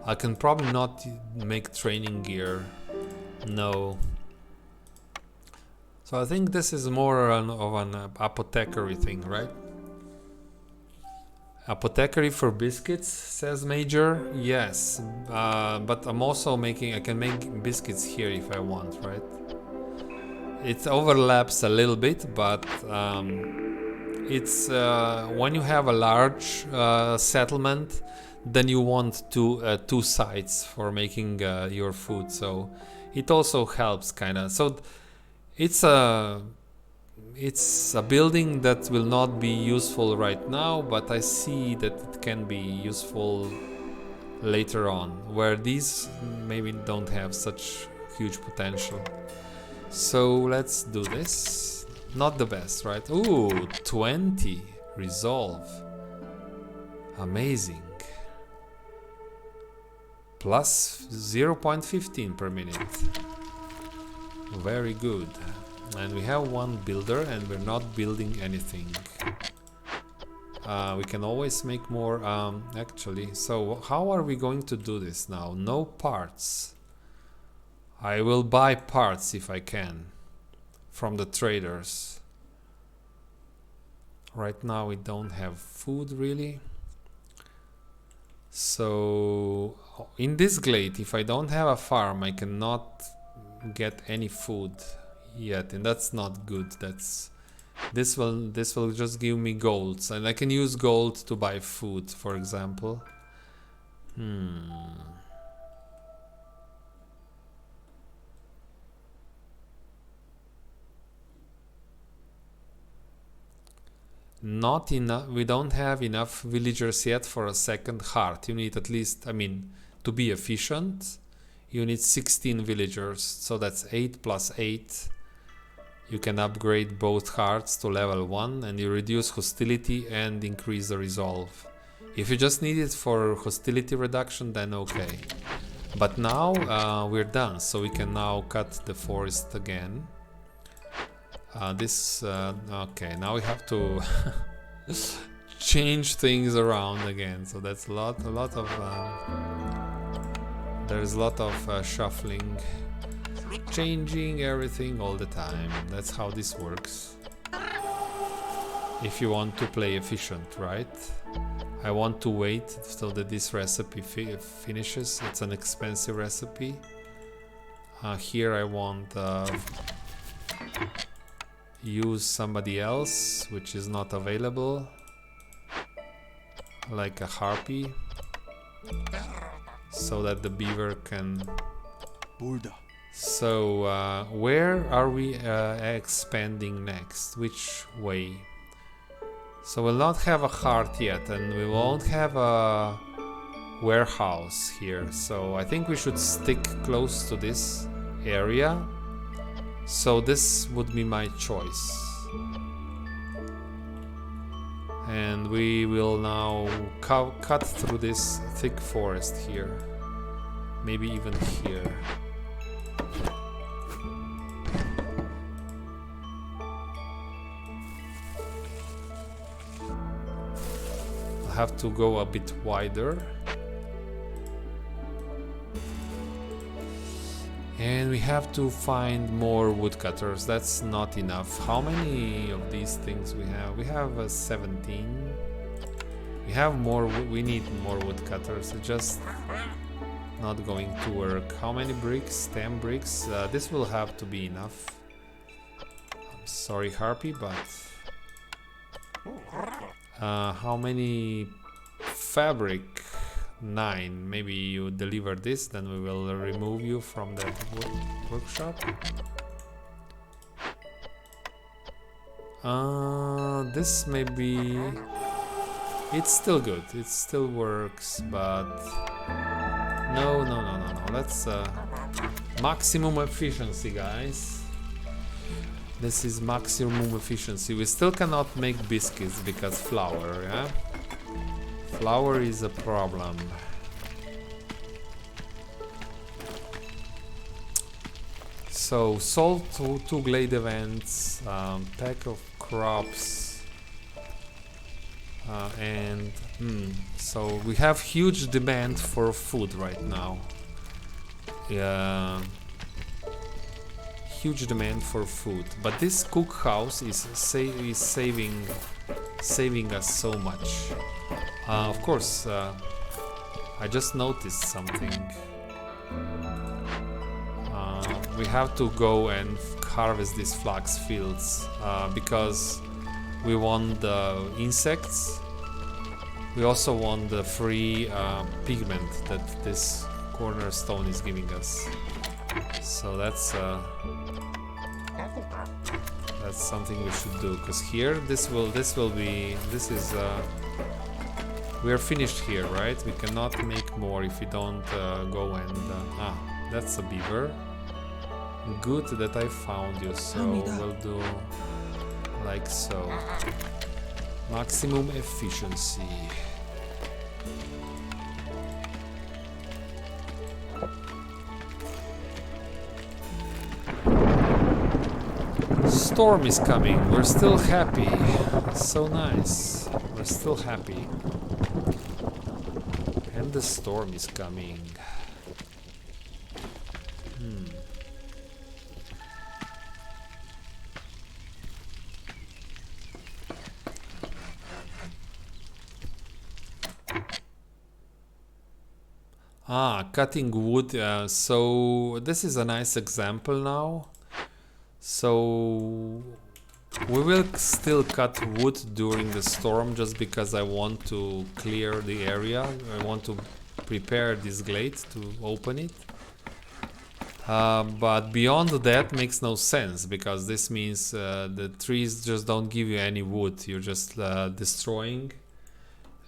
I can probably not make training gear. No. So I think this is more of an apothecary thing, right? Apothecary for biscuits, says Major. Yes, but I'm also I can make biscuits here if I want, right? It overlaps a little bit, but it's when you have a large settlement, then you want two sites for making your food. So it also helps, kind of. So it's a building that will not be useful right now, but I see that it can be useful later on, where these maybe don't have such huge potential. So let's do this. Not the best, right? Ooh, 20 resolve. Amazing. Plus 0.15 per minute. Very good. And we have one builder and we're not building anything. We can always make more actually. So how are we going to do this now? No parts. I will buy parts if I can from the traders. Right now we don't have food really. So in this glade, if I don't have a farm, I cannot get any food yet, and that's not good. This will just give me golds, and I can use gold to buy food, for example. Not enough. We don't have enough villagers yet for a second heart. You need at least, to be efficient, you need 16 villagers. So that's 8 plus 8. You can upgrade both hearts to level 1 and you reduce hostility and increase the resolve. If you just need it for hostility reduction, then okay. But now we're done, so we can now cut the forest again. Okay, now we have to change things around again, so that's a lot of there's a lot of shuffling, changing everything all the time. That's how this works if you want to play efficient, right? I want to wait so that this recipe finishes. It's an expensive recipe. Here I want use somebody else which is not available, like a harpy, so that the beaver can. So where are we expanding next? Which way? So we'll not have a heart yet, and we won't have a warehouse here, so I think we should stick close to this area. So this would be my choice. And we will now cut through this thick forest here. Maybe even here. I'll have to go a bit wider. And we have to find more woodcutters. That's not enough. How many of these things we have? We have 17. We have more. We need more woodcutters. It's just not going to work. How many bricks? 10 bricks. This will have to be enough. I'm sorry, Harpy, but how many fabric? 9. Maybe you deliver this, then we will remove you from the workshop. This may be. It's still good. It still works, but no. Let's maximum efficiency, guys. This is maximum efficiency. We still cannot make biscuits because flour, yeah? Flour is a problem. So sold two glade events, pack of crops. So we have huge demand for food right now. Huge demand for food, but this cookhouse is saving us so much. Of course, I just noticed something. We have to go and harvest these flax fields because we want the insects. We also want the free pigment that this cornerstone is giving us. So that's something we should do, because here this is we are finished here, right? We cannot make more if we don't go and that's a beaver. Good that I found you, so we'll do like so. Maximum efficiency. Storm is coming. We're still happy. So nice. We're still happy. And the storm is coming. Cutting wood. So this is a nice example now. So we will still cut wood during the storm just because I want to clear the area. I want to prepare this glade to open it. But beyond that makes no sense, because this means the trees just don't give you any wood. You're just destroying.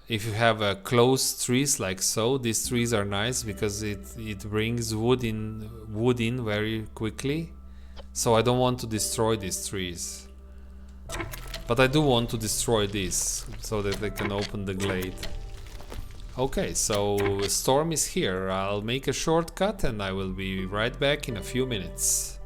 If you have close trees like so, these trees are nice because it brings wood in very quickly. So I don't want to destroy these trees, but I do want to destroy this so that they can open the glade. Okay, so storm is here. I'll make a shortcut and I will be right back in a few minutes.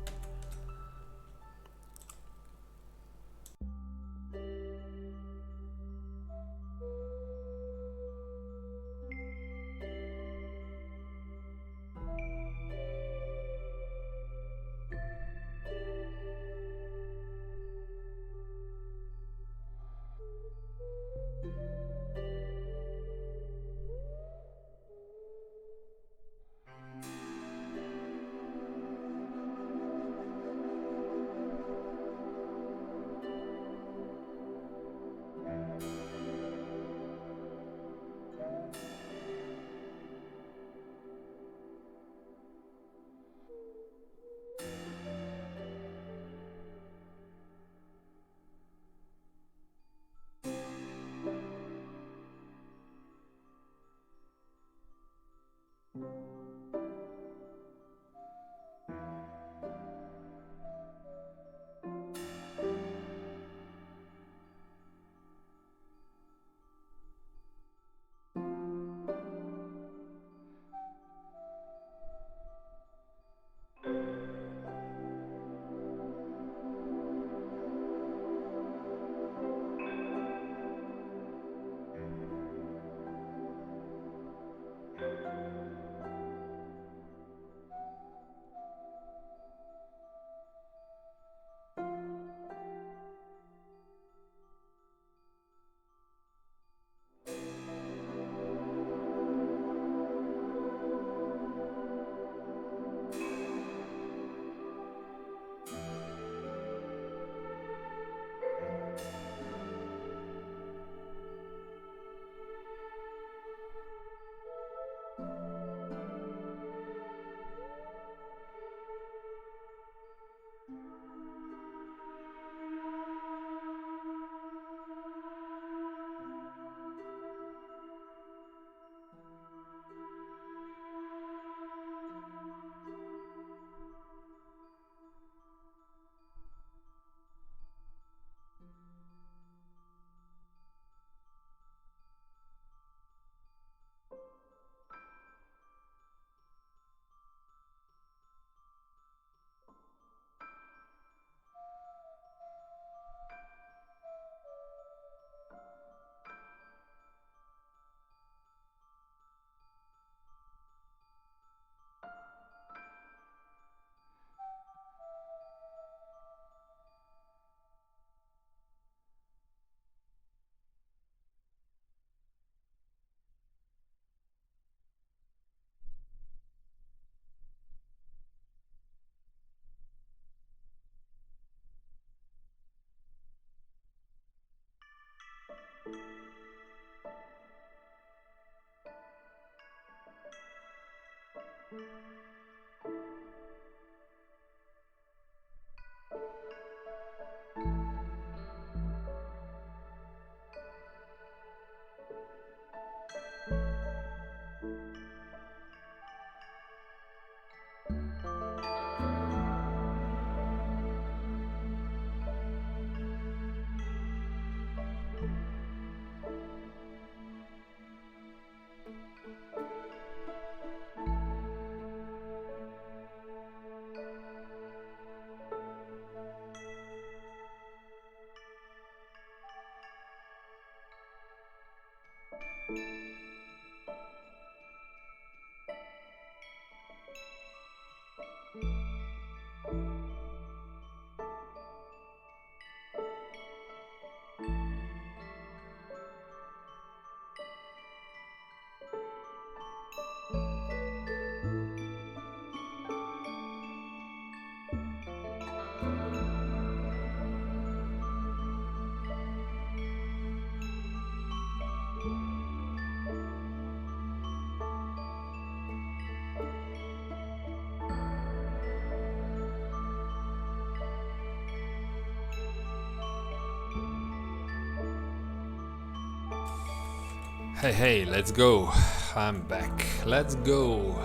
Hey, let's go. I'm back. Let's go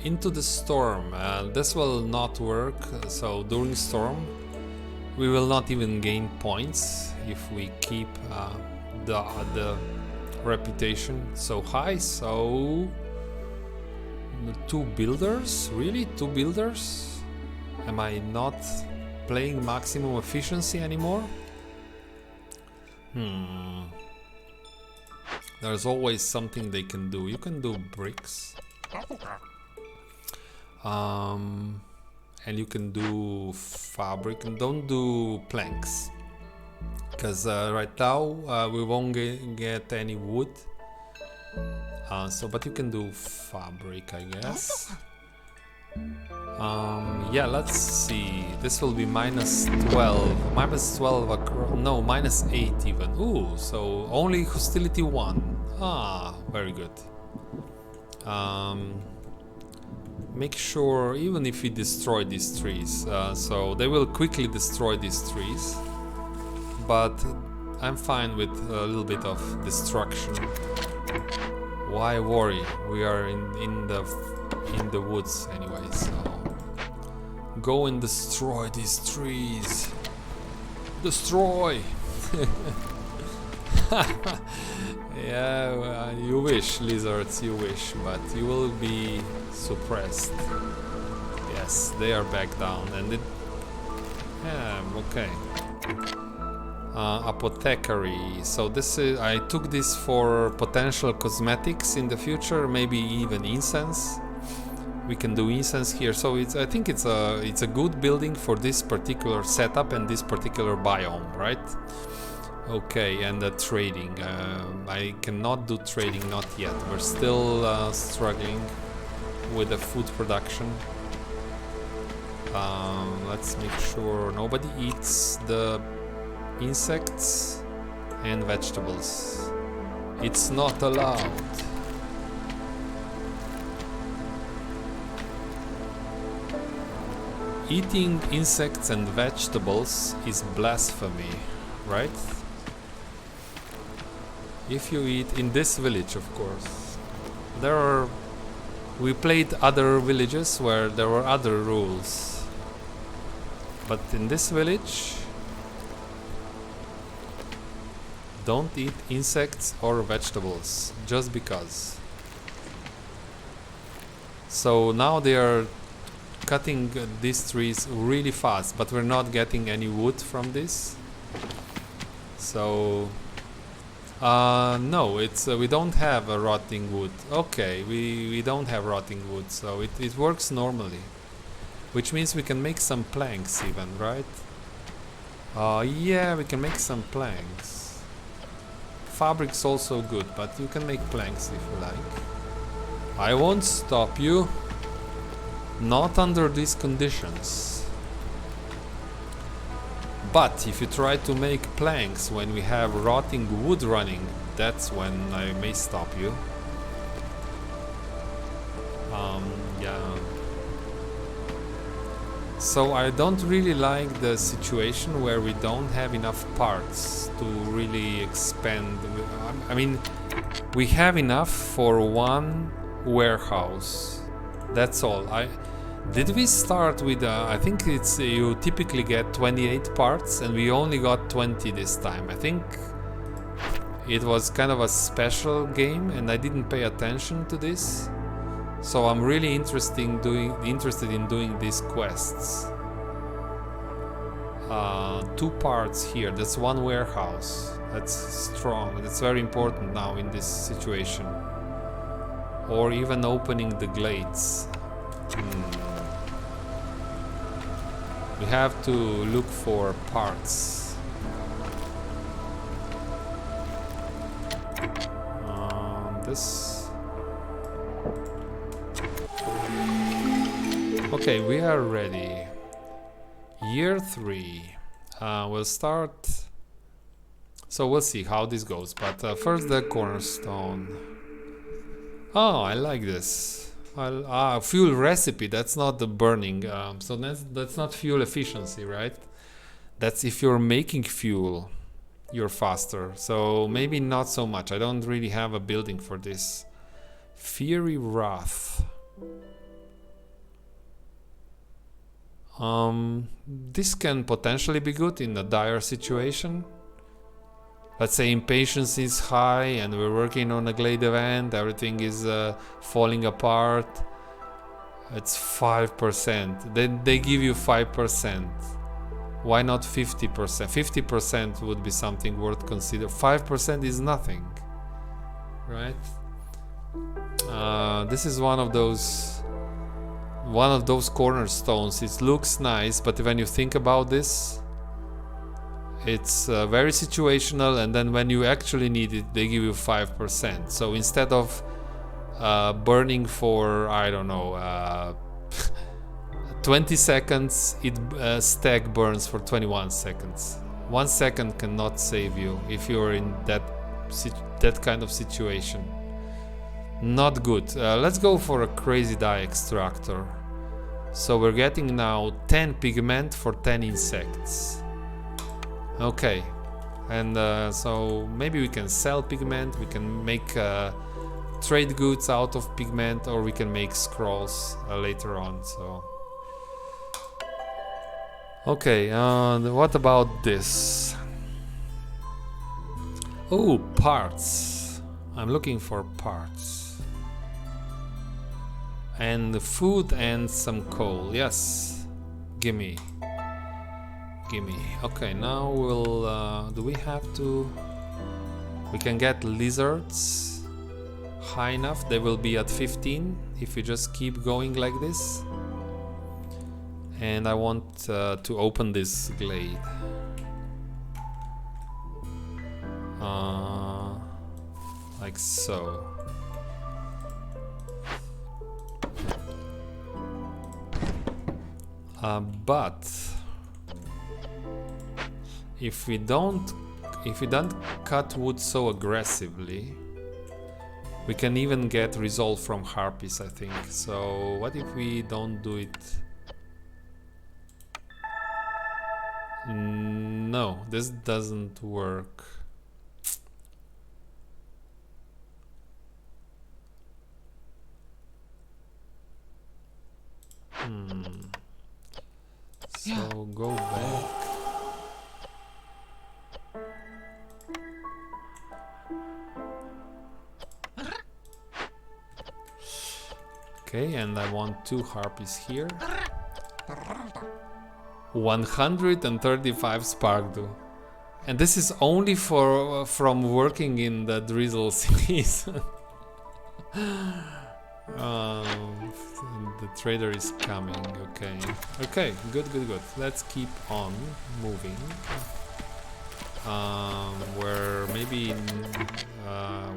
into the storm. This will not work. So during storm, we will not even gain points if we keep the reputation so high. So 2 builders? Really? 2 builders? Am I not playing maximum efficiency anymore? There's always something they can do. You can do bricks. And you can do fabric, and don't do planks. Because right now we won't get any wood. But you can do fabric, I guess. Yeah, let's see. This will be minus 12. Minus 12 no, minus 8 even. Ooh, so only hostility 1. Ah, very good. Make sure, even if we destroy these trees, so they will quickly destroy these trees. But I'm fine with a little bit of destruction. Why worry? We are in the woods anyway, so go and destroy these trees. Destroy! Yeah, you wish, lizards, you wish, but you will be suppressed. Yes, they are back down, and it... Yeah, okay. Apothecary. So this is... I took this for potential cosmetics in the future, maybe even incense. We can do incense here, so it's... I think it's a good building for this particular setup and this particular biome, right? Okay, and the trading. I cannot do trading, not yet. We're still struggling with the food production. Let's make sure nobody eats the insects and vegetables. It's not allowed. Eating insects and vegetables is blasphemy, right? If you eat in this village, of course. We played other villages where there were other rules. But in this village, don't eat insects or vegetables, just because. So now they are cutting these trees really fast, but we're not getting any wood from this. So... no, it's we don't have a rotting wood. Okay, we don't have rotting wood, so it works normally. Which means we can make some planks even, right? Yeah, we can make some planks. Fabric's also good, but you can make planks if you like. I won't stop you. Not under these conditions. But if you try to make planks when we have rotting wood running, that's when I may stop you. Yeah. So I don't really like the situation where we don't have enough parts to really expand. I mean, we have enough for one warehouse. That's all. Did we start with? I think it's you typically get 28 parts, and we only got 20 this time. I think it was kind of a special game, and I didn't pay attention to this. So I'm really interested in doing these quests. 2 parts here. That's one warehouse. That's strong. That's very important now in this situation. Or even opening the glades. We have to look for parts. This. Okay, we are ready. Year 3. We'll start. So we'll see how this goes. But first, the cornerstone. Oh, I like this. Fuel recipe. That's not the burning. So that's not fuel efficiency, right? That's if you're making fuel, you're faster. So maybe not so much. I don't really have a building for this. Fiery Wrath. This can potentially be good in a dire situation. Let's say impatience is high and we're working on a glade event, everything is falling apart. It's 5%. Then they give you 5%. Why not 50%? 50% would be something worth considering. 5% is nothing, right? This is one of those cornerstones. It looks nice, but when you think about this, it's very situational, and then when you actually need it, they give you 5%. So instead of burning for, I don't know, 20 seconds, stack burns for 21 seconds. 1 second cannot save you if you're in that kind of situation. Not good. Let's go for a crazy dye extractor. So we're getting now 10 pigment for 10 insects. Okay, and so maybe we can sell pigment, we can make trade goods out of pigment, or we can make scrolls later on. So okay, what about this? Oh, parts. I'm looking for parts. And food and some coal. Yes, gimme. Okay, now we'll do we have to, we can get lizards high enough. They will be at 15 if we just keep going like this. And I want to open this glade. Like so. But if we don't cut wood so aggressively, we can even get resolve from harpies, I think. So what if we don't do it? No, this doesn't work. So go back. Okay, and I want 2 harpies here. 135 spark dew. And this is only from working in the drizzle season. The trader is coming. Okay, good. Let's keep on moving. Where maybe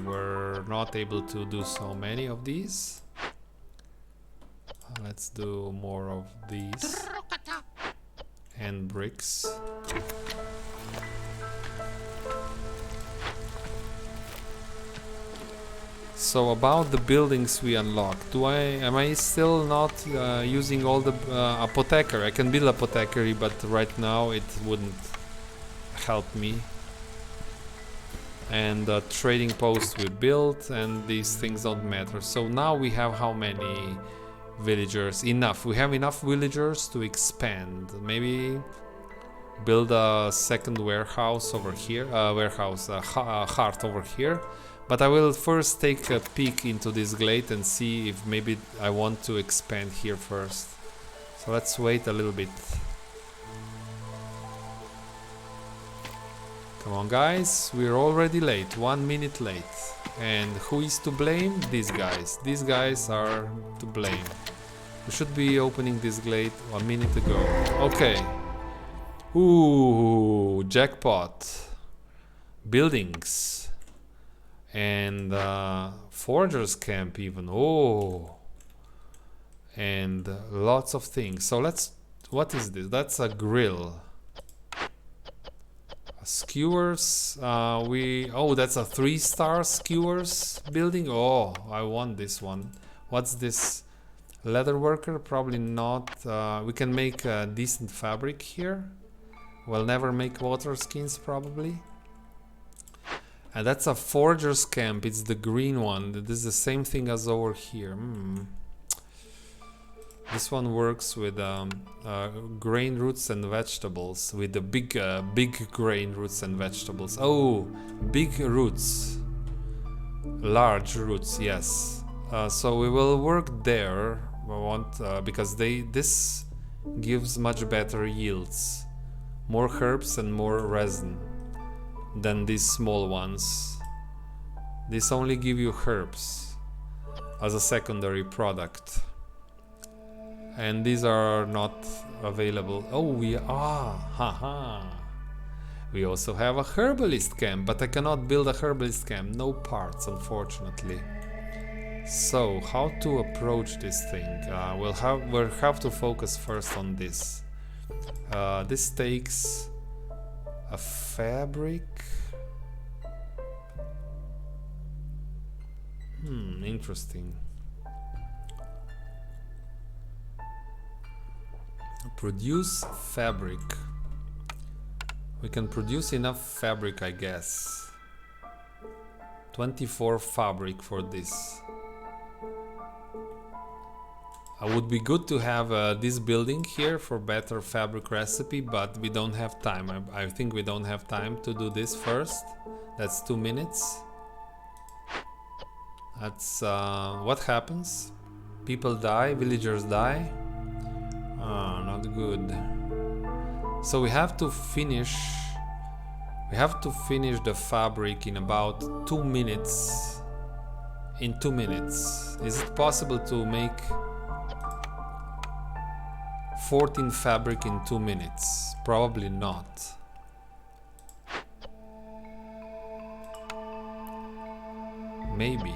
we're not able to do so many of these. Let's do more of these and bricks. So about the buildings we unlocked, am I still not using all the apothecary? I can build apothecary, but right now it wouldn't help me. And the trading post we built, and these things don't matter. So now we have how many villagers? Enough. We have enough villagers to expand. Maybe build a second warehouse over here. Heart over here. But I will first take a peek into this glade and see if maybe I want to expand here first. So let's wait a little bit. Come on guys, we're already late, 1 minute late. And who is to blame? These guys. These guys are to blame. We should be opening this glade 1 minute ago. Okay. Ooh, jackpot. Buildings. And forgers camp even. Oh. And lots of things. So let's... What is this? That's a grill. Skewers, oh, that's a 3-star skewers building. Oh, I want this one. What's this? Leather worker? Probably not. We can make a decent fabric here. We'll never make water skins probably. And that's a forger's camp. It's the green one. This is the same thing as over here. This one works with grain roots and vegetables, with the big grain roots and vegetables. Oh, big roots, large roots, yes. So we will work there. We want because this gives much better yields, more herbs and more resin than these small ones. These only give you herbs as a secondary product. And these are not available. Oh, we are. Haha. We also have a herbalist camp, but I cannot build a herbalist camp. No parts, unfortunately. So, how to approach this thing? We'll have to focus first on this. This takes a fabric. Interesting. Produce fabric. We can produce enough fabric, I guess. 24 fabric for this. It would be good to have this building here for better fabric recipe, but we don't have time. I think we don't have time to do this first. That's 2 minutes. That's what happens. People die, villagers die. Not good. So we have to finish the fabric in about 2 minutes. In 2 minutes. Is it possible to make 14 fabric in 2 minutes? Probably not. Maybe.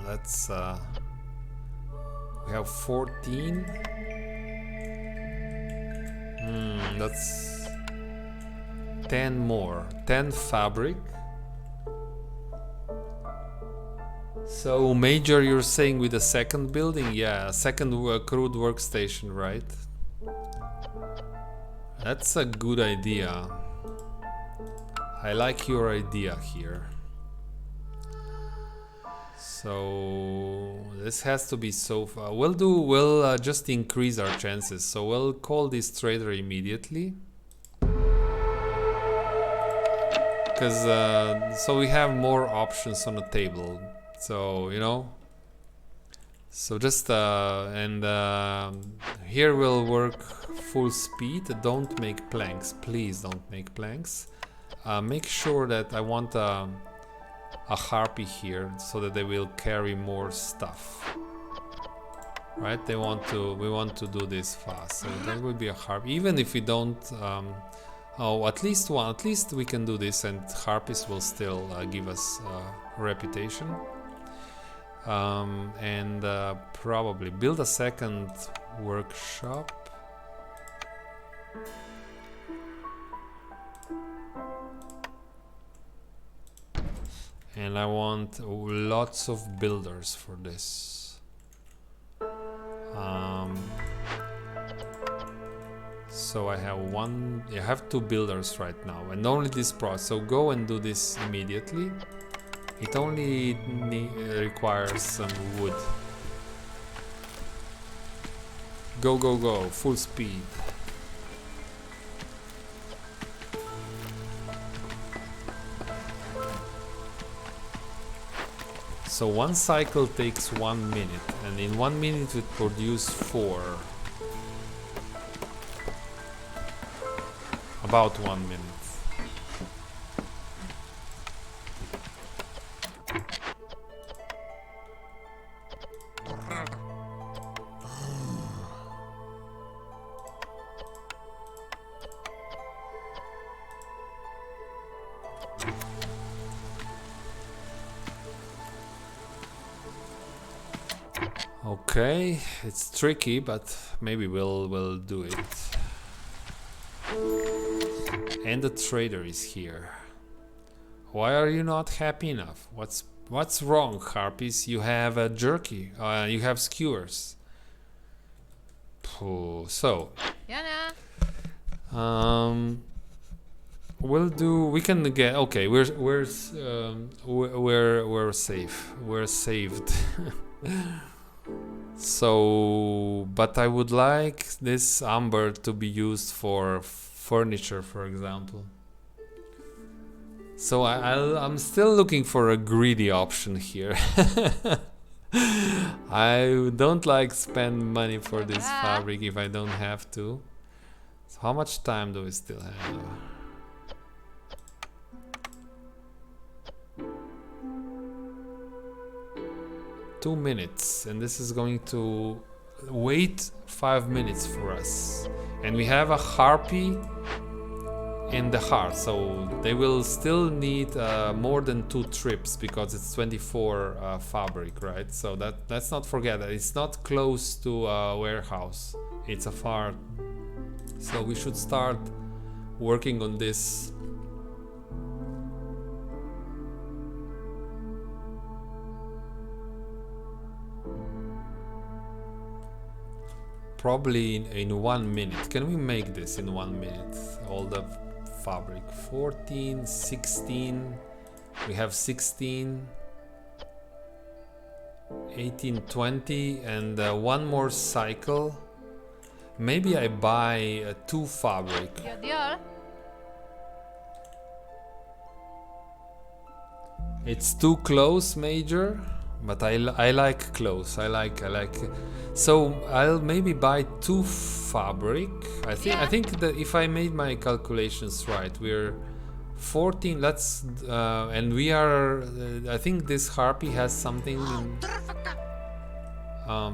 That's we have 14. That's 10 more. 10 fabric. So major, you're saying with a second building? Yeah, a second crude workstation, right? That's a good idea. I like your idea here. So this has to be so far. We'll just increase our chances. So we'll call this trader immediately. Because so we have more options on the table. So, you know. So just here we'll work full speed. Don't make planks. Please don't make planks. Make sure that I want a harpy here so that they will carry more stuff, right? We want to do this fast, so there will be a harpy, even if we don't at least we can do this, and harpies will still give us reputation. And probably build a second workshop. and I want lots of builders for this. So I have 2 builders right now, and only this process. So go and do this immediately. It only requires some wood. Go, go, go, full speed. So one cycle takes 1 minute, and in 1 minute it produces 4. About 1 minute. Okay, it's tricky, but maybe we'll do it. And the trader is here. Why are you not happy enough? What's wrong, harpies? You have a jerky. You have skewers. So. We can get. Okay, we're safe. We're saved. So, but I would like this amber to be used for furniture, for example. So I'm still looking for a greedy option here. I don't like spend money for this fabric if I don't have to. So how much time do we still have? 2 minutes, and this is going to wait 5 minutes for us. And we have a harpy in the heart, so they will still need more than 2 trips because it's 24 fabric, right? So let's not forget that it's not close to a warehouse, it's a farm. So we should start working on this. Probably in 1 minute. Can we make this in 1 minute? All the fabric. 14, 16. We have 16, 18, 20, and 1 more cycle. Maybe I buy 2 fabric. It's too close, Major. But I like close. I like. So I'll maybe buy 2 fabric. I think that if I made my calculations right, we're 14. Let's and we are. I think this harpy has something.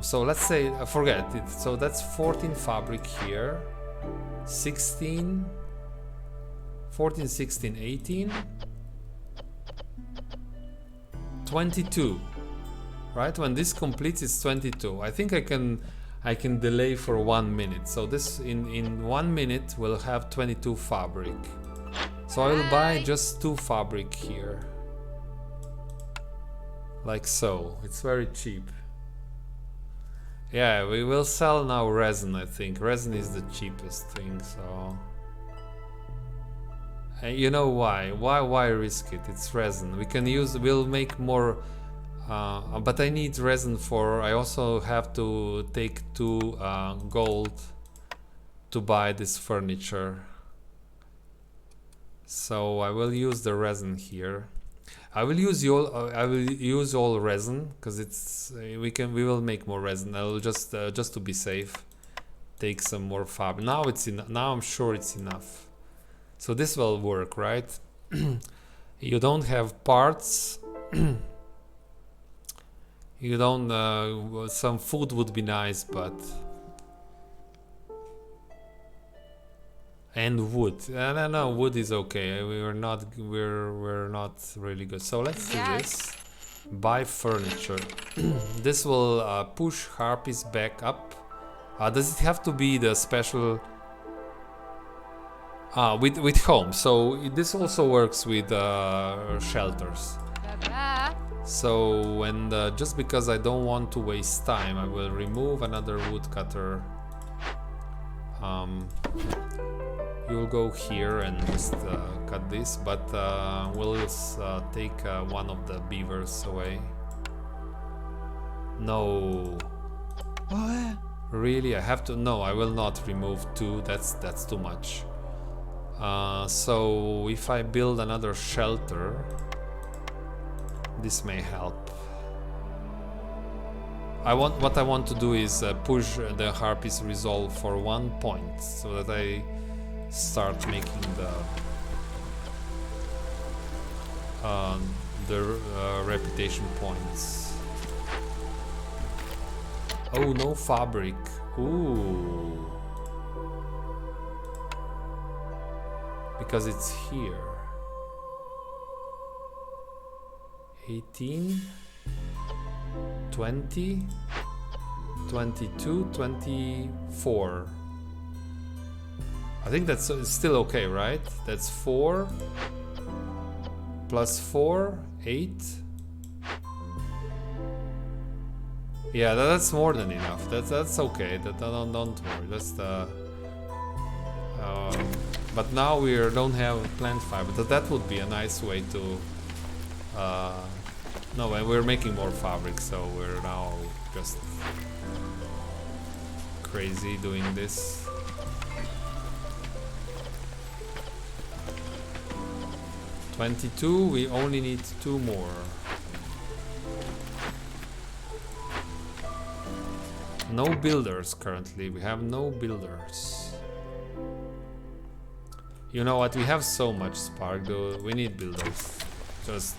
So let's say forget it. So that's 14 fabric here. 16, 14, 16, 18, 22. Right, when this completes it's 22. I think I can delay for 1 minute. So this in 1 minute we'll have 22 fabric. So I will buy just 2 fabric here. Like so. It's very cheap. Yeah, we will sell now resin, I think. Resin is the cheapest thing, so you know why? Why risk it? It's resin. We'll make more. But I need resin for. I also have to take 2 gold to buy this furniture. So I will use the resin here. I will use all resin because it's we will make more resin. I will just to be safe take some more fabric. Now now I'm sure it's enough. So this will work, right? You don't have parts. You don't. Some food would be nice, but and wood. No, wood is okay. We're not really good. So let's do this. Buy furniture. This will push harpies back up. Does it have to be the special? With home. So this also works with shelters. So, and just because I don't want to waste time, I will remove another woodcutter. You'll go here and just cut this, but we'll take one of the beavers away. No. What? Really, I have to? No, I will not remove two. That's too much. So if I build another shelter, this may help. What I want to do is push the harpies resolve for 1 point, so that I start making the reputation points. Oh, no fabric. Ooh. Because it's here. 18, 20, 22, 24. I think that's still okay, right? That's 4 plus 4, 8. Yeah, that's more than enough. That's okay. Don't worry. That's the. But now we don't have plant fiber. That would be a nice way to. No, we're making more fabric, so we're now just crazy doing this. $22. We only need 2 more. No builders currently. We have no builders. You know what? We have so much spark, though. We need builders. Just.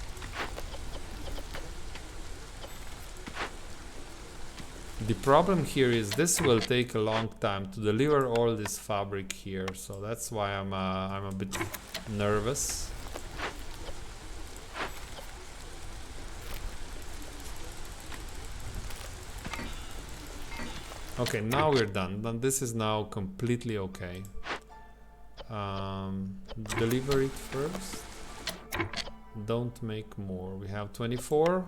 The problem here is this will take a long time to deliver all this fabric here, so that's why I'm a bit nervous. Okay, now we're done. This is now completely okay. Deliver it first. Don't make more. We have 24.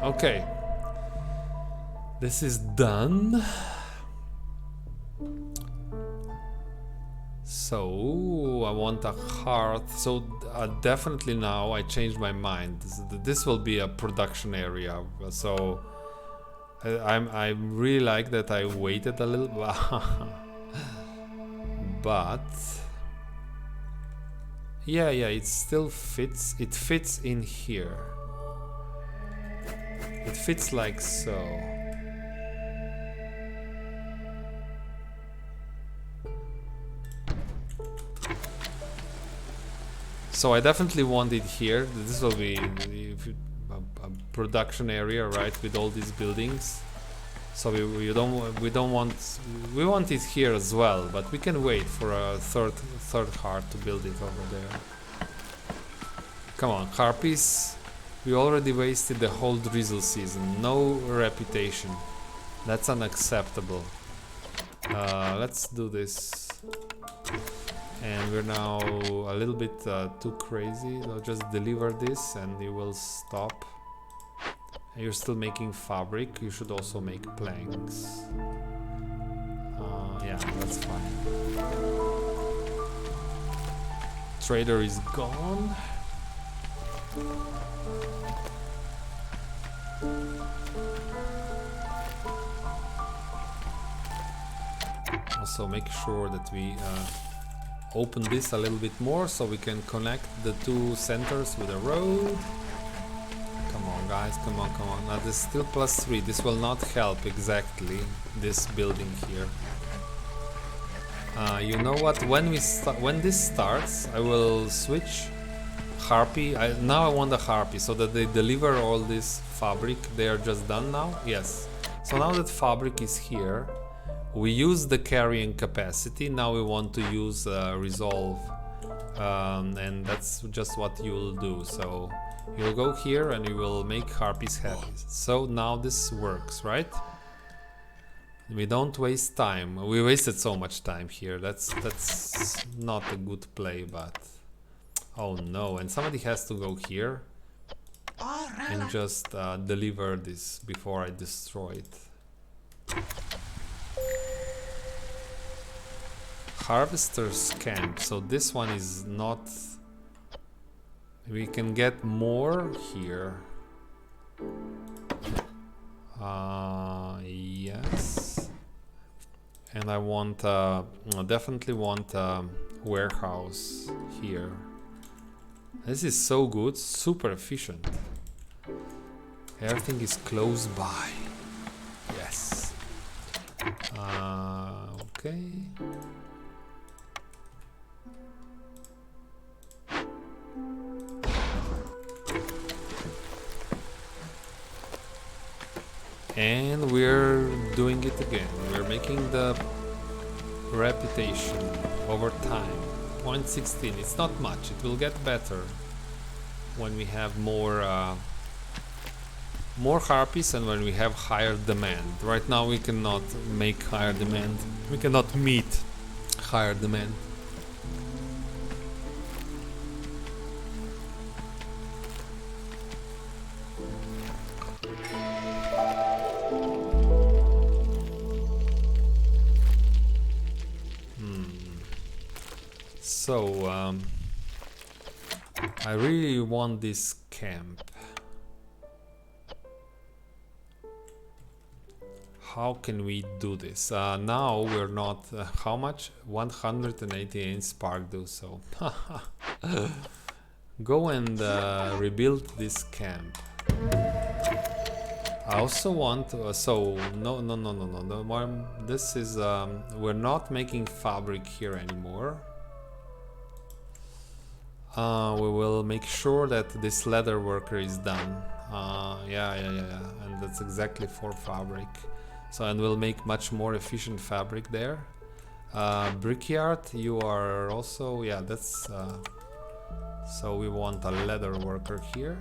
Okay. This is done. So I want a hearth. So definitely now I changed my mind. This will be a production area. So I really like that I waited a little. But yeah, it still fits. It fits in here. It fits like so. So I definitely want it here. This will be a production area, right, with all these buildings. So we want it here as well, but we can wait for a third heart to build it over there. Come on, harpies. We already wasted the whole drizzle season. No reputation. That's unacceptable. Let's do this. And we're now a little bit too crazy. I'll just deliver this and you will stop. And you're still making fabric. You should also make planks. Yeah, that's fine. Trader is gone. Also make sure that we open this a little bit more so we can connect the 2 centers with a road. Come on guys, come on. Now this is still +3. This will not help exactly this building here. You know what? When this starts, I will switch harpy. Now I want the harpy so that they deliver all this fabric. They are just done now. Yes. So now that fabric is here, we use the carrying capacity. Now we want to use resolve, and that's just what you will do. So You'll go here and you will make harpies happy. So now this works, right? We don't waste time. We wasted so much time here. That's not a good play, but oh no! And somebody has to go here and just deliver this before I destroy it. Harvester's camp. So this one is not. We can get more here. Yes. And I want, definitely want a warehouse here. This is so good, super efficient. Everything is close by. Yes. Okay. And we're doing it again. We're making the reputation over time. 0.16. It's not much. It will get better when we have more harpies and when we have higher demand. Right now we cannot make higher demand. We cannot meet higher demand. So, I really want this camp. How can we do this? Now we're not... how much? 188 spark do so. Go and rebuild this camp. I also want to, so no, this is we're not making fabric here anymore. We will make sure that this leather worker is done. Yeah, and that's exactly for fabric. So, and we'll make much more efficient fabric there. Brickyard, you are also, yeah, that's so we want a leather worker here.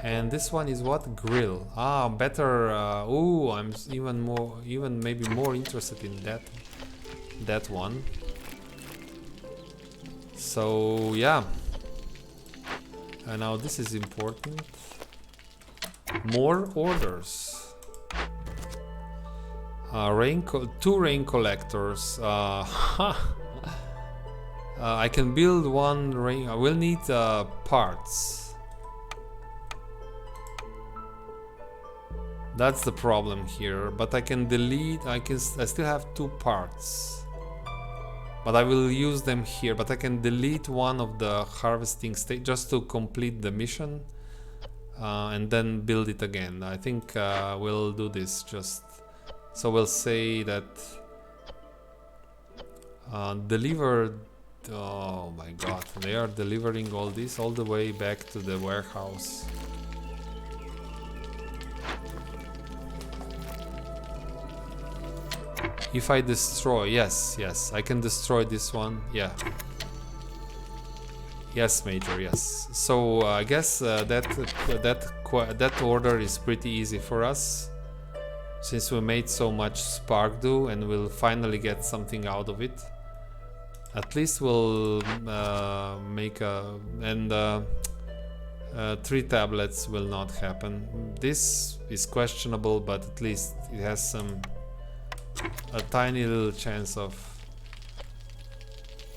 And this one is what? Grill. Ah, better. Ooh, I'm even maybe more interested in that one. So yeah. And now this is important. More orders. Two rain collectors. I can build one rain. I will need parts. That's the problem here. But I can delete. I still have 2 parts. But I will use them here. But I can delete one of the harvesting stage just to complete the mission, and then build it again. I think we'll do this just. So we'll say that delivered. Oh my god, they are delivering all this all the way back to the warehouse. If I destroy, yes, I can destroy this one, yeah. Yes, Major, yes. So I guess that order is pretty easy for us, since we made so much spark dew and we'll finally get something out of it. At least we'll make a... and 3 tablets will not happen. This is questionable, but at least it has a tiny little chance of...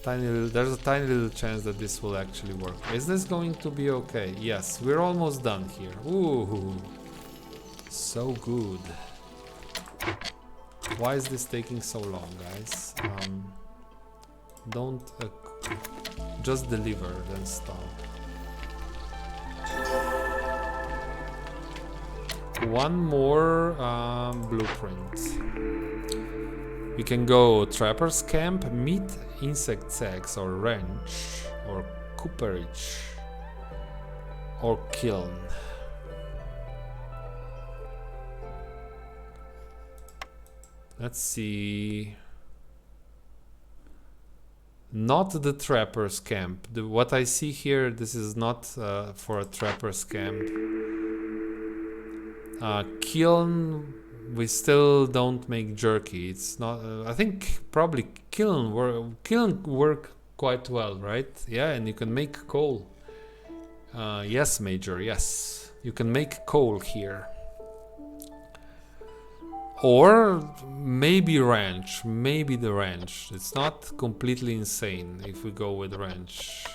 there's a tiny little chance that this will actually work. Is this going to be okay? Yes, we're almost done here. Ooh, so good. Why is this taking so long, guys? Don't just deliver, then stop. One more blueprint. We can go Trapper's Camp, Meat, Insect Sacks, or Ranch, or Cooperage, or Kiln. Let's see. Not the trapper's camp. What I see here, this is not for a trapper's camp. Kiln, we still don't make jerky. It's not. I think probably kiln work quite well, right? Yeah, and you can make coal. Yes, Major. Yes, you can make coal here. Or maybe ranch, maybe the ranch. It's not completely insane if we go with ranch.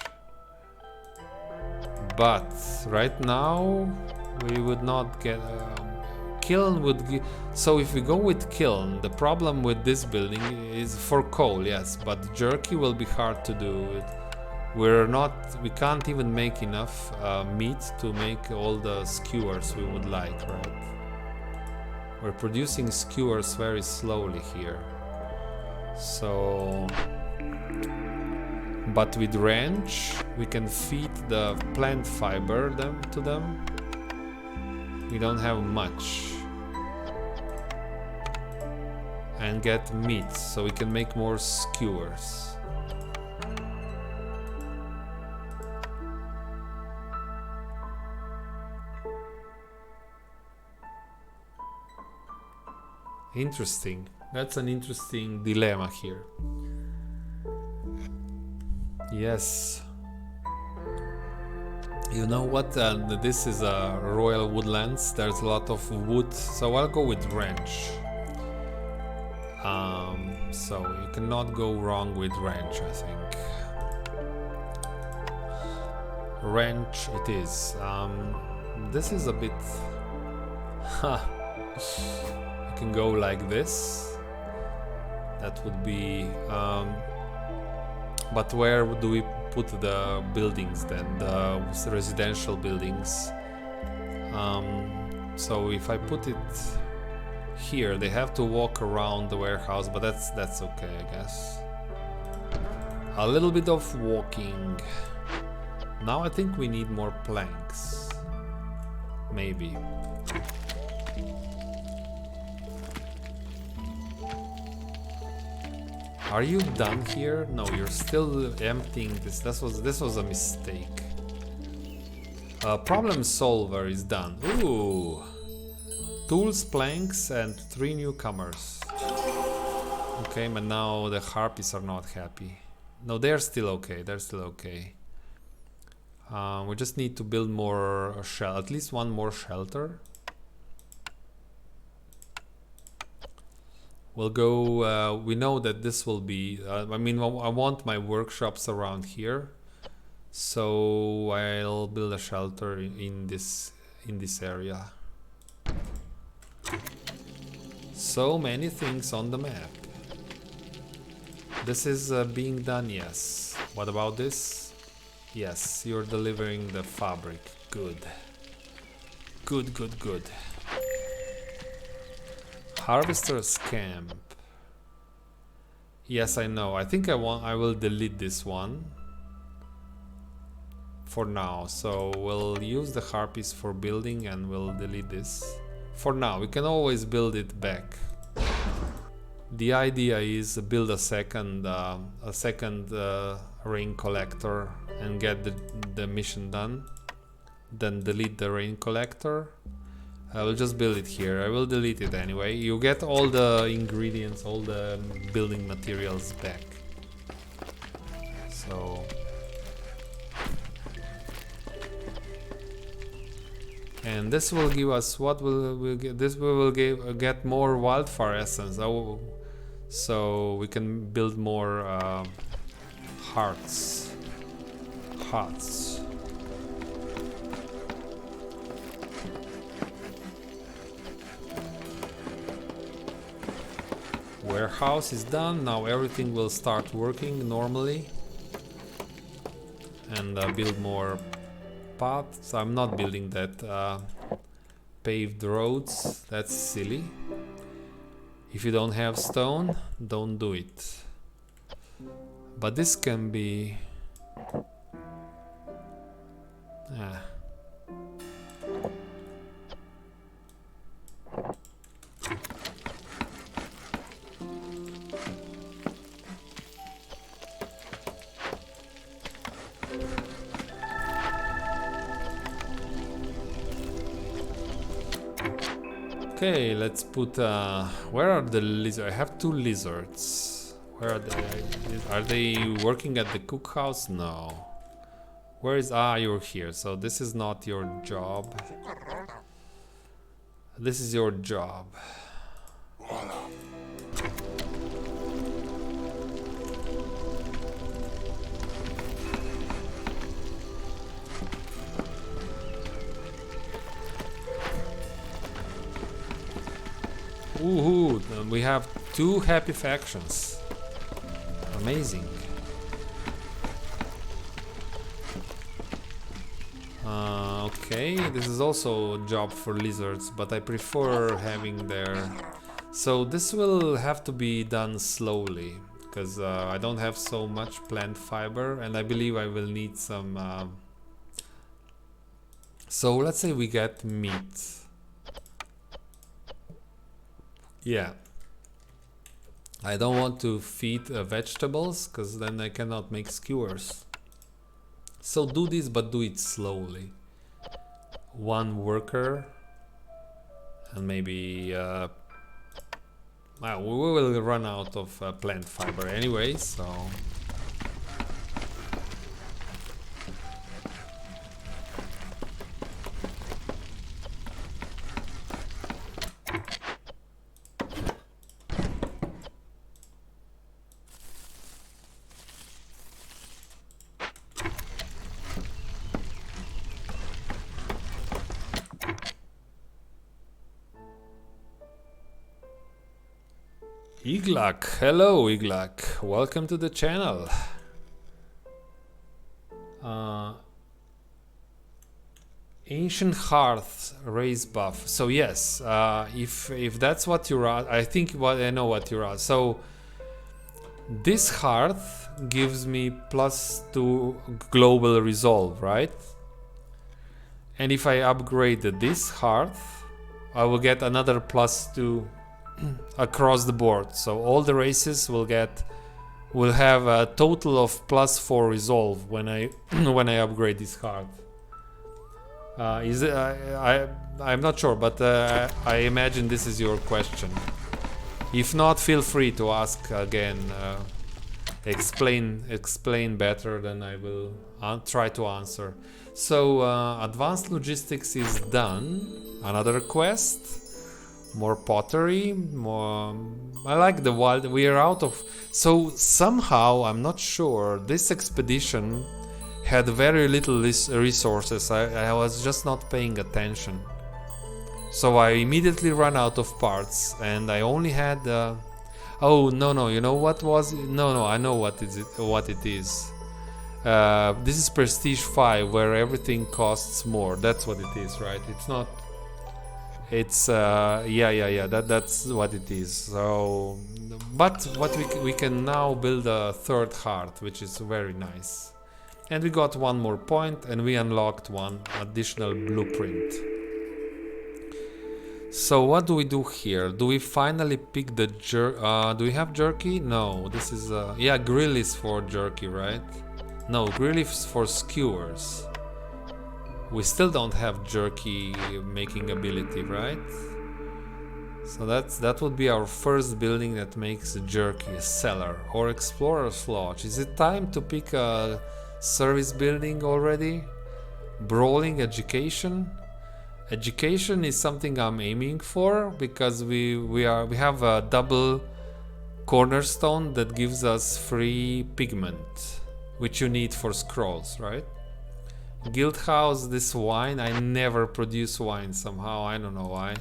But right now we would not get kiln would give. So if we go with kiln, the problem with this building is for coal, yes, but jerky will be hard to do. We can't even make enough meat to make all the skewers we would like, right? We're producing skewers very slowly here. So, but with ranch, we can feed the plant fiber to them. We don't have much. And get meat, so we can make more skewers. Interesting. That's an interesting dilemma here. Yes. You know what? This is a royal woodlands. There's a lot of wood, so I'll go with ranch. So you cannot go wrong with ranch, I think. Ranch it is. This is a bit. Can go like this. That would be but where do we put the buildings then, the residential buildings? So if I put it here, they have to walk around the warehouse, but that's okay, I guess. A little bit of walking. Now I think we need more planks, maybe. Are you done here? No, you're still emptying this. This was a mistake. Problem solver is done. Ooh, tools, planks, and 3 newcomers. Okay, but now the harpies are not happy. No, they're still okay. They're still okay. We just need to build more at least one more shelter. We'll go, we know that this will be, I mean, I want my workshops around here. So I'll build a shelter in this area. So many things on the map. This is being done, yes. What about this? Yes, you're delivering the fabric. Good. Good, good, good. Harvester's camp. Yes, I know. I think I will delete this one for now. So we'll use the harpies for building and we'll delete this. For now, we can always build it back. The idea is build a second rain collector and get the mission done. Then delete the rain collector. I will just build it here. I will delete it anyway. You get all the ingredients, all the building materials back. So and this will give us what will get. This we will get more wildfire essence. So we can build more huts. Warehouse is done. Now everything will start working normally. And build more paths. I'm not building that paved roads. That's silly. If you don't have stone, don't do it. But this can be... Okay, let's put where are the lizards? I have 2 lizards. Where are they? Are they working at the cookhouse? No. Where is you're here. So this is not your job. This is your job. Woohoo! We have 2 happy factions. Amazing. Okay, this is also a job for lizards, but I prefer having their... So this will have to be done slowly, because I don't have so much plant fiber, and I believe I will need some... So let's say we get meat. Yeah. I don't want to feed vegetables, because then I cannot make skewers. So do this, but do it slowly. 1 worker, and maybe well, we will run out of plant fiber anyway, so... Iglak, hello Iglak, welcome to the channel. Ancient Hearth raise buff. So yes, if that's what you're at, I think I know what you're at. So this hearth gives me +2 global resolve, right? And if I upgrade this hearth, I will get another +2 across the board. So all the races will have a total of +4 resolve when I when I upgrade this hearth. Is it? I'm not sure, but I imagine this is your question. If not, feel free to ask again. Explain better, then I will try to answer. So advanced logistics is done. Another quest. More pottery, more... I like the wild... We are out of... So somehow, I'm not sure, this expedition had very little resources. I was just not paying attention. So I immediately ran out of parts, and I only had... Oh, no, you know what was... No, I know what it is. This is Prestige 5, where everything costs more. That's what it is, right? It's not... It's yeah. That's what it is. So, but what we can now build a 3rd heart, which is very nice. And we got 1 more point, and we unlocked 1 additional blueprint. So what do we do here? Do we finally pick the do we have jerky? No, this is yeah, grill is for jerky, right? No, grill is for skewers. We still don't have jerky making ability, right? So that would be our first building that makes jerky, a cellar or explorer's lodge. Is it time to pick a service building already? Brawling education? Education is something I'm aiming for because we have a double cornerstone that gives us free pigment, which you need for scrolls, right? Guild house, this wine, I never produce wine somehow, I don't know why.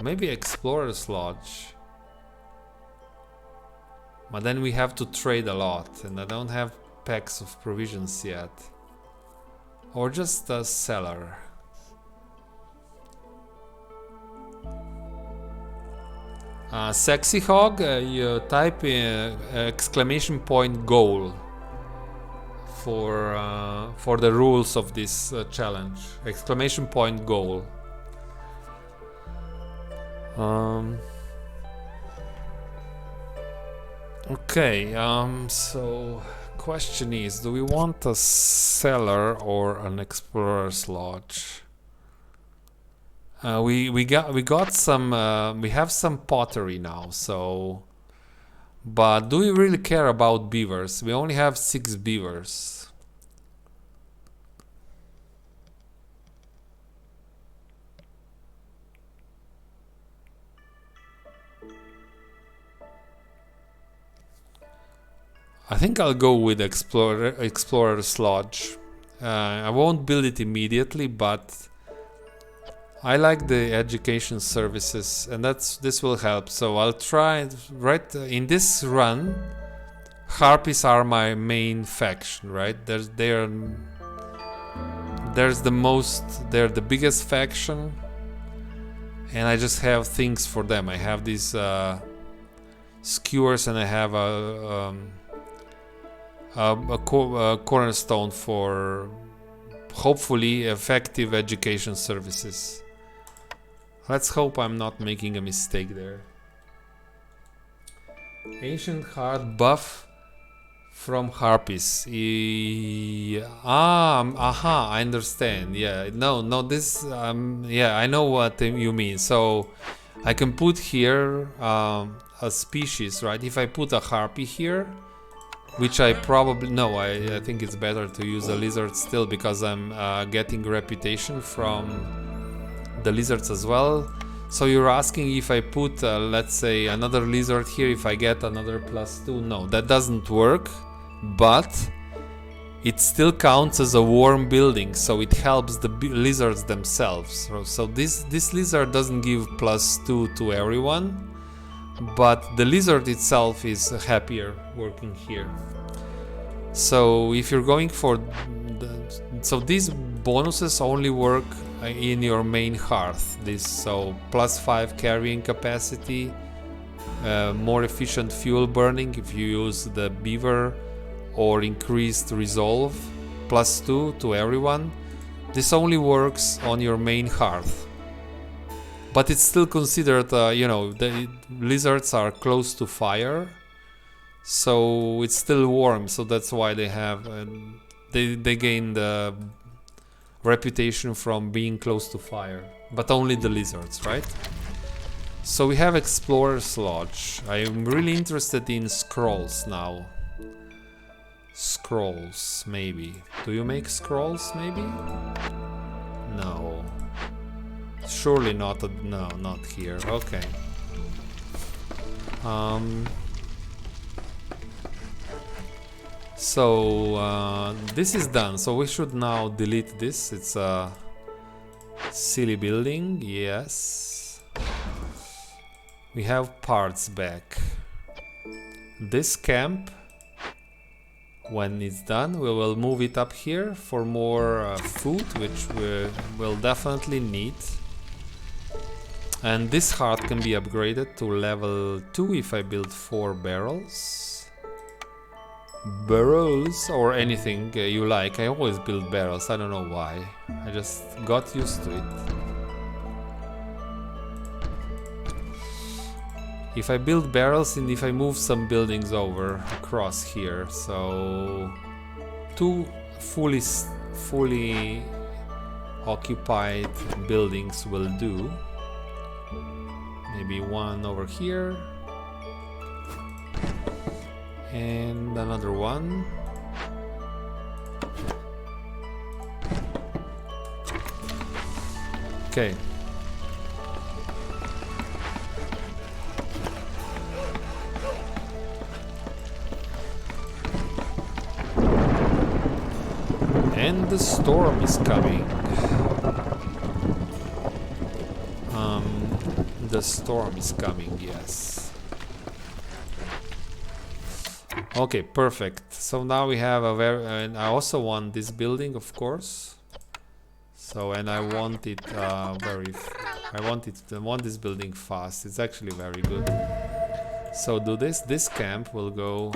Maybe explorer's lodge. But then we have to trade a lot, and I don't have packs of provisions yet. Or just a cellar. Sexy hog, you type exclamation point goal for the rules of this challenge. Exclamation point goal. Okay, so question is, do we want a cellar or an explorer's lodge? We got some we have some pottery now, so but do we really care about beavers? We only have 6 beavers. I think I'll go with Explorer's Lodge. I won't build it immediately, but I like the education services, and this will help. So I'll try right in this run. Harpies are my main faction, right? They're the biggest faction, and I just have things for them. I have these skewers, and I have a cornerstone for hopefully effective education services. Let's hope I'm not making a mistake there. Ancient Heart buff from Harpies. I understand. Yeah, no, this, yeah, I know what you mean. So I can put here a species, right? If I put a Harpy here, which I probably, no, I think it's better to use a lizard still, because I'm getting reputation from the lizards as well. So you're asking if I put let's say another lizard here, if I get another +2. No, that doesn't work, but it still counts as a warm building, so it helps the lizards themselves. So this lizard doesn't give +2 to everyone, but the lizard itself is happier working here. So if you're going for so these bonuses only work in your main hearth. So +5 carrying capacity, more efficient fuel burning if you use the beaver, or increased resolve, +2 to everyone. This only works on your main hearth, but it's still considered, you know, the lizards are close to fire, so it's still warm. So that's why they have they gain the reputation from being close to fire, but only the lizards, right? So we have Explorer's Lodge. I am really interested in scrolls now. Scrolls, maybe. Do you make scrolls, maybe? No. Surely not. No, not here. Okay. So this is done. So we should now delete this. It's a silly building. Yes. We have parts back. This camp, when it's done, we will move it up here for more food, which we will definitely need. And this heart can be upgraded to level 2 if I build 4 barrels. Barrels or anything you like. I always build barrels, I don't know why. I just got used to it. If I build barrels and if I move some buildings over across here, so 2 fully occupied buildings will do. Maybe 1 over here and another one. Okay. And the storm is coming. The storm is coming, yes. Okay, perfect. So now we have a and I also want this building, of course. So, and I want it I want this building fast. It's actually very good. So do this. This camp will go.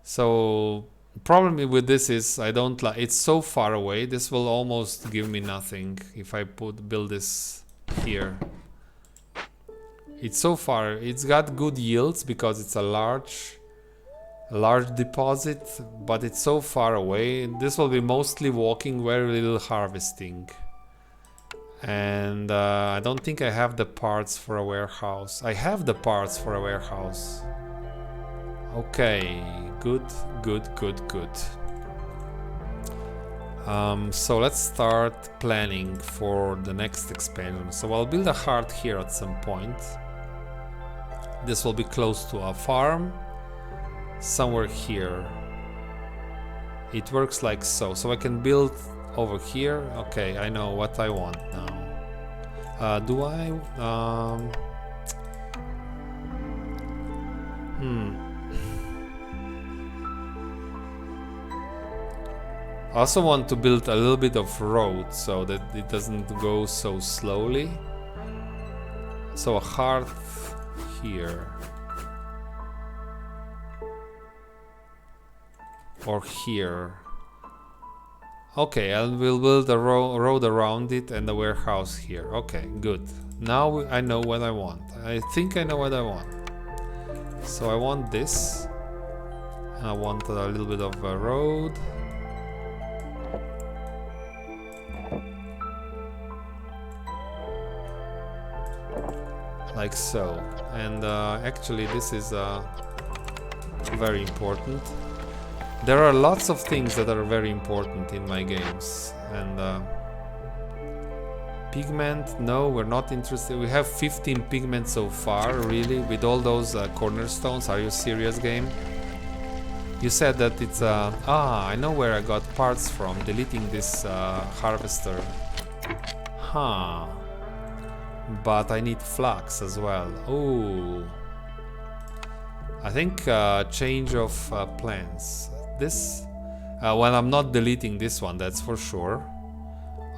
So problem with this is I don't like. It's so far away. This will almost give me nothing if I build this here. It's so far. It's got good yields because it's a large deposit, but it's so far away. This will be mostly walking, very little harvesting. And I don't think I have the parts for a warehouse. I have the parts for a warehouse. Okay, good. So let's start planning for the next expansion. So I'll build a heart here at some point. This will be close to a farm. Somewhere here. It works like so. So I can build over here. Okay, I know what I want now. Do I? I also want to build a little bit of road so that it doesn't go so slowly. So a hearth here. Or here. Okay, and we'll build a road around it and a warehouse here. Okay, good. Now I know what I want. I think I know what I want. So I want this. And I want a little bit of a road. Like so. And actually this is very important. There are lots of things that are very important in my games. And pigment, no, we're not interested. We have 15 pigment so far, really, with all those cornerstones. Are you serious, game? You said that it's I know where I got parts from, deleting this harvester. Huh. But I need flux as well. Oh, I think change of plans. This, well, I'm not deleting this one, that's for sure.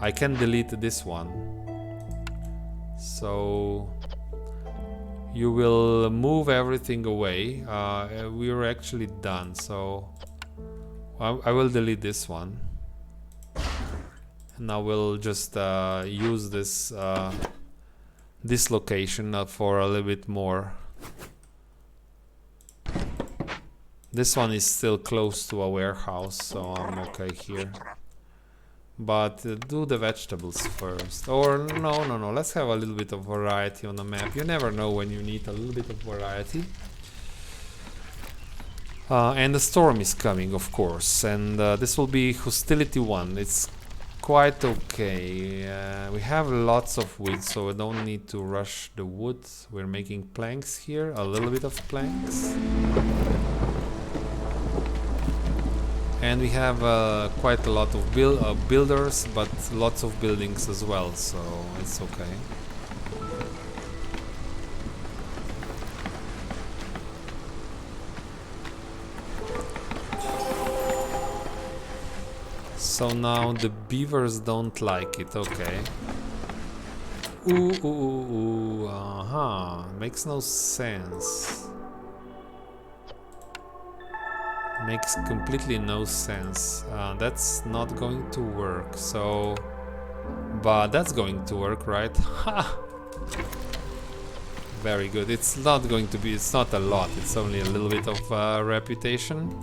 I can delete this one. So you will move everything away. We're actually done, so I will delete this one. And I will just use this this location for a little bit more. This one is still close to a warehouse, so I'm okay here. But do the vegetables first. Or no, let's have a little bit of variety on the map. You never know when you need a little bit of variety. And the storm is coming, of course, and this will be hostility 1. It's quite okay. We have lots of wood, so we don't need to rush the wood. We're making planks here, a little bit of planks. And we have quite a lot of builders, but lots of buildings as well, so it's okay. So now the beavers don't like it, okay. Ooh, makes no sense. Makes completely no sense. That's not going to work, so... But that's going to work, right? Ha! Very good. It's not going to be... It's not a lot. It's only a little bit of reputation.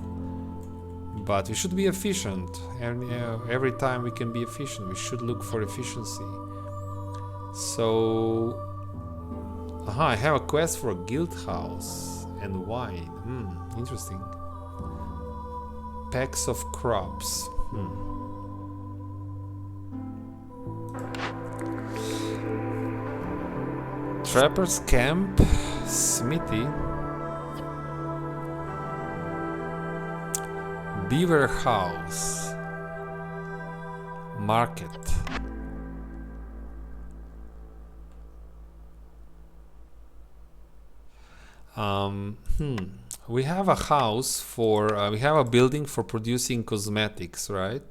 But we should be efficient. And every time we can be efficient, we should look for efficiency. So... I have a quest for a guild house and wine. Interesting. Packs of crops. Trapper's camp, smithy, beaver house, market. We have a house for, we have a building for producing cosmetics, right?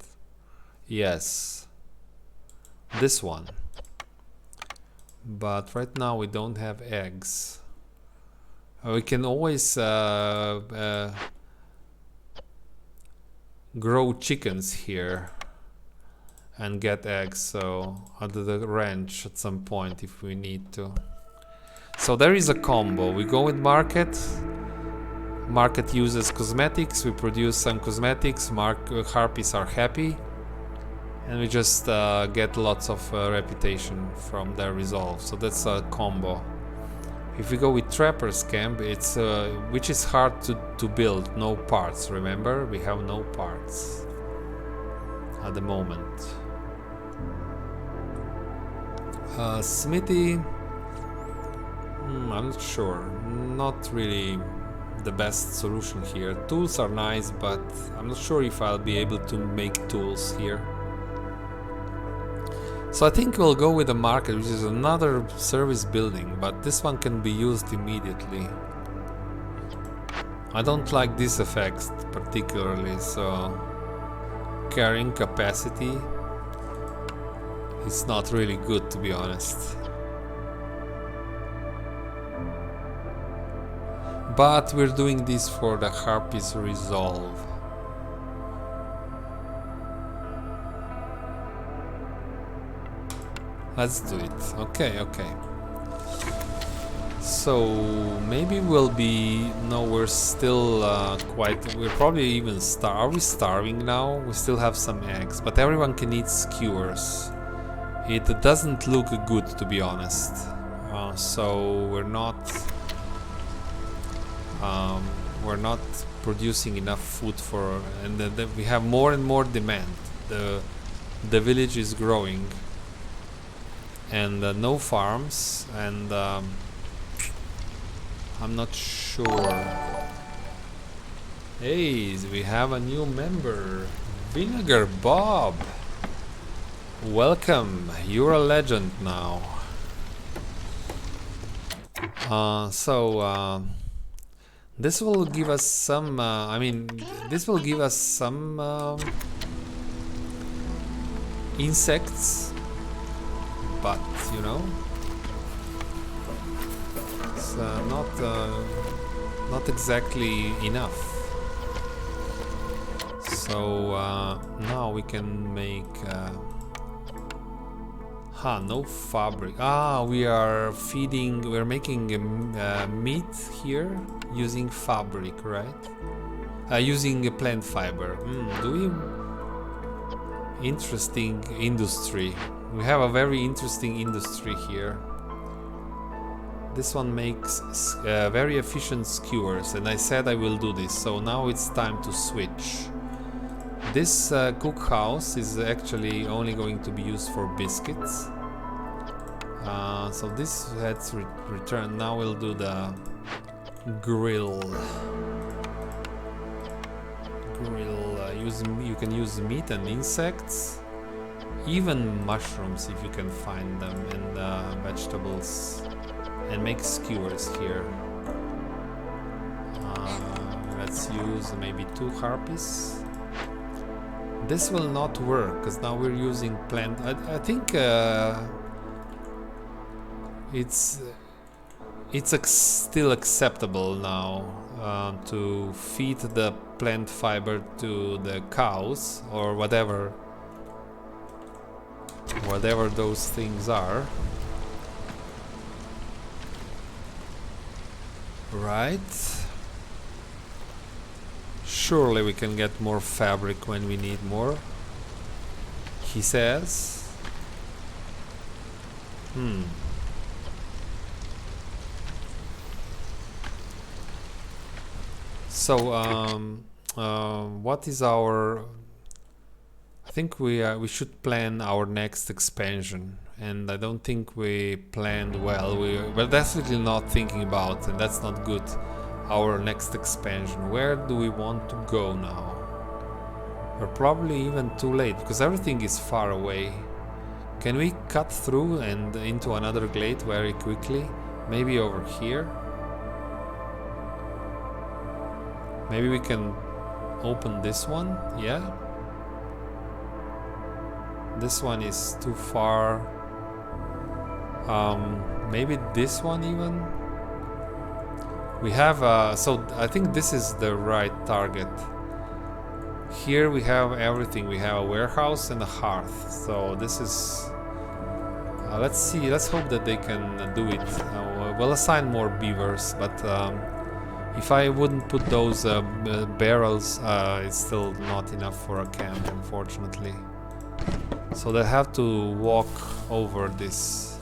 Yes. This one. But right now we don't have eggs. We can always grow chickens here and get eggs, so at the ranch at some point if we need to. So there is a combo. We go with market. Market uses cosmetics. We produce some cosmetics. Harpies are happy. and we just get lots of reputation from their resolve. So that's a combo. If we go with Trapper's Camp, it's which is hard to build. No parts, remember? We have no parts at the moment. Smithy, I'm not sure. Not really the best solution here. Tools are nice, but I'm not sure if I'll be able to make tools here. So I think we'll go with the market, which is another service building, but this one can be used immediately. I don't like this effect particularly, so carrying capacity is not really good, to be honest. But we're doing this for the Harpy's resolve. Let's do it. Okay, okay. So maybe we'll be... No, we're still quite... We're probably even Are we starving now? We still have some eggs, but everyone can eat skewers. It doesn't look good, to be honest. So we're not producing enough food for... And we have more and more demand. The village is growing. And no farms, and I'm not sure. Hey, we have a new member, Vinegar Bob. Welcome, you're a legend now. This will give us some. This will give us some insects. But you know, it's not exactly enough. So now we can make no fabric. We are feeding. We're making meat here using fabric, right? Using plant fiber. Interesting industry. We have a very interesting industry here. This one makes very efficient skewers, and I said I will do this, so now it's time to switch. This cook house is actually only going to be used for biscuits. So this has returned. Now we'll do the grill. You can use meat and insects. Even mushrooms if you can find them, and vegetables, and make skewers here. Let's use maybe 2 harpies. This will not work because now we're using plant. I think it's still acceptable now to feed the plant fiber to the cows or whatever those things are. Right. Surely we can get more fabric when we need more, he says. So what is our... I think we should plan our next expansion, and I don't think we planned well. We're definitely not thinking about, and that's not good, our next expansion. Where do we want to go now? We're probably even too late because everything is far away. Can we cut through and into another glade very quickly? Maybe over here? Maybe we can open this one, yeah? This one is too far. Maybe this one even? We have, so I think this is the right target. Here we have everything. We have a warehouse and a hearth. So this is... let's see, let's hope that they can do it. We'll assign more beavers, but if I wouldn't put those barrels, it's still not enough for a camp, unfortunately. So they have to walk over this.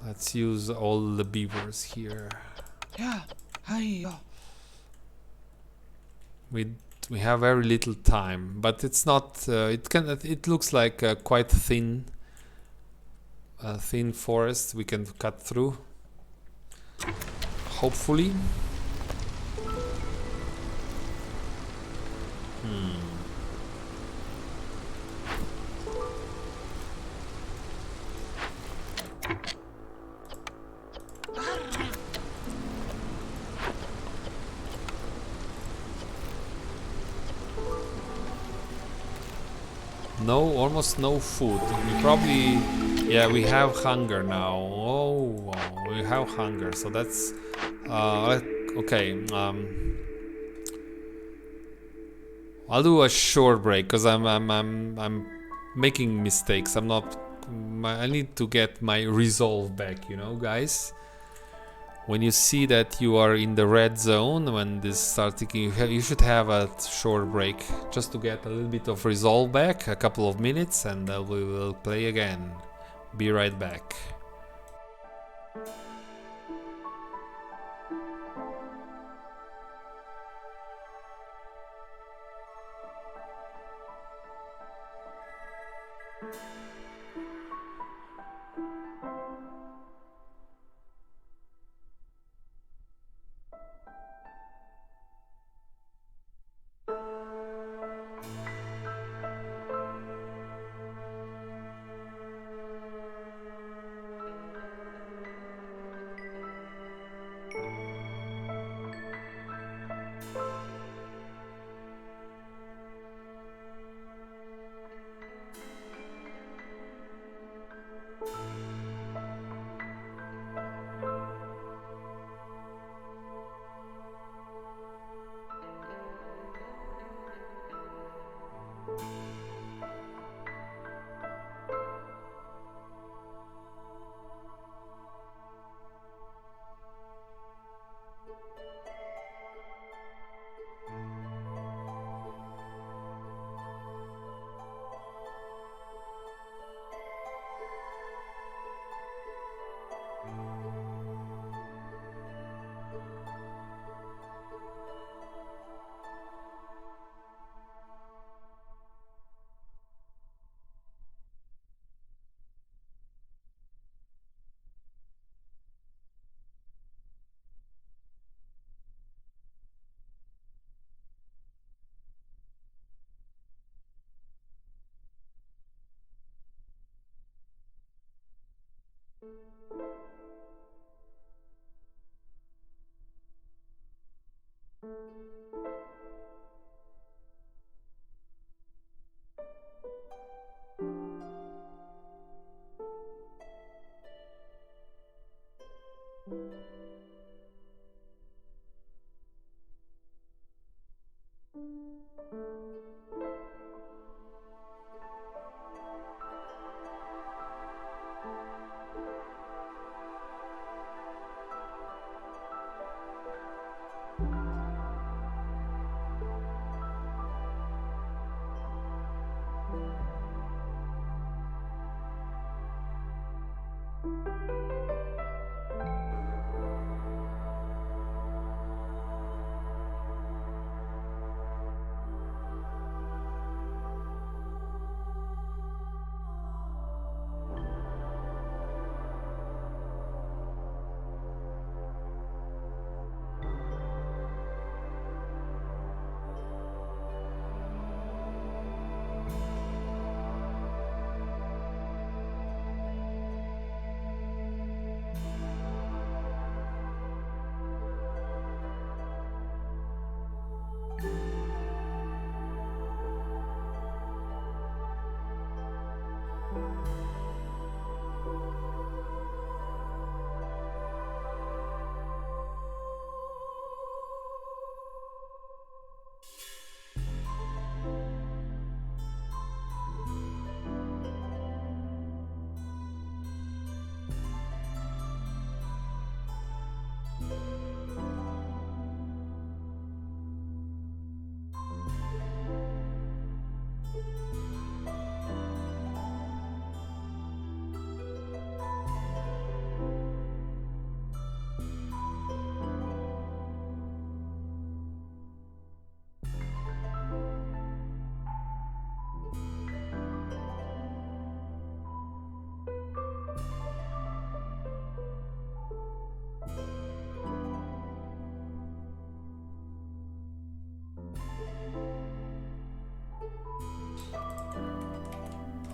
Let's use all the beavers here. Yeah. Hiya. We have very little time, but it's not. It looks like a quite thin forest we can cut through. Hopefully. No, almost no food. We probably, yeah, we have hunger now. Oh, we have hunger. So that's, okay. I'll do a short break because I'm making mistakes. I'm not. I need to get my resolve back. You know, guys. When you see that you are in the red zone, when this starts ticking, you should have a short break just to get a little bit of resolve back, a couple of minutes, and we will play again. Be right back.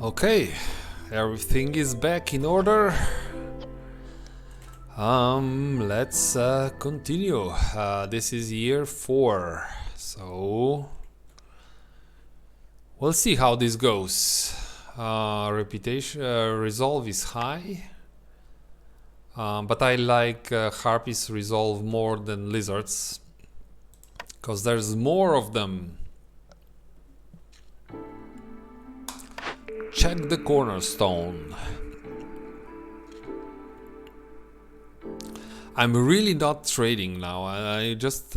Okay, everything is back in order. Let's continue. This is year 4, so we'll see how this goes. Reputation resolve is high, but I like harpies resolve more than lizards because there's more of them. Check the cornerstone. I'm really not trading now. I just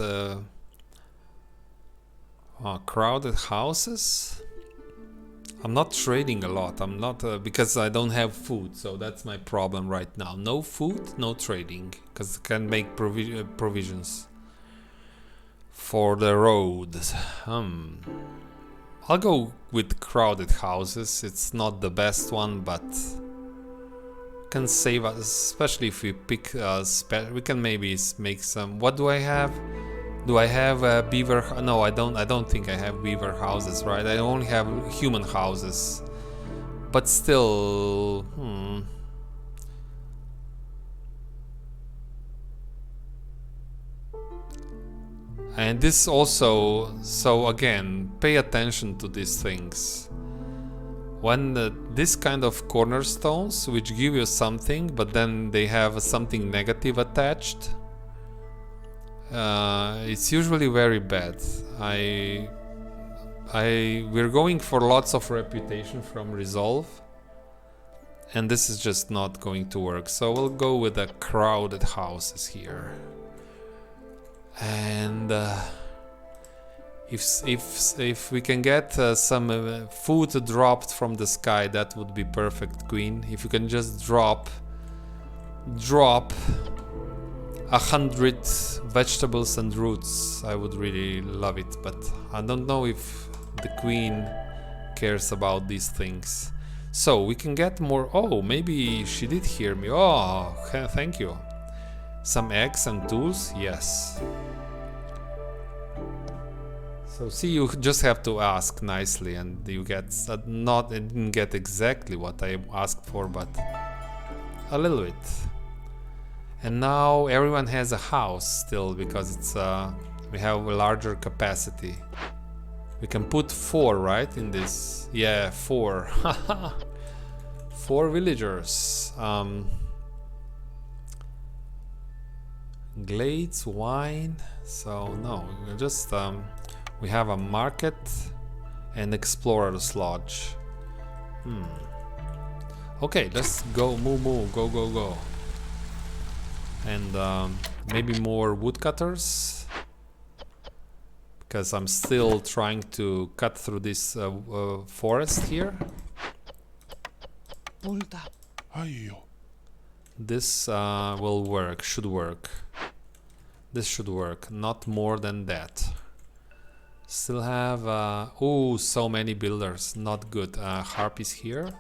crowded houses. I'm not trading a lot. I'm not because I don't have food, so that's my problem right now. No food, no trading, because I can make provisions for the road. I'll go with crowded houses. It's not the best one, but can save us, especially if we pick. We can maybe make some. What do I have? Do I have beaver? No, I don't. I don't think I have beaver houses, right? I only have human houses. But still, And this also, so again, pay attention to these things. When this kind of cornerstones, which give you something, but then they have something negative attached, it's usually very bad. We're going for lots of reputation from resolve, and this is just not going to work. So we'll go with the crowded houses here. And if we can get some food dropped from the sky, that would be perfect, Queen. If you can just drop 100 vegetables and roots, I would really love it. But I don't know if the Queen cares about these things. So we can get more. Oh, maybe she did hear me. Oh, thank you. Some eggs and tools, yes. So see, you just have to ask nicely, and you get I didn't get exactly what I asked for, but a little bit. And now everyone has a house still because it's we have a larger capacity. We can put 4, right, in this? Yeah, 4. 4 villagers. Glades, wine. So no, just we have a market and explorer's lodge. Okay, let's go, move, go. And maybe more woodcutters, because I'm still trying to cut through this forest here. This will work, should work. This should work, not more than that. Still have, oh, so many builders, not good. Harpies here.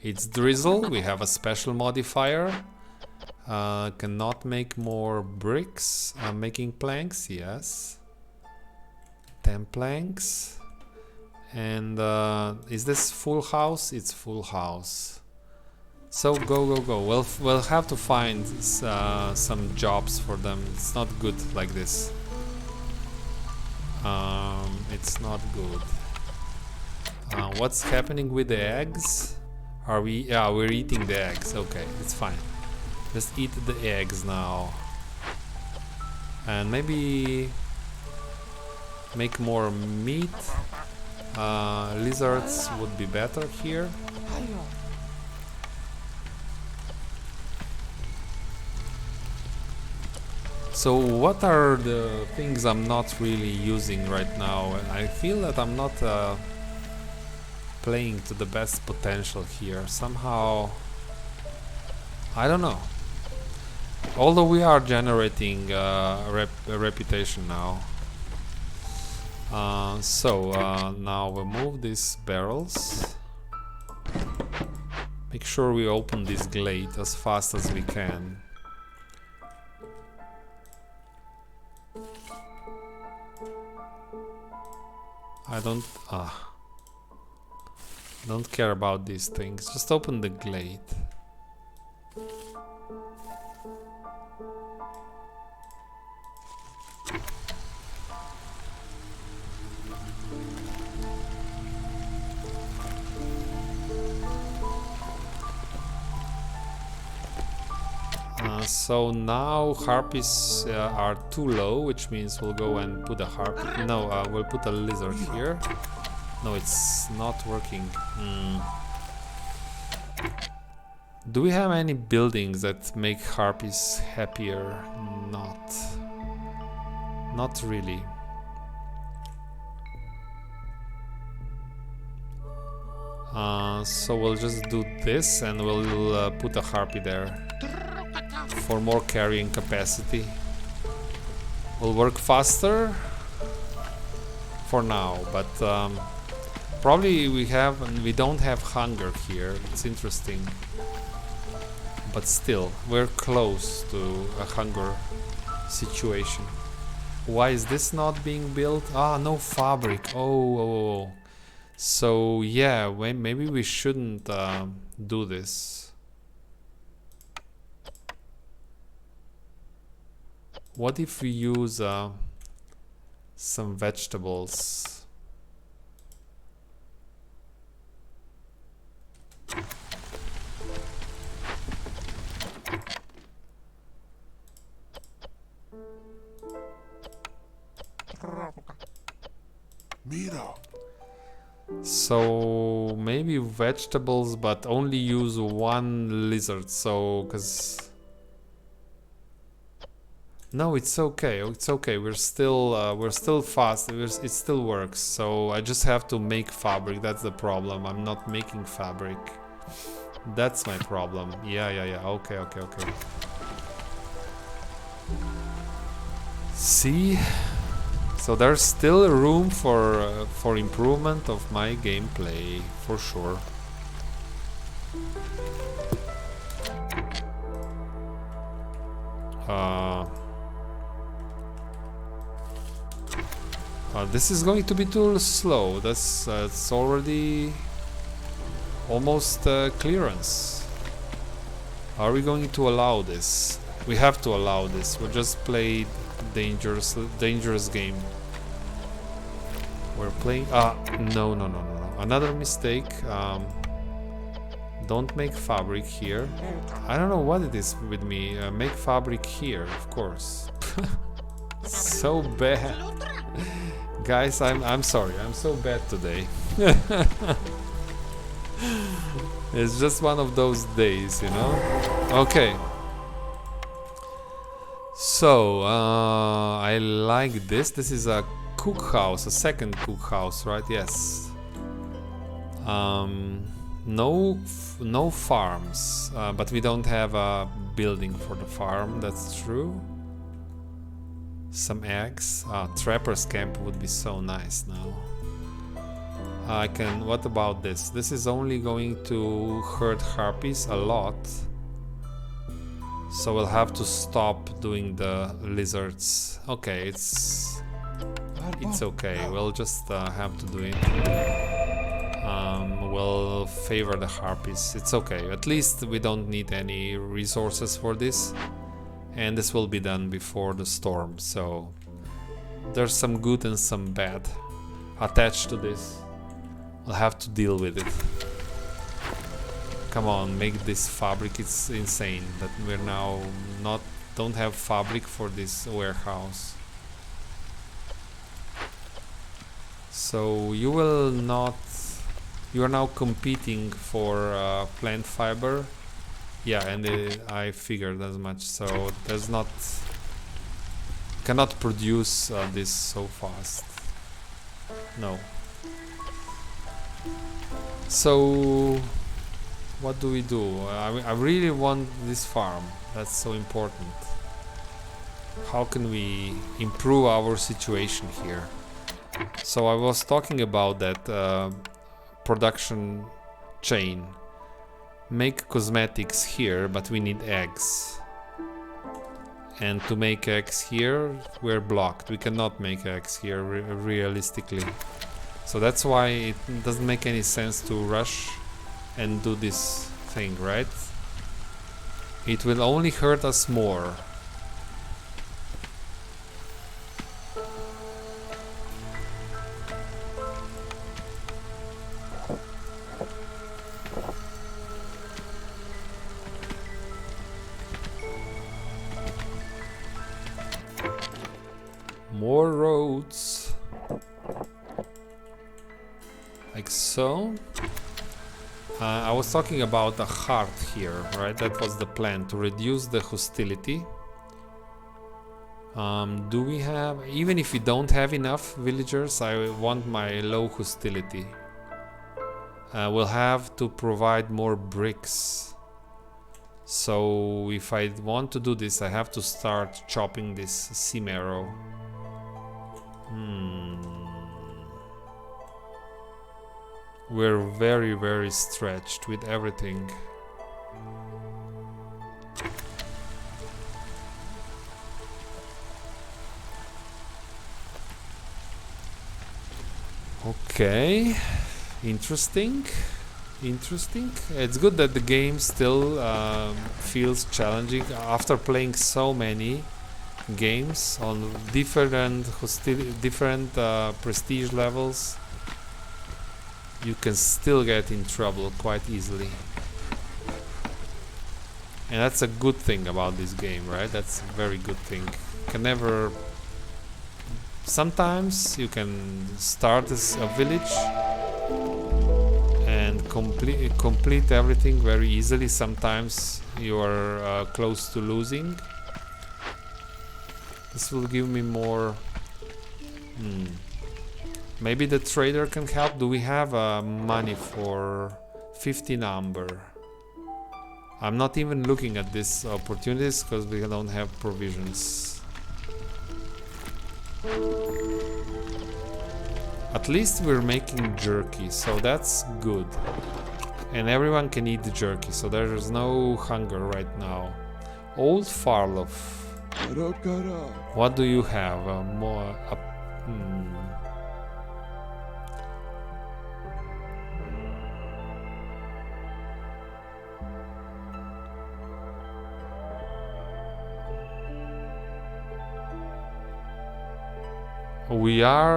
It's drizzle, we have a special modifier. Cannot make more bricks. Making planks, yes. 10 planks. And is this full house? It's full house. So go. We'll have to find some jobs for them. It's not good like this. It's not good. What's happening with the eggs? Are we? Yeah, we're eating the eggs. Okay, it's fine. Just eat the eggs now. And maybe make more meat. Lizards would be better here. So what are the things I'm not really using right now? I feel that I'm not playing to the best potential here. Somehow, I don't know. Although we are generating a reputation now. Now we move these barrels. Make sure we open this glade as fast as we can. I don't care about these things. Just open the glade. So now harpies are too low, which means we'll go and put a harpy. No, we'll put a lizard here. No, it's not working. Do we have any buildings that make harpies happier? Not really. So we'll just do this and we'll put a harpy there for more carrying capacity. Will work faster for now, but probably we don't have hunger here. It's interesting, but still we're close to a hunger situation. Why is this not being built? No fabric. Oh. So yeah, maybe we shouldn't do this. What if we use some vegetables? So maybe vegetables, but only use one lizard. So, no, it's okay. It's okay. We're still fast. It still works. So I just have to make fabric. That's the problem. I'm not making fabric. That's my problem. Yeah. Okay. See. So there's still room for improvement of my gameplay, for sure. This is going to be too slow. It's already almost clearance. Are we going to allow this? We have to allow this. We'll just play dangerous game. We're playing. No. Another mistake. Don't make fabric here. I don't know what it is with me. Make fabric here, of course. So bad. Guys, I'm sorry. I'm so bad today. It's just one of those days, you know? Okay. So, I like this. This is a cookhouse, a second cookhouse, right? Yes. No farms, but we don't have a building for the farm. That's true. Some eggs. Trapper's camp would be so nice now. What about this? This is only going to hurt harpies a lot. So we'll have to stop doing the lizards. Okay, it's okay. We'll just have to do it. We'll favor the harpies. It's okay. At least we don't need any resources for this. And this will be done before the storm. So there's some good and some bad attached to this. We'll have to deal with it. Come on, make this fabric. It's insane that we're now don't have fabric for this warehouse. So you are now competing for plant fiber. Yeah, and I figured as much. So there's not cannot produce this so fast. No. So what do we do? I really want this farm. That's so important. How can we improve our situation here? So I was talking about that production chain. Make cosmetics here, but we need eggs. And to make eggs here, we're blocked. We cannot make eggs here realistically. So that's why it doesn't make any sense to rush and do this thing, right? It will only hurt us more. More roads. Like so. I was talking about the heart here, right? That was the plan, to reduce the hostility. Do we have, even if we don't have enough villagers, I want my low hostility. We'll have to provide more bricks. So if I want to do this, I have to start chopping this sea marrow. We're very, very stretched with everything. Okay, interesting. It's good that the game still feels challenging after playing so many games on different prestige levels. You can still get in trouble quite easily, and that's a good thing about this game, right? That's a very good thing. Can never. Sometimes you can start as a village and complete everything very easily. Sometimes you are close to losing. This will give me more. Maybe the trader can help. Do we have money for 15 amber? I'm not even looking at these opportunities because we don't have provisions. At least we're making jerky, so that's good. And everyone can eat the jerky, so there's no hunger right now. Old Farlof. What do you have?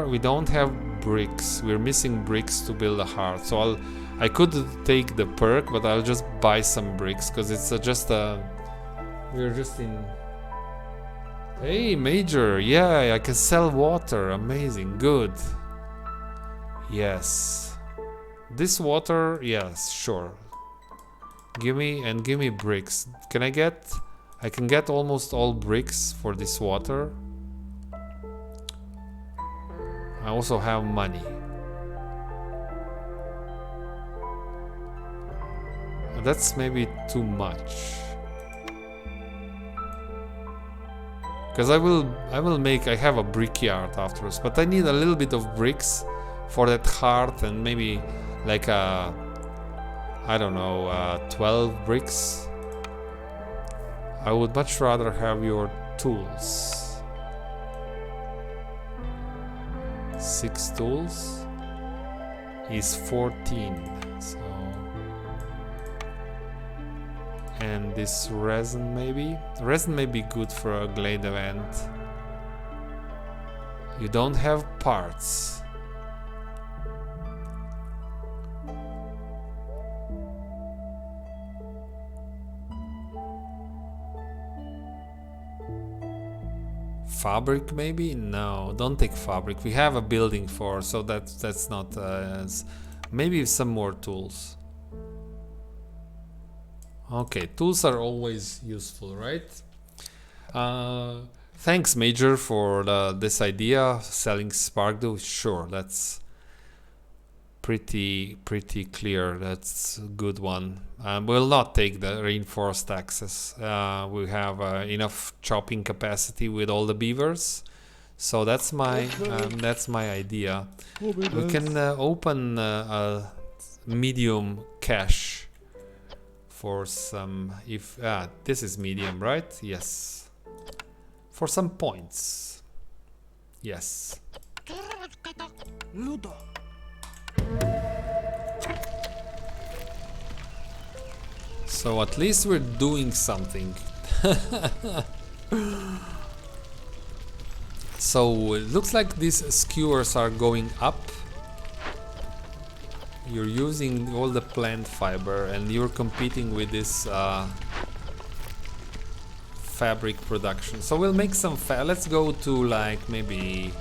We don't have bricks. We're missing bricks to build a heart. So I could take the perk, but I'll just buy some bricks because it's we're just in. Hey, Major. Yeah, I can sell water. Amazing. Good. Yes. This water, yes, sure. Give me bricks. I can get almost all bricks for this water. I also have money. That's maybe too much. Because I have a brickyard afterwards, but I need a little bit of bricks for that heart and maybe like I don't know, 12 bricks. I would much rather have your tools. 6 tools is 14, so, and this resin may be good for a glade event. You don't have parts. Fabric maybe? No, don't take fabric. We have a building for, so that's not maybe some more tools. Okay, tools are always useful, right? Thanks, Major, for this idea. Selling spark glue. Sure, that's pretty clear. That's a good one. We'll not take the reinforced access. We have enough chopping capacity with all the beavers. So that's my idea. We can open a medium cache for some. If this is medium, right? Yes. For some points. Yes. Ludo. So at least we're doing something. So it looks like these skewers are going up. You're using all the plant fiber and you're competing with this fabric production. So we'll make some let's go to like maybe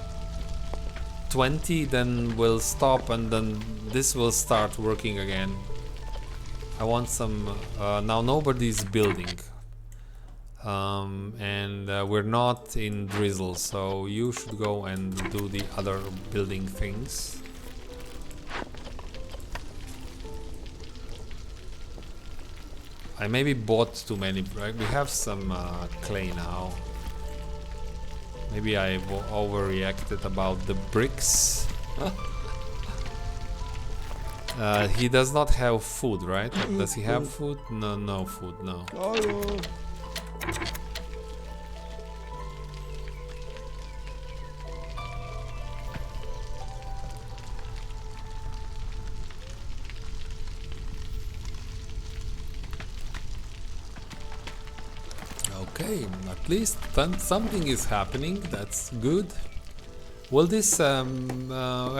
20, then we'll stop and then this will start working again. I want some now nobody's building and we're not in drizzle, so you should go and do the other building things. I maybe bought too many, right? We have some clay now. Maybe I overreacted about the bricks. He does not have food, right? Does he have food? No, no food, no. Okay, at least something is happening. That's good. Will this I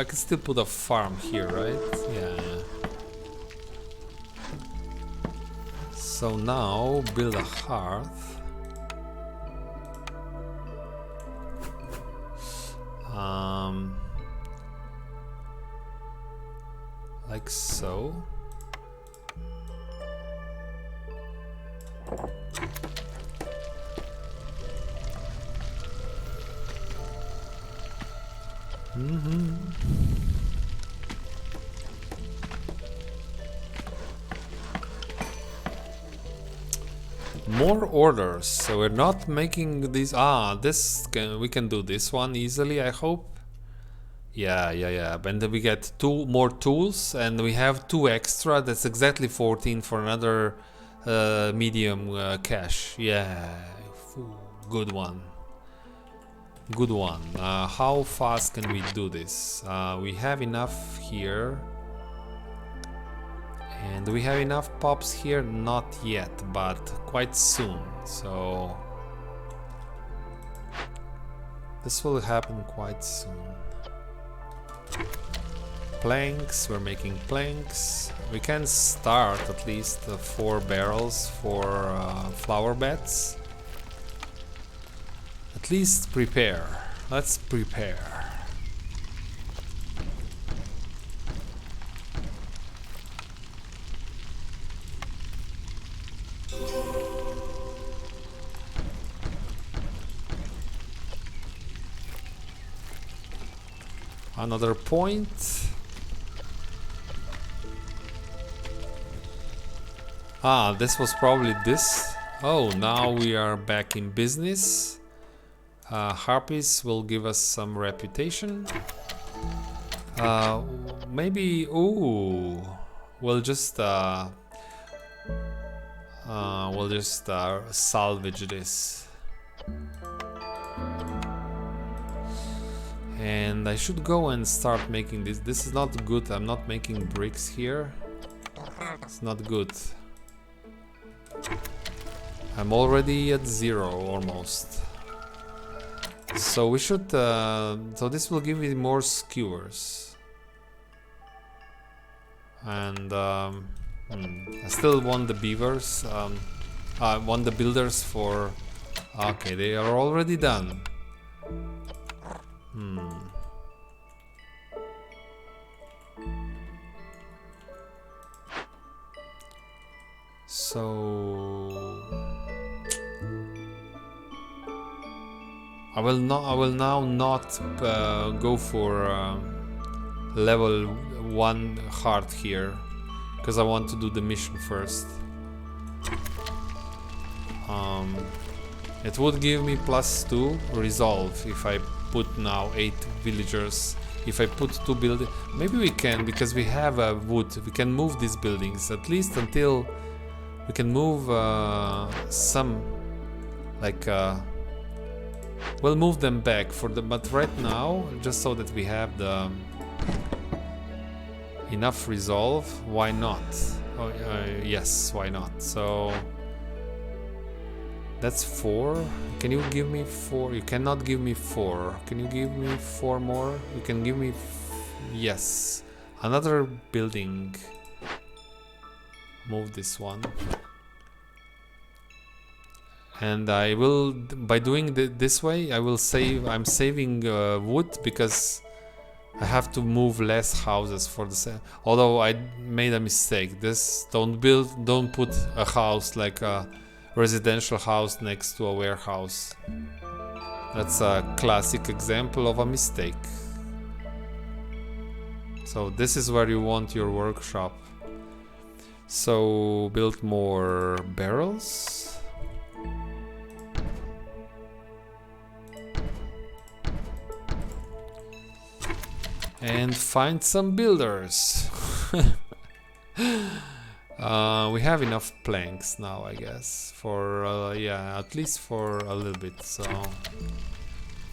can still put a farm here, right? Yeah. So now build a hearth. Like so. More orders, so we're not making these. We can do this one easily, I hope. Yeah. And then we get 2 more tools and we have 2 extra. That's exactly 14 for another medium cache. Yeah, good one. Good one. How fast can we do this? We have enough here. And do we have enough pops here? Not yet, but quite soon. So this will happen quite soon. Planks, we're making planks. We can start at least 4 barrels for flower beds. At least prepare. Let's prepare. Another point. This was probably this. Oh, now we are back in business. Harpies will give us some reputation. Maybe. Ooh, we'll just salvage this. And I should go and start making this. This is not good. I'm not making bricks here. It's not good. I'm already at 0 almost. So we should. So this will give me more skewers. And I still want the beavers. I want the builders for. Okay, they are already done. So I will now not go for level 1 heart here, because I want to do the mission first. It would give me +2 resolve if I put now 8 villagers. If I put 2 buildings, maybe we can, because we have wood. We can move these buildings at least until we can move some, like we'll move them back for the. But right now, just so that we have the enough resolve, why not? Oh, yes, why not? So that's 4. Can you give me 4? You cannot give me 4. Can you give me 4 more? You can give me yes, another building. Move this one. And I will, by doing this way, I will save. I'm saving wood because I have to move less houses for the. Although I made a mistake. This don't put a house like a residential house next to a warehouse. That's a classic example of a mistake. So this is where you want your workshop. So build more barrels. And find some builders. We have enough planks now, I guess, for yeah, at least for a little bit. So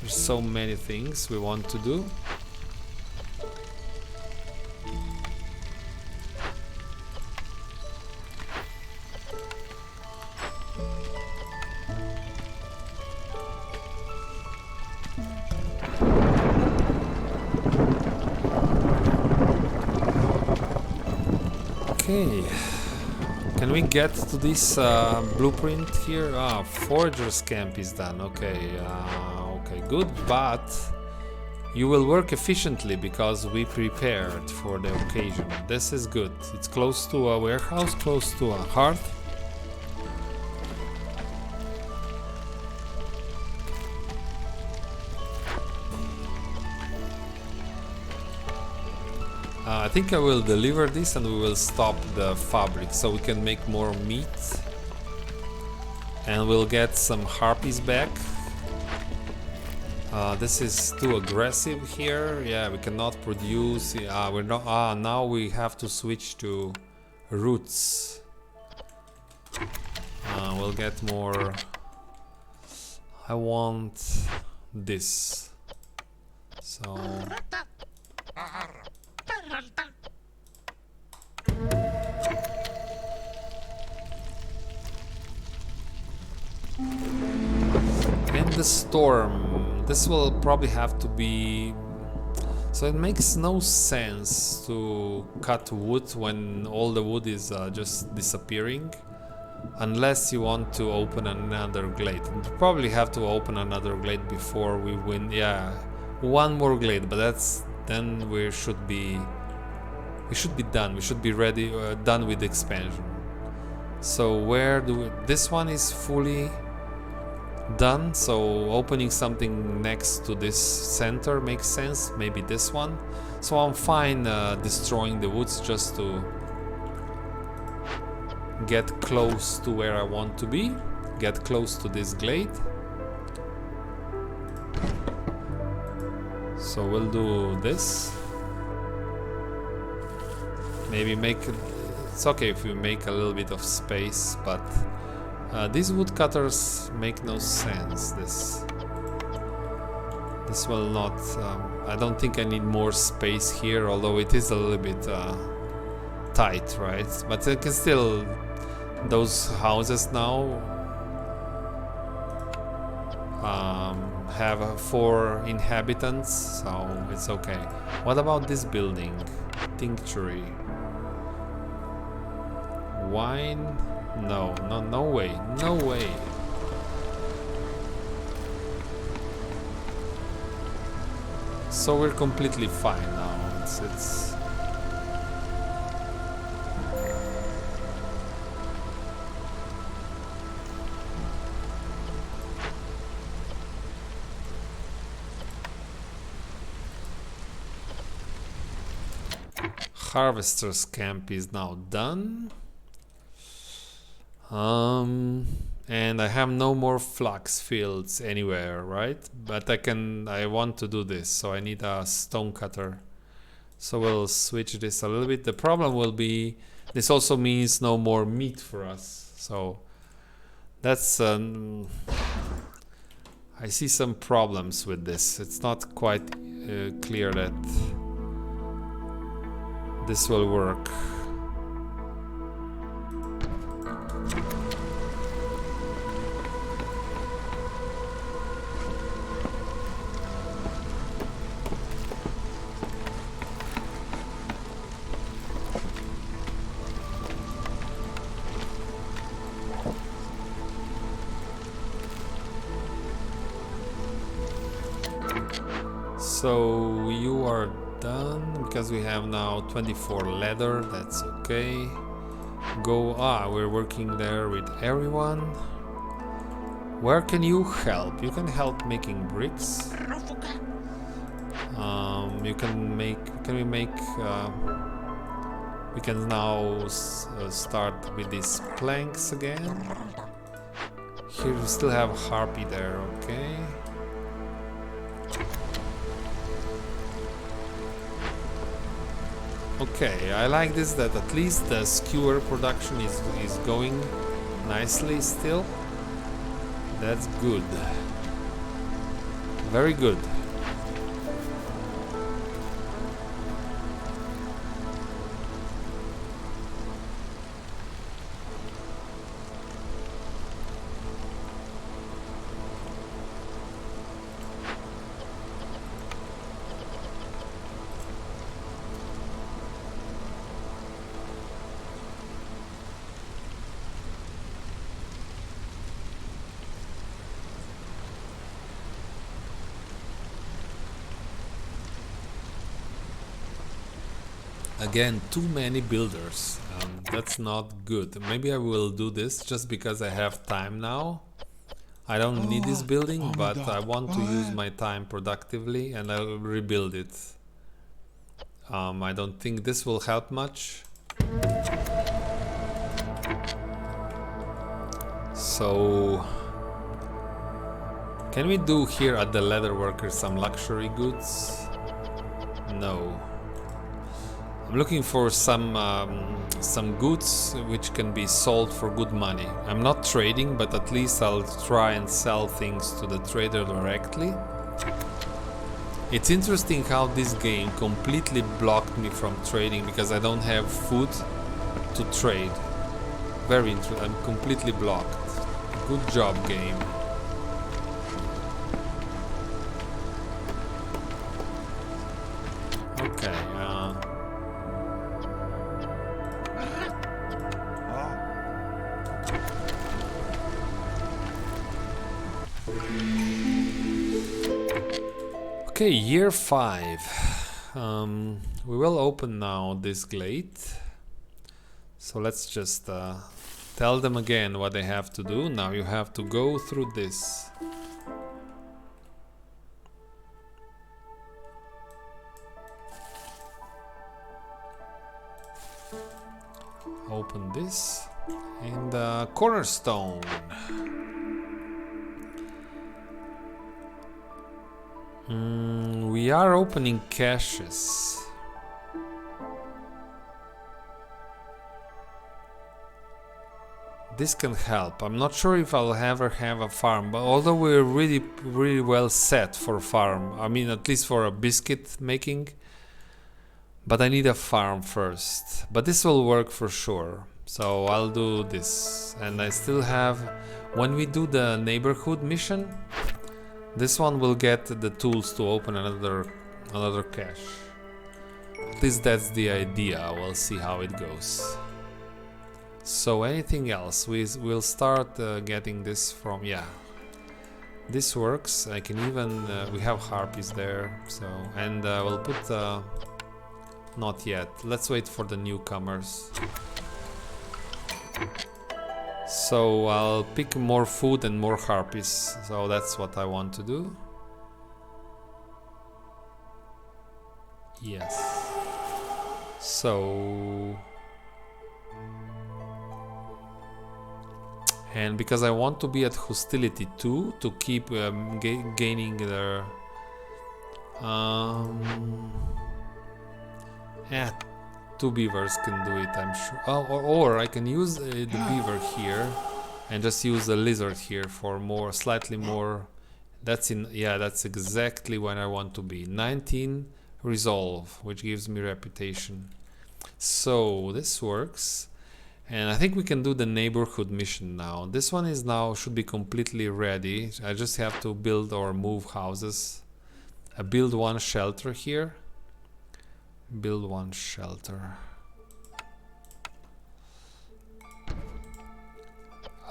there's so many things we want to do. Okay, can we get to this blueprint here? Ah, Forager's camp is done. Okay, okay, good, but you will work efficiently because we prepared for the occasion. This is good. It's close to a warehouse, close to a hearth. I think I will deliver this and we will stop the fabric so we can make more meat. And we'll get some harpies back. This is too aggressive here. Yeah, we cannot produce. We're not. Now we have to switch to roots. We'll get more. I want this. So. And the storm, this will probably have to be, so it makes no sense to cut wood when all the wood is just disappearing, unless you want to open another glade. And you probably have to open another glade before we win. Yeah, one more glade, but that's, then we should be done. We should be ready, done with the expansion. So where do we, this one is fully done, so opening something next to this center makes sense. Maybe this one. So I'm fine destroying the woods just to get close to where I want to be, get close to this glade. So we'll do this. Maybe make it, it's okay if we make a little bit of space, but these woodcutters make no sense. This will not. I don't think I need more space here, although it is a little bit tight, right? But I can still. Those houses now have 4 inhabitants, so it's okay. What about this building? Tinctury. Wine? No, no way, no way. So we're completely fine now. It's harvester's camp is now done. And I have no more flax fields anywhere, right? But I want to do this, so I need a stone cutter. So we'll switch this a little bit. The problem will be, this also means no more meat for us. So that's, I see some problems with this. It's not quite clear that this will work. So you are done because we have now 24 leather. That's okay. We're working there with everyone. Where can you help? You can help making bricks. We can now start with these planks again. Here we still have harpy there, okay. Okay, I like this, that at least the skewer production is going nicely still. That's good. Very good. Again, too many builders. That's not good. Maybe I will do this just because I have time now. I don't need this building, but I want to use my time productively and I'll rebuild it. I don't think this will help much. So, can we do here at the leather workers some luxury goods? No. I'm looking for some goods which can be sold for good money. I'm not trading, but at least I'll try and sell things to the trader directly. It's interesting how this game completely blocked me from trading because I don't have food to trade. Very interesting. I'm completely blocked. Good job, game. Okay. Okay, year 5. We will open now this glade. So let's just tell them again what they have to do. Now you have to go through this. Open this and cornerstone. We are opening caches. This can help. I'm not sure if I'll ever have a farm, but although we're really well set for farm, I mean at least for a biscuit making, but I need a farm first. But this will work for sure. So I'll do this. And I still have, when we do the neighborhood mission, this one will get the tools to open another cache. At least that's the idea. We'll see how it goes. So anything else? We'll start getting this from, yeah. This works. I can even, we have harpies there. So, and we'll put, not yet. Let's wait for the newcomers. So I'll pick more food and more harpies. So that's what I want to do. Yes. So, and because I want to be at hostility 2 to keep gaining their yeah, 2 beavers can do it, I'm sure. Oh, or I can use the beaver here and just use the lizard here for more, slightly more. That's that's exactly when I want to be. 19 resolve, which gives me reputation. So this works, and I think we can do the neighborhood mission now. This one is now should be completely ready. I just have to build or move houses. I build 1 shelter here. Build 1 shelter.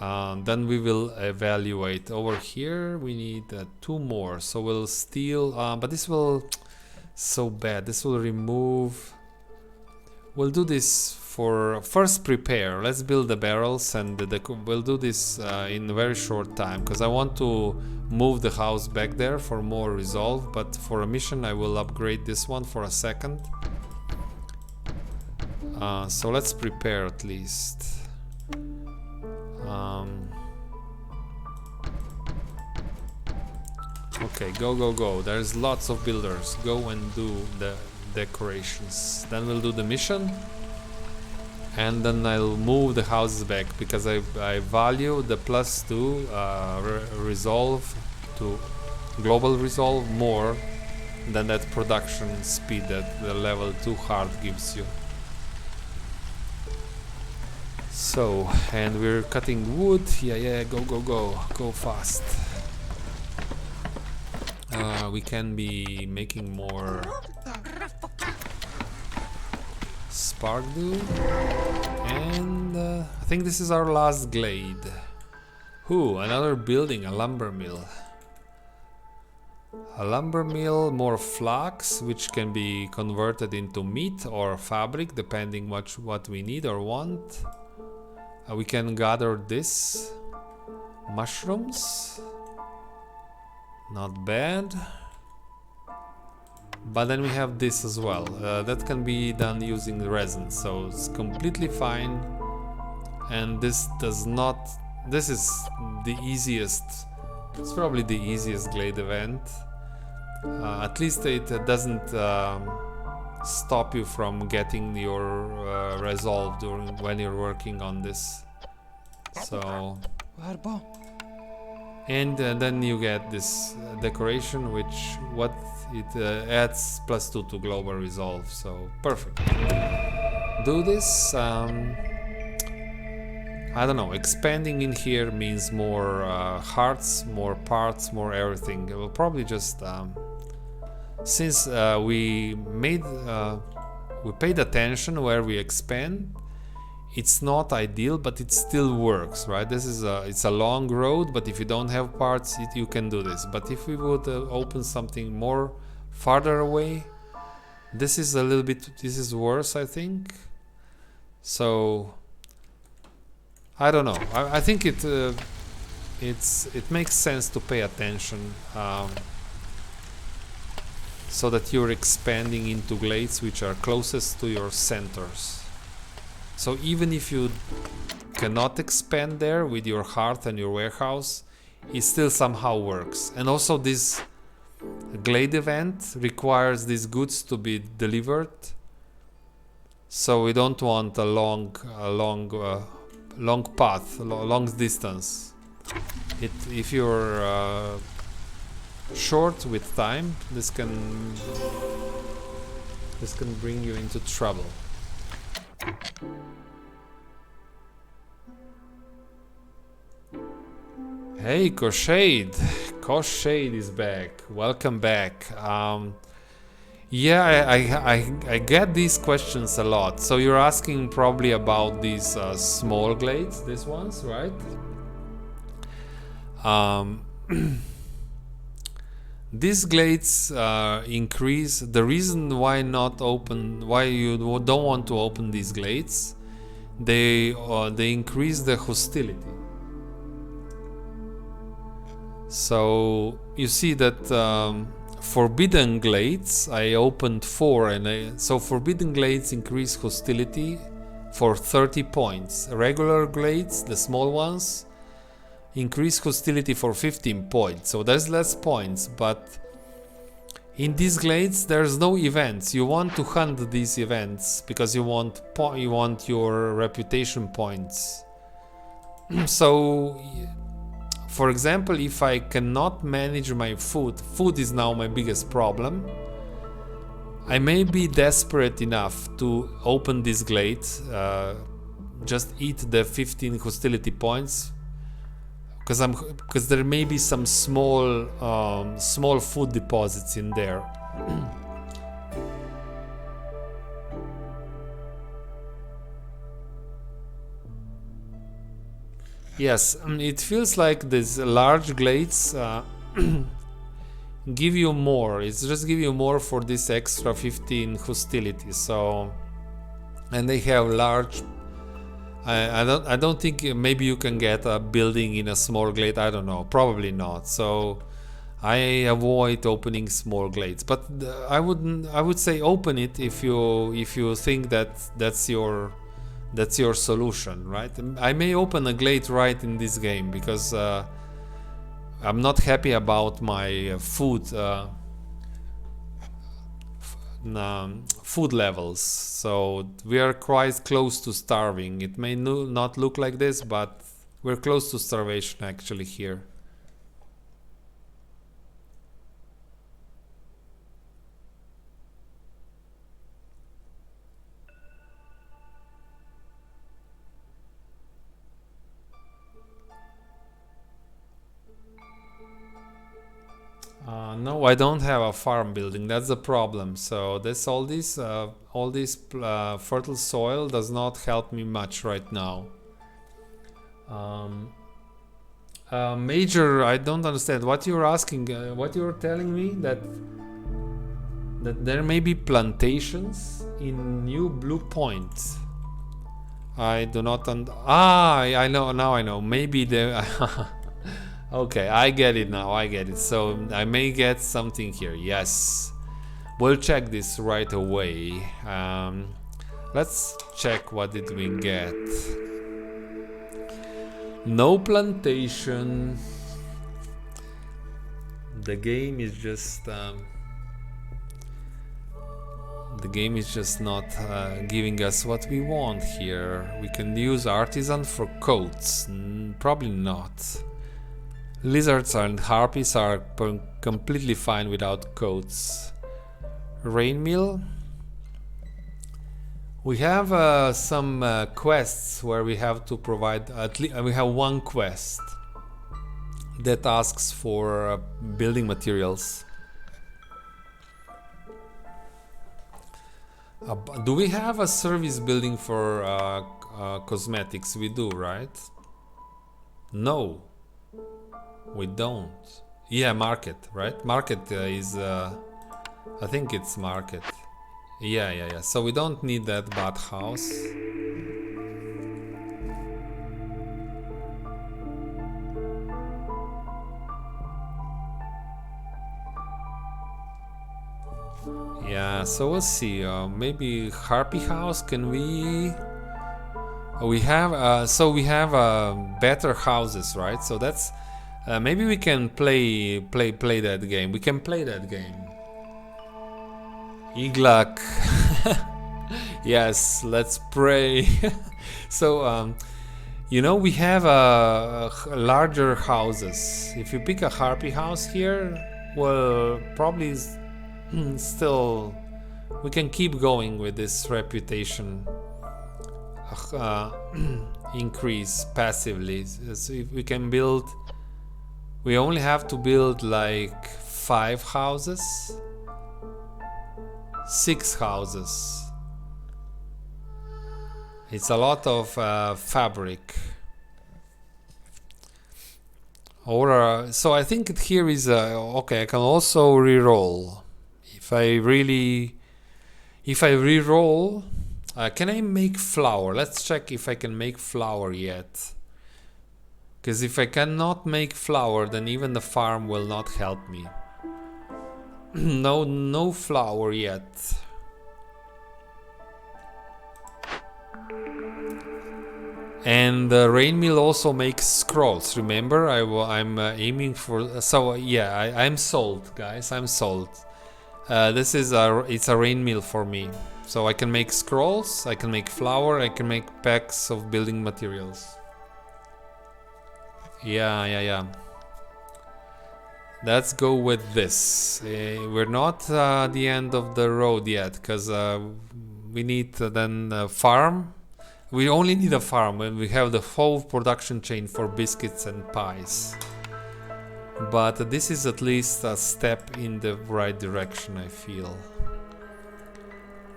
Then we will evaluate. Over here we need 2 more, so we'll steal, but this will, so bad, this will remove. We'll do this for first prepare. Let's build the barrels, and we'll do this in a very short time, because I want to move the house back there for more resolve, but for a mission I will upgrade this one for a second. So let's prepare at least. Okay, go. There's lots of builders. Go and do the decorations. Then we'll do the mission. And then I'll move the houses back, because I value the +2 resolve to global resolve more than that production speed that the level 2 hard gives you. So, and we're cutting wood. Yeah, go fast. We can be making more spark dew, and I think this is our last glade. Another building, a lumber mill. A lumber mill, more flax, which can be converted into meat or fabric, depending what we need or want. We can gather this. Mushrooms. Not bad. But then we have this as well. That can be done using resin, so it's completely fine. And this does not... This is the easiest... It's probably the easiest glade event. At least it doesn't stop you from getting your resolve when you're working on this. So... And then you get this decoration, which adds +2 to global resolve, so perfect. Do this. I don't know, expanding in here means more hearts, more parts, more everything. It will probably just since we paid attention where we expand. It's not ideal, but it still works, right? This is it's a long road, but if you don't have parts, you can do this. But if we would open something more farther away, this is worse, I think. So I don't know. I think it makes sense to pay attention, so that you're expanding into glades which are closest to your centers. So even if you cannot expand there with your hearth and your warehouse, it still somehow works. And also this glade event requires these goods to be delivered. So we don't want a long path, long distance. If you're short with time, this can bring you into trouble. Hey, Koshade is back. Welcome back. Yeah, I get these questions a lot. So you're asking probably about these small glades, these ones, right? These glades increase. The reason why you don't want to open these glades, they increase the hostility. So you see that Forbidden Glades, I opened 4, and so Forbidden Glades increase hostility for 30 points. Regular Glades, the small ones, increase hostility for 15 points. So there's less points, but in these glades there's no events. You want to hunt these events because you want your reputation points. So for example, if I cannot manage my food is now my biggest problem. I may be desperate enough to open this glade, just eat the 15 hostility points, because there may be some small food deposits in there. Yes, it feels like these large glades give you more. It's just give you more for this extra 15 hostility. So, and they have large. I don't think maybe you can get a building in a small glade. I don't know. Probably not. So, I avoid opening small glades. But I would say open it if you think that that's your solution, right? I may open a glade right in this game because I'm not happy about my food levels. So we are quite close to starving. It may not look like this, but we're close to starvation actually here. No, I don't have a farm building. That's the problem. So this all this fertile soil does not help me much right now. Major, I don't understand what you're asking. What you're telling me that there may be plantations in New Blue Point. I do not. I know now. I know. Maybe the. Okay, I get it now. I get it. So I may get something here. Yes, we'll check this right away. Let's check what did we get. No plantation. The game is just not giving us what we want here. We can use artisan for coats. Probably not. Lizards and harpies are completely fine without coats. Rain mill. We have some quests where we have to provide at least. We have one quest that asks for building materials. Do we have a service building for cosmetics? We do, right? No. We don't. Yeah, market, right? Market is, I think it's market. Yeah. So we don't need that bathhouse. Yeah, so we'll see. Maybe Harpy House. Can we? We have. So we have better houses, right? So that's. Maybe we can play that game. We can play that game. Iglak. Yes, let's pray. So, we have larger houses. If you pick a Harpy house here, well, probably still we can keep going with this reputation increase passively. So if we can build. We only have to build like 5 houses, 6 houses. It's a lot of fabric. Or so I think here is okay. I can also reroll. If I reroll, can I make flour? Let's check if I can make flour yet. Because if I cannot make flour, then even the farm will not help me. no flour yet. And the rain mill also makes scrolls. Remember, I'm aiming for. So yeah, I'm sold, guys. I'm sold. This is it's a rain mill for me. So I can make scrolls, I can make flour, I can make packs of building materials. Yeah. Let's go with this. We're not at the end of the road yet, because we need then a farm. We only need a farm when we have the whole production chain for biscuits and pies. But this is at least a step in the right direction, I feel.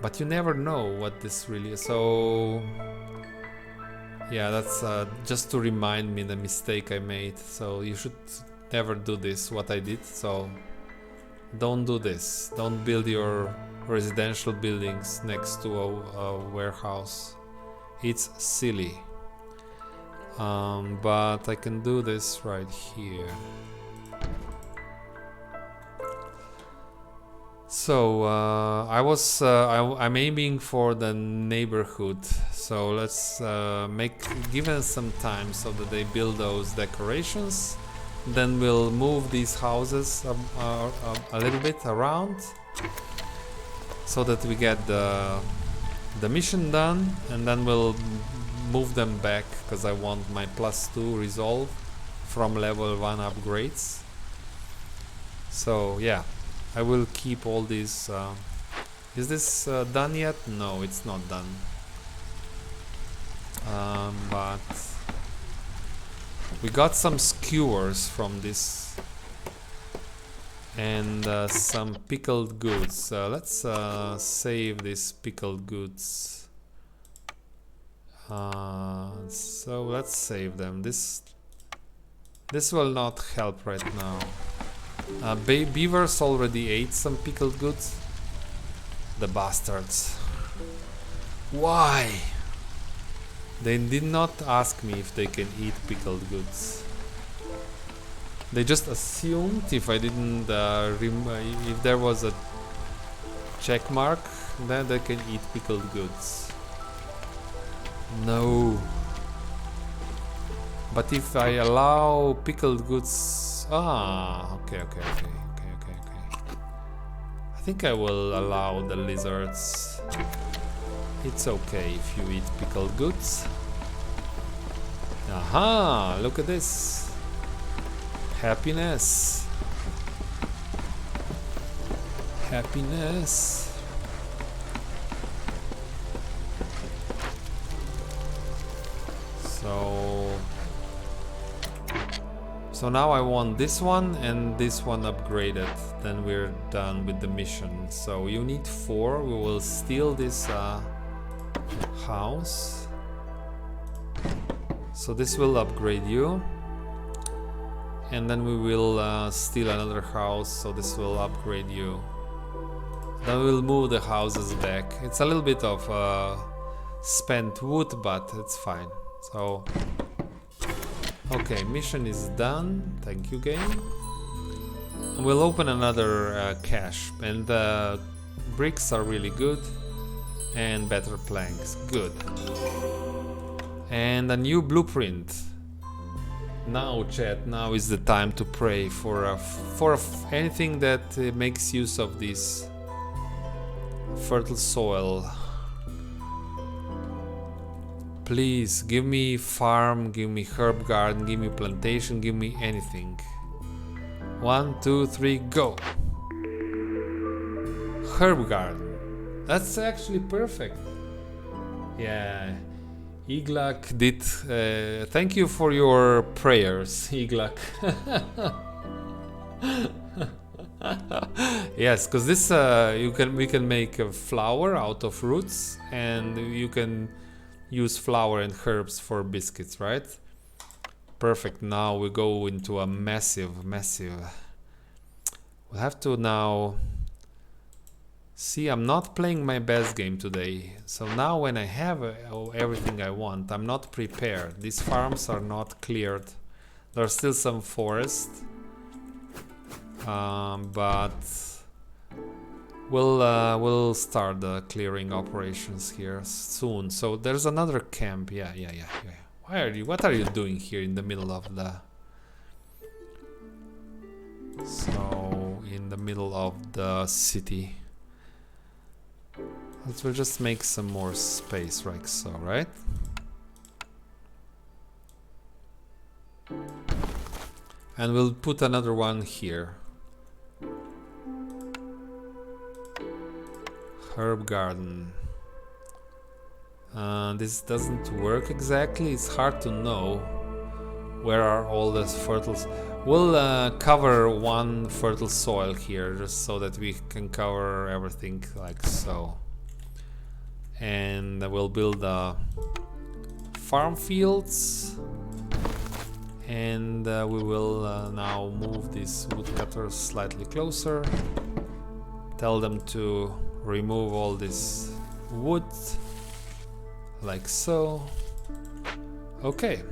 But you never know what this really is. So yeah, that's just to remind me the mistake I made. So you should never do this, what I did. So don't do this. Don't build your residential buildings next to a warehouse. It's silly. But I can do this right here. So I'm aiming for the neighborhood. So let's give us some time so that they build those decorations. Then we'll move these houses a little bit around so that we get the mission done, and then we'll move them back because I want my +2 resolve from level 1 upgrades. So yeah, I will keep all these. Is this done yet? No, it's not done. But we got some skewers from this and some pickled goods. Let's save these pickled goods. So let's save them. This will not help right now. Beavers already ate some pickled goods. The bastards. Why? They did not ask me if they can eat pickled goods. They just assumed if I didn't if there was a check mark, then they can eat pickled goods. No. But if I allow pickled goods, okay. I think I will allow the lizards. It's okay if you eat pickled goods. Aha! Look at this. Happiness. Happiness. So now I want this one and this one upgraded. Then we're done with the mission. So you need 4. We will steal this house. So this will upgrade you. And then we will steal another house. So this will upgrade you. Then we'll move the houses back. It's a little bit of spent wood, but it's fine. So okay, mission is done. Thank you, game. And we'll open another cache. And the bricks are really good. And better planks. Good. And a new blueprint. Now, chat, now is the time to pray for anything that makes use of this fertile soil. Please, give me farm, give me herb garden, give me plantation, give me anything. 1, 2, 3, go! Herb garden. That's actually perfect. Yeah. Iglak did... thank you for your prayers, Iglak. Yes, because this we can make a flour out of roots, and you can use flour and herbs for biscuits, right? Perfect. Now we go into a massive. We'll have to now see. I'm not playing my best game today, so now when I have everything I want, I'm not prepared. These farms are not cleared. There's still some forest, but We'll start the clearing operations here soon. So there's another camp. Yeah. What are you doing here in the middle of the... So, in the middle of the city. We'll just make some more space, like so, right? And we'll put another one here. Herb garden. This doesn't work exactly. It's hard to know where are all the fertiles. We'll cover one fertile soil here just so that we can cover everything like so. And we'll build farm fields. And we will now move these woodcutters slightly closer. Tell them to remove all this wood, like so. Okay.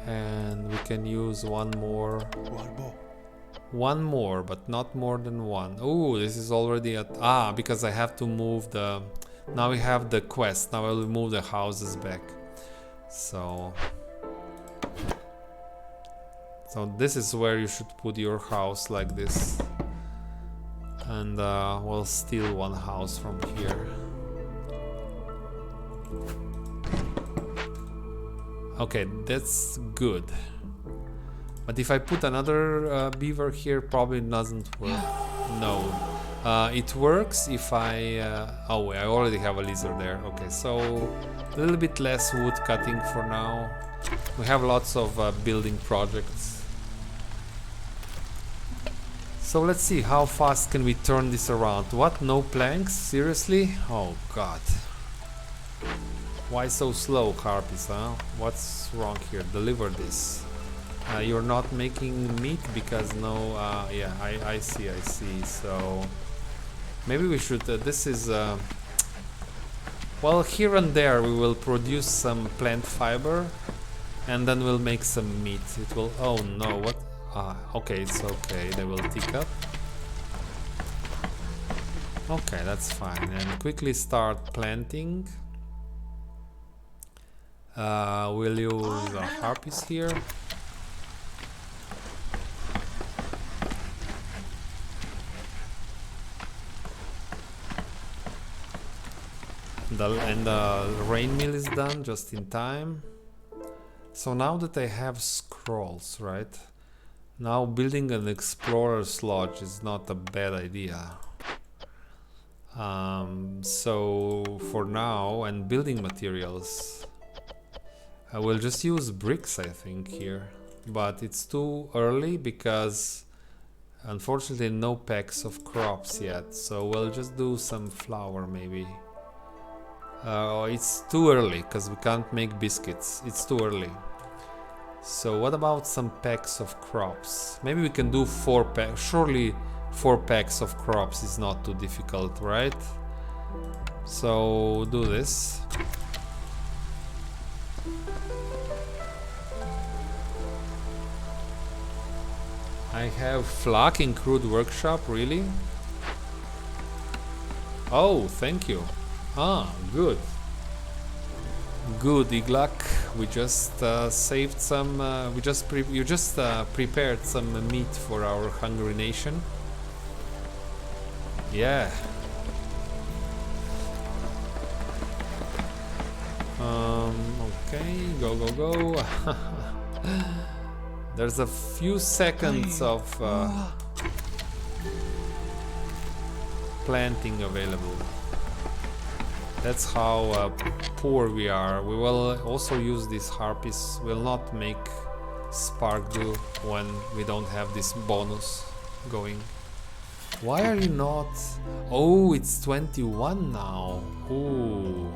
And we can use one more. One more, but not more than one. Oh, this is already at... Ah, because I have to move the... Now we have the quest. Now I will move the houses back. So this is where you should put your house, like this. And we'll steal one house from here. Okay, that's good. But if I put another beaver here, probably doesn't work. No. It works if I... oh, I already have a lizard there. Okay, so a little bit less wood cutting for now. We have lots of building projects. So let's see, how fast can we turn this around? What, no planks? Seriously? Oh god. Why so slow, Harpies, huh? What's wrong here? Deliver this. You're not making meat because no... yeah, I see. So maybe we should... this is... well, here and there we will produce some plant fiber. And then we'll make some meat. It will... Oh no, what... okay, it's okay, they will tick up. Okay, that's fine. And quickly start planting. We'll use harpies here. The rain mill is done just in time. So now that I have scrolls, right? Now building an explorer's lodge is not a bad idea. So for now, and building materials, I will just use bricks, I think, here. But it's too early because unfortunately no packs of crops yet. So we'll just do some flour maybe. It's too early because we can't make biscuits. It's too early. So what about some packs of crops? Maybe we can do 4 packs. Surely 4 packs of crops is not too difficult, right? So do this. I have Flak in Crude Workshop, really? Oh, thank you. Ah, good. Good, Iglak. We just saved some. You just prepared some meat for our hungry nation. Yeah. Okay, go. There's a few seconds of planting available. That's how poor we are. We will also use these harpies. We'll not make spark dew when we don't have this bonus going. Why are you not? Oh, it's 21 now. Ooh.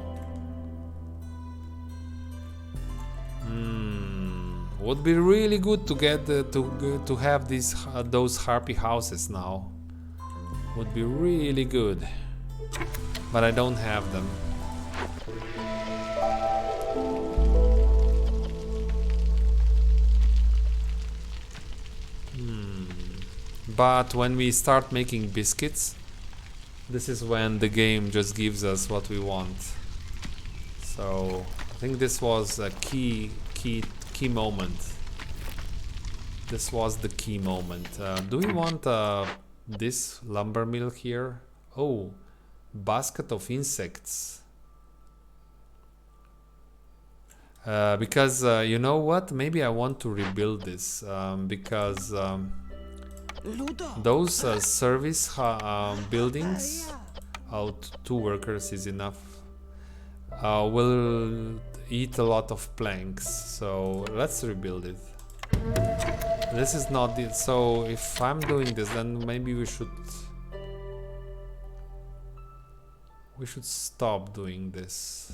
Would be really good to get to have these those harpy houses now. Would be really good. But I don't have them. But when we start making biscuits, This is when the game just gives us what we want. So I think this was a key moment. This was the key moment. Do we want this lumber mill here? Oh, basket of insects. Because you know what? Maybe I want to rebuild this because those service buildings, out 2 workers is enough. Will eat a lot of planks, so let's rebuild it. This is not it. So if I'm doing this, then maybe we should stop doing this,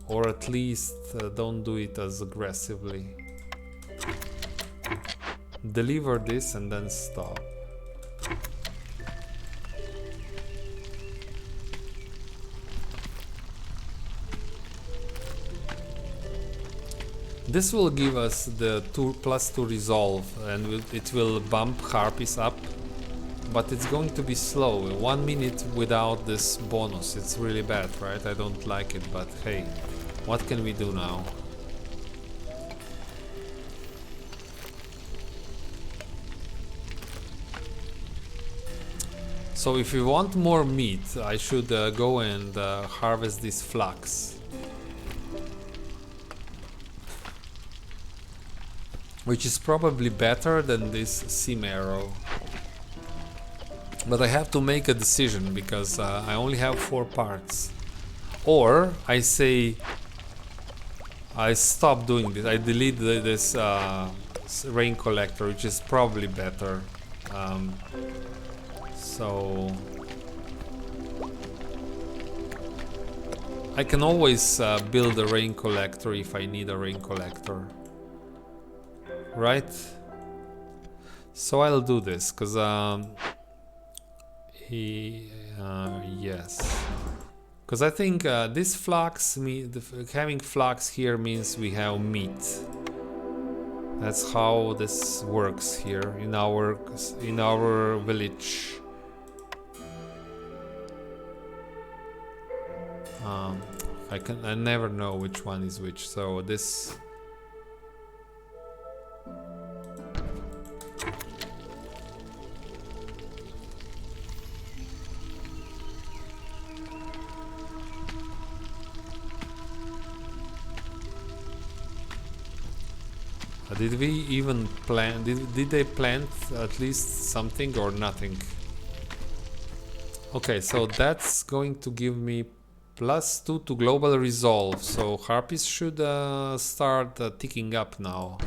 or at least don't do it as aggressively. Deliver this and then stop. This will give us the +2 resolve, and it will bump harpies up, but it's going to be slow. 1 minute without this bonus, it's really bad, right? I don't like it, but hey, what can we do now? So if we want more meat, I should go and harvest this flax. Which is probably better than this seam arrow. But I have to make a decision because I only have 4 parts. Or I say I stop doing this. I delete this rain collector, which is probably better. So I can always build a rain collector if I need a rain collector. Right? So I'll do this because yes, because I think this flax, having flax here means we have meat. That's how this works here in our village. I never know which one is which. So this. Did we even plant? Did they plant at least something or nothing? Okay, so that's going to give me +2 to global resolve. So harpies should start ticking up now.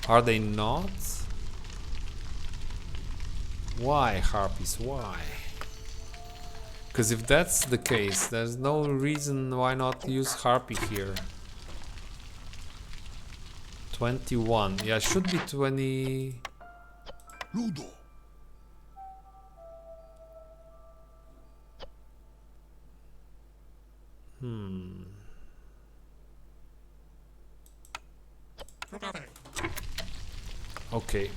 Are they not? Why harpies? Why? Because if that's the case, there's no reason why not use harpy here. 21. Yeah, should be 20. Ludo. Okay.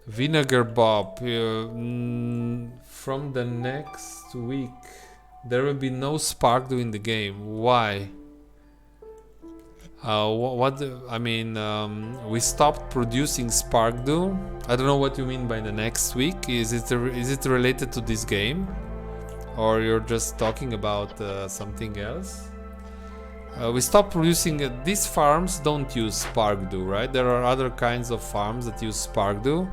Vinegar Bob, from the next week there will be no spark in the game. Why? I mean, we stopped producing spark dew. I don't know what you mean by the next week. Is it related to this game, or you're just talking about something else? We stopped producing. These farms don't use spark dew, right? There are other kinds of farms that use spark dew.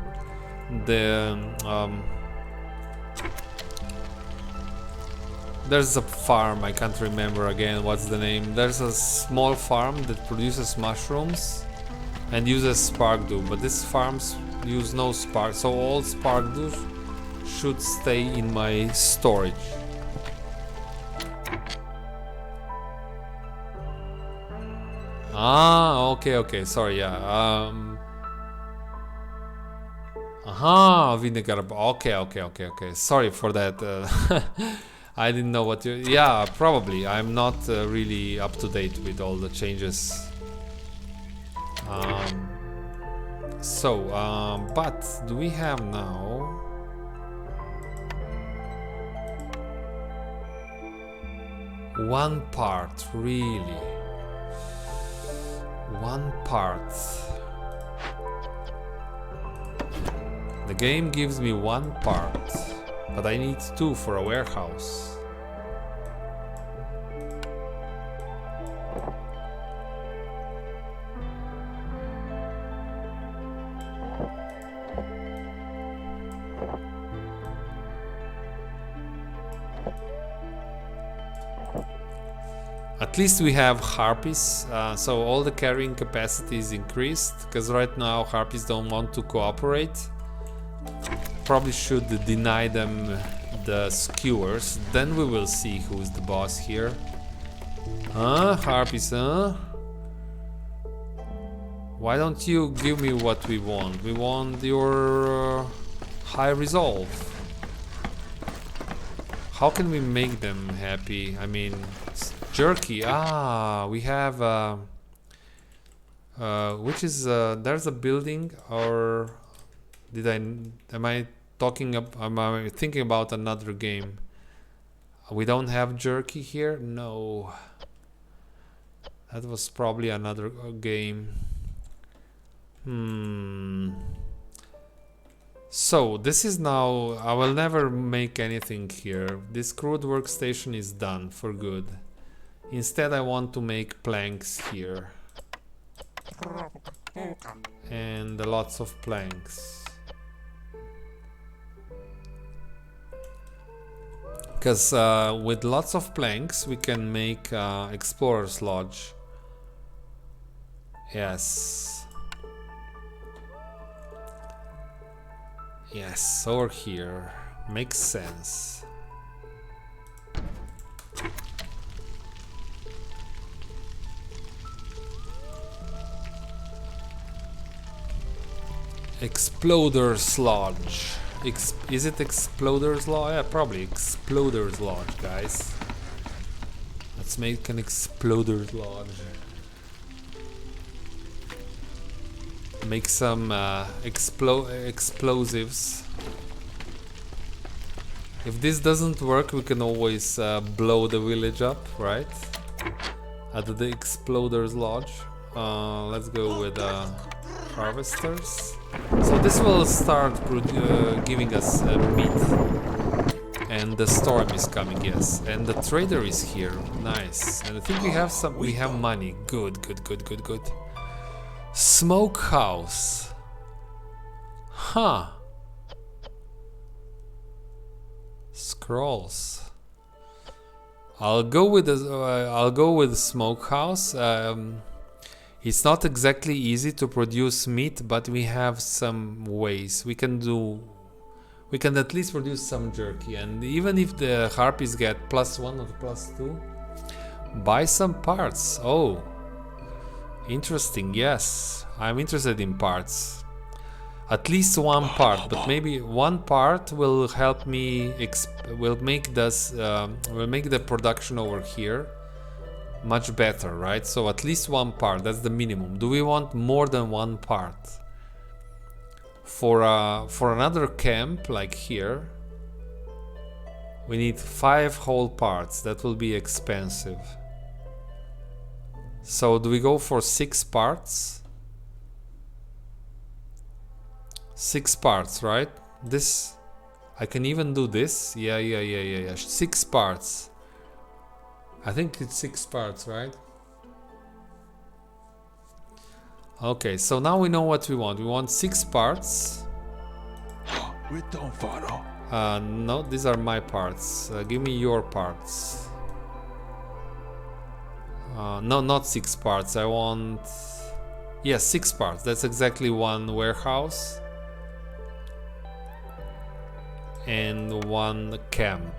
There's a farm, I can't remember again what's the name. There's a small farm that produces mushrooms and uses spark dew, but these farms use no spark, so all spark dew should stay in my storage. Ah, okay, sorry, yeah. Vinegar. Okay. Sorry for that. I didn't know what you... Yeah, probably. I'm not really up to date with all the changes. But do we have now... One part, really? One part. The game gives me one part, but I need two for a warehouse. At least we have harpies, so all the carrying capacity is increased, because right now harpies don't want to cooperate. Probably should deny them the skewers, then we will see who's the boss here. Harpies, Why don't you give me what we want? We want your high resolve. How can we make them happy? I mean, jerky. We have which is there's a building, or am I thinking about another game? We don't have jerky here? No. That was probably another game. So this is now, I will never make anything here. This crude workstation is done for good. Instead I want to make planks here. And lots of planks. Because with lots of planks we can make Explorer's Lodge. Yes. Yes, over here. Makes sense. Exploder's Lodge. Is it Exploder's Lodge? Yeah, probably Exploder's Lodge, guys. Let's make an Exploder's Lodge. Make some explosives. If this doesn't work, we can always blow the village up, right? At the Exploder's Lodge. Let's go with harvesters. So this will start giving us meat. And the storm is coming, yes. And the trader is here. Nice. And I think we have money. Good, good, good, good, good. Smokehouse. Huh. Scrolls. I'll go with the smokehouse. It's not exactly easy to produce meat, but we have some ways. We can at least produce some jerky, and even if the harpies get +1 or +2, buy some parts. Oh, interesting. Yes, I'm interested in parts. At least one part, but maybe one part will help me. Will make the production over here much better, right? So at least one part. That's the minimum. Do we want more than one part? For another camp like here, we need 5 whole parts. That will be expensive. So do we go for 6 parts? 6 parts, right? This, I can even do this. Yeah. 6 parts. I think it's 6 parts, right? Okay, so now we know what we want. We want 6 parts. We're done, Father. No, these are my parts. Give me your parts. No, not 6 parts. I want... Yes, 6 parts. That's exactly one warehouse. And one camp.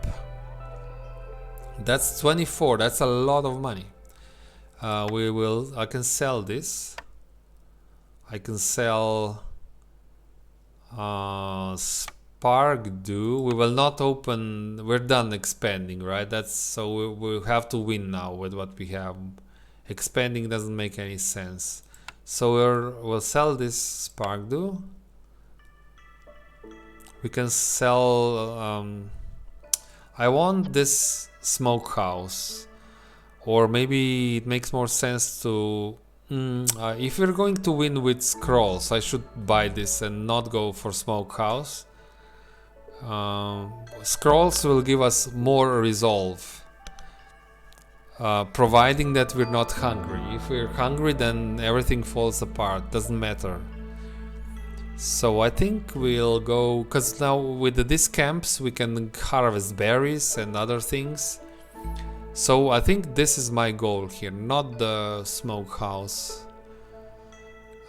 That's 24. That's a lot of money. I can sell this. I can sell spark do. We will not open. We're done expanding, right? That's so we have to win now with what we have. Expanding doesn't make any sense. So we'll sell this spark do. We can sell. I want this smokehouse, or maybe it makes more sense to. If we're going to win with scrolls, I should buy this and not go for smokehouse. Scrolls will give us more resolve, providing that we're not hungry. If we're hungry, then everything falls apart. Doesn't matter. So I think we'll go, because now with these camps we can harvest berries and other things. So I think this is my goal here, not the smokehouse.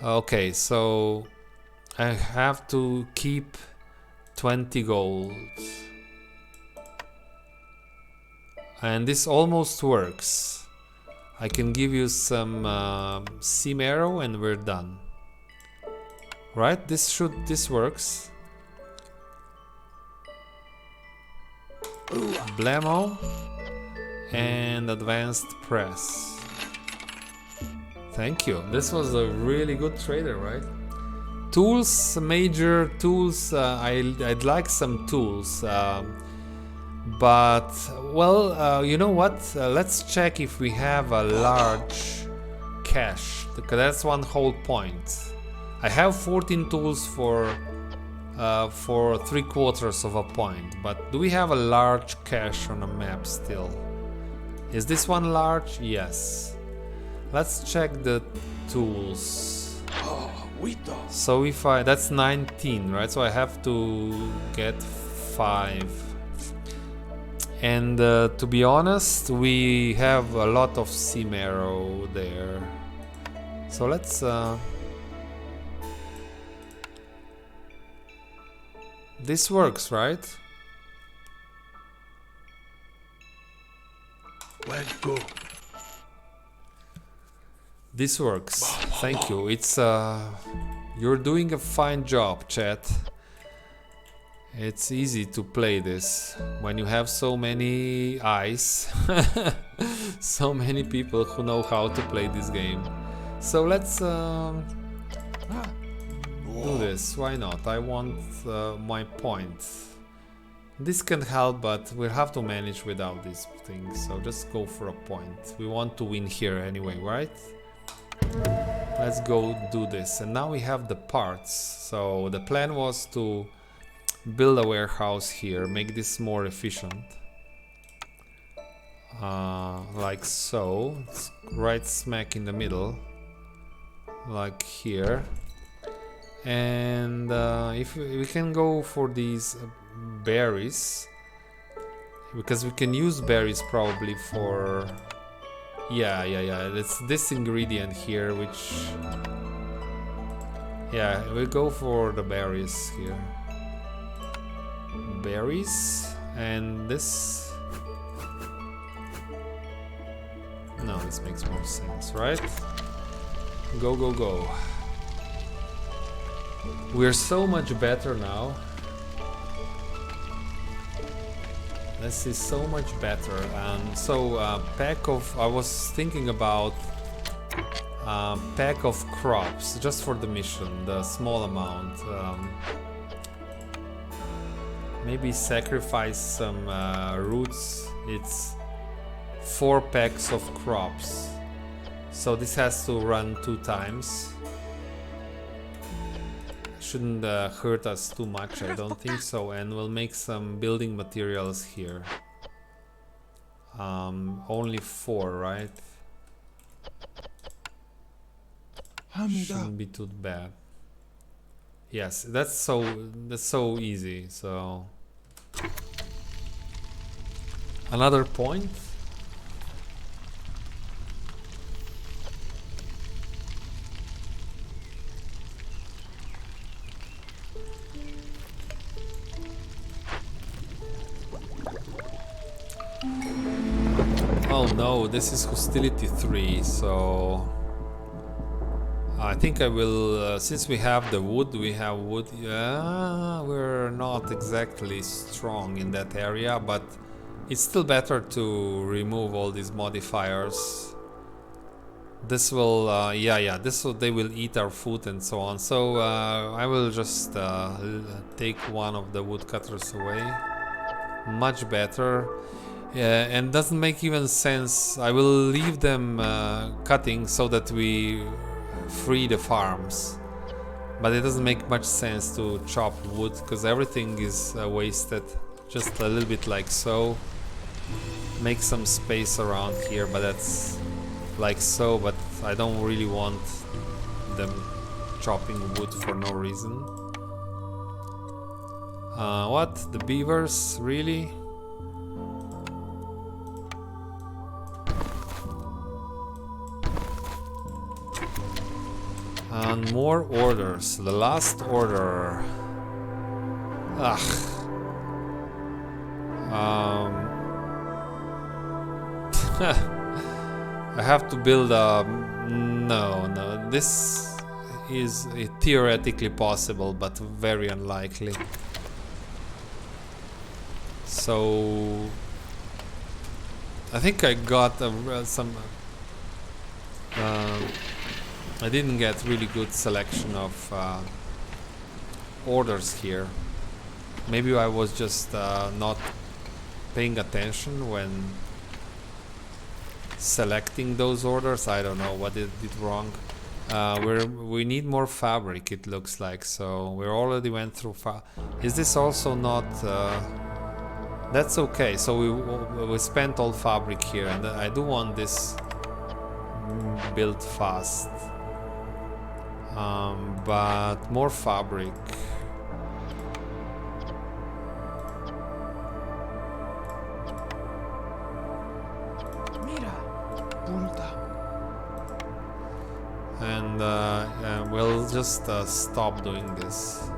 Okay, so I have to keep 20 gold. And this almost works. I can give you some seam arrow and we're done. Right? This works. Blammo. And advanced press. Thank you. This was a really good trader, right? Tools, major tools. I'd like some tools, but well, you know what? Let's check if we have a large cache, because that's one whole point. I have 14 tools for 3/4 of a point, but do we have a large cache on a map still? Is this one large? Yes. Let's check the tools. So if that's 19, right? So I have to get 5. And to be honest, we have a lot of seam arrow there. So let's this works, right? Let's go. This works. Thank you. It's you're doing a fine job, chat. It's easy to play this when you have so many eyes. So many people who know how to play this game. So let's do this. Why not? I want my point. This can help, but we'll have to manage without these things. So just go for a point. We want to win here anyway, right? Let's go do this. And now we have the parts. So the plan was to build a warehouse here, make this more efficient. Like so. It's right smack in the middle. Like here. And if we can go for these berries, because we can use berries probably for yeah, it's this ingredient here, which we'll go for the berries here. Berries and this. No, this makes more sense, right? Go, go, go. We're so much better now. This is so much better. And so pack of, I was thinking about pack of crops just for the mission, the small amount. Maybe sacrifice some roots. It's 4 packs of crops. So this has to run 2 times. Shouldn't hurt us too much, I don't think so. And we'll make some building materials here. Only 4, right? Shouldn't be too bad. Yes, that's so easy. So another point. Oh no, this is hostility 3, so I think I will, since we have the wood, yeah, we're not exactly strong in that area, but it's still better to remove all these modifiers. This will, they will eat our food and so on. So I will just take one of the woodcutters away. Much better. And doesn't make even sense. I will leave them cutting so that we free the farms. But it doesn't make much sense to chop wood because everything is wasted. Just a little bit like so. Make some space around here, but that's like so, but I don't really want them chopping wood for no reason. What? The beavers? Really? And more orders. The last order. Ugh. I have to build a... No. This is theoretically possible, but very unlikely. So... I think I got some... I didn't get really good selection of orders here. Maybe I was just not paying attention when selecting those orders. I don't know what it did wrong. We need more fabric, it looks like, so we already went through. Is this also not? That's okay. So we spent all fabric here, and I do want this built fast. But more fabric. And we'll just stop doing this.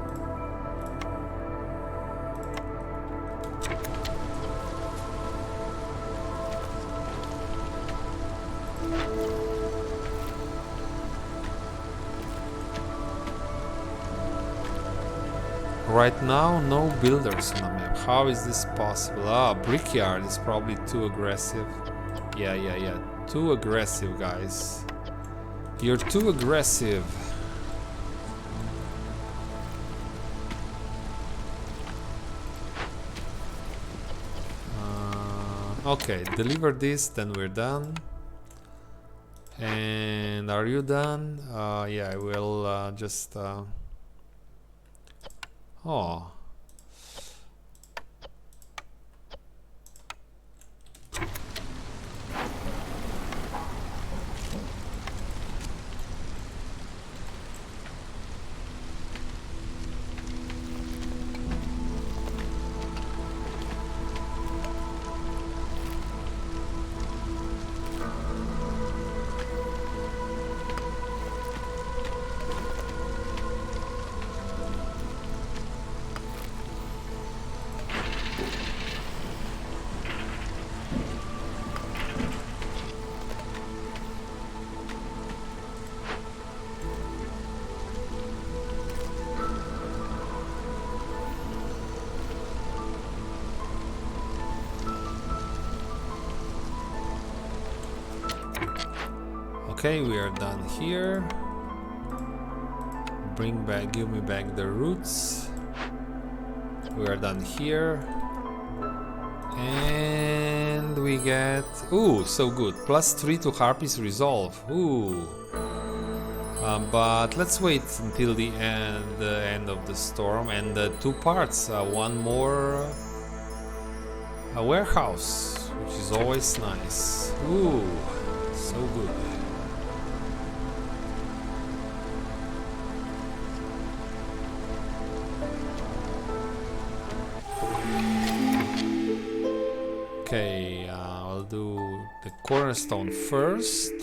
Right now, no builders on the map. How is this possible? Ah, brickyard is probably too aggressive. Yeah. Too aggressive, guys. You're too aggressive. Okay, deliver this, then we're done. And are you done? Yeah, I will just... Oh. Okay, we are done here. Give me back the roots. We are done here. And we get... Ooh, so good. +3 to Harpy's Resolve. Ooh. But let's wait until the end of the storm. And 2 parts. One more... a warehouse, which is always nice. Ooh, so good. Okay, I'll do the cornerstone first.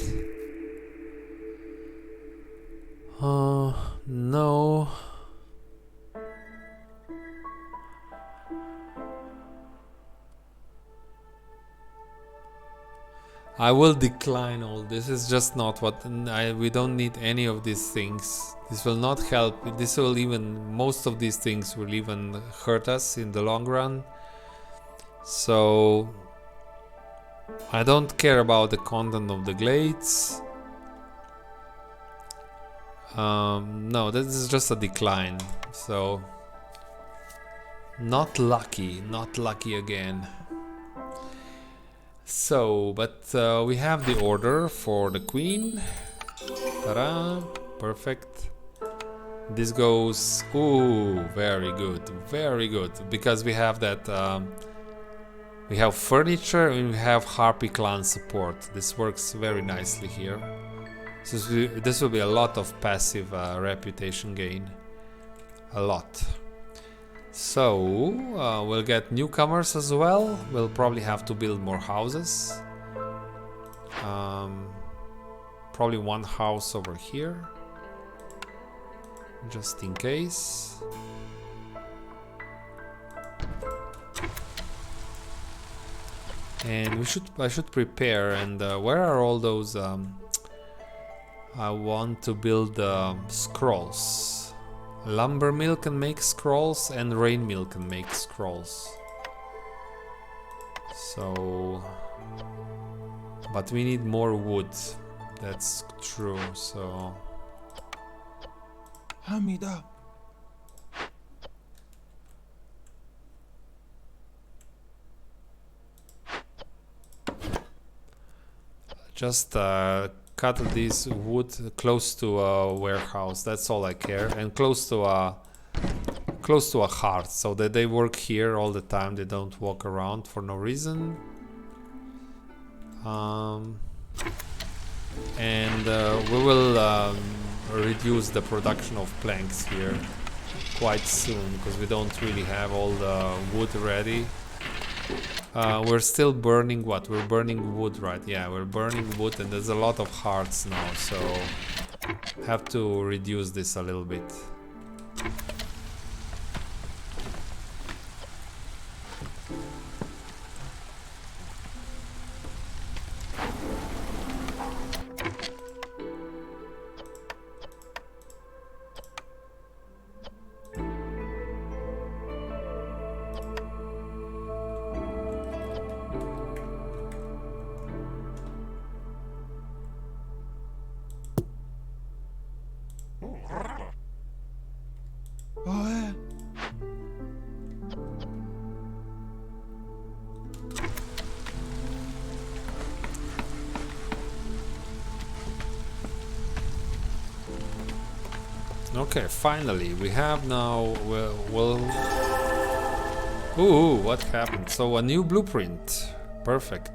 No. I will decline all this. Is just not what we don't need any of these things. This will not help. This will even, most of these things will even hurt us in the long run. So I don't care about the content of the glades. No, this is just a decline. So not lucky again. So, but we have the order for the queen. Ta-da! Perfect. This goes, ooh, very good, because we have that, we have furniture and we have Harpy clan support. This works very nicely here. So this will be a lot of passive reputation gain, a lot. So we'll get newcomers as well. We'll probably have to build more houses. Probably one house over here, just in case. And I should prepare. And where are all those? I want to build scrolls. Lumber mill can make scrolls, and rain mill can make scrolls. So, but we need more wood. That's true. So, Hamida. just cut this wood close to a warehouse. That's all I care, and close to a heart, so that they work here all the time. They don't walk around for no reason. And we will reduce the production of planks here quite soon, because we don't really have all the wood ready. We're still burning what? We're burning wood, right? Yeah, we're burning wood, and there's a lot of hearts now, so have to reduce this a little bit. Okay, finally, we have now, ooh, what happened? So a new blueprint, perfect.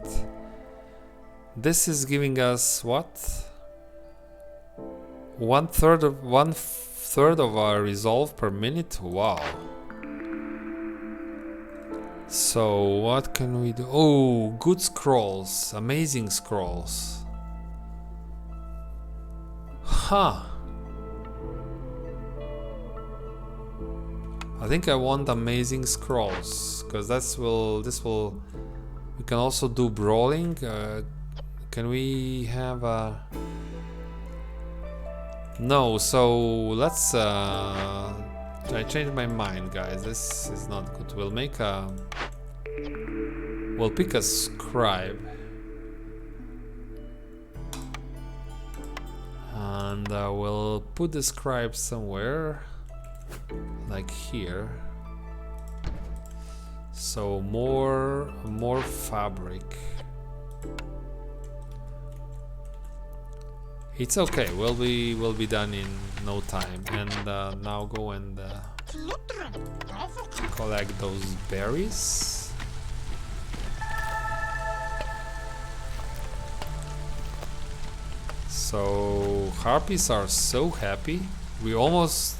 This is giving us what? One third of our resolve per minute, wow. So what can we do? Oh, good scrolls, amazing scrolls. Huh. I think I want amazing scrolls, because this will, we can also do brawling. Can we have a, no, so let's, I changed my mind, guys, this is not good. We'll make a, we'll pick a scribe. And we'll put the scribe somewhere. Like here. So more fabric. It's okay. We'll be done in no time. And now go and collect those berries. So harpies are so happy. We're almost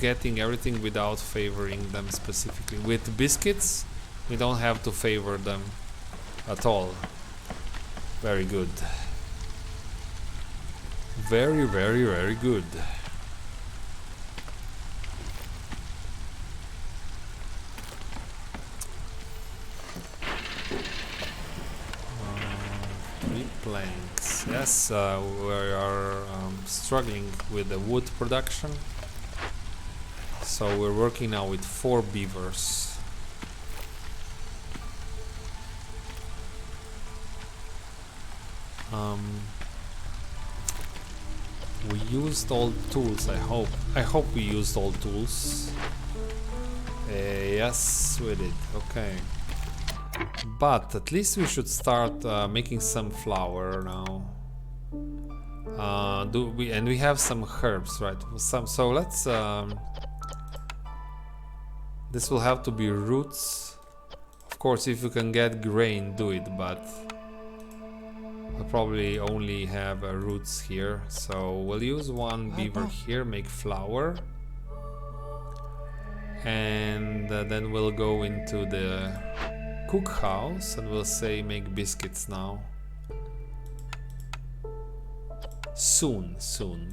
getting everything without favoring them specifically. With biscuits, we don't have to favor them at all. Very good. Very, very, very good. planks. Yes, we are struggling with the wood production. So we're working now with 4 beavers. We used all tools, I hope. I hope we used all tools. Yes, we did. Okay. But at least we should start making some flour now. And we have some herbs, right? So let's. This will have to be roots. Of course, if you can get grain, do it. But I probably only have roots here, so we'll use 1 beaver here, make flour, and then we'll go into the cook house and we'll say make biscuits now. Soon,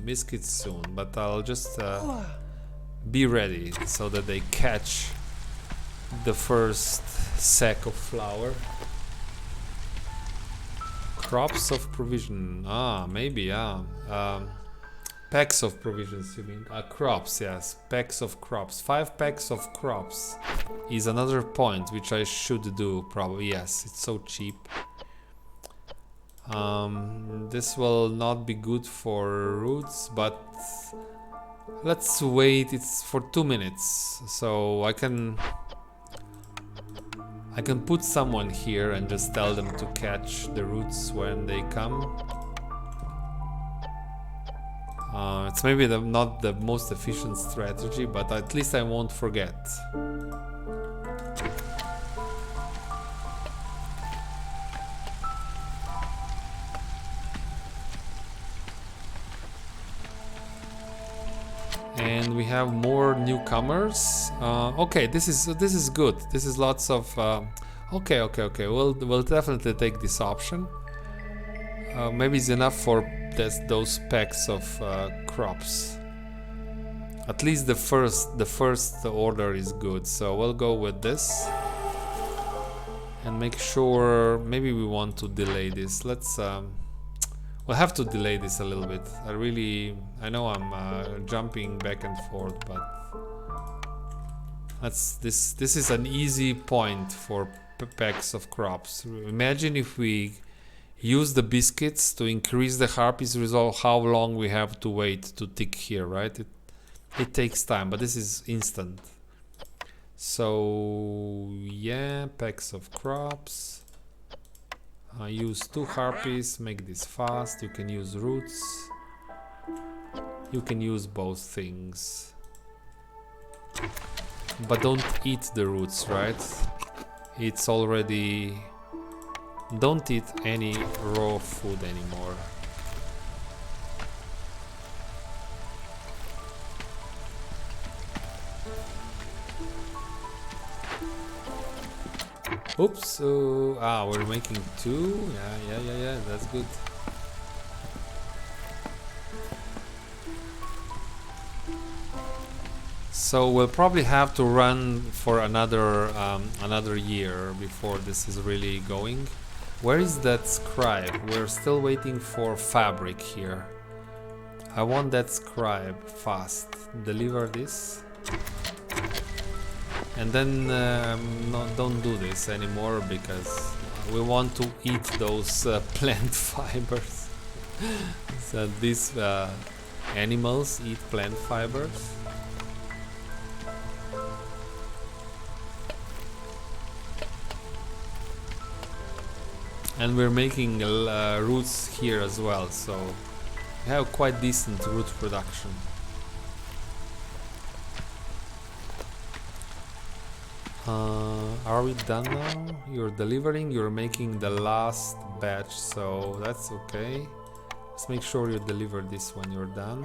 biscuits soon, but I'll just be ready so that they catch the first sack of flour. Crops of provision. Maybe, packs of provisions, you mean? Crops, yes. Packs of crops. 5 packs of crops is another point which I should do, probably. Yes, it's so cheap. This will not be good for roots, but let's wait. It's for 2 minutes, so I can put someone here and just tell them to catch the roots when they come. It's maybe not the most efficient strategy, but at least I won't forget. And we have more newcomers. Okay, this is good. This is lots of. Okay. We'll definitely take this option. Maybe it's enough for those packs of crops. At least the first order is good. So we'll go with this and make sure. Maybe we want to delay this. Let's. We'll have to delay this a little bit. I know I'm jumping back and forth, but this is an easy point for packs of crops. Imagine if we use the biscuits to increase the harpies result, how long we have to wait to tick here, right? It takes time, but this is instant. So yeah, packs of crops. Use 2 harpies, make this fast. You can use roots. You can use both things. But don't eat the roots, right? It's already... Don't eat any raw food anymore. Oops, we're making 2. Yeah, that's good. So we'll probably have to run for another year before this is really going. Where is that scribe? We're still waiting for fabric here. I want that scribe fast. Deliver this. And then don't do this anymore because we want to eat those plant fibers. So these animals eat plant fibers. And we're making roots here as well, so we have quite decent root production. Are we done now? You're delivering, you're making the last batch, so that's okay. Let's make sure you deliver this when you're done.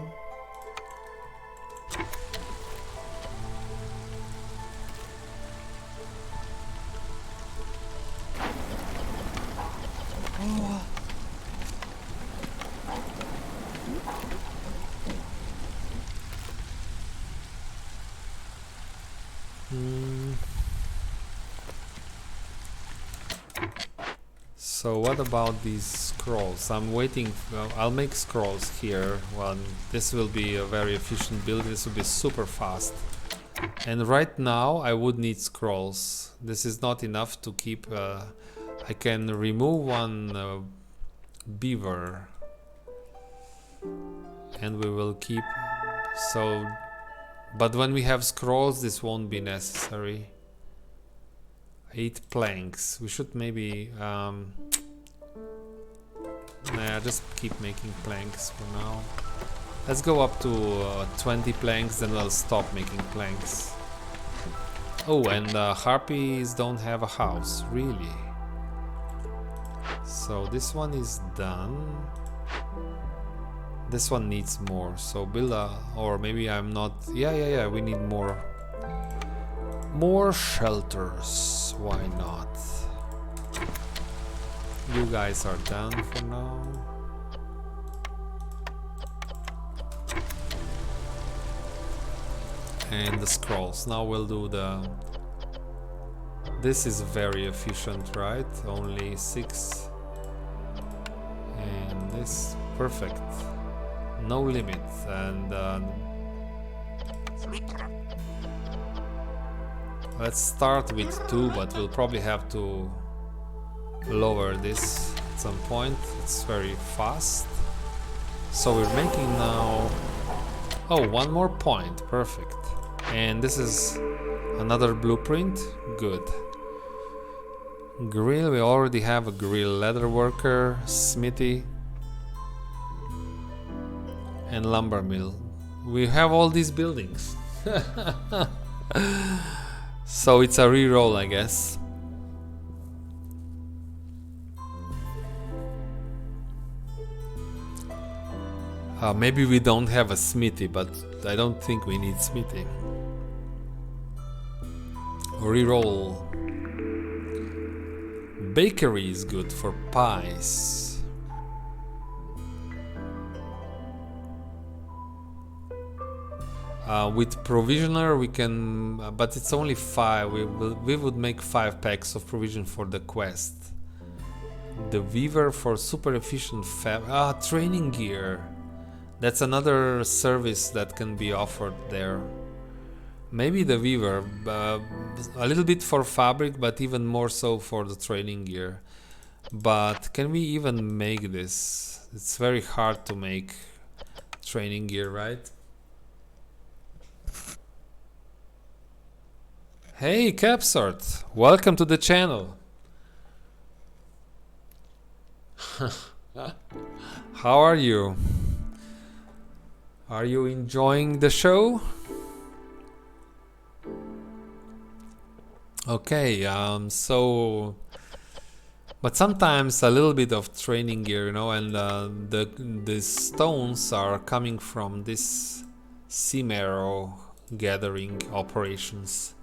So So what about these scrolls? I'm waiting. I'll make scrolls here. Well, this will be a very efficient build. This will be super fast. And right now I would need scrolls. This is not enough to keep. I can remove one beaver, and we will keep. So, but when we have scrolls, this won't be necessary. 8 planks. We should maybe just keep making planks for now. Let's go up to 20 planks, then I'll stop making planks. Oh, and harpies don't have a house, really. So this one is done. This one needs more, so build a, or maybe I'm not. Yeah, we need more shelters. Why not? You guys are done for now. And the scrolls. Now we'll do the. This is very efficient, right? Only 6. And this, perfect. No limit. And let's start with 2, but we'll probably have to lower this at some point. It's very fast. So we're making now. Oh, 1 more point. Perfect. And this is another blueprint. Good. Grill, we already have a grill. Leather worker, smithy, and lumber mill. We have all these buildings. So it's a reroll, I guess. Maybe we don't have a smithy, but I don't think we need smithy. Reroll. Bakery is good for pies. With provisioner we can, but it's only 5. We would make 5 packs of provision for the quest. The weaver for super efficient training gear. That's another service that can be offered there. Maybe the weaver, a little bit for fabric, but even more so for the training gear. But can we even make this? It's very hard to make training gear, right? Hey Capsort, welcome to the channel. How are you? Are you enjoying the show? Okay, so, but sometimes a little bit of training gear, you know, and the stones are coming from this sea marrow gathering operations.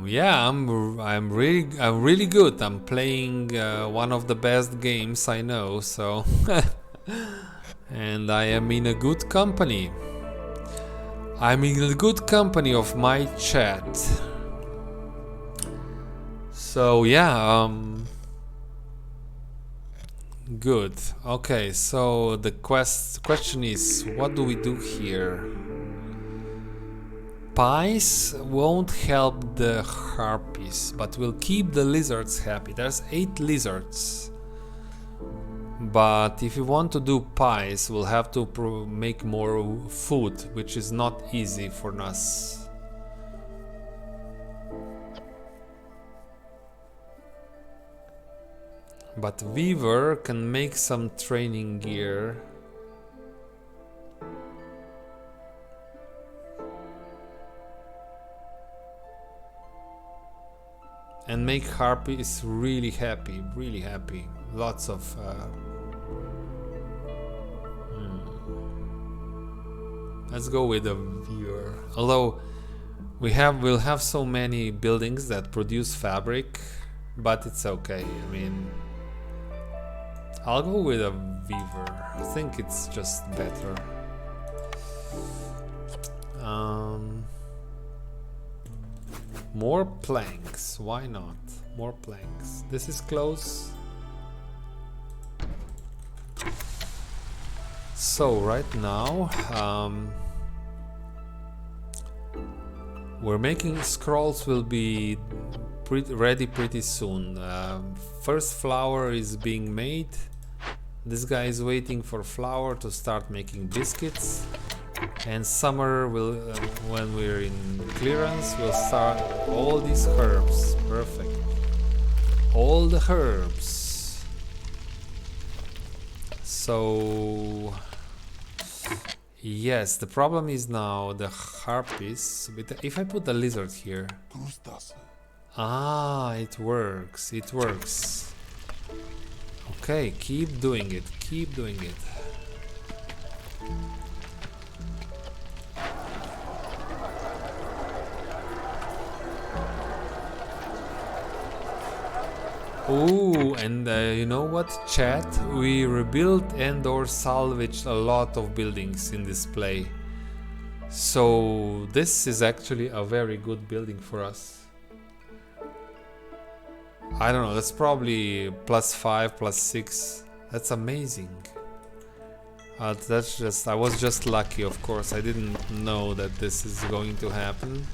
Yeah, I'm really good. I'm playing one of the best games I know, so and I am in a good company. I'm in a good company of my chat. So yeah, good. Okay, so the question is, what do we do here? Pies won't help the harpies, but will keep the lizards happy. There's 8 lizards. But if you want to do pies, we'll have to make more food, which is not easy for us. But Weaver can make some training gear. And make harpies really happy, really happy. Lots of Let's go with a viewer. Although we'll have so many buildings that produce fabric, but it's okay. I mean, I'll go with a weaver. I think it's just better. More planks. Why not? More planks. This is close. So right now, we're making scrolls. Will be ready pretty soon. First flour is being made. This guy is waiting for flour to start making biscuits. And summer will, when we're in clearance, we'll start all these herbs. Perfect. All the herbs. So yes, the problem is now the harpies. If I put the lizard here, it works. It works. Okay, keep doing it. Keep doing it. Ooh, and you know what, chat? We rebuilt and or salvaged a lot of buildings in this play. So this is actually a very good building for us. I don't know, that's probably +5, +6. That's amazing. That's just, I was just lucky, of course. I didn't know that this is going to happen.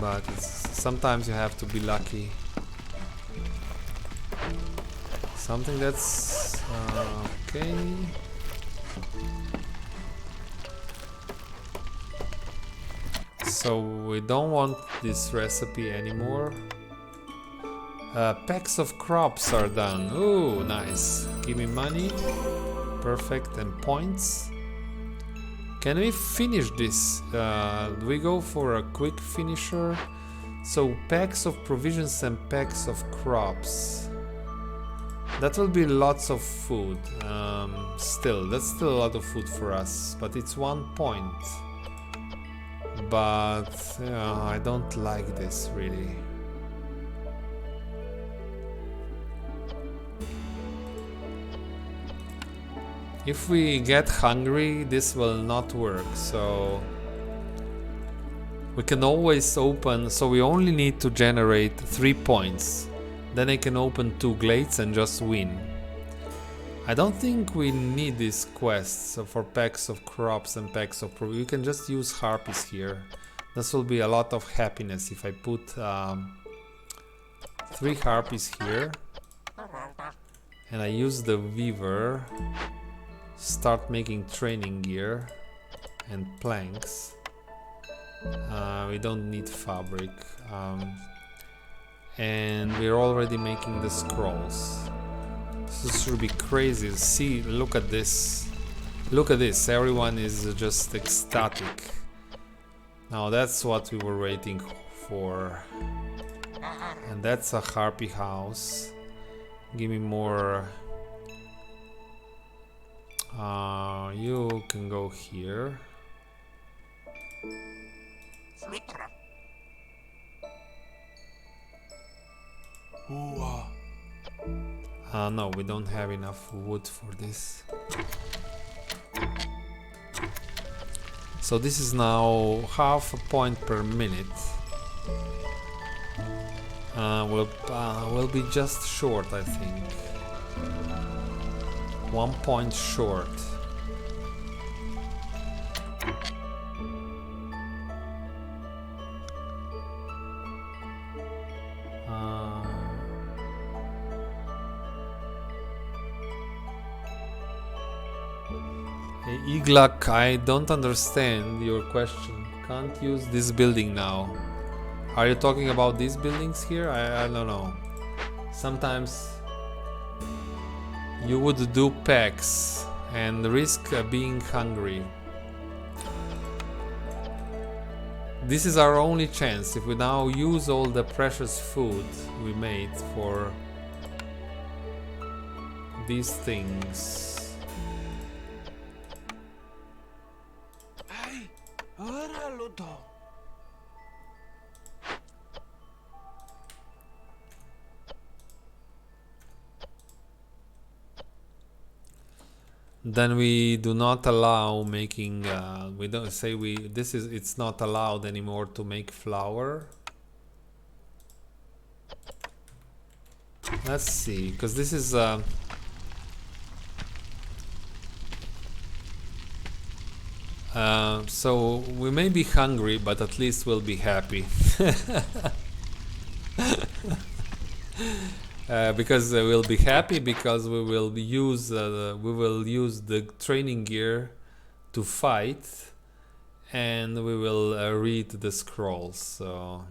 But sometimes you have to be lucky. Something that's okay. So we don't want this recipe anymore. Packs of crops are done. Ooh, nice. Give me money. Perfect, and points. Can we finish this? Do we go for a quick finisher? So packs of provisions and packs of crops. That will be lots of food. Still, that's still a lot of food for us, but it's 1 point. But I don't like this really. If we get hungry, this will not work, so we can always open, so we only need to generate 3 points. Then I can open 2 glades and just win. I don't think we need these quests for packs of crops and packs of... You can just use harpies here. This will be a lot of happiness if I put 3 harpies here. And I use the weaver. Start making training gear and planks. We don't need fabric. And we're already making the scrolls. This should be crazy. See, look at this. Look at this. Everyone is just ecstatic. Now that's what we were waiting for. And that's a harpy house. Give me more. You can go here. No, we don't have enough wood for this. So this is now half a point per minute. We'll be just short, I think. 1 point short. Iglak, I don't understand your question. Can't use this building now. Are you talking about these buildings here? I don't know. Sometimes you would do packs and risk being hungry. This is our only chance. If we now use all the precious food we made for these things. then we do not allow making we don't say it's not allowed anymore to make flour. Let's see, because this is so we may be hungry, but at least we'll be happy. Because we'll be happy because we will use the training gear to fight, and we will read the scrolls. So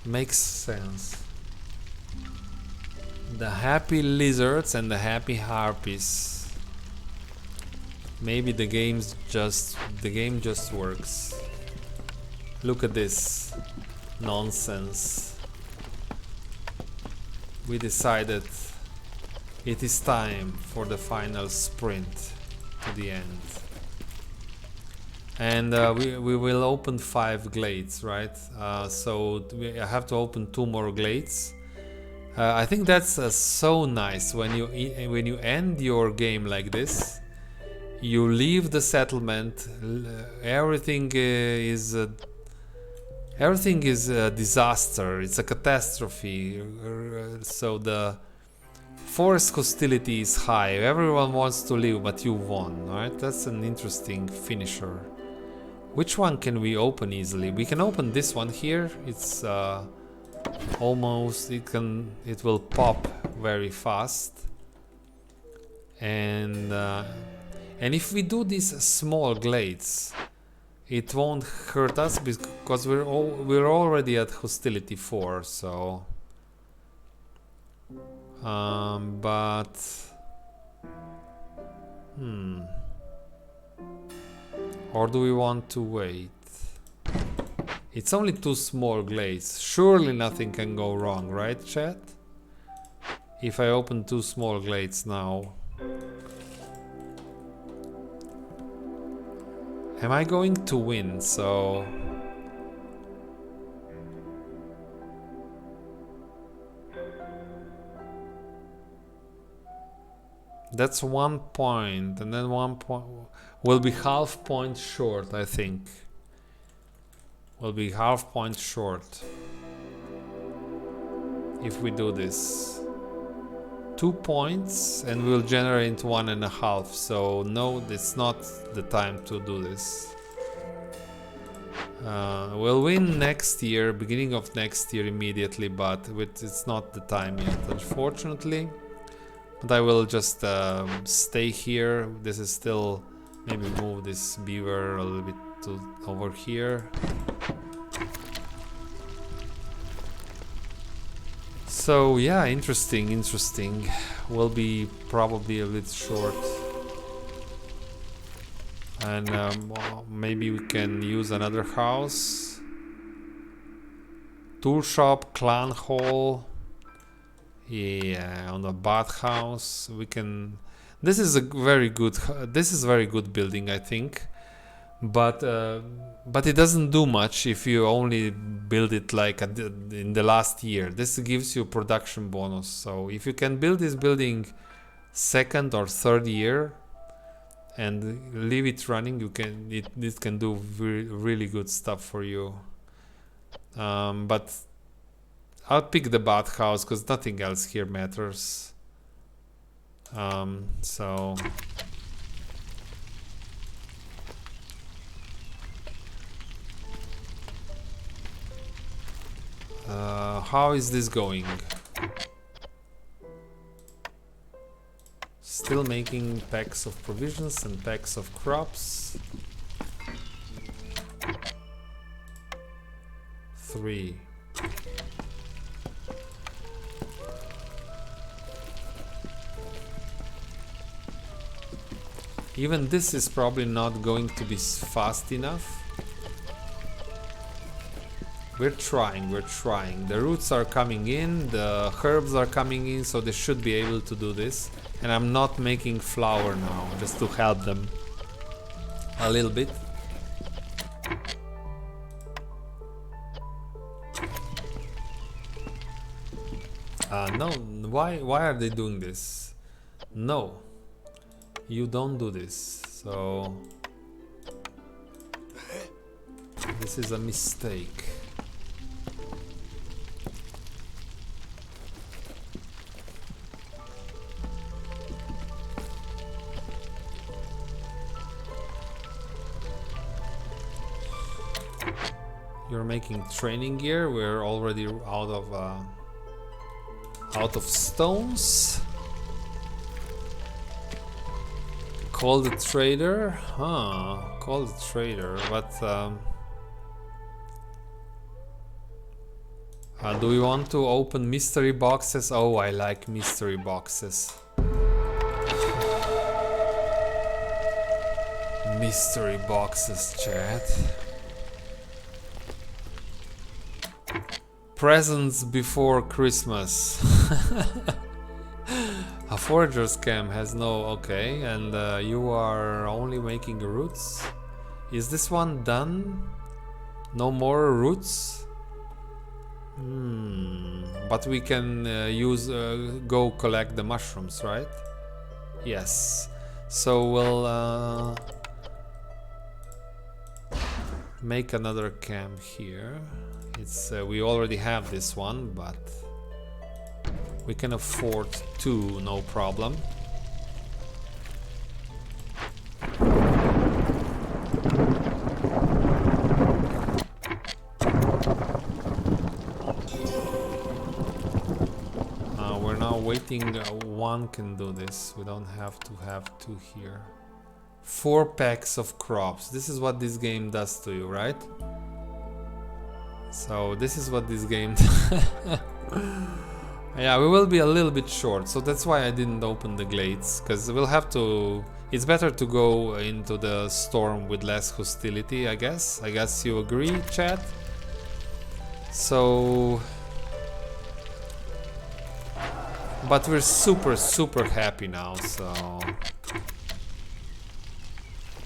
makes sense. The happy lizards and the happy harpies. Maybe the game just works. Look at this nonsense. We decided it is time for the final sprint to the end. And we will open 5 glades, right? So I have to open 2 more glades. I think that's so nice when you end your game like this. You leave the settlement. Everything is a disaster. It's a catastrophe. So the forest hostility is high. Everyone wants to leave, but you won, right? That's an interesting finisher. Which one can we open easily? We can open this one here. It's almost it will pop very fast. And if we do these small glades, it won't hurt us because we're already at hostility 4. So but or do we want to wait? It's only 2 small glades. Surely nothing can go wrong, right, chat? If I open 2 small glades now. Am I going to win? So that's 1 point, and then 1 point will be half point short, I think. Will be half point short if we do this. 2 points and we'll generate 1.5. So no, it's not the time to do this. We'll win next year, beginning of next year immediately, but it's not the time yet, unfortunately. But I will just stay here. This is still, maybe move this beaver a little bit to over here. So yeah, interesting. Will be probably a bit short. And maybe we can use another house. Tool shop, clan hall. Yeah, on the bathhouse we can. This is very good building, I think. But it doesn't do much if you only build it like in the last year. This gives you production bonus. So if you can build this building 2nd or 3rd year and leave it running, it can do really good stuff for you. But I'll pick the bathhouse because nothing else here matters. So how is this going? Still making packs of provisions and packs of crops. 3. Even this is probably not going to be fast enough. We're trying. The roots are coming in, the herbs are coming in, so they should be able to do this. And I'm not making flour now, just to help them a little bit. No, why are they doing this? No. You don't do this, so this is a mistake. You're making training gear. We're already out of stones. Call the trader, huh? Call the trader, but do we want to open mystery boxes? Oh, I like mystery boxes. Mystery boxes, chat. Presents before Christmas. A forager's camp has no... okay, and you are only making roots? Is this one done? No more roots? But we can go collect the mushrooms, right? Yes. So we'll make another camp here. It's we already have this one, but we can afford two, no problem. We're now waiting. One can do this. We don't have to have two here. 4 packs of crops. This is what this game does to you, right? So this is what this game yeah, we will be a little bit short, so that's why I didn't open the glades, because we'll have to... it's better to go into the storm with less hostility, I guess. I guess you agree, chat? So... but we're super happy now, so...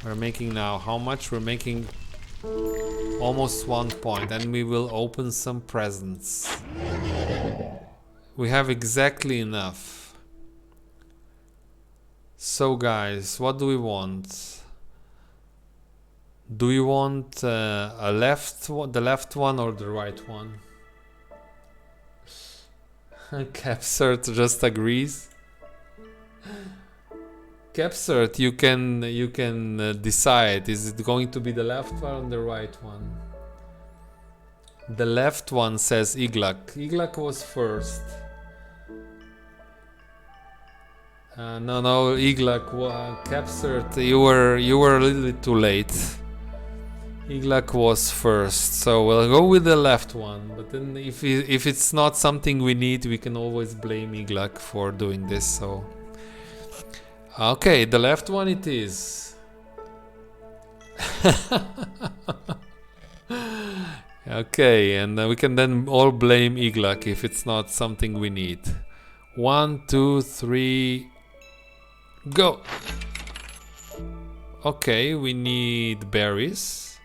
we're making now how much? We're making almost 1 point, and we will open some presents. We have exactly enough. So guys, what do we want? Do you want the left one or the right one? Capsert just agrees. Capsert, you can decide. Is it going to be the left one or the right one? The left one says Iglak. Iglak was first. No, Iglak, Capsert, you were a little bit too late. Iglak was first, so we'll go with the left one. But then, if it's not something we need, we can always blame Iglak for doing this. So, okay, the left one it is. Okay, and we can then all blame Iglak if it's not something we need. 1, 2, 3, go! Okay, we need berries.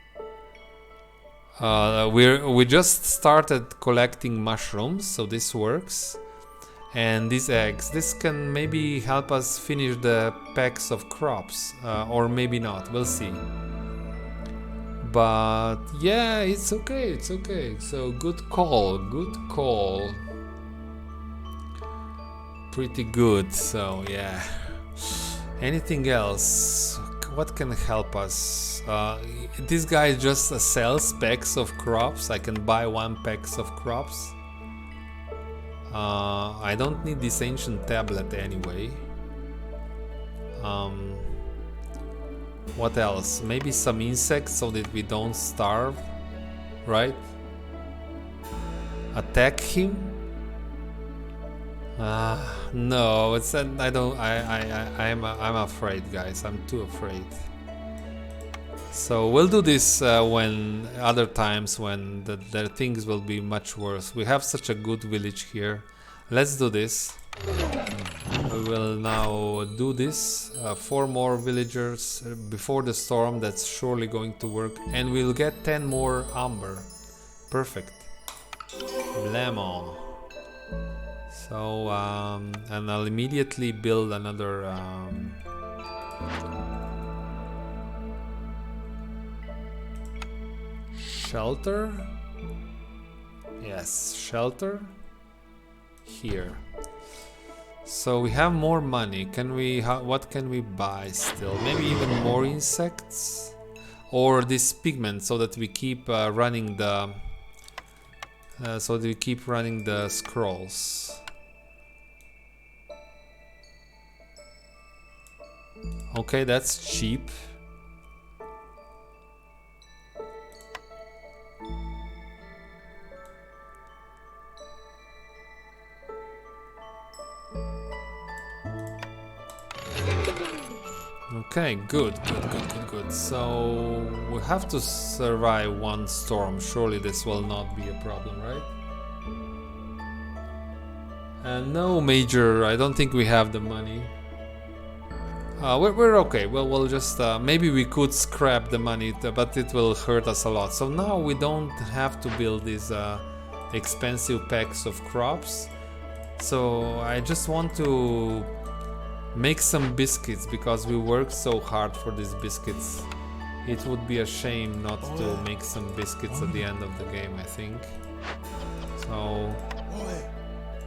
We just started collecting mushrooms, so this works. And these eggs, this can maybe help us finish the packs of crops, or maybe not, we'll see. But yeah, it's okay, it's okay. So good call, good call. Pretty good, so yeah. Anything else? What can help us? This guy just sells packs of crops. I can buy 1 pack of crops. I don't need this ancient tablet anyway. What else? Maybe some insects so that we don't starve, right? Attack him? No, it's I'm afraid, guys. I'm too afraid. So we'll do this when other times when the things will be much worse. We have such a good village here. Let's do this. We will now do this. 4 more villagers before the storm. That's surely going to work. And we'll get 10 more amber. Perfect. Blammo. So, and I'll immediately build another Shelter? Yes, shelter. Here. So we have more money. Can we? What can we buy still? Maybe even more insects, or this pigment, so that we keep running the. So that we keep running the scrolls. Okay, that's cheap. Okay, good. So we have to survive one storm. Surely this will not be a problem, right? No major. I don't think we have the money. We're okay. Well, we'll just maybe we could scrap the money, but it will hurt us a lot. So now we don't have to build these expensive packs of crops. So I just want to make some biscuits because we worked so hard for these biscuits. It would be a shame not to make some biscuits at the end of the game, I think. So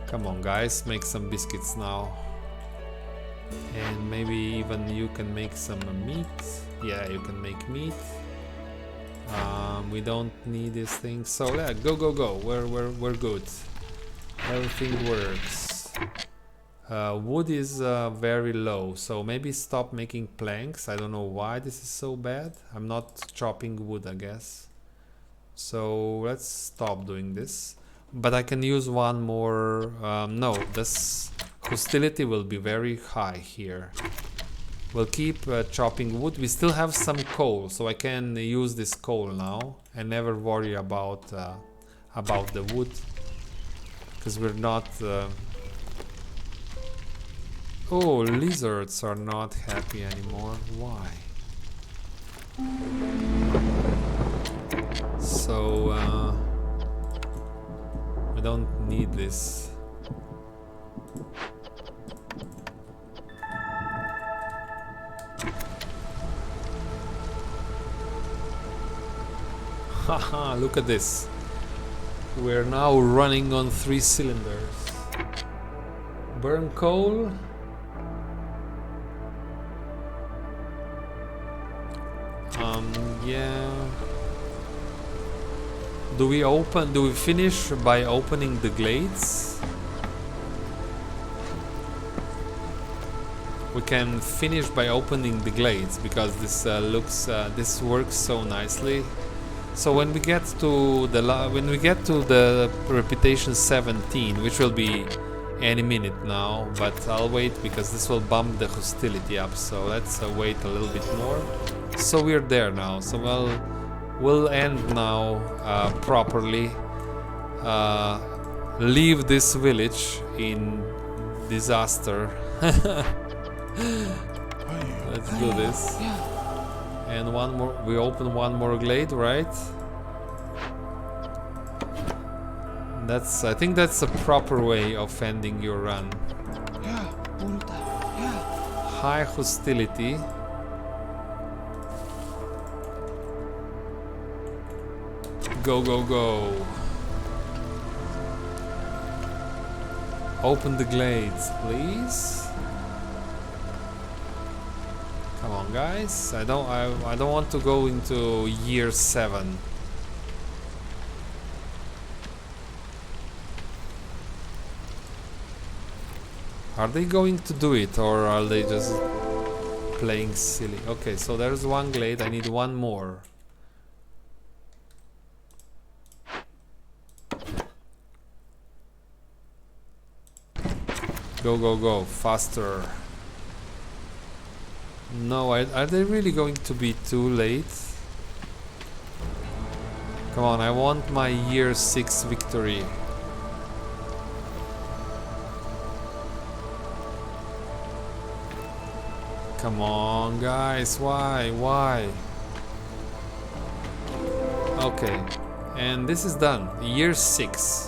come on guys, make some biscuits now. And maybe even you can make some meat. Yeah, you can make meat. We don't need these things. So yeah, go. We're good. Everything works. Wood is very low, so maybe stop making planks. I don't know why this is so bad. I'm not chopping wood, I guess. So let's stop doing this. But I can use one more. No, this hostility will be very high here. We'll keep chopping wood. We still have some coal, so I can use this coal now and never worry about the wood, because we're not. Oh, lizards are not happy anymore. Why? So we don't need this. Haha, look at this. We're now running on 3 cylinders. Burn coal. Yeah. Do we finish by opening the glades? We can finish by opening the glades because this this works so nicely. So when we get to the reputation 17, which will be any minute now, but I'll wait because this will bump the hostility up. So let's wait a little bit more. So we're there now. So we'll end now properly. Leave this village in disaster. Let's do this. And one more. We open one more glade, right? I think that's a proper way of ending your run. High hostility. Go. Open the glades, please. Come on, guys. I don't want to go into year 7. Are they going to do it, or are they just playing silly? Okay, so there's one glade. I need one more. Go, faster. No, are they really going to be too late? Come on, I want my year 6 victory. Come on, guys, why? Okay, and this is done. Year 6.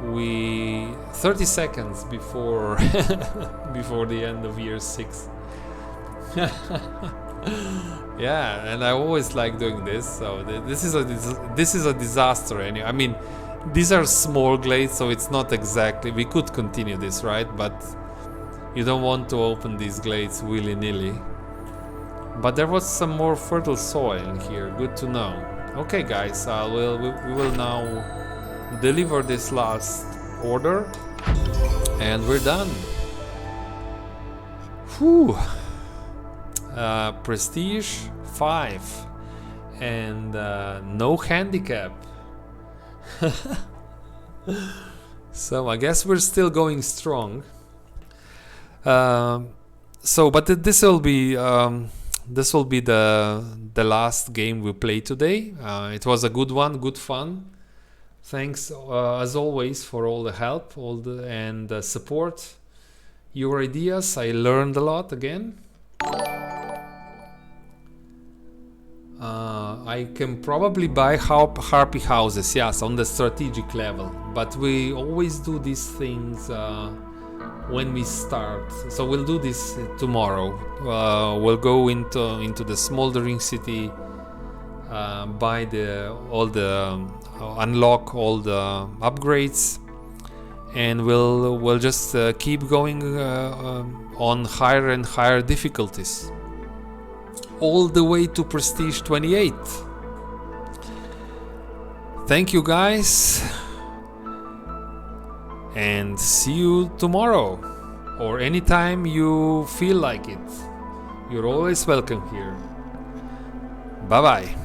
30 seconds before before the end of year 6. Yeah, and I always like doing this. So this is a disaster. Anyway, I mean, these are small glades, so it's not exactly. We could continue this, right? But you don't want to open these glades willy-nilly. But there was some more fertile soil here. Good to know. Okay, guys, we will now deliver this last order, and we're done. Whew. Prestige 5 and no handicap. So I guess we're still going strong. But this will be the last game we play today. It was a good one, good fun. Thanks as always for all the help, and the support. Your ideas, I learned a lot again. I can probably buy harpy houses, yes, on the strategic level, but we always do these things when we start. So we'll do this tomorrow. We'll go into the smoldering city, buy unlock all the upgrades, and we'll just keep going on higher and higher difficulties, all the way to Prestige 28. Thank you, guys, and see you tomorrow, or anytime you feel like it. You're always welcome here. Bye bye.